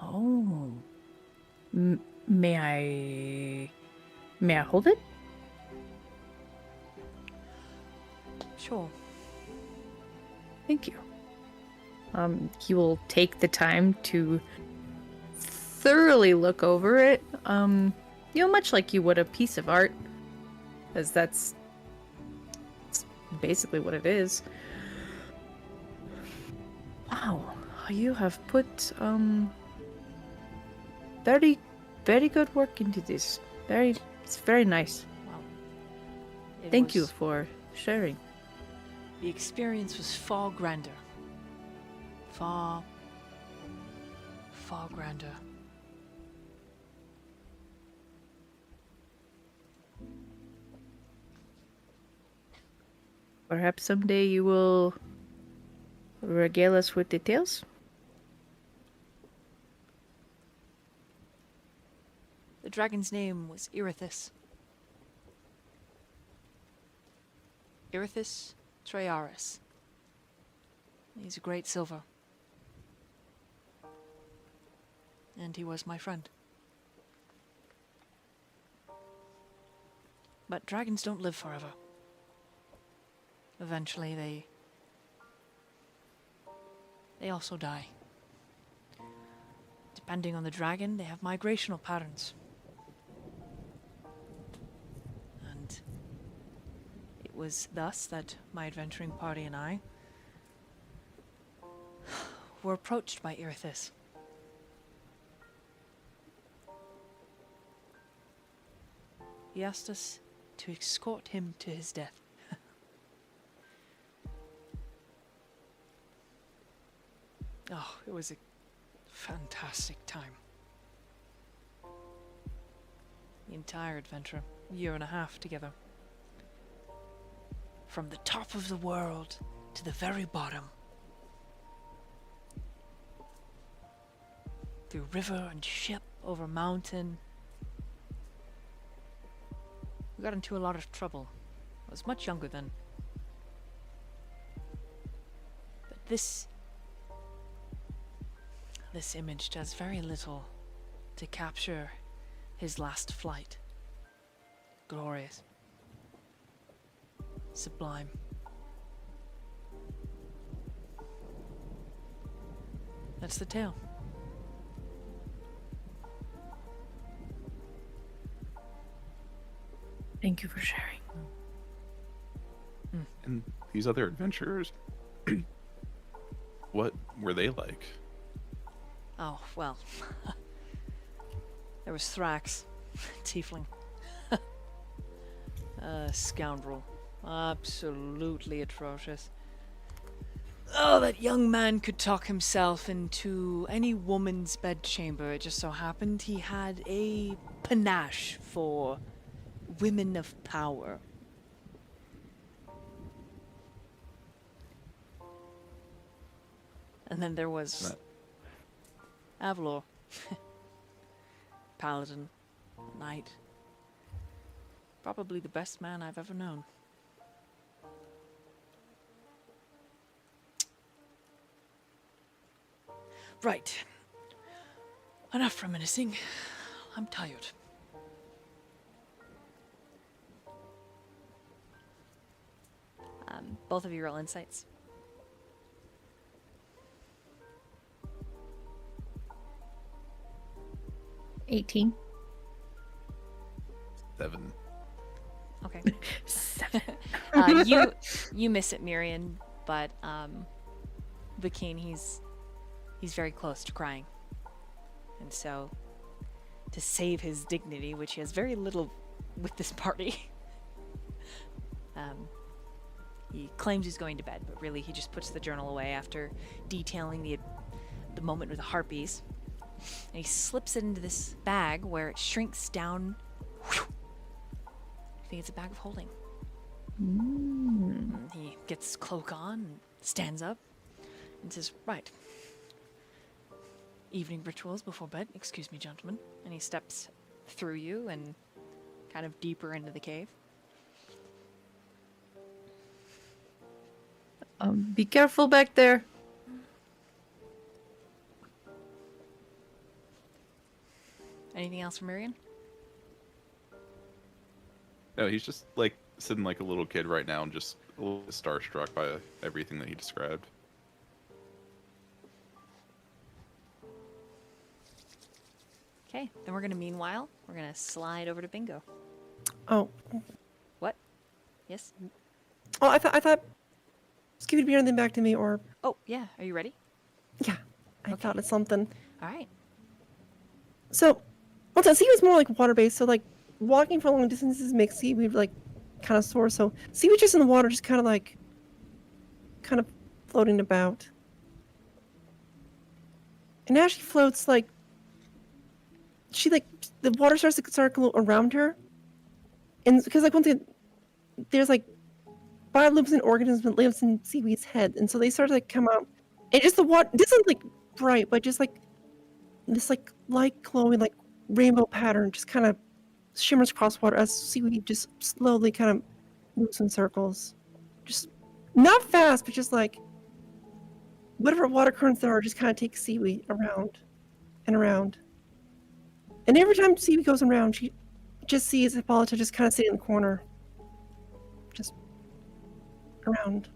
Oh. May I hold it? Sure. Thank you. He will take the time to thoroughly look over it. Much like you would a piece of art, as that's basically what it is. Wow, you have put very, very good work into this. It's very nice. Well, Thank you for sharing. The experience was far grander. Far grander. Perhaps someday you will regale us with details? The dragon's name was Irithyss. Irithyss Triaris. He's a great silver. And he was my friend. But dragons don't live forever. Eventually they also die. Depending on the dragon, they have migrational patterns. And it was thus that my adventuring party and I were approached by Irithyss. He asked us to escort him to his death. Oh, it was a fantastic time. The entire adventure, a year and a half together. From the top of the world to the very bottom. Through river and ship, over mountain. We got into a lot of trouble. I was much younger then. But this image does very little to capture his last flight. Glorious. Sublime. That's the tale. Thank you for sharing. And these other adventurers, what were they like? Oh, well. There was Thrax, tiefling. Scoundrel. Absolutely atrocious. Oh, that young man could talk himself into any woman's bedchamber. It just so happened he had a panache for women of power. And then there was Avalor. Paladin. Knight. Probably the best man I've ever known. Right. Enough reminiscing. I'm tired. Both of you roll insights. 18. 7. Okay. 7. You miss it, Myyrion, but the king, he's very close to crying, and so to save his dignity, which he has very little with this party, he claims he's going to bed, but really he just puts the journal away after detailing the moment with the harpies, and he slips it into this bag where it shrinks down. I think it's a bag of holding. He gets his cloak on, and stands up, and says, "Right. Evening rituals before bed. Excuse me, gentlemen." And he steps through you and kind of deeper into the cave. Be careful back there. Anything else from Myyrion? No, he's just like sitting like a little kid right now and just a little starstruck by everything that he described. Okay, then we're gonna slide over to Bingo. Oh. What? Yes? Oh, I thought Seaweed would be anything back to me, or Oh, yeah. Are you ready? yeah, I Okay. thought of something. All right. So, well, Seaweed's more like water-based, so like walking for long distances makes Seaweed like kind of sore. So Seaweed just in the water, just kind of floating about. And as she floats, like the water starts to circle around her, and because like once again, there's like bioluminescent organisms that lives in Seaweed's head, and so they start to like come out. And just the water, this isn't like bright, but just like this like light glowing like rainbow pattern just kind of shimmers across water as Seaweed just slowly kind of moves in circles, just not fast, but just like whatever water currents there are just kind of take Seaweed around and around. And every time Seaweed goes around, she just sees Hippolyta just kind of sitting in the corner, just around,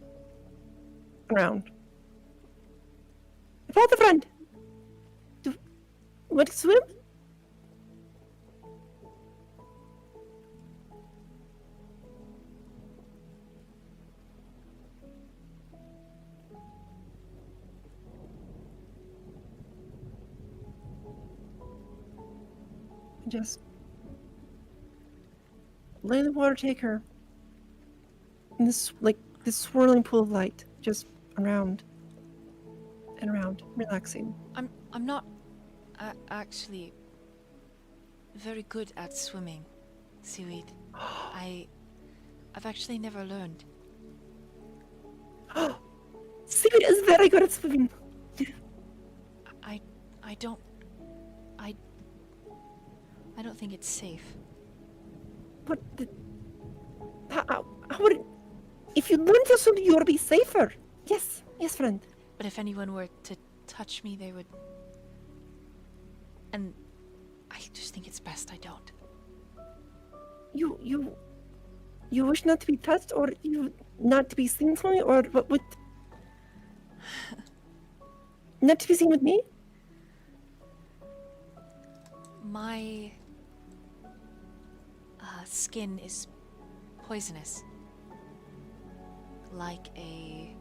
around. Hippolyta, friend, want to swim? just let the water take her. In this this swirling pool of light, just around and around, relaxing. I'm not actually very good at swimming, Seaweed. I've actually never learned. Seaweed is very good at swimming. I don't think it's safe. But how would it, if you learn to swim, you would be safer. Yes, friend. But if anyone were to touch me, they would. And I just think it's best I don't. You wish not to be touched, or you not to be seen swimming, or what would not to be seen with me? My skin is poisonous, like a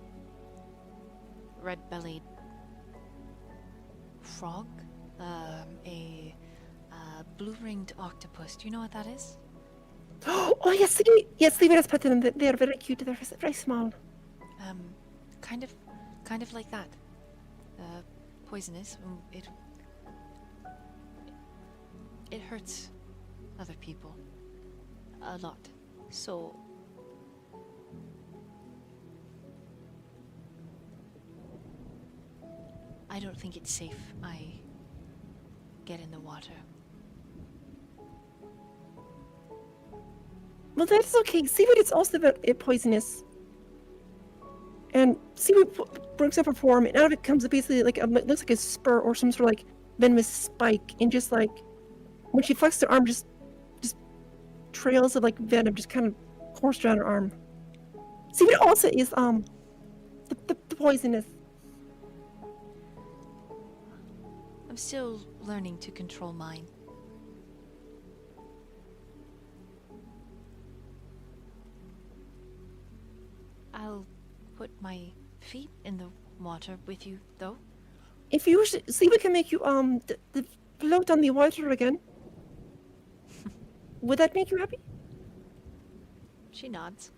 red-bellied frog, a blue-ringed octopus. Do you know what that is? Oh yes, Seaweed has pet them. They are very cute. They're very small. Kind of like that. Poisonous. It hurts other people a lot. So I don't think it's safe I get in the water. Well, that's okay. Seaweed is also very poisonous. And Seaweed breaks up her form, and out of it comes basically like it looks like a spur or some sort of like venomous spike, and just like when she flexes her arm, just trails of like venom just kind of course around her arm. Seaweed also is the poisonous. I'm still learning to control mine. I'll put my feet in the water with you, though. If you wish, Seaweed can make you float on the water again. Would that make you happy? She nods.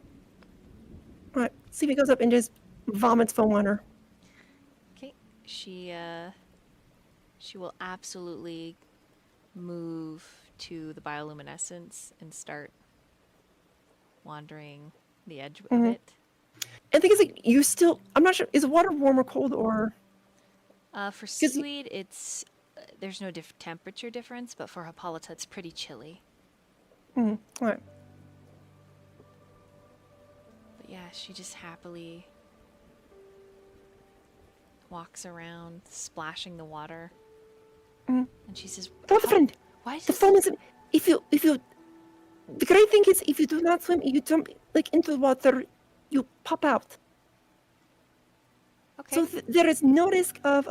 Right. Seaweed goes up and just vomits foam on her. Okay. She will absolutely move to the bioluminescence and start wandering the edge of it. I think it's like you still. I'm not sure. Is the water warm or cold or? For Seaweed, it's there's no temperature difference, but for Hippolyta, it's pretty chilly. All right. But yeah, she just happily walks around, splashing the water, and she says, Oh, friend. "Why does The foam is. If you. The great thing is, if you do not swim, you jump like into the water, you pop out. Okay. So there is no risk of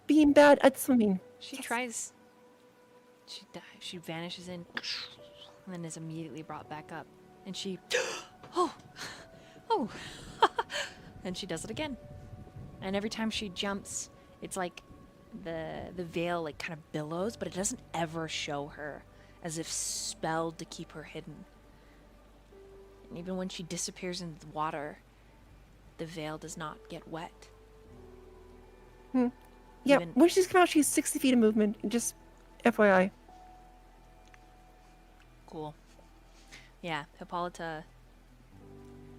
being bad at swimming. She tries. She vanishes in, and then is immediately brought back up. And she, oh, and she does it again. And every time she jumps, it's like the veil like kind of billows, but it doesn't ever show her, as if spelled to keep her hidden. And even when she disappears into the water, the veil does not get wet. Yeah, Even- when she's come out, she's 60 feet of movement. Just FYI. Cool. Yeah, Hippolyta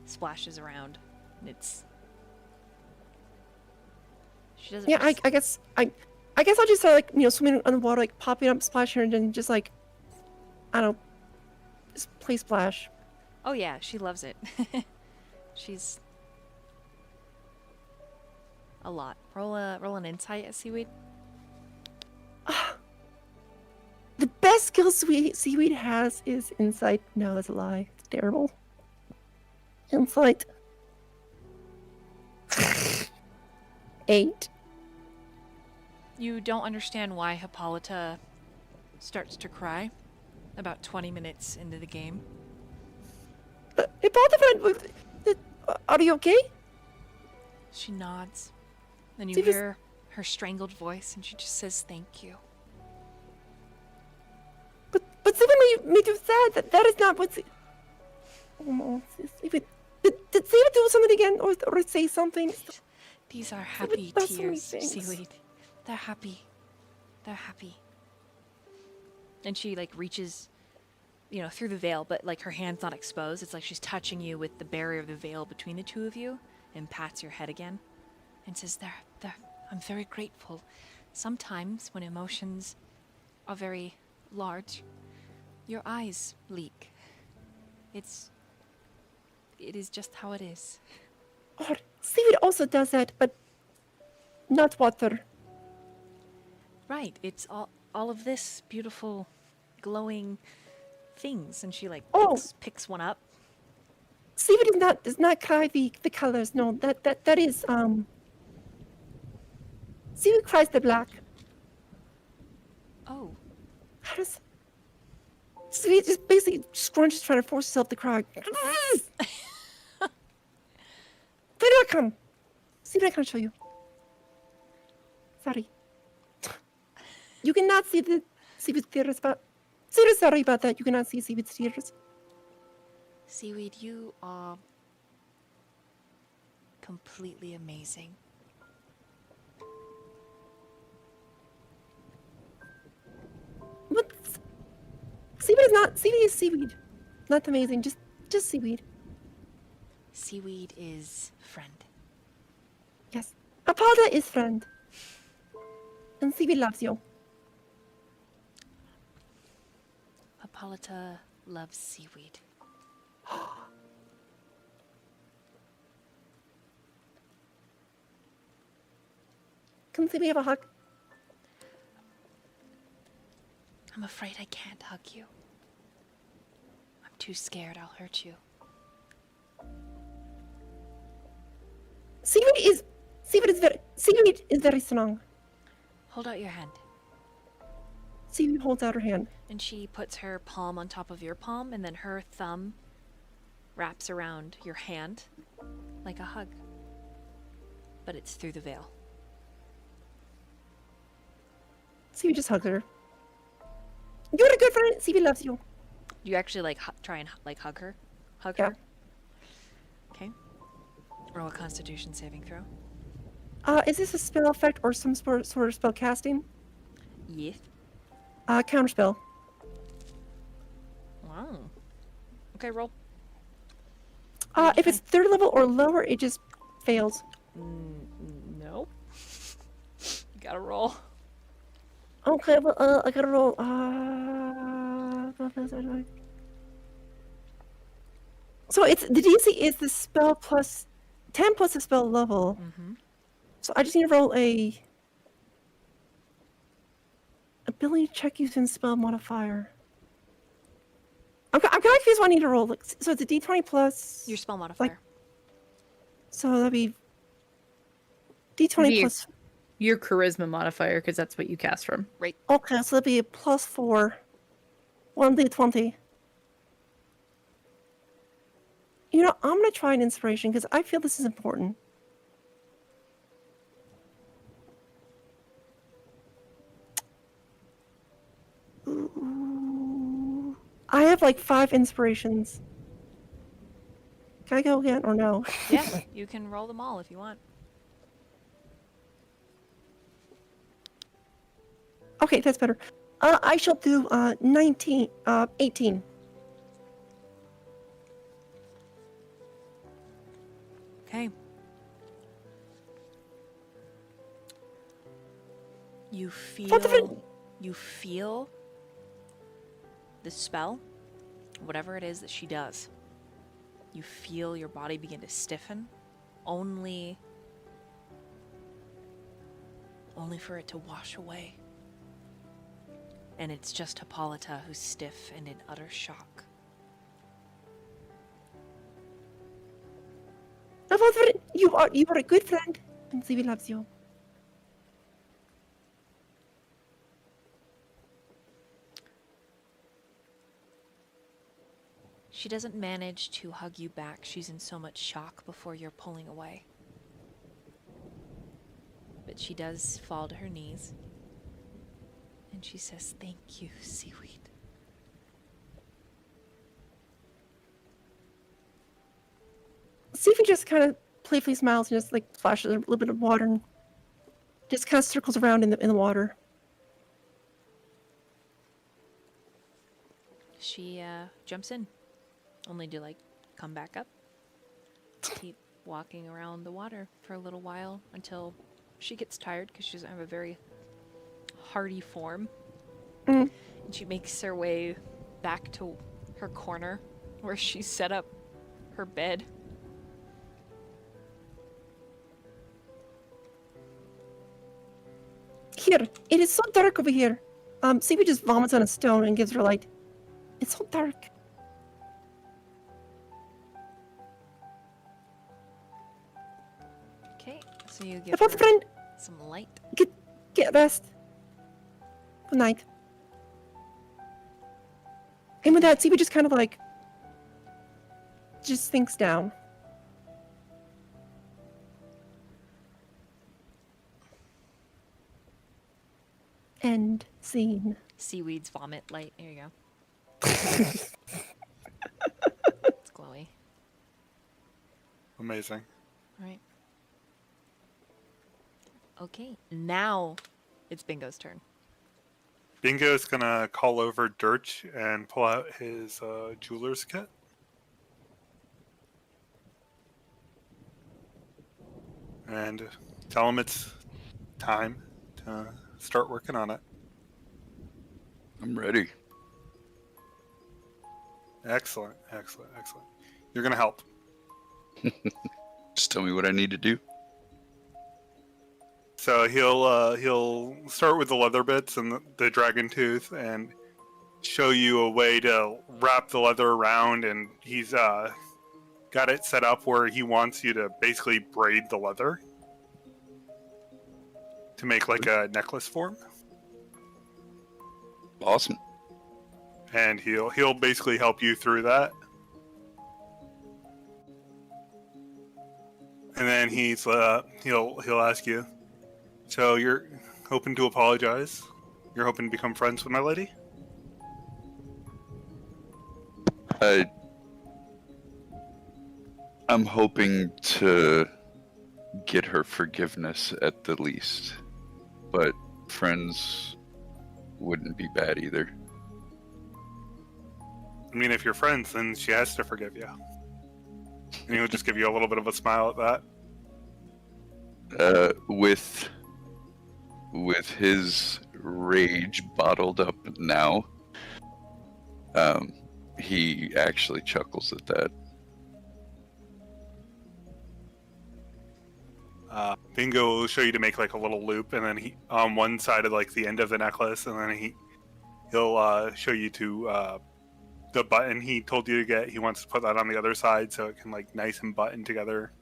splashes around. And it's. She doesn't. Yeah, I guess I'll just start like swimming on the water, like popping up, splashing, and then just like I don't know, just play splash. Oh yeah, she loves it. She's a lot. Roll an insight at Seaweed. The best skill Seaweed has is insight. No, that's a lie. It's terrible. Insight. 8. You don't understand why Hippolyta starts to cry about 20 minutes into the game. Hippolyta, are you okay? She nods. Then you She just- hear her strangled voice, and she just says, "Thank you." But Seaweed made you sad. That is not what. Oh no, Seaweed. Did Seaweed do something again, or say something? These are happy does so many tears, things. Seaweed. They're happy. They're happy. And she like reaches, through the veil, but like her hand's not exposed. It's like she's touching you with the barrier of the veil between the two of you, and pats your head again, and says, I'm very grateful. Sometimes when emotions are very large, your eyes leak. It is just how it is. Oh, Seaweed also does that, but not water. Right, it's all of this beautiful, glowing things, and she like Oh. picks one up. Seaweed does not cry the colors. No, that is Seaweed cries the black. Oh, How does Seaweed just basically scrunches trying to force herself to cry? Where do I come? Seaweed, I can't show you. Sorry. You cannot see the Seaweed's tears, but Seaweed is sorry about that. You cannot see Seaweed's tears. Seaweed, you are completely amazing. But Seaweed is Seaweed. Not amazing, just Seaweed. Seaweed is friend. Yes. Apollo is friend. And Seaweed loves you. Hippolyta loves Seaweed. Can Seaweed have a hug? I'm afraid I can't hug you. I'm too scared I'll hurt you. Seaweed is very strong. Hold out your hand. Seaweed holds out her hand. And she puts her palm on top of your palm, and then her thumb wraps around your hand like a hug. But it's through the veil. Seaweed just hugs her. You're a good friend. Seaweed loves you. You actually like try and hug her? Yeah. Her? Okay. Roll a Constitution saving throw. Is this a spell effect or some sort of spell casting? Yes. Counterspell. Wow. Okay, roll. If it's third level or lower, it just fails. No. You gotta roll. Okay, well, I gotta roll. So it's the DC is the spell plus 10 plus the spell level. Mm-hmm. So I just need to roll a ability check using spell modifier. I'm kind of confused what I need to roll. Like, so it's a D20 plus. Your spell modifier. So that'd be D20 Be- plus. Your charisma modifier, because that's what you cast from. Right. Okay, so that'd be a plus 4. 1D20. You know, I'm gonna try an inspiration because I feel this is important. Ooh. I have like 5 inspirations. Can I go again or no? Yeah, you can roll them all if you want. Okay, that's better. I shall do 18. Okay. You feel the spell, whatever it is that she does. You feel your body begin to stiffen, only for it to wash away. And it's just Hippolyta who's stiff and in utter shock. You are a good friend, and Seaweed loves you. She doesn't manage to hug you back. She's in so much shock before you're pulling away. But she does fall to her knees. And she says, "Thank you, Seaweed." Seaweed just kind of playfully smiles and just like splashes a little bit of water and just kind of circles around in the water. She jumps in, only to like come back up. Keep walking around the water for a little while until she gets tired because she doesn't have a very hardy form. Mm. And she makes her way back to her corner where she set up her bed. Here, it is so dark over here. Seaweed just vomits on a stone and gives her light. It's so dark. Okay, so you give My her friend, some light. get rest. Good night. And with that, Seaweed just kind of like just sinks down. End scene. Seaweed's vomit light. Here you go. It's glowy. Amazing. Right. Okay, now it's Bingo's turn. Bingo's gonna call over Durch and pull out his jeweler's kit. And tell him it's time to start working on it. I'm ready. Excellent, excellent, excellent. You're gonna help. Just tell me what I need to do. So he'll start with the leather bits and the dragon tooth and show you a way to wrap the leather around, and he's got it set up where he wants you to basically braid the leather to make like a necklace form. Awesome. And he'll basically help you through that. And then he'll ask you, so you're hoping to apologize? You're hoping to become friends with my lady? I'm hoping to get her forgiveness at the least, but friends wouldn't be bad either. I mean, if you're friends, then she has to forgive you. And he'll just give you a little bit of a smile at that. With his rage bottled up now, he actually chuckles at that. Bingo will show you to make like a little loop, and then he on one side of like the end of the necklace, and then he'll show you to the button he told you to get. He wants to put that on the other side so it can like nice and button together.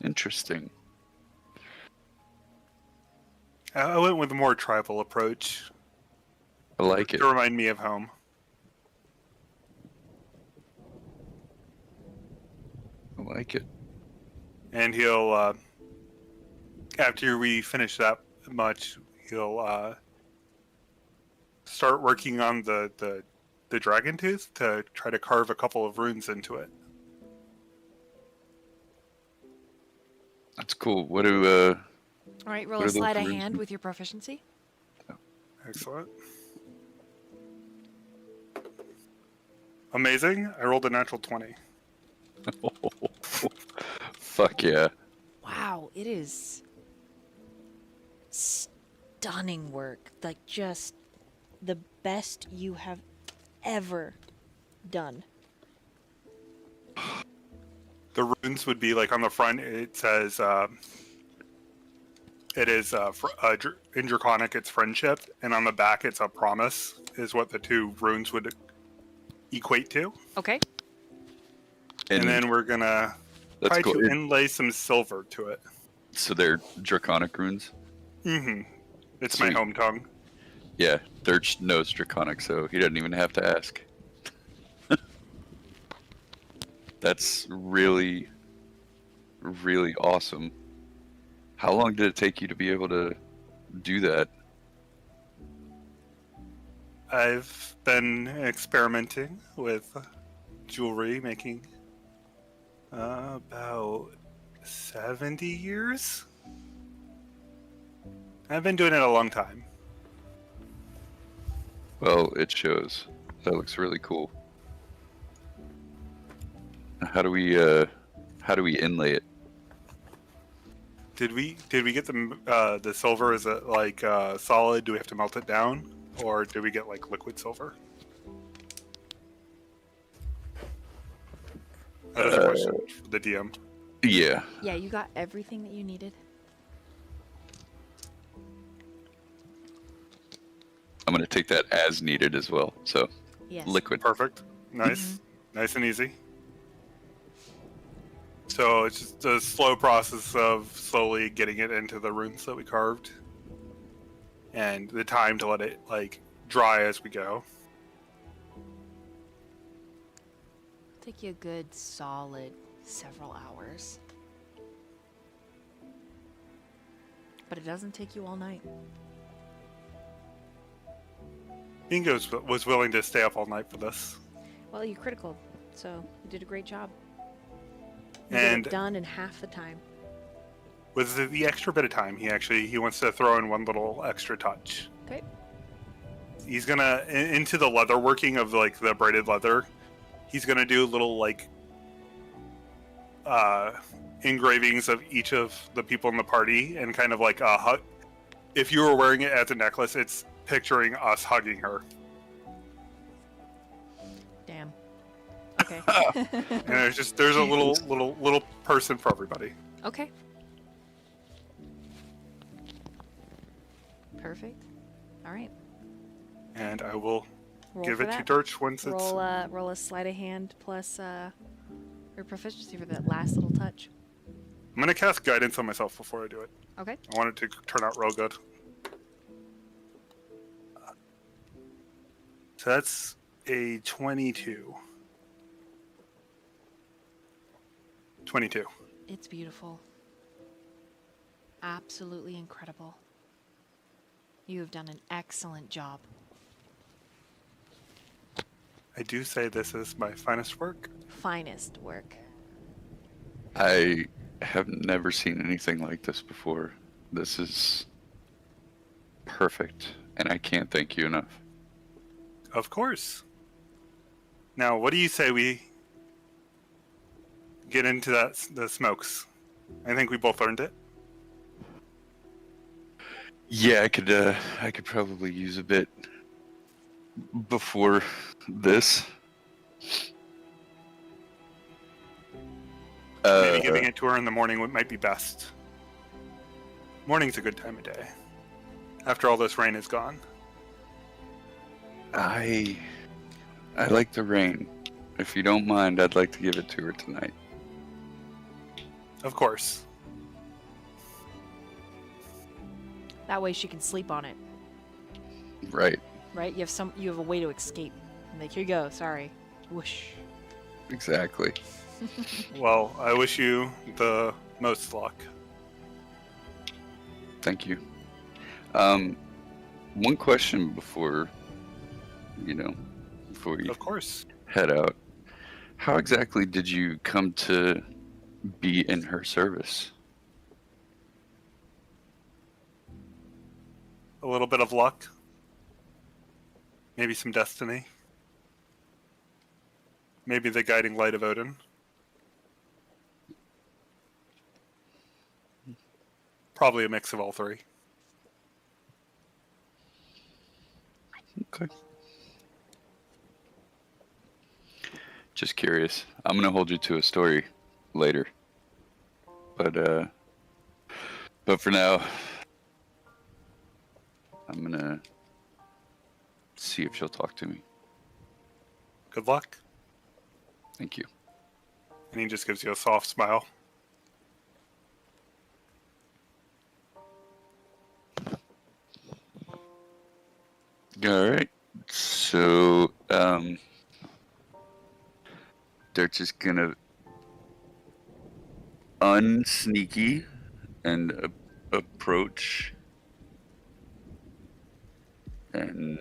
Interesting. I went with a more tribal approach I like it. to remind me of home. I like it. And he'll after we finish that much, he'll start working on the dragon tooth to try to carve a couple of runes into it. That's cool. What do All right, roll What a are those sleight of runes? hand with your proficiency. Excellent. Amazing. I rolled a natural 20. Fuck yeah. Wow, it is stunning work. Like, just the best you have ever done. The runes would be like on the front. It says it is in Draconic. It's friendship, and on the back it's a promise. Is what the two runes would equate to. Okay. And then we're gonna that's try cool. to inlay some silver to it. So they're draconic runes? Mm-hmm. It's Sweet. my home tongue. Yeah, Durch knows draconic, so he doesn't even have to ask. That's really, really awesome. How long did it take you to be able to do that? I've been experimenting with jewelry, making about 70 years. I've been doing it a long time. Well, it shows. That looks really cool. How do we inlay it? Did we get the silver? Is it like solid? Do we have to melt it down, or do we get like liquid silver? That is a question for the DM. Yeah. Yeah, you got everything that you needed. I'm gonna take that as needed as well. So Yes. liquid. Perfect. Nice. Nice and easy. So it's just a slow process of slowly getting it into the runes that we carved, and the time to let it like dry as we go. Take you a good solid several hours. But it doesn't take you all night. Bingo was willing to stay up all night for this. Well, you critical, so you did a great job. You And get it done in half the time. with the extra bit of time, he wants to throw in one little extra touch. Okay. He's gonna into the leather working of like the braided leather. He's gonna do little like engravings of each of the people in the party, and kind of like a hug. If you were wearing it as a necklace, it's picturing us hugging her. Damn. Okay. And there's a little person for everybody. Okay. Perfect. All right. And I will Roll give for it to that. Durch once it's. Roll a sleight of hand plus your proficiency for that last little touch. I'm gonna cast guidance on myself before I do it. Okay. I want it to turn out real good. So that's a 22. 22. It's beautiful. Absolutely incredible. You have done an excellent job. I do say this is my finest work. Finest work. I have never seen anything like this before. This is perfect, and I can't thank you enough. Of course. Now, what do you say we get into the smokes? I think we both earned it. Yeah, I could probably use a bit before this. Maybe giving it to her in the morning might be best. Morning's a good time of day. After all this rain is gone. I like the rain. If you don't mind, I'd like to give it to her tonight. Of course. That way she can sleep on it, Right. right? You have a way to escape. Like, here you go. Sorry. Whoosh. Exactly. Well, I wish you the most luck. Thank you. One question before you Of course. head out. How exactly did you come to be in her service? A little bit of luck. Maybe some destiny. Maybe the guiding light of Odin. Probably a mix of all three. Okay. Just curious. I'm gonna hold you to a story later. But for now, I'm gonna see if she'll talk to me. Good luck. Thank you. And he just gives you a soft smile. All right. So, they're just gonna unsneaky and approach and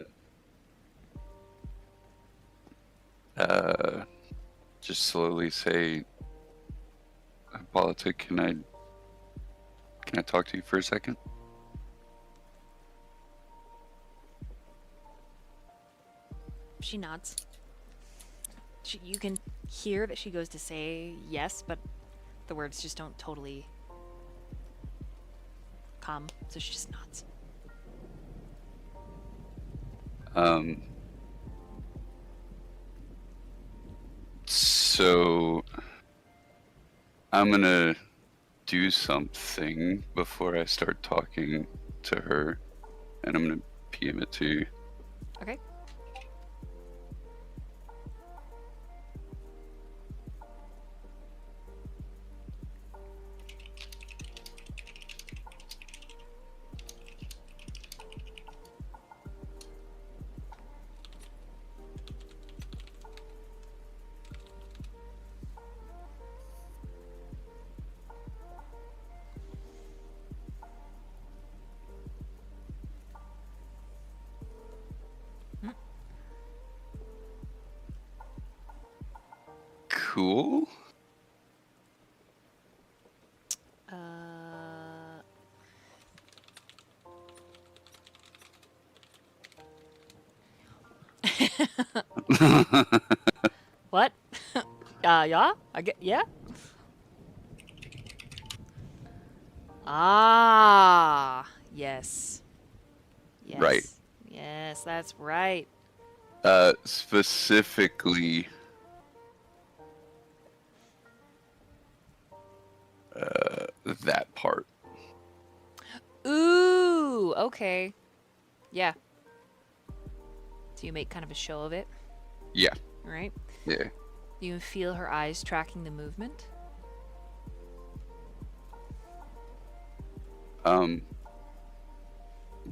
just slowly say, Hippolyta, can I talk to you for a second? She nods. You can hear that she goes to say yes, but the words just don't totally come, so she just nods. So I'm gonna do something before I start talking to her, and I'm gonna PM it to you. Okay. Cool. What? Yeah? I get, yeah? Ah, yes. Yes. Right. Yes, that's right. Specifically, that part. Ooh, okay. Yeah. So you make kind of a show of it, Yeah. right? Yeah. You can feel her eyes tracking the movement.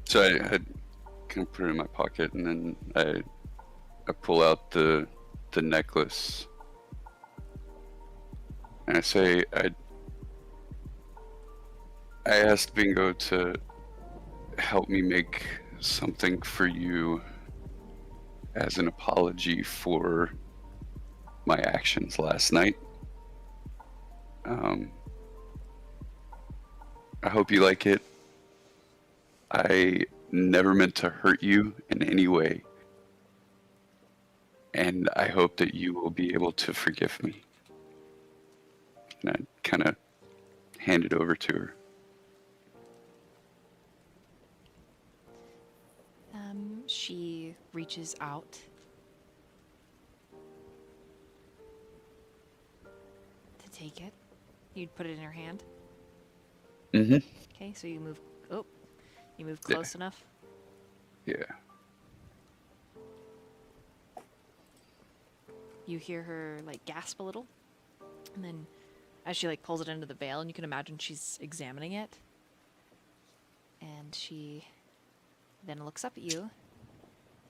So I kind of put it in my pocket, and then I pull out the necklace, and I say, I asked Bingo to help me make something for you as an apology for my actions last night. I hope you like it. I never meant to hurt you in any way, and I hope that you will be able to forgive me. And I kind of hand it over to her. She reaches out. To take it. You'd put it in her hand. Mm-hmm. Okay, so you move. Oh, you move close enough. Yeah. You hear her like gasp a little, and then as she like pulls it into the veil, and you can imagine she's examining it, and she then looks up at you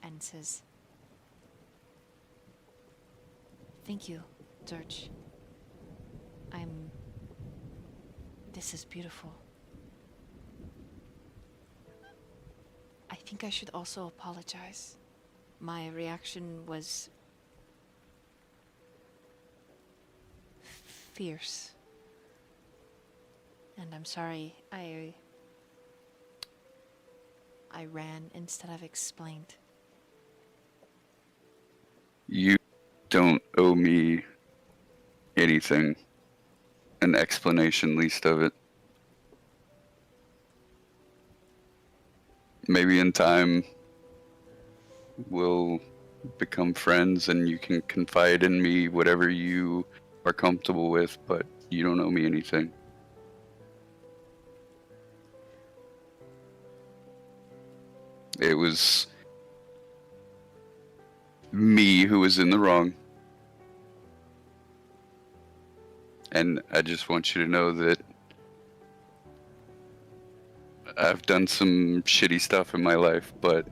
and says, "Thank you, Durch. This is beautiful. I think I should also apologize. My reaction was fierce. And I'm sorry, I ran instead of explained." You don't owe me anything. An explanation, least of it. Maybe in time we'll become friends and you can confide in me whatever you are comfortable with, but you don't owe me anything. It was me who was in the wrong. And I just want you to know that I've done some shitty stuff in my life, but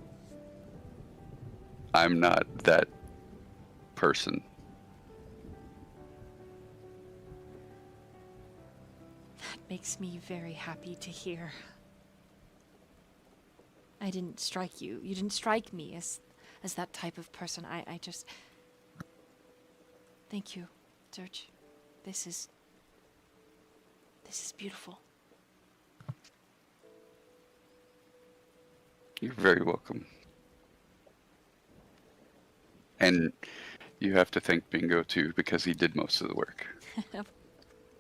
I'm not that person. That makes me very happy to hear. I didn't strike you. You didn't strike me as that type of person. I just... Thank you. Durch. This is beautiful. You're very welcome. And you have to thank Bingo too, because he did most of the work.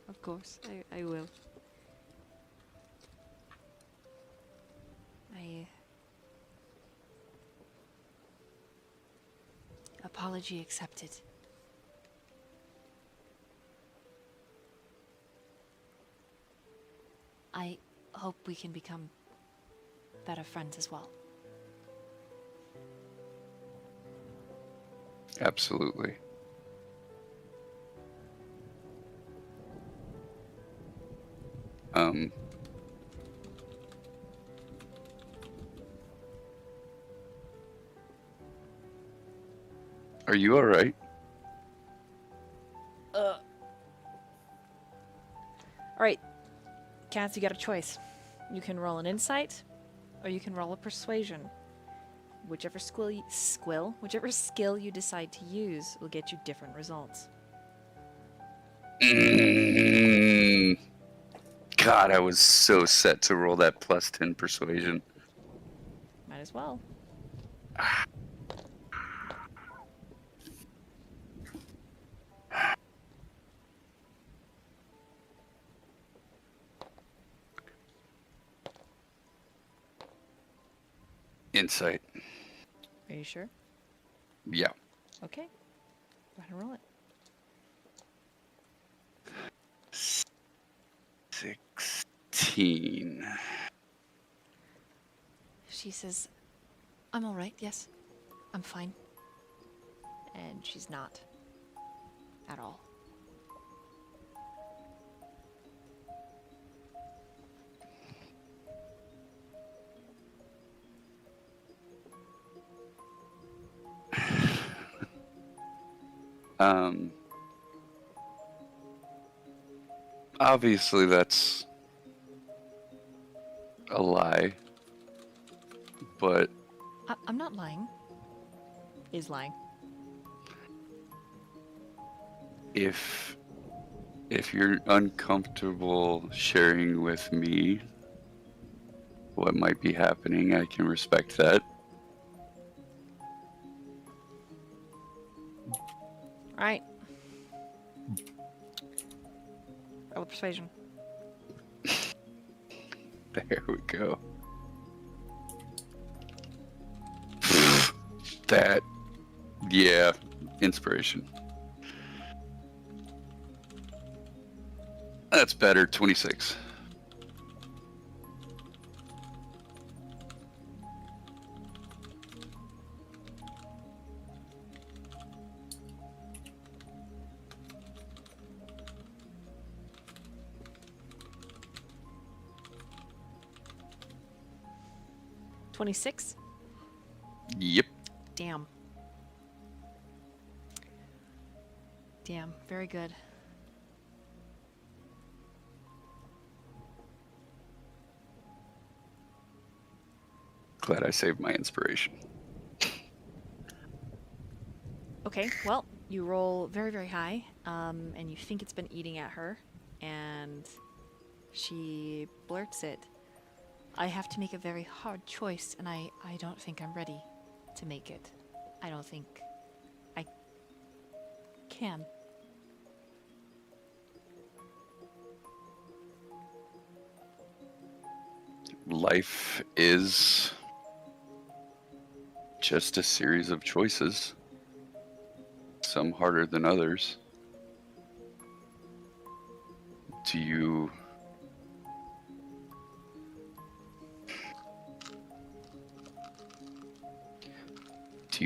Of course, I will. Apology accepted. I hope we can become better friends as well. Absolutely. Are you all right? All right, Cats, you got a choice. You can roll an insight, or you can roll a persuasion. Whichever whichever skill you decide to use will get you different results. God, I was so set to roll that plus 10 persuasion. Might as well. Insight. Are you sure? Yeah. Okay. Go ahead and roll it. 16. She says, I'm all right, yes. I'm fine. And she's not. At all. Obviously that's a lie, but I'm not lying. Is lying. if you're uncomfortable sharing with me what might be happening, I can respect that. All right. Roll persuasion. There we go. That, yeah, inspiration. That's better, 26. $26? Yep. Damn. Damn, very good. Glad I saved my inspiration. Okay, well, you roll very, very high, and you think it's been eating at her, and she blurts it. I have to make a very hard choice, and I don't think I'm ready to make it. I don't think I can. Life is just a series of choices, some harder than others. Do you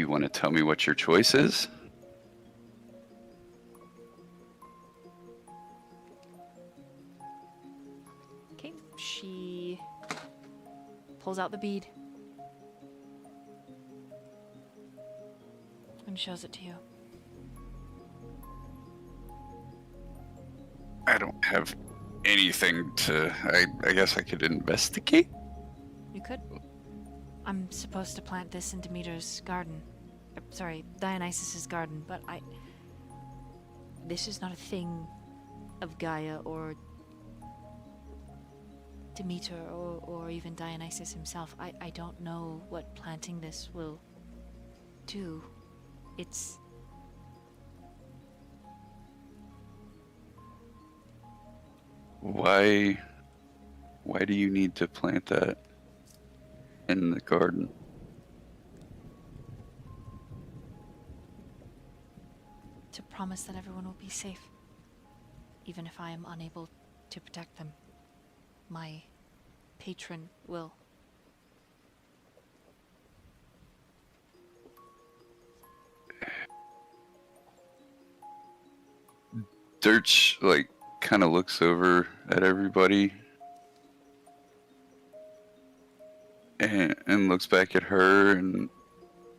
want to tell me what your choice is? Okay, she pulls out the bead and shows it to you. I don't have anything to... I guess I could investigate? You could. I'm supposed to plant this in Demeter's garden. Sorry, Dionysus's garden, but this is not a thing of Gaia or Demeter or even Dionysus himself. I don't know what planting this will do. It's... Why do you need to plant that in the garden? to promise that everyone will be safe, even if I am unable to protect them. My patron will. Durch, like, kind of looks over at everybody and looks back at her, and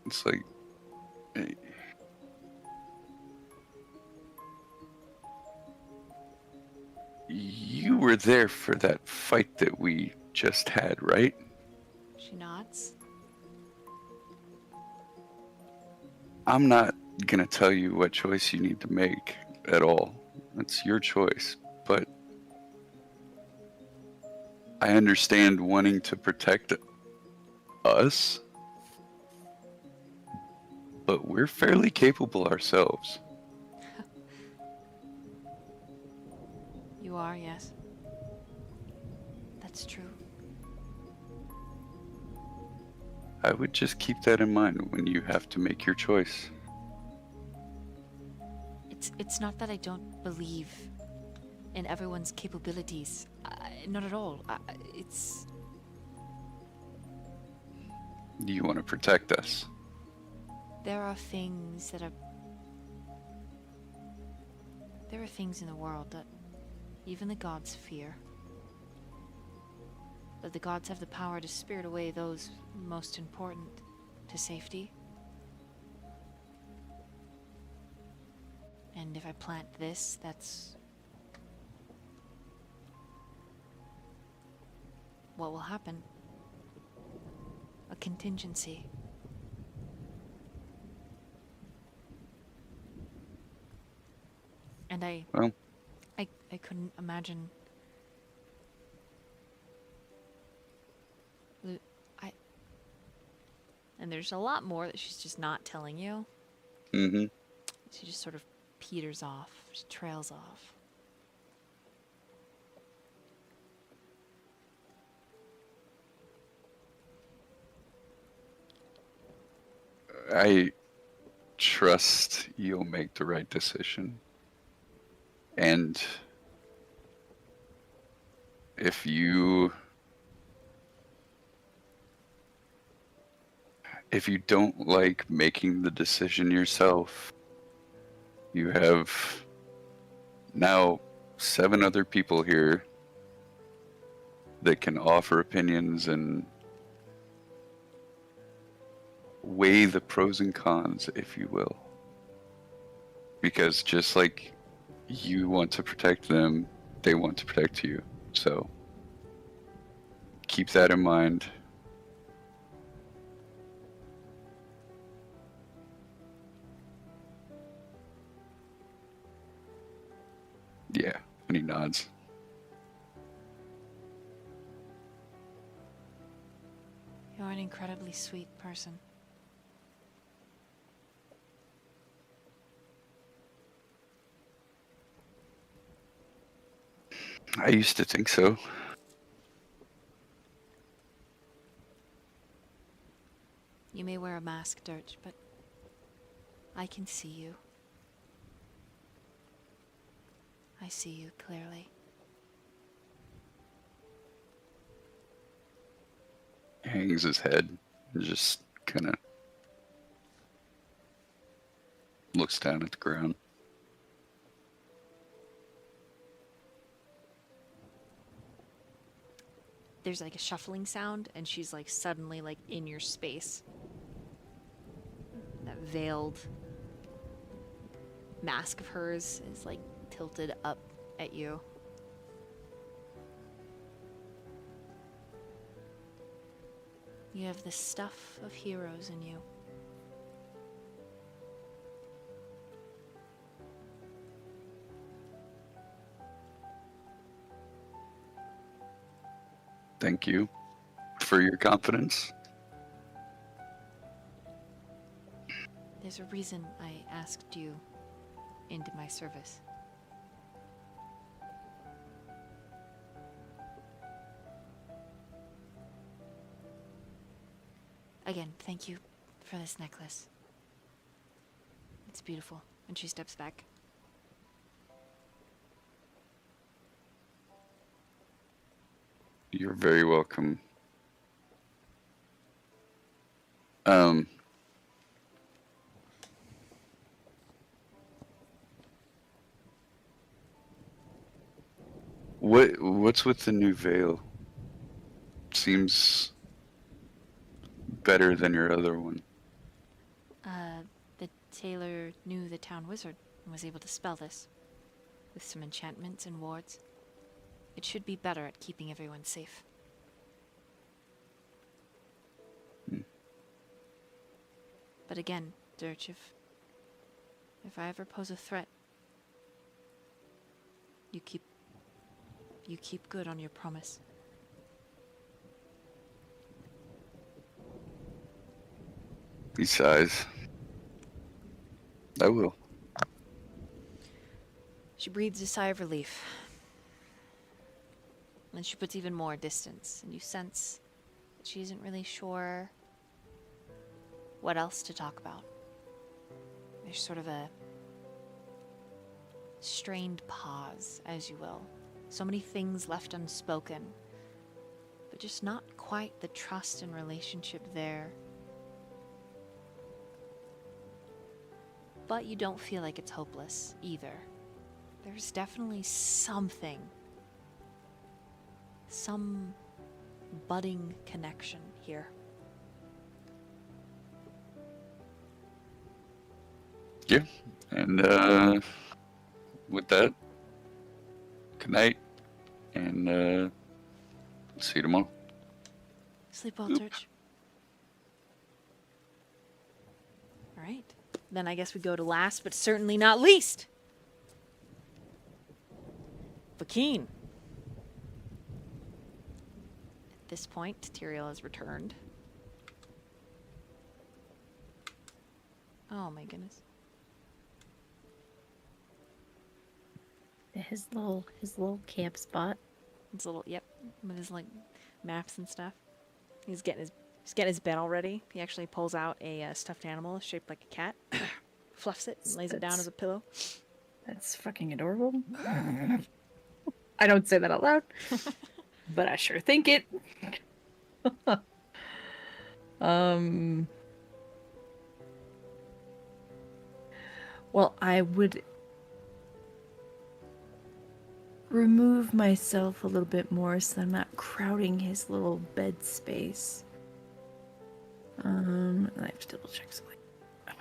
it's like, hey, you were there for that fight that we just had, right? She nods. I'm not gonna tell you what choice you need to make at all. It's your choice, but I understand wanting to protect us, but we're fairly capable ourselves. You are, yes. That's true. I would just keep that in mind when you have to make your choice. It's not that I don't believe in everyone's capabilities. Not at all. It's... You want to protect us. There are things that are... There are things in the world that even the gods fear. But the gods have the power to spirit away those most important to safety. And if I plant this, that's what will happen. A contingency. And I couldn't imagine. And there's a lot more that she's just not telling you. Mm-hmm. She just sort of peters off, just trails off. I trust you'll make the right decision. And if you don't like making the decision yourself, you have now 7 other people here that can offer opinions and weigh the pros and cons, if you will. Because just like you want to protect them, they want to protect you. So keep that in mind. Yeah, and he nods. You're an incredibly sweet person. I used to think so. You may wear a mask, Durch, but I can see you. I see you clearly. He hangs his head and just kind of looks down at the ground. There's like a shuffling sound, and she's like suddenly like in your space. That veiled mask of hers is like tilted up at you. You have the stuff of heroes in you. Thank you for your confidence. There's a reason I asked you into my service. Again, thank you for this necklace. It's beautiful. And she steps back. You're very welcome. What's with the new veil? Seems better than your other one. The tailor knew the town wizard and was able to spell this. With some enchantments and wards. It should be better at keeping everyone safe. But again, Durch, if I ever pose a threat, you keep good on your promise. He sighs. I will. She breathes a sigh of relief. And she puts even more distance, and you sense that she isn't really sure what else to talk about. There's sort of a strained pause, as you will. So many things left unspoken, but just not quite the trust and relationship there. But you don't feel like it's hopeless, either. There's definitely something. Some budding connection here. Yeah. And with that, good night. And see you tomorrow. Sleep well, Durch. Alright. Then I guess we go to last, but certainly not least. Vakeen. At this point, Tyrael has returned. Oh my goodness. His little camp spot. It's a little, yep, with his like maps and stuff. He's getting his bed all ready. He actually pulls out a stuffed animal shaped like a cat, fluffs it, and lays it down as a pillow. That's fucking adorable. I don't say that out loud, but I sure think it. Well, I would remove myself a little bit more so I'm not crowding his little bed space. I have to double check something.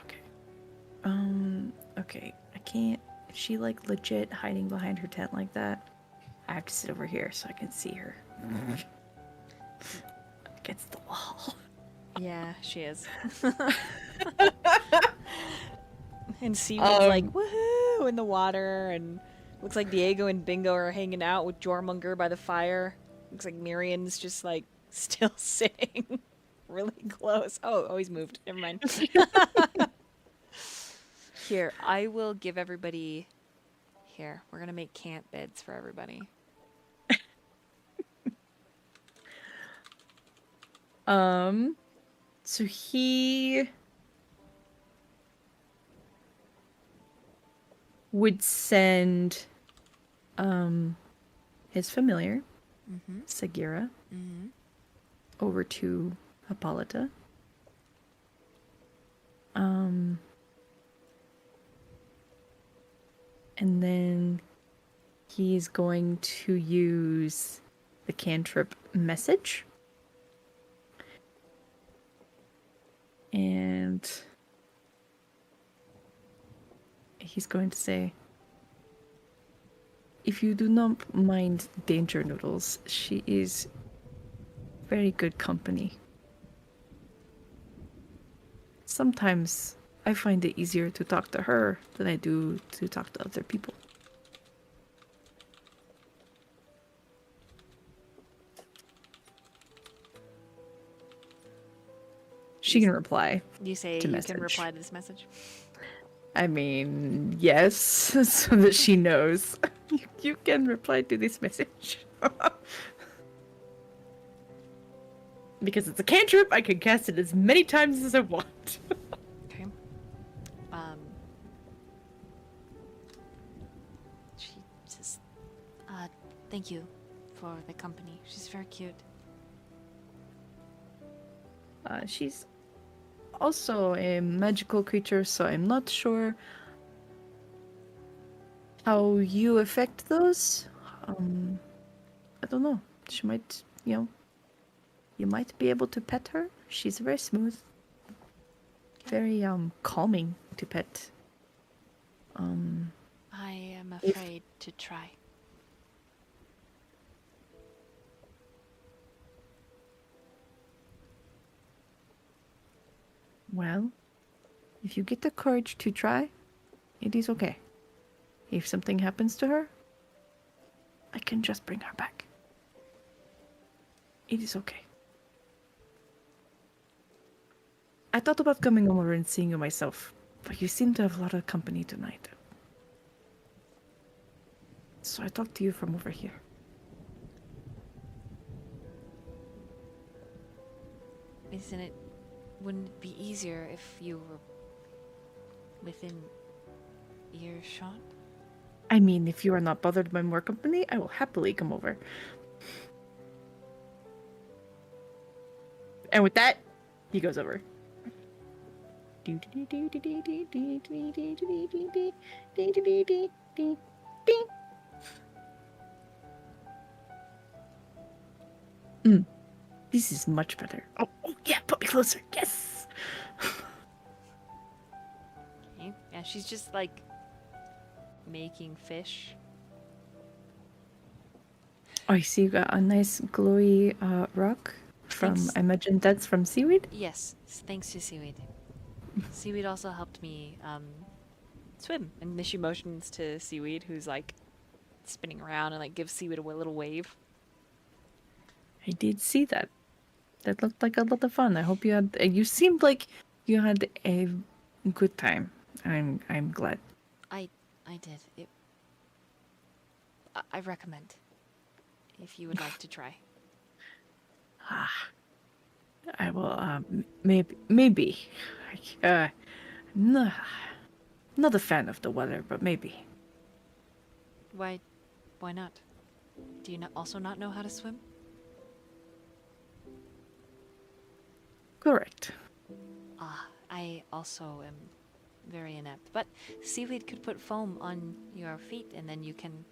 Okay. Okay. I can't. Is she like legit hiding behind her tent like that? I have to sit over here so I can see her. Against the wall. Yeah, she is. And Seaweed's like, woohoo, in the water, and looks like Diego and Bingo are hanging out with Jormunger by the fire. Looks like Myrion's just like still sitting really close. Oh, he's moved. Never mind. Here, I will give everybody. Here, we're gonna make camp beds for everybody. So he would send his familiar, Sagira, over to Hippolyta. And then he's going to use the cantrip message. And he's going to say, if you do not mind Danger Noodles, she is very good company. Sometimes I find it easier to talk to her than I do to talk to other people. She can reply. You say to you message. can reply to this message? I mean, yes, so that she knows. You can reply to this message. Because it's a cantrip, I can cast it as many times as I want. Okay. She says, thank you for the company. She's very cute. She's also a magical creature, so I'm not sure how you affect those. I don't know. She might, you might be able to pet her. She's very smooth. Very calming to pet. I am afraid to try. Well, if you get the courage to try, it is okay. If something happens to her, I can just bring her back. It is okay. I thought about coming over and seeing you myself, but you seem to have a lot of company tonight. So I talked to you from over here. Wouldn't it be easier if you were within earshot? I mean, if you are not bothered by more company, I will happily come over. And with that, he goes over. This is much better. Oh, yeah, put me closer. Yes. Okay. Yeah, she's just like making fish. Oh, I see you got a nice glowy rock from, Thanks. I imagine that's from Seaweed? Yes, thanks to Seaweed. Seaweed also helped me swim. And then she motions to Seaweed, who's like spinning around and like gives Seaweed a little wave. I did see that. That looked like a lot of fun. I hope you had. You seemed like you had a good time. I'm glad. I did. I recommend if you would like to try. I will. Maybe. No, not a fan of the weather, but maybe. Why not? Do you also not know how to swim? Correct. I also am very inept. But Seaweed could put foam on your feet and then you can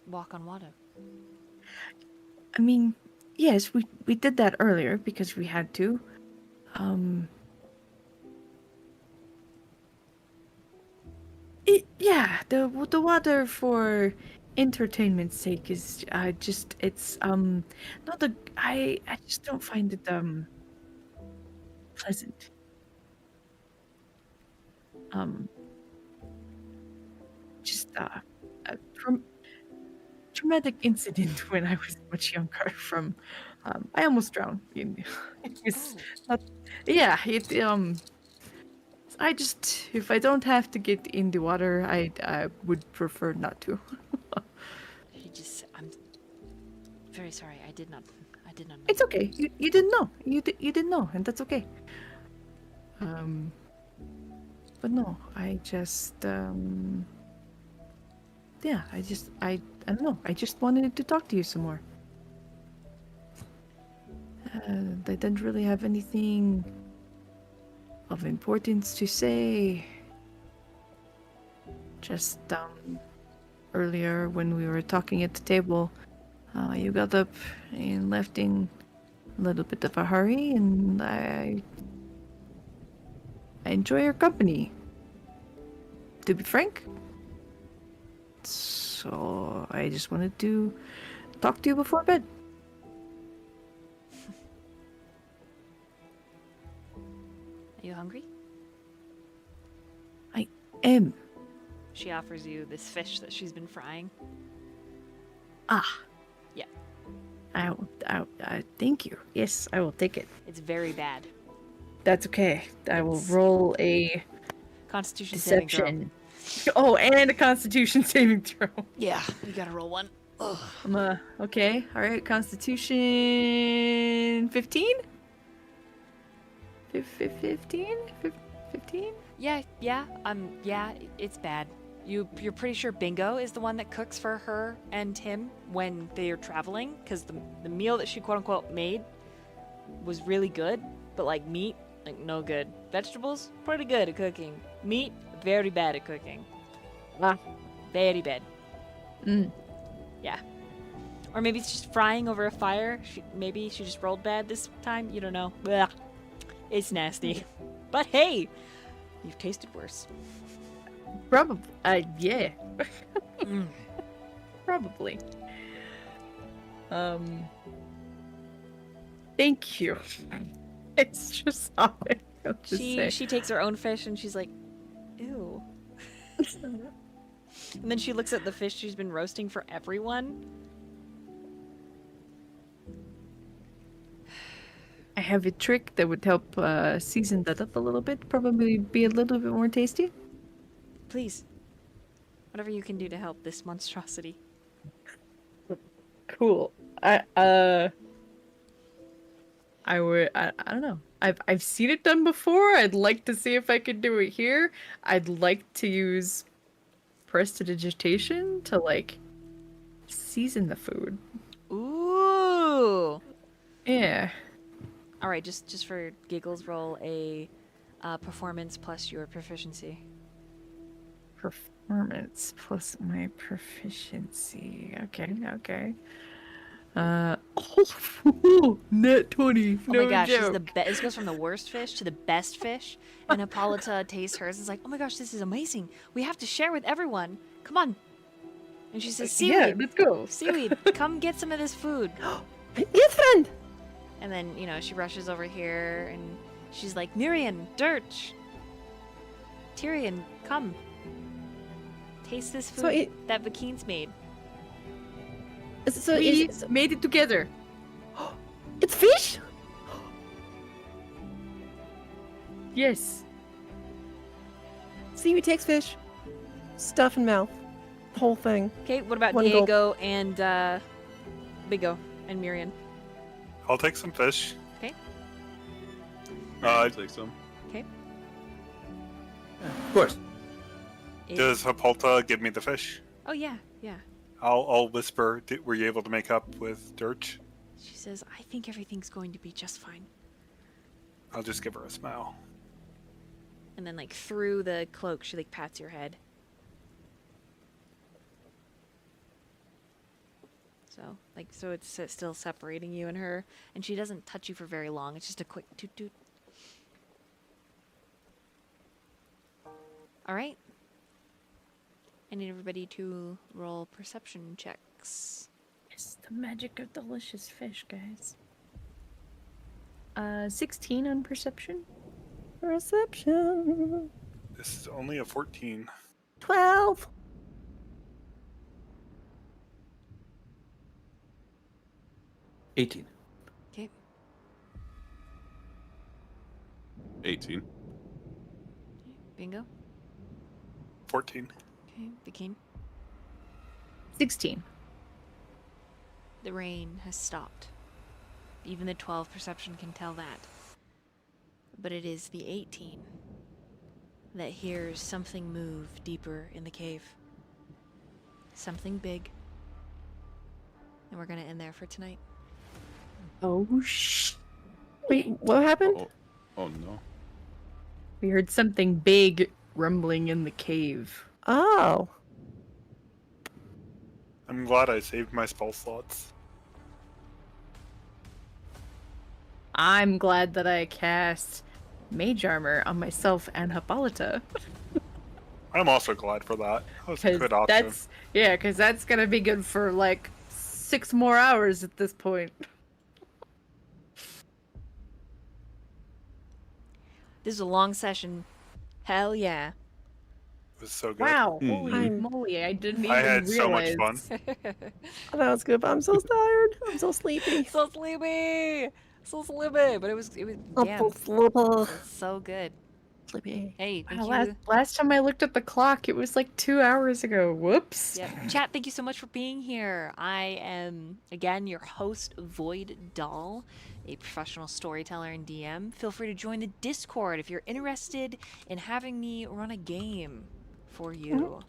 walk on water. I mean, yes, we did that earlier because we had to. Yeah, the water for entertainment's sake is it's not a I just don't find it pleasant. Just a traumatic incident when I was much younger from I almost drowned. It's not yeah, I just if I don't have to get in the water, I would prefer not to. I'm very sorry. I did not know. It's okay. You didn't know. You didn't know, and that's okay. But no, I just yeah, I don't know. I just wanted to talk to you some more. I didn't really have anything of importance to say. Just earlier when we were talking at the table, you got up and left in a little bit of a hurry, and I enjoy your company. To be frank. So I just wanted to talk to you before bed. Are you hungry? I am. She offers you this fish that she's been frying. Ah. Yeah. Thank you. Yes, I will take it. It's very bad. That's okay. I will It's- roll a Constitution saving throw. deception. Oh, and a Constitution saving throw. Yeah, you gotta roll one. Ugh. Okay. All right. Constitution 15. 15. 15. Yeah, it's bad. You're pretty sure Bingo is the one that cooks for her and him when they are traveling, because the meal that she quote unquote made was really good, but like meat, like no good. Vegetables, pretty good at cooking. Meat, very bad at cooking. Very bad. Yeah. Or maybe it's just frying over a fire. Maybe she just rolled bad this time. You don't know. Blech. It's nasty. But hey, you've tasted worse. Probably. Yeah. Probably. Thank you. It's just something. She takes her own fish and she's like, ew. And then she looks at the fish she's been roasting for everyone. I have a trick that would help season that up a little bit. Probably be a little bit more tasty. Please. Whatever you can do to help this monstrosity. Cool. I don't know. I've seen it done before. I'd like to see if I could do it here. I'd like to use prestidigitation to like season the food. Ooh. Yeah. All right, just for giggles, roll a performance plus your proficiency. Performance plus my proficiency. Okay. Net 20. Oh No my gosh, joke. this goes from the worst fish to the best fish. And Hippolyta tastes hers and is like, oh my gosh, this is amazing. We have to share with everyone. Come on. And she says, Seaweed. Yeah, let's go. Seaweed, come get some of this food. Yes, friend. And then, she rushes over here and she's like, Myyrion, Durch, Tyrion, come. Taste this food that Vakine's made. We made it together. It's fish. Yes. Seaweed takes fish, stuff in mouth, the whole thing. Okay, what about One Diego and Bigo and Myyrion? I'll take some fish. Okay. I'll take some. Okay. Of course. Does Hippolyta give me the fish? Oh yeah. I'll whisper. Were you able to make up with Durch? She says, I think everything's going to be just fine. I'll just give her a smile. And then, like, through the cloak, she, like, pats your head. So it's still separating you and her. And she doesn't touch you for very long. It's just a quick toot-toot. All right. I need everybody to roll perception checks. It's the magic of delicious fish, guys. 16 on perception. Perception. This is only a 14. 12. 18. Okay. 18. Bingo. 14. Okay. Bikini. 16. The rain has stopped. Even the 12 perception can tell that. But it is the 18 that hears something move deeper in the cave. Something big. And we're gonna end there for tonight. Oh, Wait, what happened? Oh no. We heard something big rumbling in the cave. Oh. I'm glad I saved my spell slots. I'm glad that I cast Mage Armor on myself and Hippolyta. I'm also glad for that. That was a Because good option. because that's gonna be good for like 6 more hours at this point. This is a long session. Hell yeah. It was so good. Wow, Hmm. holy I'm- moly! I didn't even I had so much realize. fun. Oh, that was good, but I'm so tired. I'm so sleepy. So sleepy, so sleepy. But it was I'm damn. so sleepy. It's so good. Sleepy. Hey, thank Wow, you. last time I looked at the clock, it was like 2 hours ago. Whoops. Yep. Chat, thank you so much for being here. I am, again, your host, Void Doll, a professional storyteller and DM. Feel free to join the Discord if you're interested in having me run a game for you.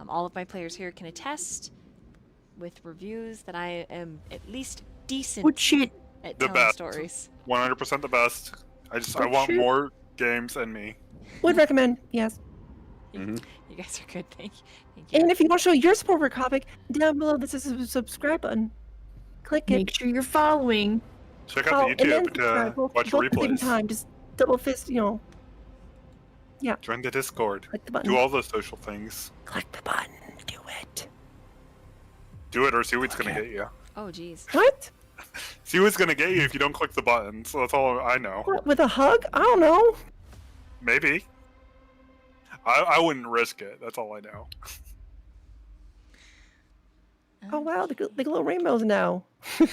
All of my players here can attest with reviews that I am at least decent Good shit. at The telling best. stories. 100% the best. I Oh, want shoot. more games and me. Would recommend, yes. You guys are good. Thank you. And if you want to show your support for Copic, down below this is a subscribe button. Click it. Make sure you're following. Check out Oh, the and then YouTube to subscribe. Both watch at the same replays. time. Just double fist, Join the Discord. click the button. Do all those social things. Click the button. Do it. Do it or Seaweed's gonna get you. Oh, jeez. What? Seaweed's gonna get you if you don't click the button, so that's all I know. What? With a hug? I don't know. Maybe. I wouldn't risk it, that's all I know. Oh wow, the little rainbows now. All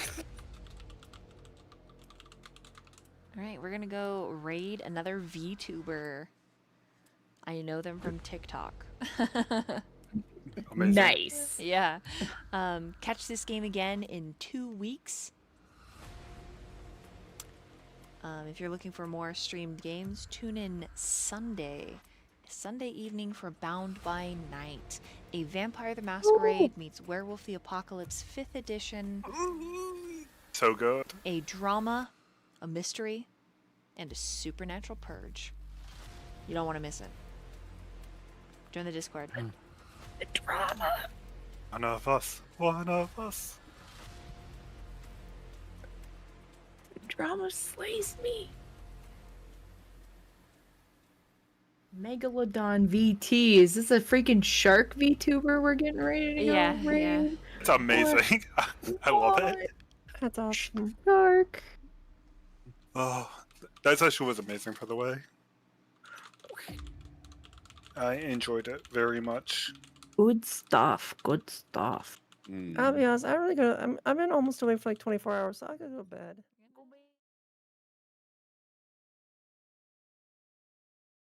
right, we're gonna go raid another VTuber. I know them from TikTok. Amazing. Nice. Yeah. Catch this game again in 2 weeks. If you're looking for more streamed games, tune in Sunday evening for Bound by Night, a Vampire the Masquerade meets Werewolf the Apocalypse 5th edition, So good. a drama, a mystery, and a supernatural purge. You don't want to miss it. Join the Discord. The drama. One of us. One of us. Drama slays me. Megalodon VT. Is this a freaking shark VTuber we're getting ready to go Yeah, raid? yeah. It's amazing. I love it. That's awesome. Shark. Oh, that session was amazing, by the way. I enjoyed it very much. Good stuff. Good stuff. Mm. I'll be honest. I really gotta. I've been almost awake for like 24 hours, so I gotta go to bed.